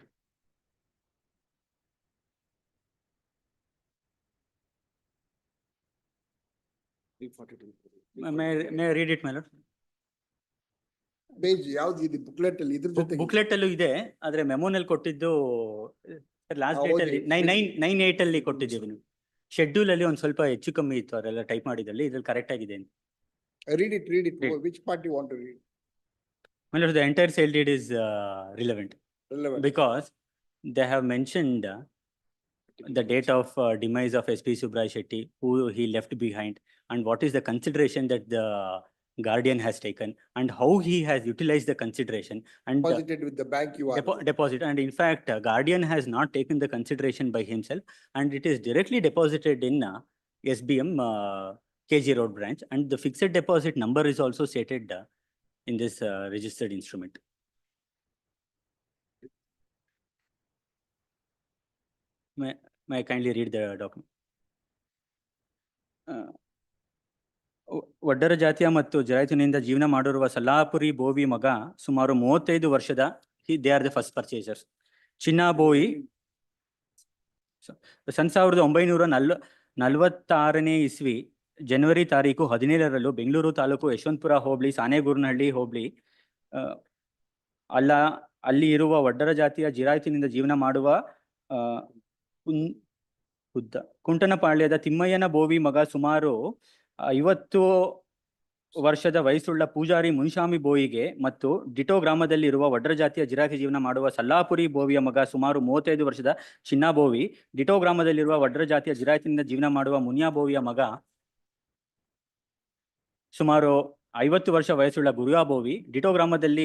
May I read it, my lord? Page ಯಾವ್ದು ಇದು booklet ಅಲ್ಲಿ ಇದ್ರ ಜೊತೆ ಬುಕ್ಲೆಟ್ ಅಲ್ಲೂ ಇದೆ, ಆದ್ರೆ ಮೆಮೋನಲ್ಲಿ ಕೊಟ್ಟಿದ್ದು ಲಾಸ್ಟ್ ಡೇಟ್ ಅಲ್ಲಿ ಹೌದು. 9/8 ಅಲ್ಲಿ ಕೊಟ್ಟಿದ್ದೀವಿ ನೀವು. ಶೆಡ್ಯೂಲ್ ಅಲ್ಲಿ ಒಂದ್ ಸ್ವಲ್ಪ ಹೆಚ್ಚು ಕಮ್ಮಿ ಇತ್ತು, ಅವರೆಲ್ಲ ಟೈಪ್ ಮಾಡಿದಲ್ಲಿ ಇದ್ರಲ್ಲಿ ಕರೆಕ್ಟ್ ಆಗಿದೆ. read it. Read. Which part you want to read? My lord, the entire sale deed is relevant Relevant. because they have mentioned the date of demise of SP Subrai Shetty, who he left behind, and what is the consideration that the guardian has taken, and how he has utilized the consideration and Deposited with the bank you are. deposit. And in fact, guardian has not taken the consideration by himself, and it is directly deposited in SBM KG Road branch, and the fixed deposit number is also stated in this registered instrument. May I kindly read the document? ಒಡ್ಡರ ಜಾತಿಯ ಮತ್ತು ಜರಾಯ್ತಿನಿಂದ ಜೀವನ ಮಾಡಿರುವ ಸಲ್ಲಾಪುರಿ ಬೋವಿ ಮಗ ಸುಮಾರು 35 ವರ್ಷದ, they are the first purchasers. ಚಿನ್ನ ಬೋಯಿ 1946 ಇಸ್ವಿ ಜನವರಿ ತಾರೀಕು 17ರಂದು ಬೆಂಗಳೂರು ತಾಲೂಕು ಯಶವಂತಪುರ ಹೋಬಳಿ ಸಾನೆಗೂರನಹಳ್ಳಿ ಹೋಬಳಿ ಅಲ್ಲಿ ಇರುವ ಒಡ್ಡರ ಜಾತಿಯ ಜಿರಾಯ್ತಿನಿಂದ ಜೀವನ ಮಾಡುವ ಕುಂಟನಪಾಳ್ಯದ ತಿಮ್ಮಯ್ಯನ ಬೋವಿ ಮಗ ಸುಮಾರು 50 ವರ್ಷದ ವಯಸ್ಸುಳ್ಳ ಪೂಜಾರಿ ಮುನ್ಶಾಮಿ ಬೋಯಿಗೆ ಮತ್ತು ಡಿಟೋ ಗ್ರಾಮದಲ್ಲಿ ಇರುವ ಒಡ್ಡರ ಜಾತಿಯ ಜಿರಾಕಿ ಜೀವನ ಮಾಡುವ ಸಲ್ಲಾಪುರಿ ಬೋವಿಯ ಮಗ ಸುಮಾರು 35 ವರ್ಷದ ಚಿನ್ನ ಬೋವಿ, ಡಿಟೋ ಗ್ರಾಮದಲ್ಲಿರುವ ಒಡ್ಡರ ಜಾತಿಯ ಜಿರಾಕಿನಿಂದ ಜೀವನ ಮಾಡುವ ಮುನಿಯಾ ಬೋವಿಯ ಮಗ ಸುಮಾರು 50 ವರ್ಷ ವಯಸ್ಸುಳ್ಳ ಗುರಿಯಾ ಬೋವಿ ಡಿಟೋ ಗ್ರಾಮದಲ್ಲಿ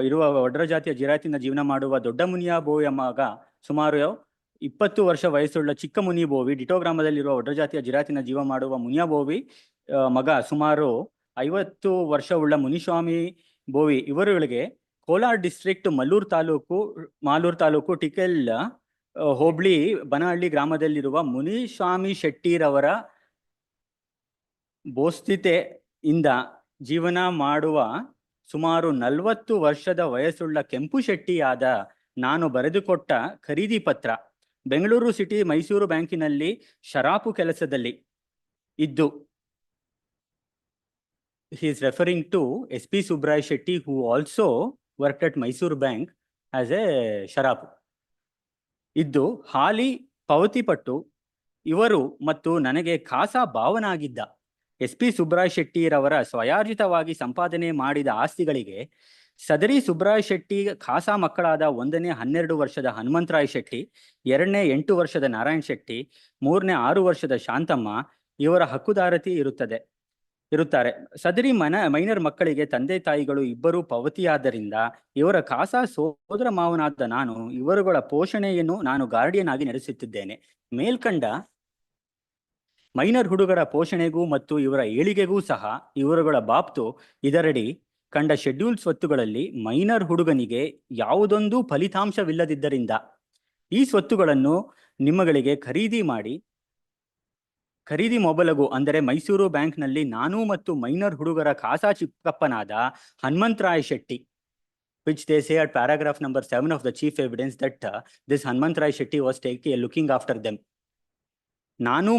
ಇರುವ ಒಡ್ರ ಜಾತಿಯ ಜಿರಾತಿನ ಜೀವನ ಮಾಡುವ ದೊಡ್ಡ ಮುನಿಯಾ ಬೋವಿಯ ಮಗ ಸುಮಾರು 20 ವರ್ಷ ವಯಸ್ಸುಳ್ಳ ಚಿಕ್ಕ ಮುನಿ ಬೋವಿ ಡಿಟೋ ಗ್ರಾಮದಲ್ಲಿರುವ ಒಡ್ರ ಜಾತಿಯ ಜಿರಾತಿನ ಜೀವ ಮಾಡುವ ಮುನಿಯಾ ಬೋವಿ ಮಗ ಸುಮಾರು 50 ವರ್ಷವುಳ್ಳ ಮುನಿಸ್ವಾಮಿ ಬೋವಿ ಇವರುಗಳಿಗೆ ಕೋಲಾರ ಡಿಸ್ಟ್ರಿಕ್ಟ್ ಮಾಲೂರು ತಾಲೂಕು ಟಿಕೆಲ್ ಹೋಬಳಿ ಬನಹಳ್ಳಿ ಗ್ರಾಮದಲ್ಲಿರುವ ಮುನಿಸ್ವಾಮಿ ಶೆಟ್ಟಿರವರ ಬೋಸ್ತಿತೆಯಿಂದ ಜೀವನ ಮಾಡುವ ಸುಮಾರು 40 ವರ್ಷದ ವಯಸ್ಸುಳ್ಳ ಕೆಂಪು ಶೆಟ್ಟಿಯಾದ ನಾನು ಬರೆದುಕೊಟ್ಟ ಖರೀದಿ ಪತ್ರ ಬೆಂಗಳೂರು ಸಿಟಿ ಮೈಸೂರು ಬ್ಯಾಂಕಿನಲ್ಲಿ ಶರಾಪು ಕೆಲಸದಲ್ಲಿ ಇದ್ದು. He is referring to SP Subrai Shetty, who also worked at Mysore Bank as a sharapu. ಇದ್ದು ಹಾಲಿ ಪಾವತಿ ಪಟ್ಟು ಇವರು ಮತ್ತು ನನಗೆ ಖಾಸಾ ಭಾವನಾಗಿದ್ದ SP ಸುಬ್ರಾಯ್ ಶೆಟ್ಟಿರವರ ಸ್ವಯಾರ್ಜಿತವಾಗಿ ಸಂಪಾದನೆ ಮಾಡಿದ ಆಸ್ತಿಗಳಿಗೆ ಸದರಿ ಸುಬ್ರಾಯ್ ಶೆಟ್ಟಿ ಖಾಸಾ ಮಕ್ಕಳಾದ 1ನೇ 12 ವರ್ಷದ ಹನುಮಂತರಾಯ್ ಶೆಟ್ಟಿ, 2ನೇ 8 ವರ್ಷದ ನಾರಾಯಣ್ ಶೆಟ್ಟಿ, 3ನೇ 6 ವರ್ಷದ ಶಾಂತಮ್ಮ ಇವರ ಹಕ್ಕುದಾರತಿ ಇರುತ್ತಾರೆ. ಸದರಿ ಮೈನರ್ ಮಕ್ಕಳಿಗೆ ತಂದೆ ತಾಯಿಗಳು ಇಬ್ಬರು ಪಾವತಿಯಾದ್ದರಿಂದ ಇವರ ಖಾಸಾ ಸೋದರ ಮಾವನಾದ ನಾನು ಇವರುಗಳ ಪೋಷಣೆಯನ್ನು ನಾನು ಗಾರ್ಡಿಯನ್ ಆಗಿ ನಡೆಸುತ್ತಿದ್ದೇನೆ. ಮೇಲ್ಕಂಡ ಮೈನರ್ ಹುಡುಗರ ಪೋಷಣೆಗೂ ಮತ್ತು ಇವರ ಏಳಿಗೆಗೂ ಸಹ ಇವರುಗಳ ಬಾಪ್ತು ಇದರಡಿ ಕಂಡ ಶೆಡ್ಯೂಲ್ ಸ್ವತ್ತುಗಳಲ್ಲಿ ಮೈನರ್ ಹುಡುಗನಿಗೆ ಯಾವುದೊಂದು ಫಲಿತಾಂಶವಿಲ್ಲದಿದ್ದರಿಂದ ಈ ಸ್ವತ್ತುಗಳನ್ನು ನಿಮ್ಮಗಳಿಗೆ ಖರೀದಿ ಮೊಬಲಗು ಅಂದರೆ ಮೈಸೂರು ಬ್ಯಾಂಕ್ನಲ್ಲಿ ನಾನು ಮತ್ತು ಮೈನರ್ ಹುಡುಗರ ಖಾಸಾ ಚಿಕ್ಕಪ್ಪನಾದ Hanumantharay Shetty, which they say at paragraph number 7 of the chief evidence that this Hanumantarai Shetty was looking after them. ನಾನು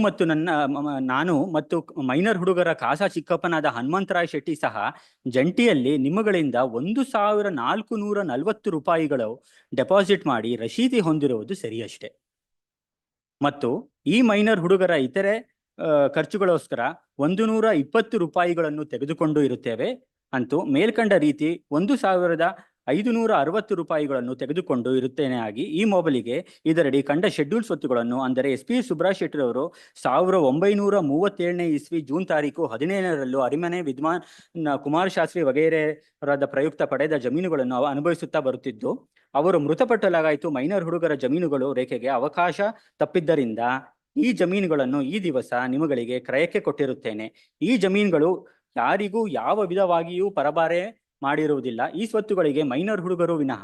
ಮತ್ತು ಮೈನರ್ ಹುಡುಗರ ಖಾಸಾ ಚಿಕ್ಕಪ್ಪನಾದ ಹನುಮಂತರಾಯ್ ಶೆಟ್ಟಿ ಸಹ ಜಂಟಿಯಲ್ಲಿ ನಿಮ್ಮಗಳಿಂದ 1440 ರೂಪಾಯಿಗಳು ಡೆಪಾಸಿಟ್ ಮಾಡಿ ರಶೀದಿ ಹೊಂದಿರುವುದು ಸರಿಯಷ್ಟೇ. ಮತ್ತು ಈ ಮೈನರ್ ಹುಡುಗರ ಇತರೆ ಖರ್ಚುಗಳೋಸ್ಕರ 120 ರೂಪಾಯಿಗಳನ್ನು ತೆಗೆದುಕೊಂಡು ಇರುತ್ತೇವೆ. ಅಂತೂ ಮೇಲ್ಕಂಡ ರೀತಿ 1560 ರೂಪಾಯಿಗಳನ್ನು ತೆಗೆದುಕೊಂಡು ಇರುತ್ತೇನೆ ಆಗಿ ಈ ಮೊಬಲಿಗೆ ಇದರಡಿ ಕಂಡ ಶೆಡ್ಯೂಲ್ ಸ್ವತ್ತುಗಳನ್ನು ಅಂದರೆ SP ಸುಬ್ರಾಯ್ ಶೆಟ್ಟಿರವರು 1937ನೇ ಇಸ್ವಿ ಜೂನ್ ತಾರೀಕು 17ರಂದು ಅರಿಮನೆ ವಿದ್ವಾನ್ ಕುಮಾರಶಾಸ್ತ್ರಿ ವಗೈರೆರಾದ ಪ್ರಯುಕ್ತ ಪಡೆದ ಜಮೀನುಗಳನ್ನು ಅನುಭವಿಸುತ್ತಾ ಬರುತ್ತಿದ್ದು, ಅವರು ಮೃತಪಟ್ಟಲಾಗಾಯಿತು. ಮೈನರ್ ಹುಡುಗರ ಜಮೀನುಗಳು ರೇಖೆಗೆ ಅವಕಾಶ ತಪ್ಪಿದ್ದರಿಂದ ಈ ಜಮೀನುಗಳನ್ನು ಈ ದಿವಸ ನಿಮಗಳಿಗೆ ಕ್ರಯಕ್ಕೆ ಕೊಟ್ಟಿರುತ್ತೇನೆ. ಈ ಜಮೀನುಗಳು ಯಾರಿಗೂ ಯಾವ ವಿಧವಾಗಿಯೂ ಪರಬಾರೆ ಮಾಡಿರುವುದಿಲ್ಲ. ಈ ಸ್ವತ್ತುಗಳಿಗೆ ಮೈನರ್ ಹುಡುಗರು ವಿನಃ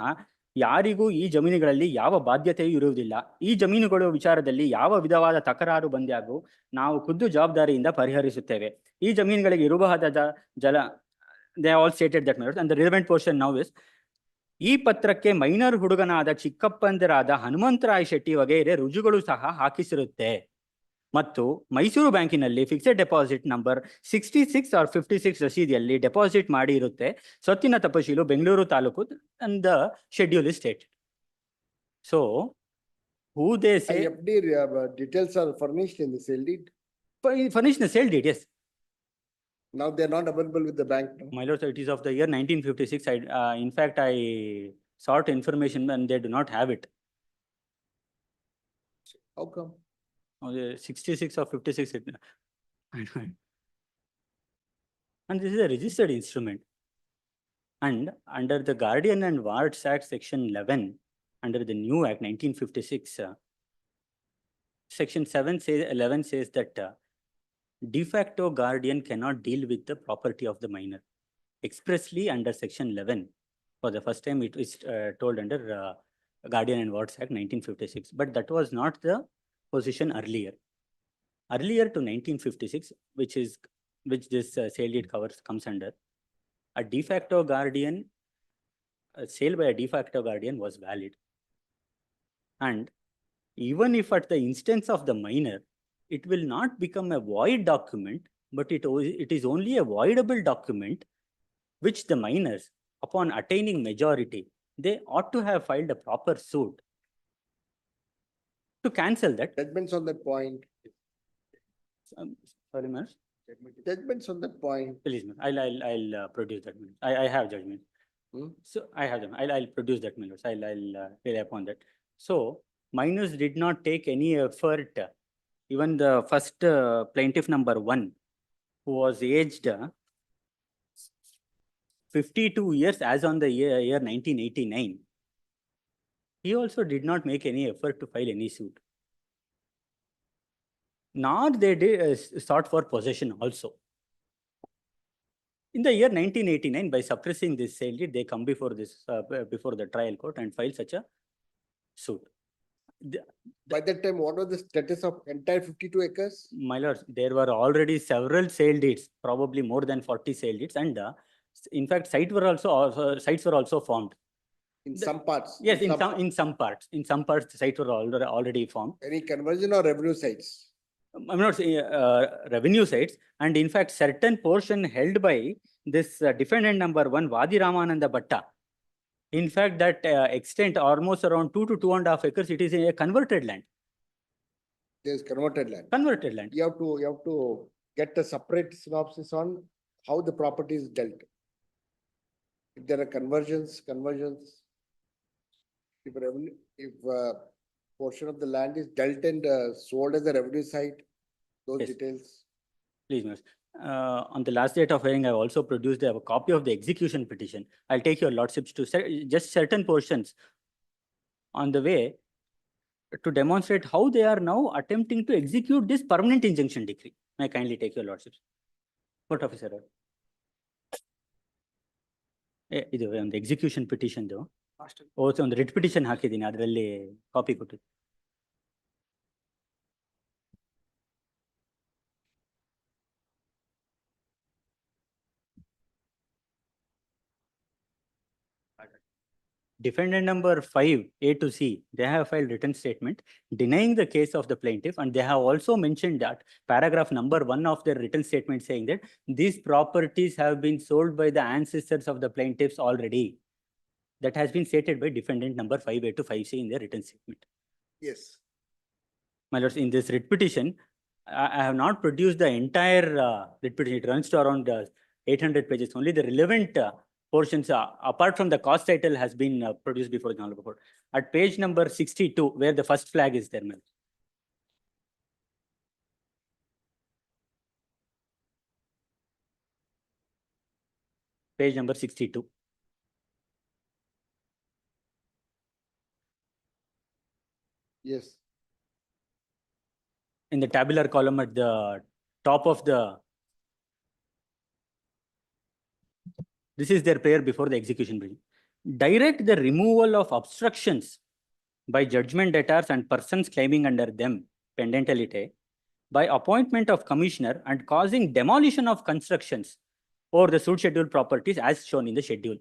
ಯಾರಿಗೂ ಈ ಜಮೀನುಗಳಲ್ಲಿ ಯಾವ ಬಾಧ್ಯತೆಯೂ ಇರುವುದಿಲ್ಲ. ಈ ಜಮೀನುಗಳ ವಿಚಾರದಲ್ಲಿ ಯಾವ ವಿಧವಾದ ತಕರಾರು ಬಂದಾಗೂ ನಾವು ಖುದ್ದು ಜವಾಬ್ದಾರಿಯಿಂದ ಪರಿಹರಿಸುತ್ತೇವೆ. ಈ ಜಮೀನುಗಳಿಗೆ ಇರಬಹುದಾದ they all stated that and the relevant portion now is ಈ ಪತ್ರಕ್ಕೆ ಮೈನರ್ ಹುಡುಗನಾದ ಚಿಕ್ಕಪ್ಪಂದಿರಾದ ಹನುಮಂತರಾಯ್ ಶೆಟ್ಟಿ ವಗೈರೆ ರುಜುಗಳು ಸಹ ಹಾಕಿಸಿರುತ್ತೆ ಮತ್ತು ಮೈಸೂರು ಬ್ಯಾಂಕಿನಲ್ಲಿ ಫಿಕ್ಸೆಡ್ ಡೆಪಾಸಿಟ್ ನಂಬರ್ 66 or 56 ರಸೀದಿಯಲ್ಲಿ ಡೆಪಾಸಿಟ್ ಮಾಡಿ ಇರುತ್ತೆ. ಸ್ವತ್ತಿನ ತಪಶೀಲು Bengaluru taluk and the schedule is stated. So who they say FD details are furnished in the sale deed. Furnished in the sale deed, yes. Now they are not available with the bank. No? My lord, it is of the year 1956. In fact, I sought information and they do not have it. How come? 66 or 56. And this is a registered instrument. And under the Guardian and Wards Act Section 11, under the new Act 1956, Section 11 says that de facto guardian cannot deal with the property of the minor. Expressly under Section 11, for the first time it is told under Guardian and Wards Act 1956. But that was not the position earlier. Earlier to 1956, which this sale deed comes under, a de facto guardian, a sale by a de facto guardian was valid. And even if at the instance of the minor, it will not become a void document, but it is only a voidable document, which the minors, upon attaining majority, they ought to have filed a proper suit to cancel that. Judgments on that point. Sorry, ma'am. Judgments on that point. Please, ma'am. I'll produce that. I have judgment. So I have them. I'll produce that, ma'am. I'll rely upon that. So minors did not take any effort. Even the first plaintiff number 1, who was aged 52 years as on the year 1989, he also did not make any effort to file any suit. Nor they did sought for possession also. In the year 1989, by suppressing this sale deed, they come before this before the trial court and file such a suit. By that time, what was the status of entire 52 acres? My lords, there were already several sale deeds, probably more than 40 sale deeds, and in fact, sites were also formed. In some parts? Yes, in some parts, the sites were already formed. Any conversion or revenue sites? I'm not saying revenue sites, and in fact, certain portion held by this defendant number 1, Vadi Ramananda Bhatta. In fact, that extent almost around 2 to 2.5 acres, it is a converted land. There's converted land. Converted land. You have to get a separate synopsis on how the property is dealt. If there are conversions, if portion of the land is dealt and sold as a revenue site, those Yes. details. Please, Mr. On the last date of hearing, I also produced a copy of the execution petition. I'll take your lordships to just certain portions on the way to demonstrate how they are now attempting to execute this permanent injunction decree. May I kindly take your lordships? Court officer. ಇದು ಒಂದು execution ಪಿಟಿಷನ್ದು ಒಂದು writ petition ಹಾಕಿದ್ದೀನಿ, ಅದರಲ್ಲಿ copy ಕೊಟ್ಟಿದ್ದು. Defendant number 5, A to C, they have filed written statement denying the case of the plaintiff, and they have also mentioned that paragraph number 1 of their written statement saying that these properties have been sold by the ancestors of the plaintiffs already. That has been stated by defendant number 5A to 5C in their written statement. Yes. My lords, in this writ petition, I have not produced the entire writ petition. It runs to around 800 pages. Only the relevant portions, apart from the cause title, has been produced before the Honorable Court. At page number 62, where the first flag is there, ma'am. Page number 62. Yes. In the tabular column at the top of the, this is their prayer before the execution briefing. Direct the removal of obstructions by judgment debtors and persons claiming under them pendentalite by appointment of commissioner and causing demolition of constructions or the suit schedule properties as shown in the schedule.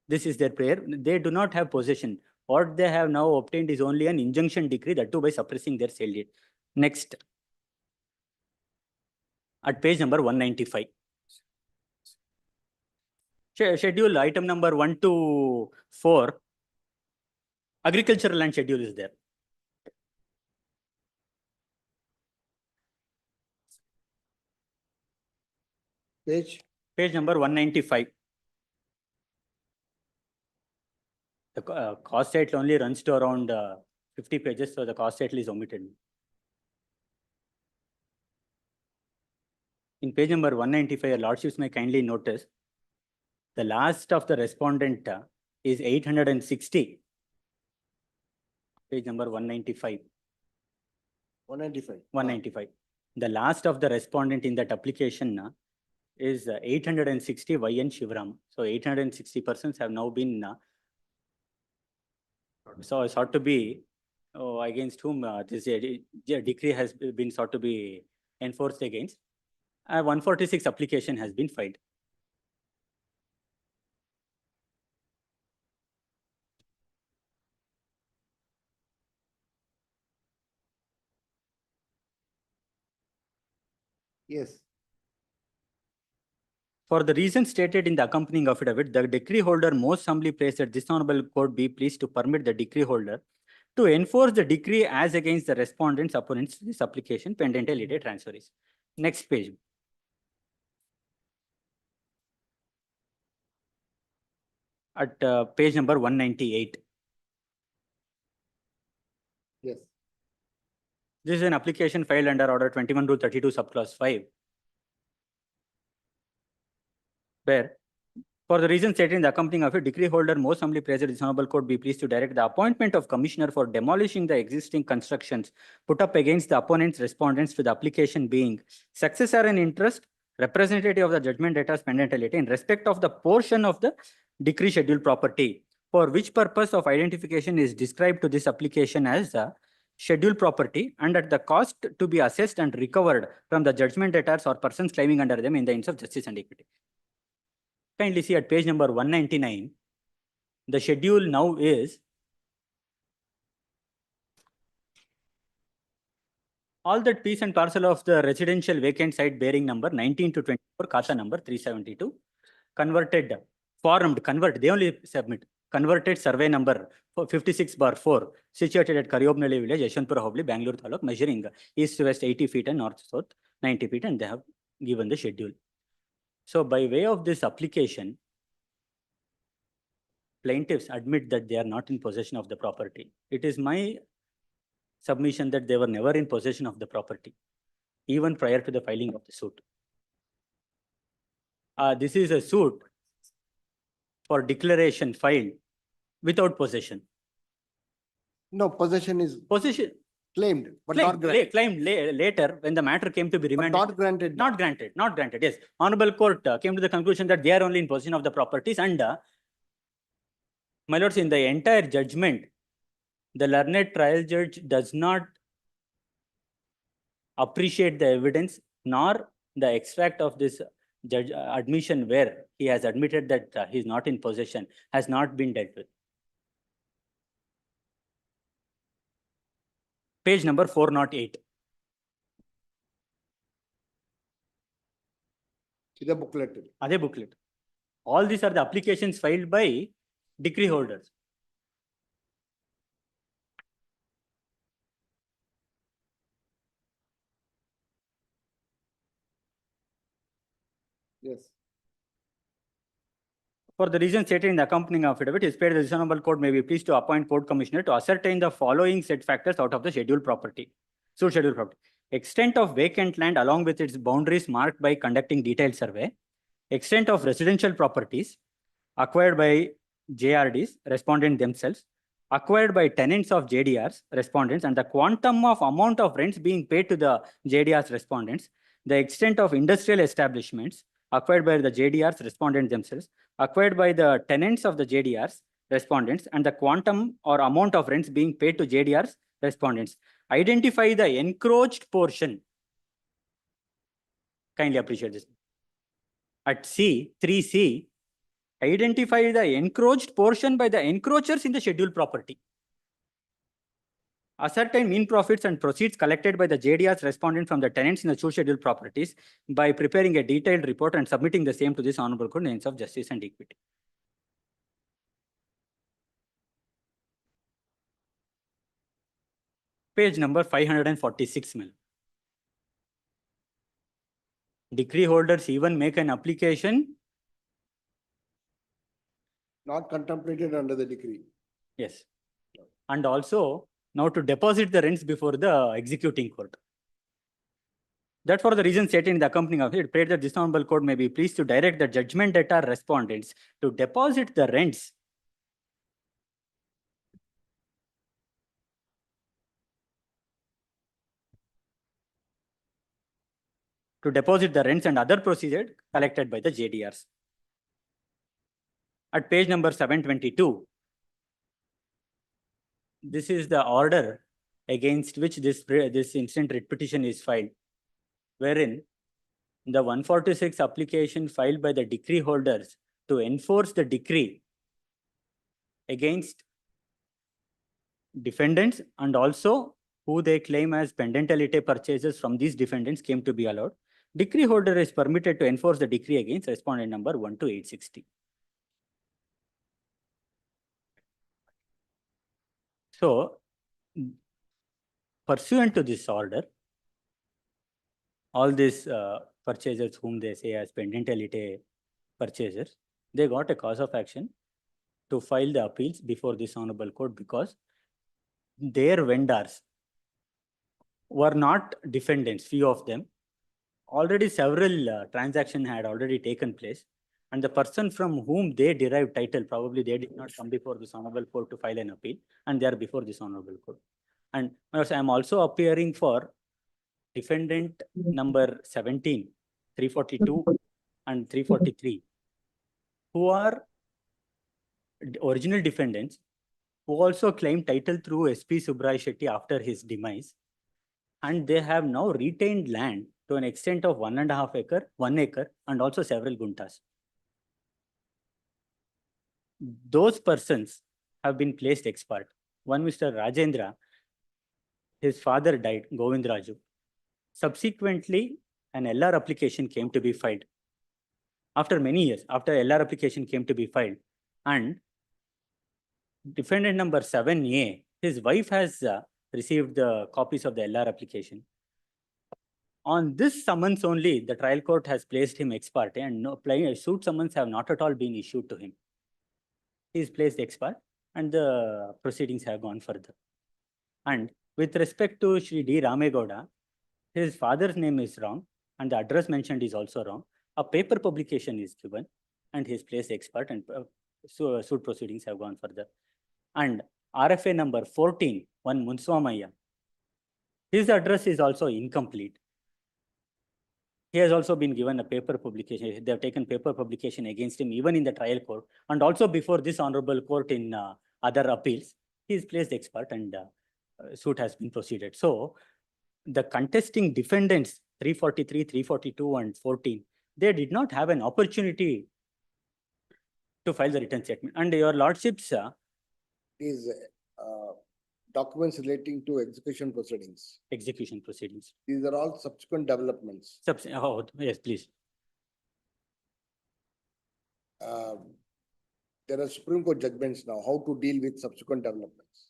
This is their prayer. They do not have possession. What they have now obtained is only an injunction decree, that too by suppressing their sale deed. Next. At page number 195. Schedule item number 1 to 4. Agricultural land schedule is there. Page number 195. The cost title only runs to around 50 pages, so the cost title is omitted. In page number 195, your lordships may kindly notice the last of the respondent is 860. Page number 195. 195. 195. The last of the respondent in that application is 860 YN Shivram. So 860 persons have now been sought to be against whom this decree has been sought to be enforced against. 146 application has been filed. Yes. For the reasons stated in the accompanying affidavit, the decree holder most humbly prays that this honorable court be pleased to permit the decree holder to enforce the decree as against the respondent's opponents to this application pendent a lite transferees. Next page. At page number 198. Yes. This is an application filed under order 21 rule 32 subclause 5. where for the reason stated in the accompanying affidavit, decree holder most humbly prays that this honorable court be pleased to direct the appointment of commissioner for demolishing the existing constructions put up against the opponent's respondents to the application being successor in interest, representative of the judgment debtors pendentity in respect of the portion of the decree scheduled property, for which purpose of identification is described to this application as the scheduled property and at the cost to be assessed and recovered from the judgment debtors or persons claiming under them in the interest of justice and equity. Kindly see at page number 199, the schedule now is all that piece and parcel of the residential vacant site bearing number 19 to 24, Kasa number 372, converted, they only submit, converted survey number 56/4, situated at Karyobnali village, Yeshwanthpura Hobli, Bangalore Taluk, measuring east to west 80 feet and north south 90 feet, and they have given the schedule. So by way of this application, plaintiffs admit that they are not in possession of the property. It is my submission that they were never in possession of the property, even prior to the filing of the suit. This is a suit for declaration filed without possession. No, possession is Possession claimed, but not granted. claimed later when the matter came to be But remanded. not granted. Not granted, yes. Honorable court came to the conclusion that they are only in possession of the properties and my lords, in the entire judgment, the learned trial judge does not appreciate the evidence nor the extract of this judge admission where he has admitted that he is not in possession has not been dealt with. Page number 408. The booklet. Other booklet. All these are the applications filed by decree holders. Yes. For the reason stated in the accompanying affidavit, it is paid that this honorable court may be pleased to appoint court commissioner to ascertain the following set factors out of the scheduled property. Suit scheduled property. Extent of vacant land along with its boundaries marked by conducting detailed survey. Extent of residential properties acquired by JRDs, respondent themselves, acquired by tenants of JDRs, respondents, and the quantum of amount of rents being paid to the JDRs, respondents, the extent of industrial establishments acquired by the JDRs, respondents themselves, acquired by the tenants of the JDRs, respondents, and the quantum or amount of rents being paid to JDRs, respondents. Identify the encroached portion. Kindly appreciate this. At C, 3C, identify the encroached portion by the encroachers in the scheduled property. Ascertain mean profits and proceeds collected by the JDRs respondent from the tenants in the two scheduled properties by preparing a detailed report and submitting the same to this honorable court in the interest of justice and equity. Page number 546, ma'am. Decree holders even make an application. Not contemplated under the decree. Yes. And also now to deposit the rents before the executing court. That for the reason stated in the accompanying of it, prayed that this honorable court may be pleased to direct the judgment debtor respondents to deposit the rents and other procedures collected by the JDRs. At page number 722, this is the order against which this instant writ petition is filed, wherein the 146 application filed by the decree holders to enforce the decree against defendants and also who they claim as pendentalite purchases from these defendants came to be allowed. Decree holder is permitted to enforce the decree against respondent number 1 to 860. So, pursuant to this order, all these purchasers whom they say as pendentalite purchasers, they got a cause of action to file the appeals before this honorable court because their vendors were not defendants, few of them. Already several transactions had already taken place And the person from whom they derived title, probably they did not come before this honorable court to file an appeal, and they are before this honorable court. And I am also appearing for defendant number 17, 342 and 343, who are original defendants, who also claimed title through SP Subrai Shetty after his demise. And they have now retained land to an extent of 1.5 acre, 1 acre, and also several guntas. Those persons have been placed expert. One, Mr. Rajendra, his father died, Govind Raju. Subsequently, an LR application came to be filed. After many years, after LR application came to be filed, and defendant number 7A, his wife has received the copies of the LR application. On this summons only, the trial court has placed him ex parte, and no suit summons have not at all been issued to him. He is placed ex parte, and the proceedings have gone further. And with respect to Shri D. Ramegowda, his father's name is wrong, and the address mentioned is also wrong. A paper publication is given, and he is placed ex parte, and suit proceedings have gone further. And RFA number 14, one Munswamaya, his address is also incomplete. He has also been given a paper publication. They have taken paper publication against him even in the trial court, and also before this honorable court in other appeals. He is placed ex parte, and suit has been proceeded. So the contesting defendants 343, 342 and 14, they did not have an opportunity to file the written statement. And your lordships, Is documents relating to execution proceedings. execution proceedings. These are all subsequent developments. Oh, yes, please. There are Supreme Court judgments now, how to deal with subsequent developments.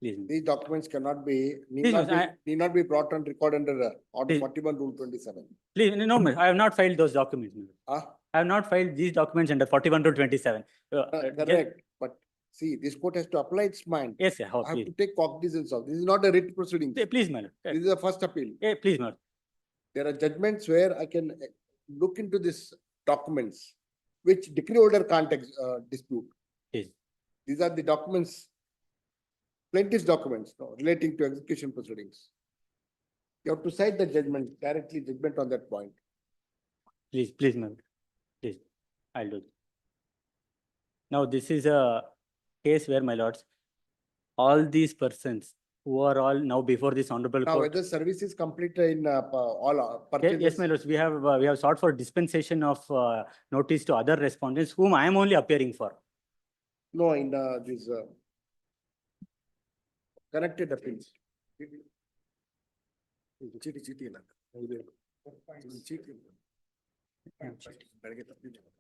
Please. These documents cannot be, Please, need not be brought on record under Order Please. 41 Rule 27. Please, no, I have not filed those documents. Huh? I have not filed these documents under 41 to 27. Correct, but see, this court has to apply its mind. Yes, sir. I have to take cognizance of. This is not a writ proceeding. Please, madam. This is the first appeal. Please, madam. There are judgments where I can look into these documents, which decree holder can't dispute. Yes. These are the documents, plaintiff's documents relating to execution proceedings. You have to cite the judgment, directly judgment on that point. Please, madam. Please, I'll do it. Now, this is a case where, my lords, all these persons who are all now before this honorable Now, court. whether service is complete in all purchases. Yes, my lords, we have sought for dispensation of notice to other respondents whom I am only appearing for. No, in this connected appeals.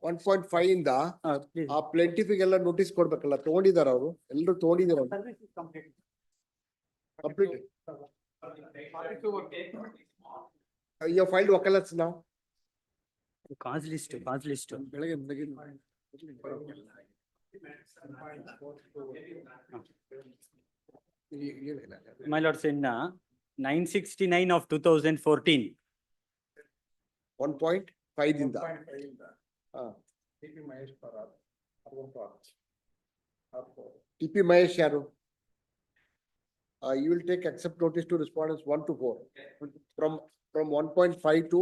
One point five in the plaintiff ಎಲ್ಲ notice ಕೊಡ್ಬೇಕಲ್ಲ ತಗೊಂಡಿದಾರ ಅವರು ಎಲ್ಲರೂ ತಗೊಂಡಿದಾರ complete. You have filed ವಕಾಲತ್ಸ್ now. Cause list. My lords, in 969 of 2014. 1.5 ಇಂದ. TP Mahesh ಯಾರು? You will take accept notice to respondents 1 to 4. From 1.5 to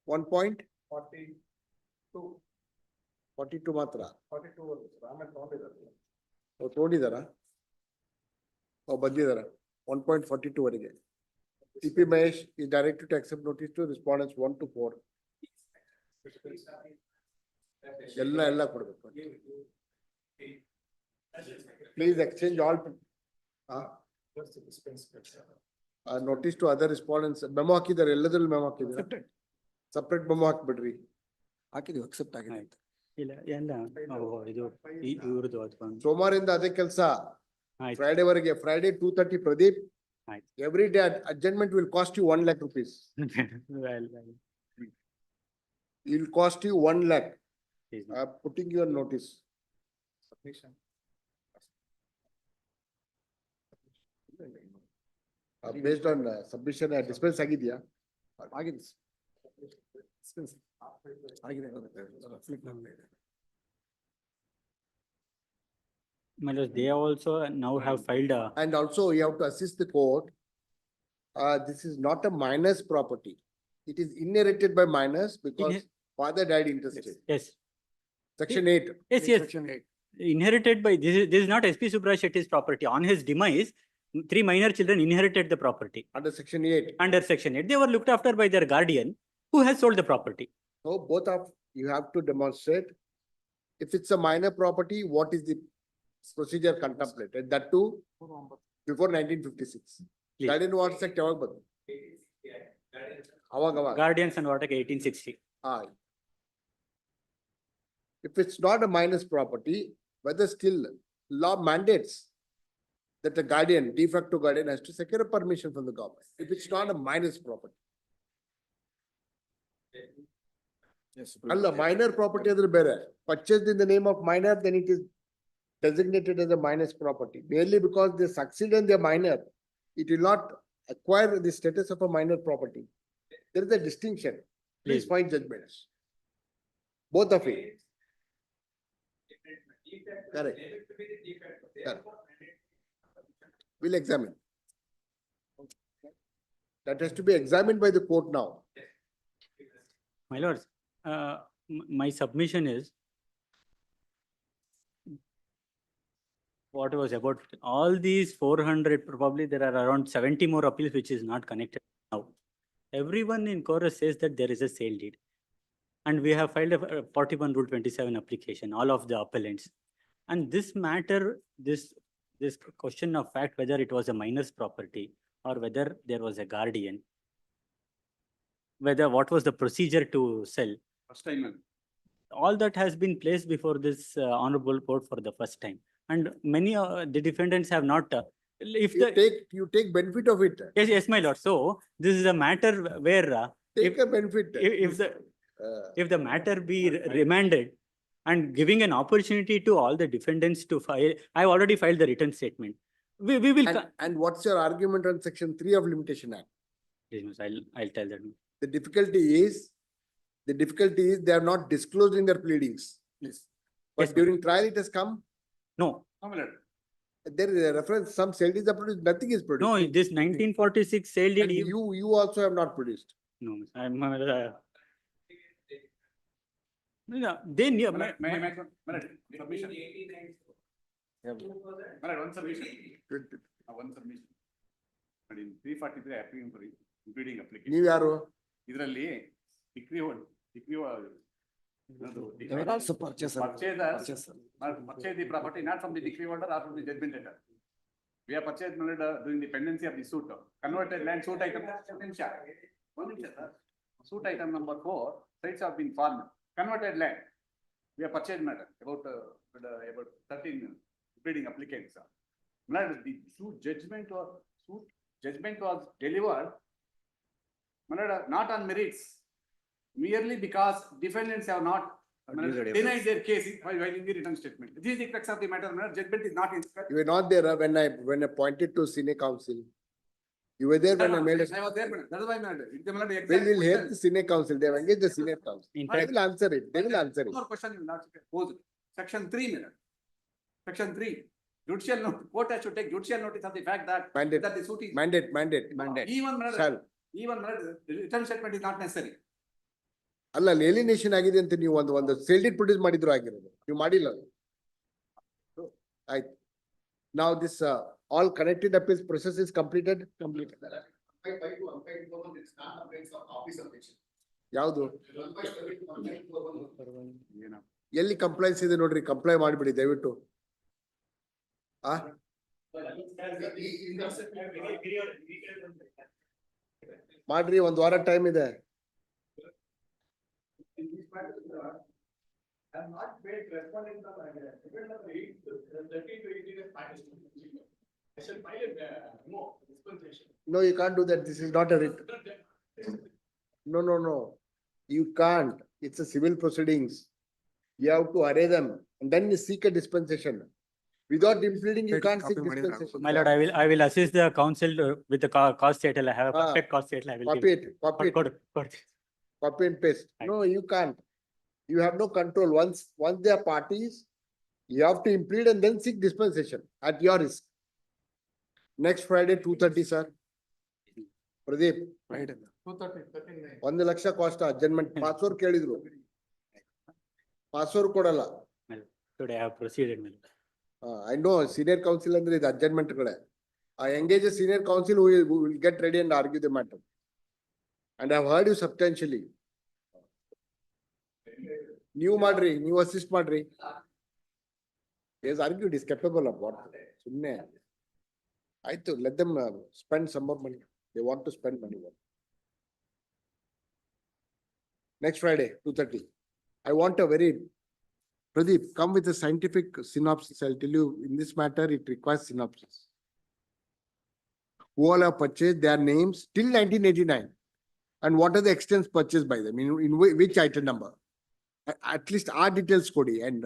1.42 ಮಾತ್ರ. ತಗೊಂಡಿದಾರ? ಬಂದಿದಾರ 1.42 ವರೆಗೆ. TP Mahesh is directed to accept notice to respondents 1 to 4. ಎಲ್ಲ ಕೊಡ್ಬೇಕು. Please exchange all. Notice to other respondents. Memo ಹಾಕಿದ್ದಾರೆ, ಎಲ್ಲದರಲ್ಲೂ memo ಹಾಕಿದ್ದಾರೆ. Separate memo ಹಾಕ್ಬಿಡ್ರಿ. ಹಾಕಿದೀವಿ, accept ಆಗಿದೆ. ಇಲ್ಲ, ಎಲ್ಲ ಇದು ಇವ್ರದ್ದು ಅದು. ಸೋಮವಾರದಿಂದ ಅದೇ ಕೆಲಸ. ಫ್ರೈಡೆ ವರೆಗೆ. Friday 2:30 Pradeep. Every day adjournment will cost you 1 lakh rupees. It will cost you 1 lakh. Putting your notice. Based on submission, dispense ಆಗಿದೆಯಾ? ಆಗಿದೆ. My lords, they also now have filed a. And also you have to assist the court. This is not a minor's property. It is inherited by minors because Inhe- father died intestate. Yes, Section 8. yes, yes. Section 8. Inherited by, this is not SP Subra Shetty's property. On his demise, 3 minor children inherited the property. Under Section 8. Under Section 8. They were looked after by their guardian, who has sold the property. So both of you have to demonstrate. If it's a minor property, what is the procedure contemplated? That too, before 1956. Please. Guardian wants act ಯಾವಾಗ ಬಂತು? ಅವಾಗ. Guardians and Water 1860. If it's not a minor's property, whether still law mandates that the guardian, de facto guardian has to secure a permission from the government. If it's not a minor's property. ಅಲ್ಲ minor property ಅಂದ್ರೆ ಬೇರೆ. Purchased in the name of minor, then it is designated as a minor's property. Merely because they succeed in their minor, it will not acquire the status of a minor property. There is a distinction. Please find judgments. Both of it. Correct. Correct. We'll examine. That has to be examined by the court now. My lords, my submission is what was about all these 400, probably there are around 70 more appeals which is not connected now. Everyone in chorus says that there is a sale deed. And we have filed a 41 Rule 27 application, all of the appellants. And this matter, this question of fact, whether it was a minor's property or whether there was a guardian, whether what was the procedure to sell, First time. all that has been placed before this honorable court for the first time. And many the defendants have not, if You take benefit of it. yes, my lord. So this is a matter where Take a benefit. if the matter be remanded and giving an opportunity to all the defendants to file, I have already filed the written statement. We will. And what's your argument on Section 3 of Limitation Act? I'll tell them. The difficulty is they are not disclosing their pleadings. Yes. But Yes, during trial it has come. No, There is a reference, some sale deeds are produced, nothing is produced. no, this 1946 sale And deed. you also have not produced. No, I'm. No, they knew. May I make one submission? One submission. One submission. And in 343, I appeal for including application. ನೀವು ಯಾರು? ಇದರಲ್ಲಿ They were also purchaser. Purchase the property not from the decree holder or from the judgment letter. We have purchased during the pendency of the suit. Converted land suit item. Suit item number 4, sites have been formed. Converted land. We have purchased matter about 13 pleading applicants. The suit judgment was delivered not on merits, merely because defendants have not denied their case while in the written statement. This is the crux of the matter. Judgment is not in. You were not there when I pointed to Sine Council. You were there when I made a. I was there, that is why I We will hear the Sine Council. They have engaged the Sine Council. In They fact, will answer it. They will answer it. More question you will not pose. Section 3 minute. Section 3. Judicial note. Court has to take judicial notice of the fact that Mandate. that the suit is. Mandate. Even the return statement is not necessary. ಅಲ್ಲ ಅಲ್ಲಿ ಏಲಿನೇಷನ್ ಆಗಿದೆ ಅಂತ ನೀವು ಒಂದು sale deed produce ಮಾಡಿದ್ರು ಆಗಿರೋದು ನೀವು ಮಾಡಿಲ್ಲ ಆಯ್ತು ನಾವು this all connected appeals process is completed ಯಾವುದು ಎಲ್ಲಿ ಕಂಪ್ಲೈನ್ಸ್ ಇದೆ ನೋಡ್ರಿ ಕಂಪ್ಲೈ ಮಾಡಿಬಿಡಿ ದಯವಿಟ್ಟು ಮಾಡ್ರಿ ಒಂದ್ ವಾರ ಟೈಮ್ ಇದೆ No, you can't do that. This is not a writ. No. You can't. It's a civil proceedings. You have to array them and then you seek a dispensation. Without impleading, you can't seek dispensation. my lord, I will assist the council with the cost settle. I have a perfect cost settle. I will Copy give. it. Code. copy and paste. No, you can't. You have no control. Once they are parties, you have to implead and then seek dispensation at your risk. Next Friday, 2:30, sir. Pradeep. Friday. 1 lakh cost adjournment. Password ಕೇಳಿದ್ರು. Password ಕೊಡಲ್ಲ. Today I have proceeded, my lord. I know senior counsel ಅಂದ್ರೆ ಇದು adjournment ಕಡೆ. I engage a senior counsel who will get ready and argue the matter. And I have heard you substantially. New ಮಾಡ್ರಿ, new assist ಮಾಡ್ರಿ. He has argued, he is capable of what? ಸುಮ್ನೆ. ಆಯ್ತು, let them spend some more money. They want to spend money. Next Friday, 2:30. I want a very, Pradeep, come with a scientific synopsis. I'll tell you, in this matter, it requires synopsis. Who all have purchased their names till 1989? And what are the extents purchased by them? In which item number? At least our details kodi. And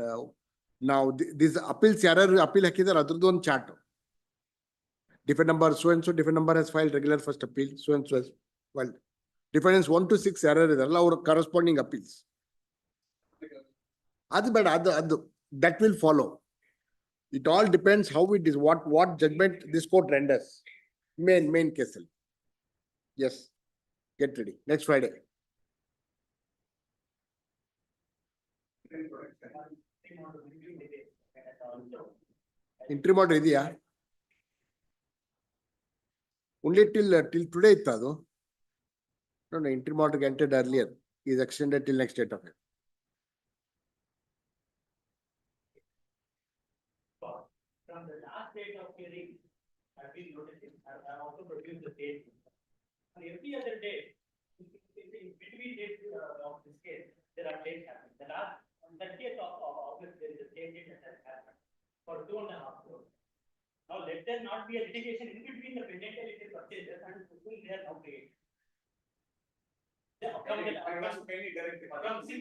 now these appeals, yarar appeal hakidar, adradu one chart. Different number, so and so, different number has filed regular first appeal, so and so has filed. Difference 1 to 6 error is our corresponding appeals. That will follow. It all depends how it is, what judgment this court renders. Main case. Yes. Get ready. Next Friday. Interim order idea. Only till today ittadu. No, interim order entered earlier. Is extended till next date of it. From the last date of hearing, I've been noticing, I also produced the date. On every other day, in between dates of this case, there are dates happening. The last, on 30th of August, there is a same date that has happened for 2.5 crores. Now, let there not be a litigation in between the pendential purchases and whom they are now paid. From 6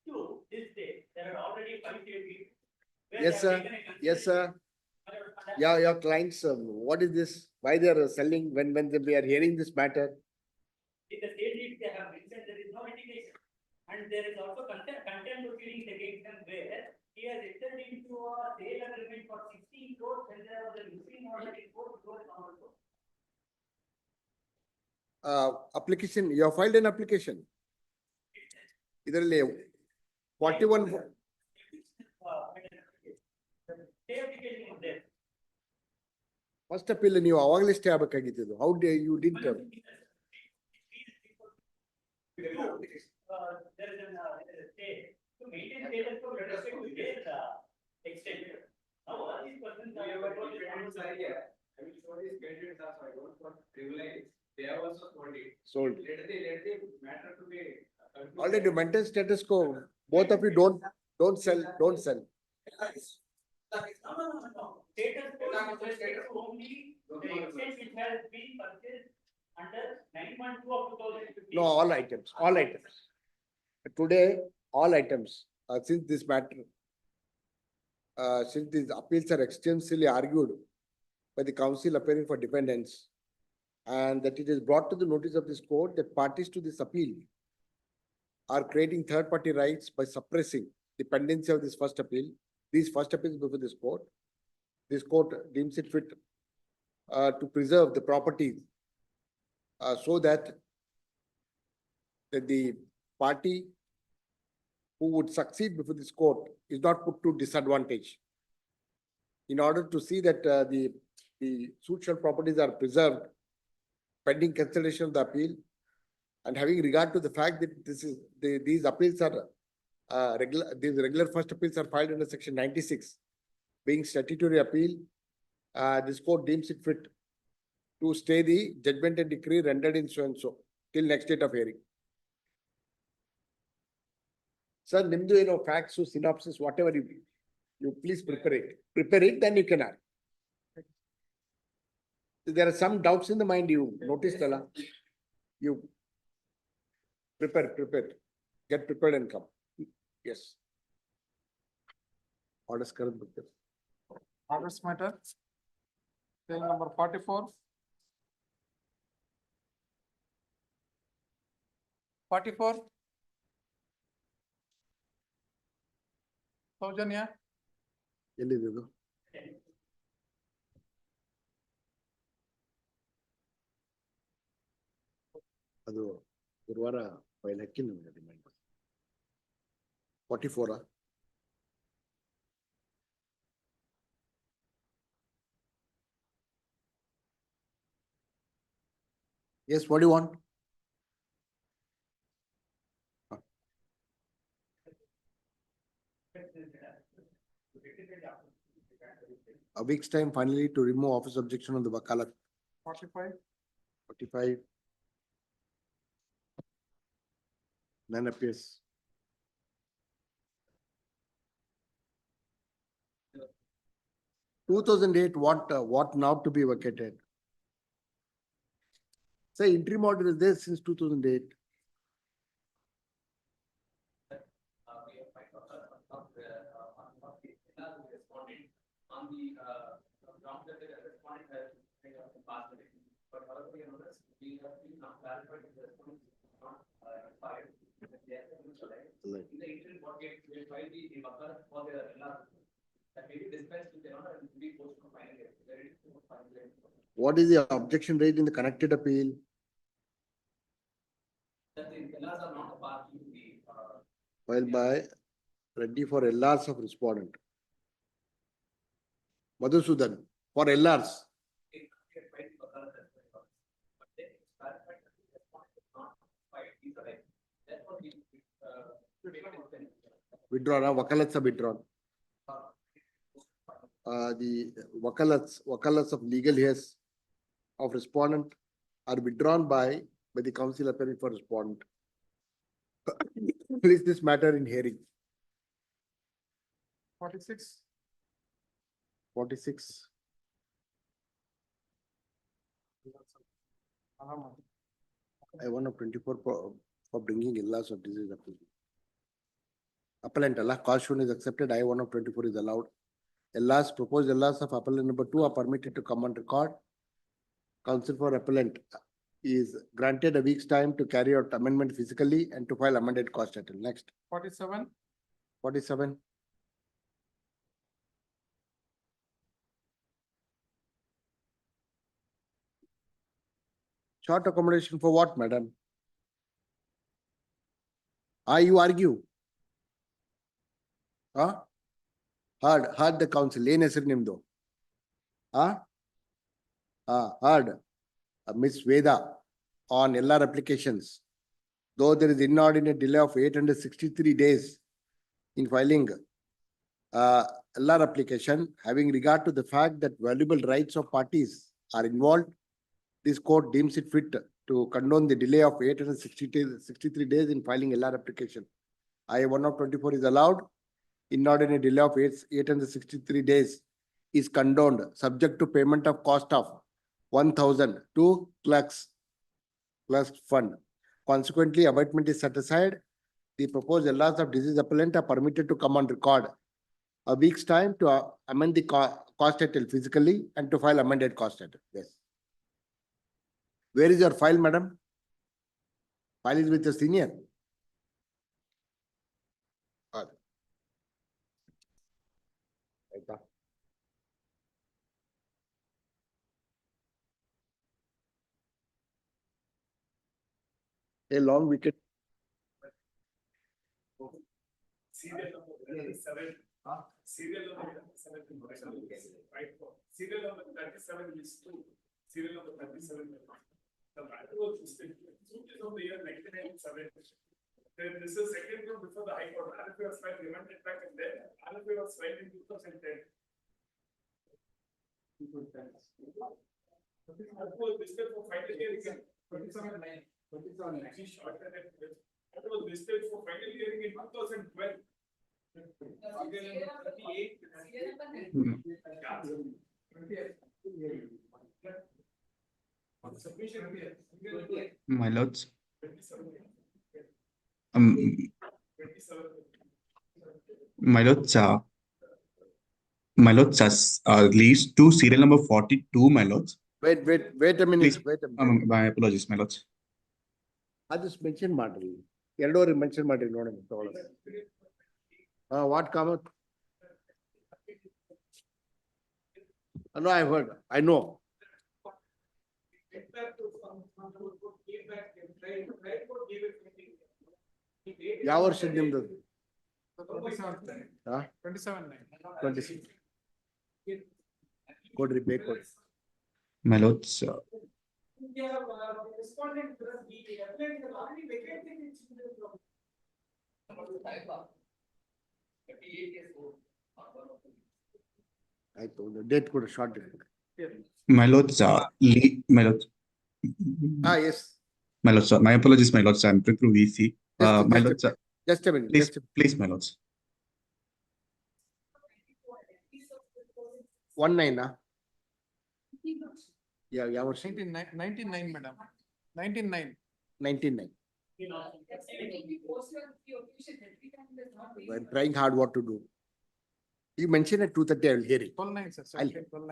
to this day, there are already 5 days. Yes, sir. Yes, sir. Yeah, your clients, what is this? Why they are selling when we are hearing this matter? In the state deed they have mentioned there is no litigation. And there is also contempt proceedings against them where he has entered into a sale agreement for 16 crores and there was a missing order in 4 crores also. Application, you have filed an application. Idರಲ್ಲಿ 41. First appeal ನೀವು ಅವಾಗಲೇ stay ಆಗಬೇಕಾಗಿತ್ತು. How dare you didn't? There is a stay to maintain status quo with respect to their extent. Now all these persons are I will show these candidates also. I don't want privilege. They have also sold it. Sold. Let the matter to be. Already maintain status quo. Both of you don't sell. No. Status quo only the extent which has been purchased under 9.2 of 2015. No, all items. Today, all items, since this matter, since these appeals are extensively argued by the council appearing for defendants, and that it is brought to the notice of this court that parties to this appeal are creating third-party rights by suppressing the pendency of this first appeal. These first appeals before this court. This court deems it fit to preserve the properties so that the party who would succeed before this court is not put to disadvantage. In order to see that the suit shall properties are preserved pending consideration of the appeal, and having regard to the fact that these appeals are these regular first appeals are filed under section 96, being statutory appeal, this court deems it fit to stay the judgment and decree rendered in so and so till next date of hearing. Sir, nimdu facts, synopsis, whatever you please prepare it, then you can add. There are some doubts in the mind, you noticed, you prepare, get prepared and come. Yes. Orders current. Orders matter. Bill number 44. 44. Soujanya. ಎಲ್ಲಿದೆ ಇದು? ಅದು ಗುರುವಾರ file ಹಾಕಿ ನಮಗೆ remind 44. Yes, what do you want? A week's time finally to remove office objection on the wakalat. 45. 45. None appears. What now to be vacated? Say interim order is there since 2008. On the ground that the respondent has passed away. But however, we have been now clarified that the respondent is not expired. In the interim, what we tried the wakalat for the that may be dispensed with the order and be posted for final year. What is the objection raised in the connected appeal? That the LRs are not a part to the Filed by ready for LRs of respondent. Madhusudan, for LRs. Withdrawn, wakalats are withdrawn. The wakalats of legal heirs of respondent are withdrawn by the council appearing for respondent. Please this matter in hearing. 46. 46. I-1 of 24 for bringing illness of disease appeal. Appellant Allah cause shown is accepted. I-1 of 24 is allowed. Illness proposed illness of appellant number 2 are permitted to come on record. Counsel for appellant is granted a week's time to carry out amendment physically and to file amended cause title. Next. 47. 47. Short accommodation for what, madam? You argue? Huh? Heard the council. Lane ಹೆಸರು ನಿಮ್ದು? Heard. Miss Veda on LR applications. Though there is inordinate delay of 863 days in filing LR application, having regard to the fact that valuable rights of parties are involved, this court deems it fit to condone the delay of 863 days in filing LR application. I-1 of 24 is allowed. Inordinate delay of 863 days is condoned, subject to payment of cost of 1,000 to clerk's fund. Consequently, abatement is set aside. The proposed LRs of deceased appellant are permitted to come on record a week's time to amend the cost title physically and to file amended cost title. Yes. Where is your file, madam? File is with your senior. A long weekend. Serial number 37. Serial number 37. Right. Serial number 37 is 2. Serial number 37. The matter was listed of the year 1997. Then this is second one before the High Court. RFA was filed, remanded back, and then RFA was filed in 2010. That was listed for final hearing in 27. Actually shorter than this. That was listed for final hearing in 2012. My lords. My lords, leads to serial number 42, my lords. Wait a minute. Please. Wait a minute. My apologies, my lords. ಅದು mention ಮಾಡ್ರಿ. ಎರಡೂವರೆ mention ಮಾಡ್ರಿ ನೋಡೋಣ ತಗೊಳ್ಳೋಣ. What Kamath? No, I heard, I know. ಯಾವ ವರ್ಷದ ನಿಮ್ದು? 26. ಕೊಡ್ರಿ ಬೇಕು. My lords, ಆಯ್ತು, ಒಂದು ಡೇಟ್ ಕೊಡು, short date. my lords, my lords. Yes. My lords, my apologies, my lords, I'm through VC. My lords, Just a minute. please, please, my lords. 19. ಯಾವ ವರ್ಷ? 99, madam. 99. 99. I'm trying hard what to do. You mentioned at 2:30, I will hear it. 12/9, sir.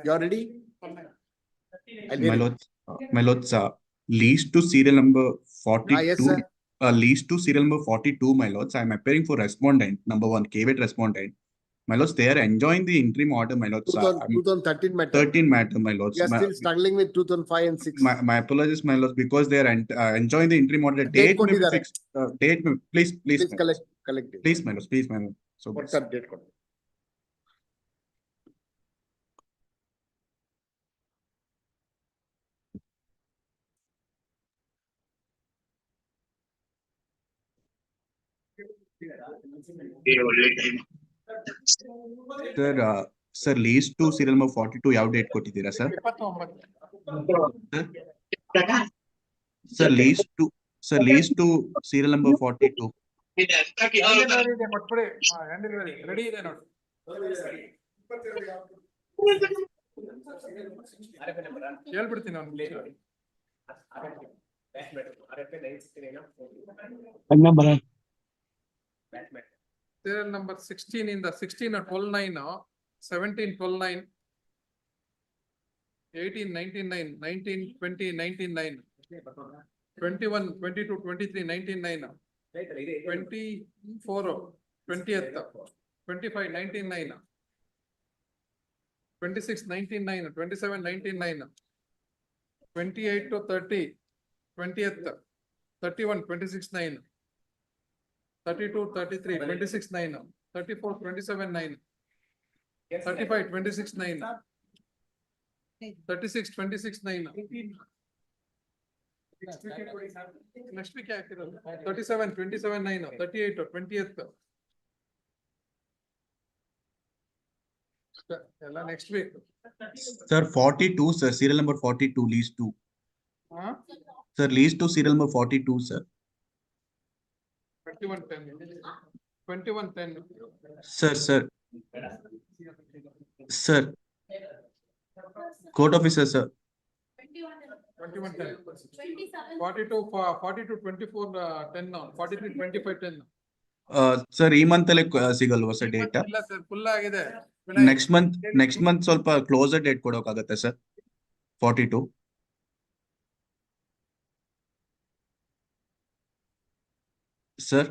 You're ready? 12/9. My lords, my lords, lease to serial number 42. Yes, sir. Lease to serial number 42, my lords. I'm appearing for respondent, number 1, caveat respondent. My lords, they are enjoying the interim order, my lords. 2013 matter. 13 matter, my lords. You are still struggling with 2005 and 6. My apologies, my lords, because they are enjoying the interim order. Date Date may be ಕೊಟ್ಟಿದ್ದಾರೆ. fixed. Date may, please, Please my lords. collect it. Please, my lords, please, my lords. So, What's that date ಕೊಡಿ? Sir, lease to serial number 42, ಯಾವ date ಕೊಟ್ಟಿದ್ದೀರಾ sir? 29. Sir, lease to serial number 42. ಕೊಟ್ಬಿಡಿ. Ready ಇದೆ ನೋಡಿ. ಹೇಳ್ಬಿಡ್ತೀನಿ ಅವ್ನಿಗೆ. Serial number 16 in the 16 or 12/9, 17 12/9, 18 19/9, 19 20 19/9, 21 22 23 19/9, 24 20th, 25 19/9, 26 19/9, 27 19/9, 28 to 30 20th, 31 26/9, 32 33 26/9, 34 27/9, 35 26/9, 36 26/9. Next week ಹಾಕಿರೋದು 37 27/9, 38 20th. ಎಲ್ಲ next week. Sir, 42, sir, serial number 42, lease to. Huh? Sir, lease to serial number 42, sir. 2110. 2110. Sir, court officer, sir. 2110. 42 24 10 now. 43 25 10. Sir, ಈ month ಅಲ್ಲೇ ಸಿಗಲ್ವಾ sir ಡೇಟಾ? ಇಲ್ಲ sir, full ಆಗಿದೆ. Next month ಸ್ವಲ್ಪ closer date ಕೊಡೋಕ್ಕಾಗತ್ತೆ ಸರ್? 42. ಸರ್,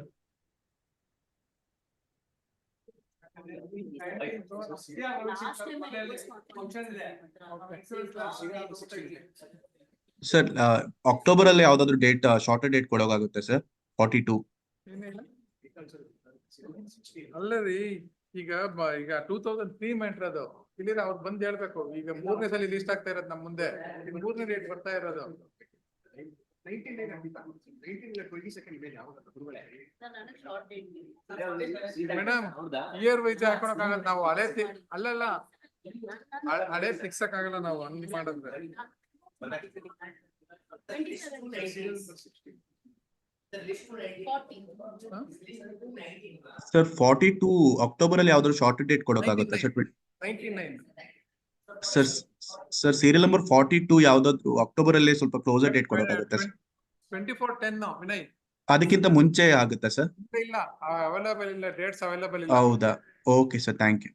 ಸರ್ ಅಕ್ಟೋಬರ್ ಅಲ್ಲಿ ಯಾವ್ದಾದ್ರು ಡೇಟ್ ಶಾರ್ಟರ್ ಡೇಟ್ ಕೊಡೋಕ್ಕಾಗುತ್ತೆ ಸರ್? 42. ಅಲ್ಲ ರೀ, ಈಗ 2003 ಮ್ಯಾಟ್ರ್ ಅದು. ಇಲ್ಲಿ ಅವ್ರು ಬಂದ್ ಹೇಳ್ಬೇಕು. ಈಗ 3ನೇ ಸಲ ಲಿಸ್ಟ್ ಆಗ್ತಾ ಇರೋದು ನಮ್ಮ ಮುಂದೆ. 3ನೇ ಡೇಟ್ ಬರ್ತಾ ಇರೋದು. ಮೇಡಮ್, ಇಯರ್ ವೈಸ್ ಹಾಕೊಳಕ್ ಆಗಲ್ಲ ನಾವು. ಅಲ್ಲಲ್ಲ ಹಳೆ ಫಿಕ್ಸಕ್ ಆಗಲ್ಲ ನಾವು ಹಂಗ್ ಮಾಡಿದ್ರೆ. ಸರ್ 42 ಅಕ್ಟೋಬರ್ ಅಲ್ಲಿ ಯಾವ್ದಾದ್ರು ಶಾರ್ಟರ್ ಡೇಟ್ ಕೊಡೋಕ್ಕಾಗುತ್ತೆ ಸರ್? 99. ಸರ್ ಸೀರಿಯಲ್ ನಂಬರ್ 42 ಯಾವ್ದಾದ್ರು ಅಕ್ಟೋಬರ್ ಅಲ್ಲಿ ಸ್ವಲ್ಪ ಕ್ಲೋಸರ್ ಡೇಟ್ ಕೊಡೋಕ್ಕಾಗುತ್ತೆ ಸರ್? 24/10 ವಿನಯ್. ಅದಕ್ಕಿಂತ ಮುಂಚೆ ಆಗುತ್ತಾ ಸರ್? ಇಲ್ಲ, ಅವೈಲೇಬಲ್ ಇಲ್ಲ, ಡೇಟ್ಸ್ ಅವೈಲೇಬಲ್ ಇಲ್ಲ. ಹೌದಾ? Okay sir, thank you.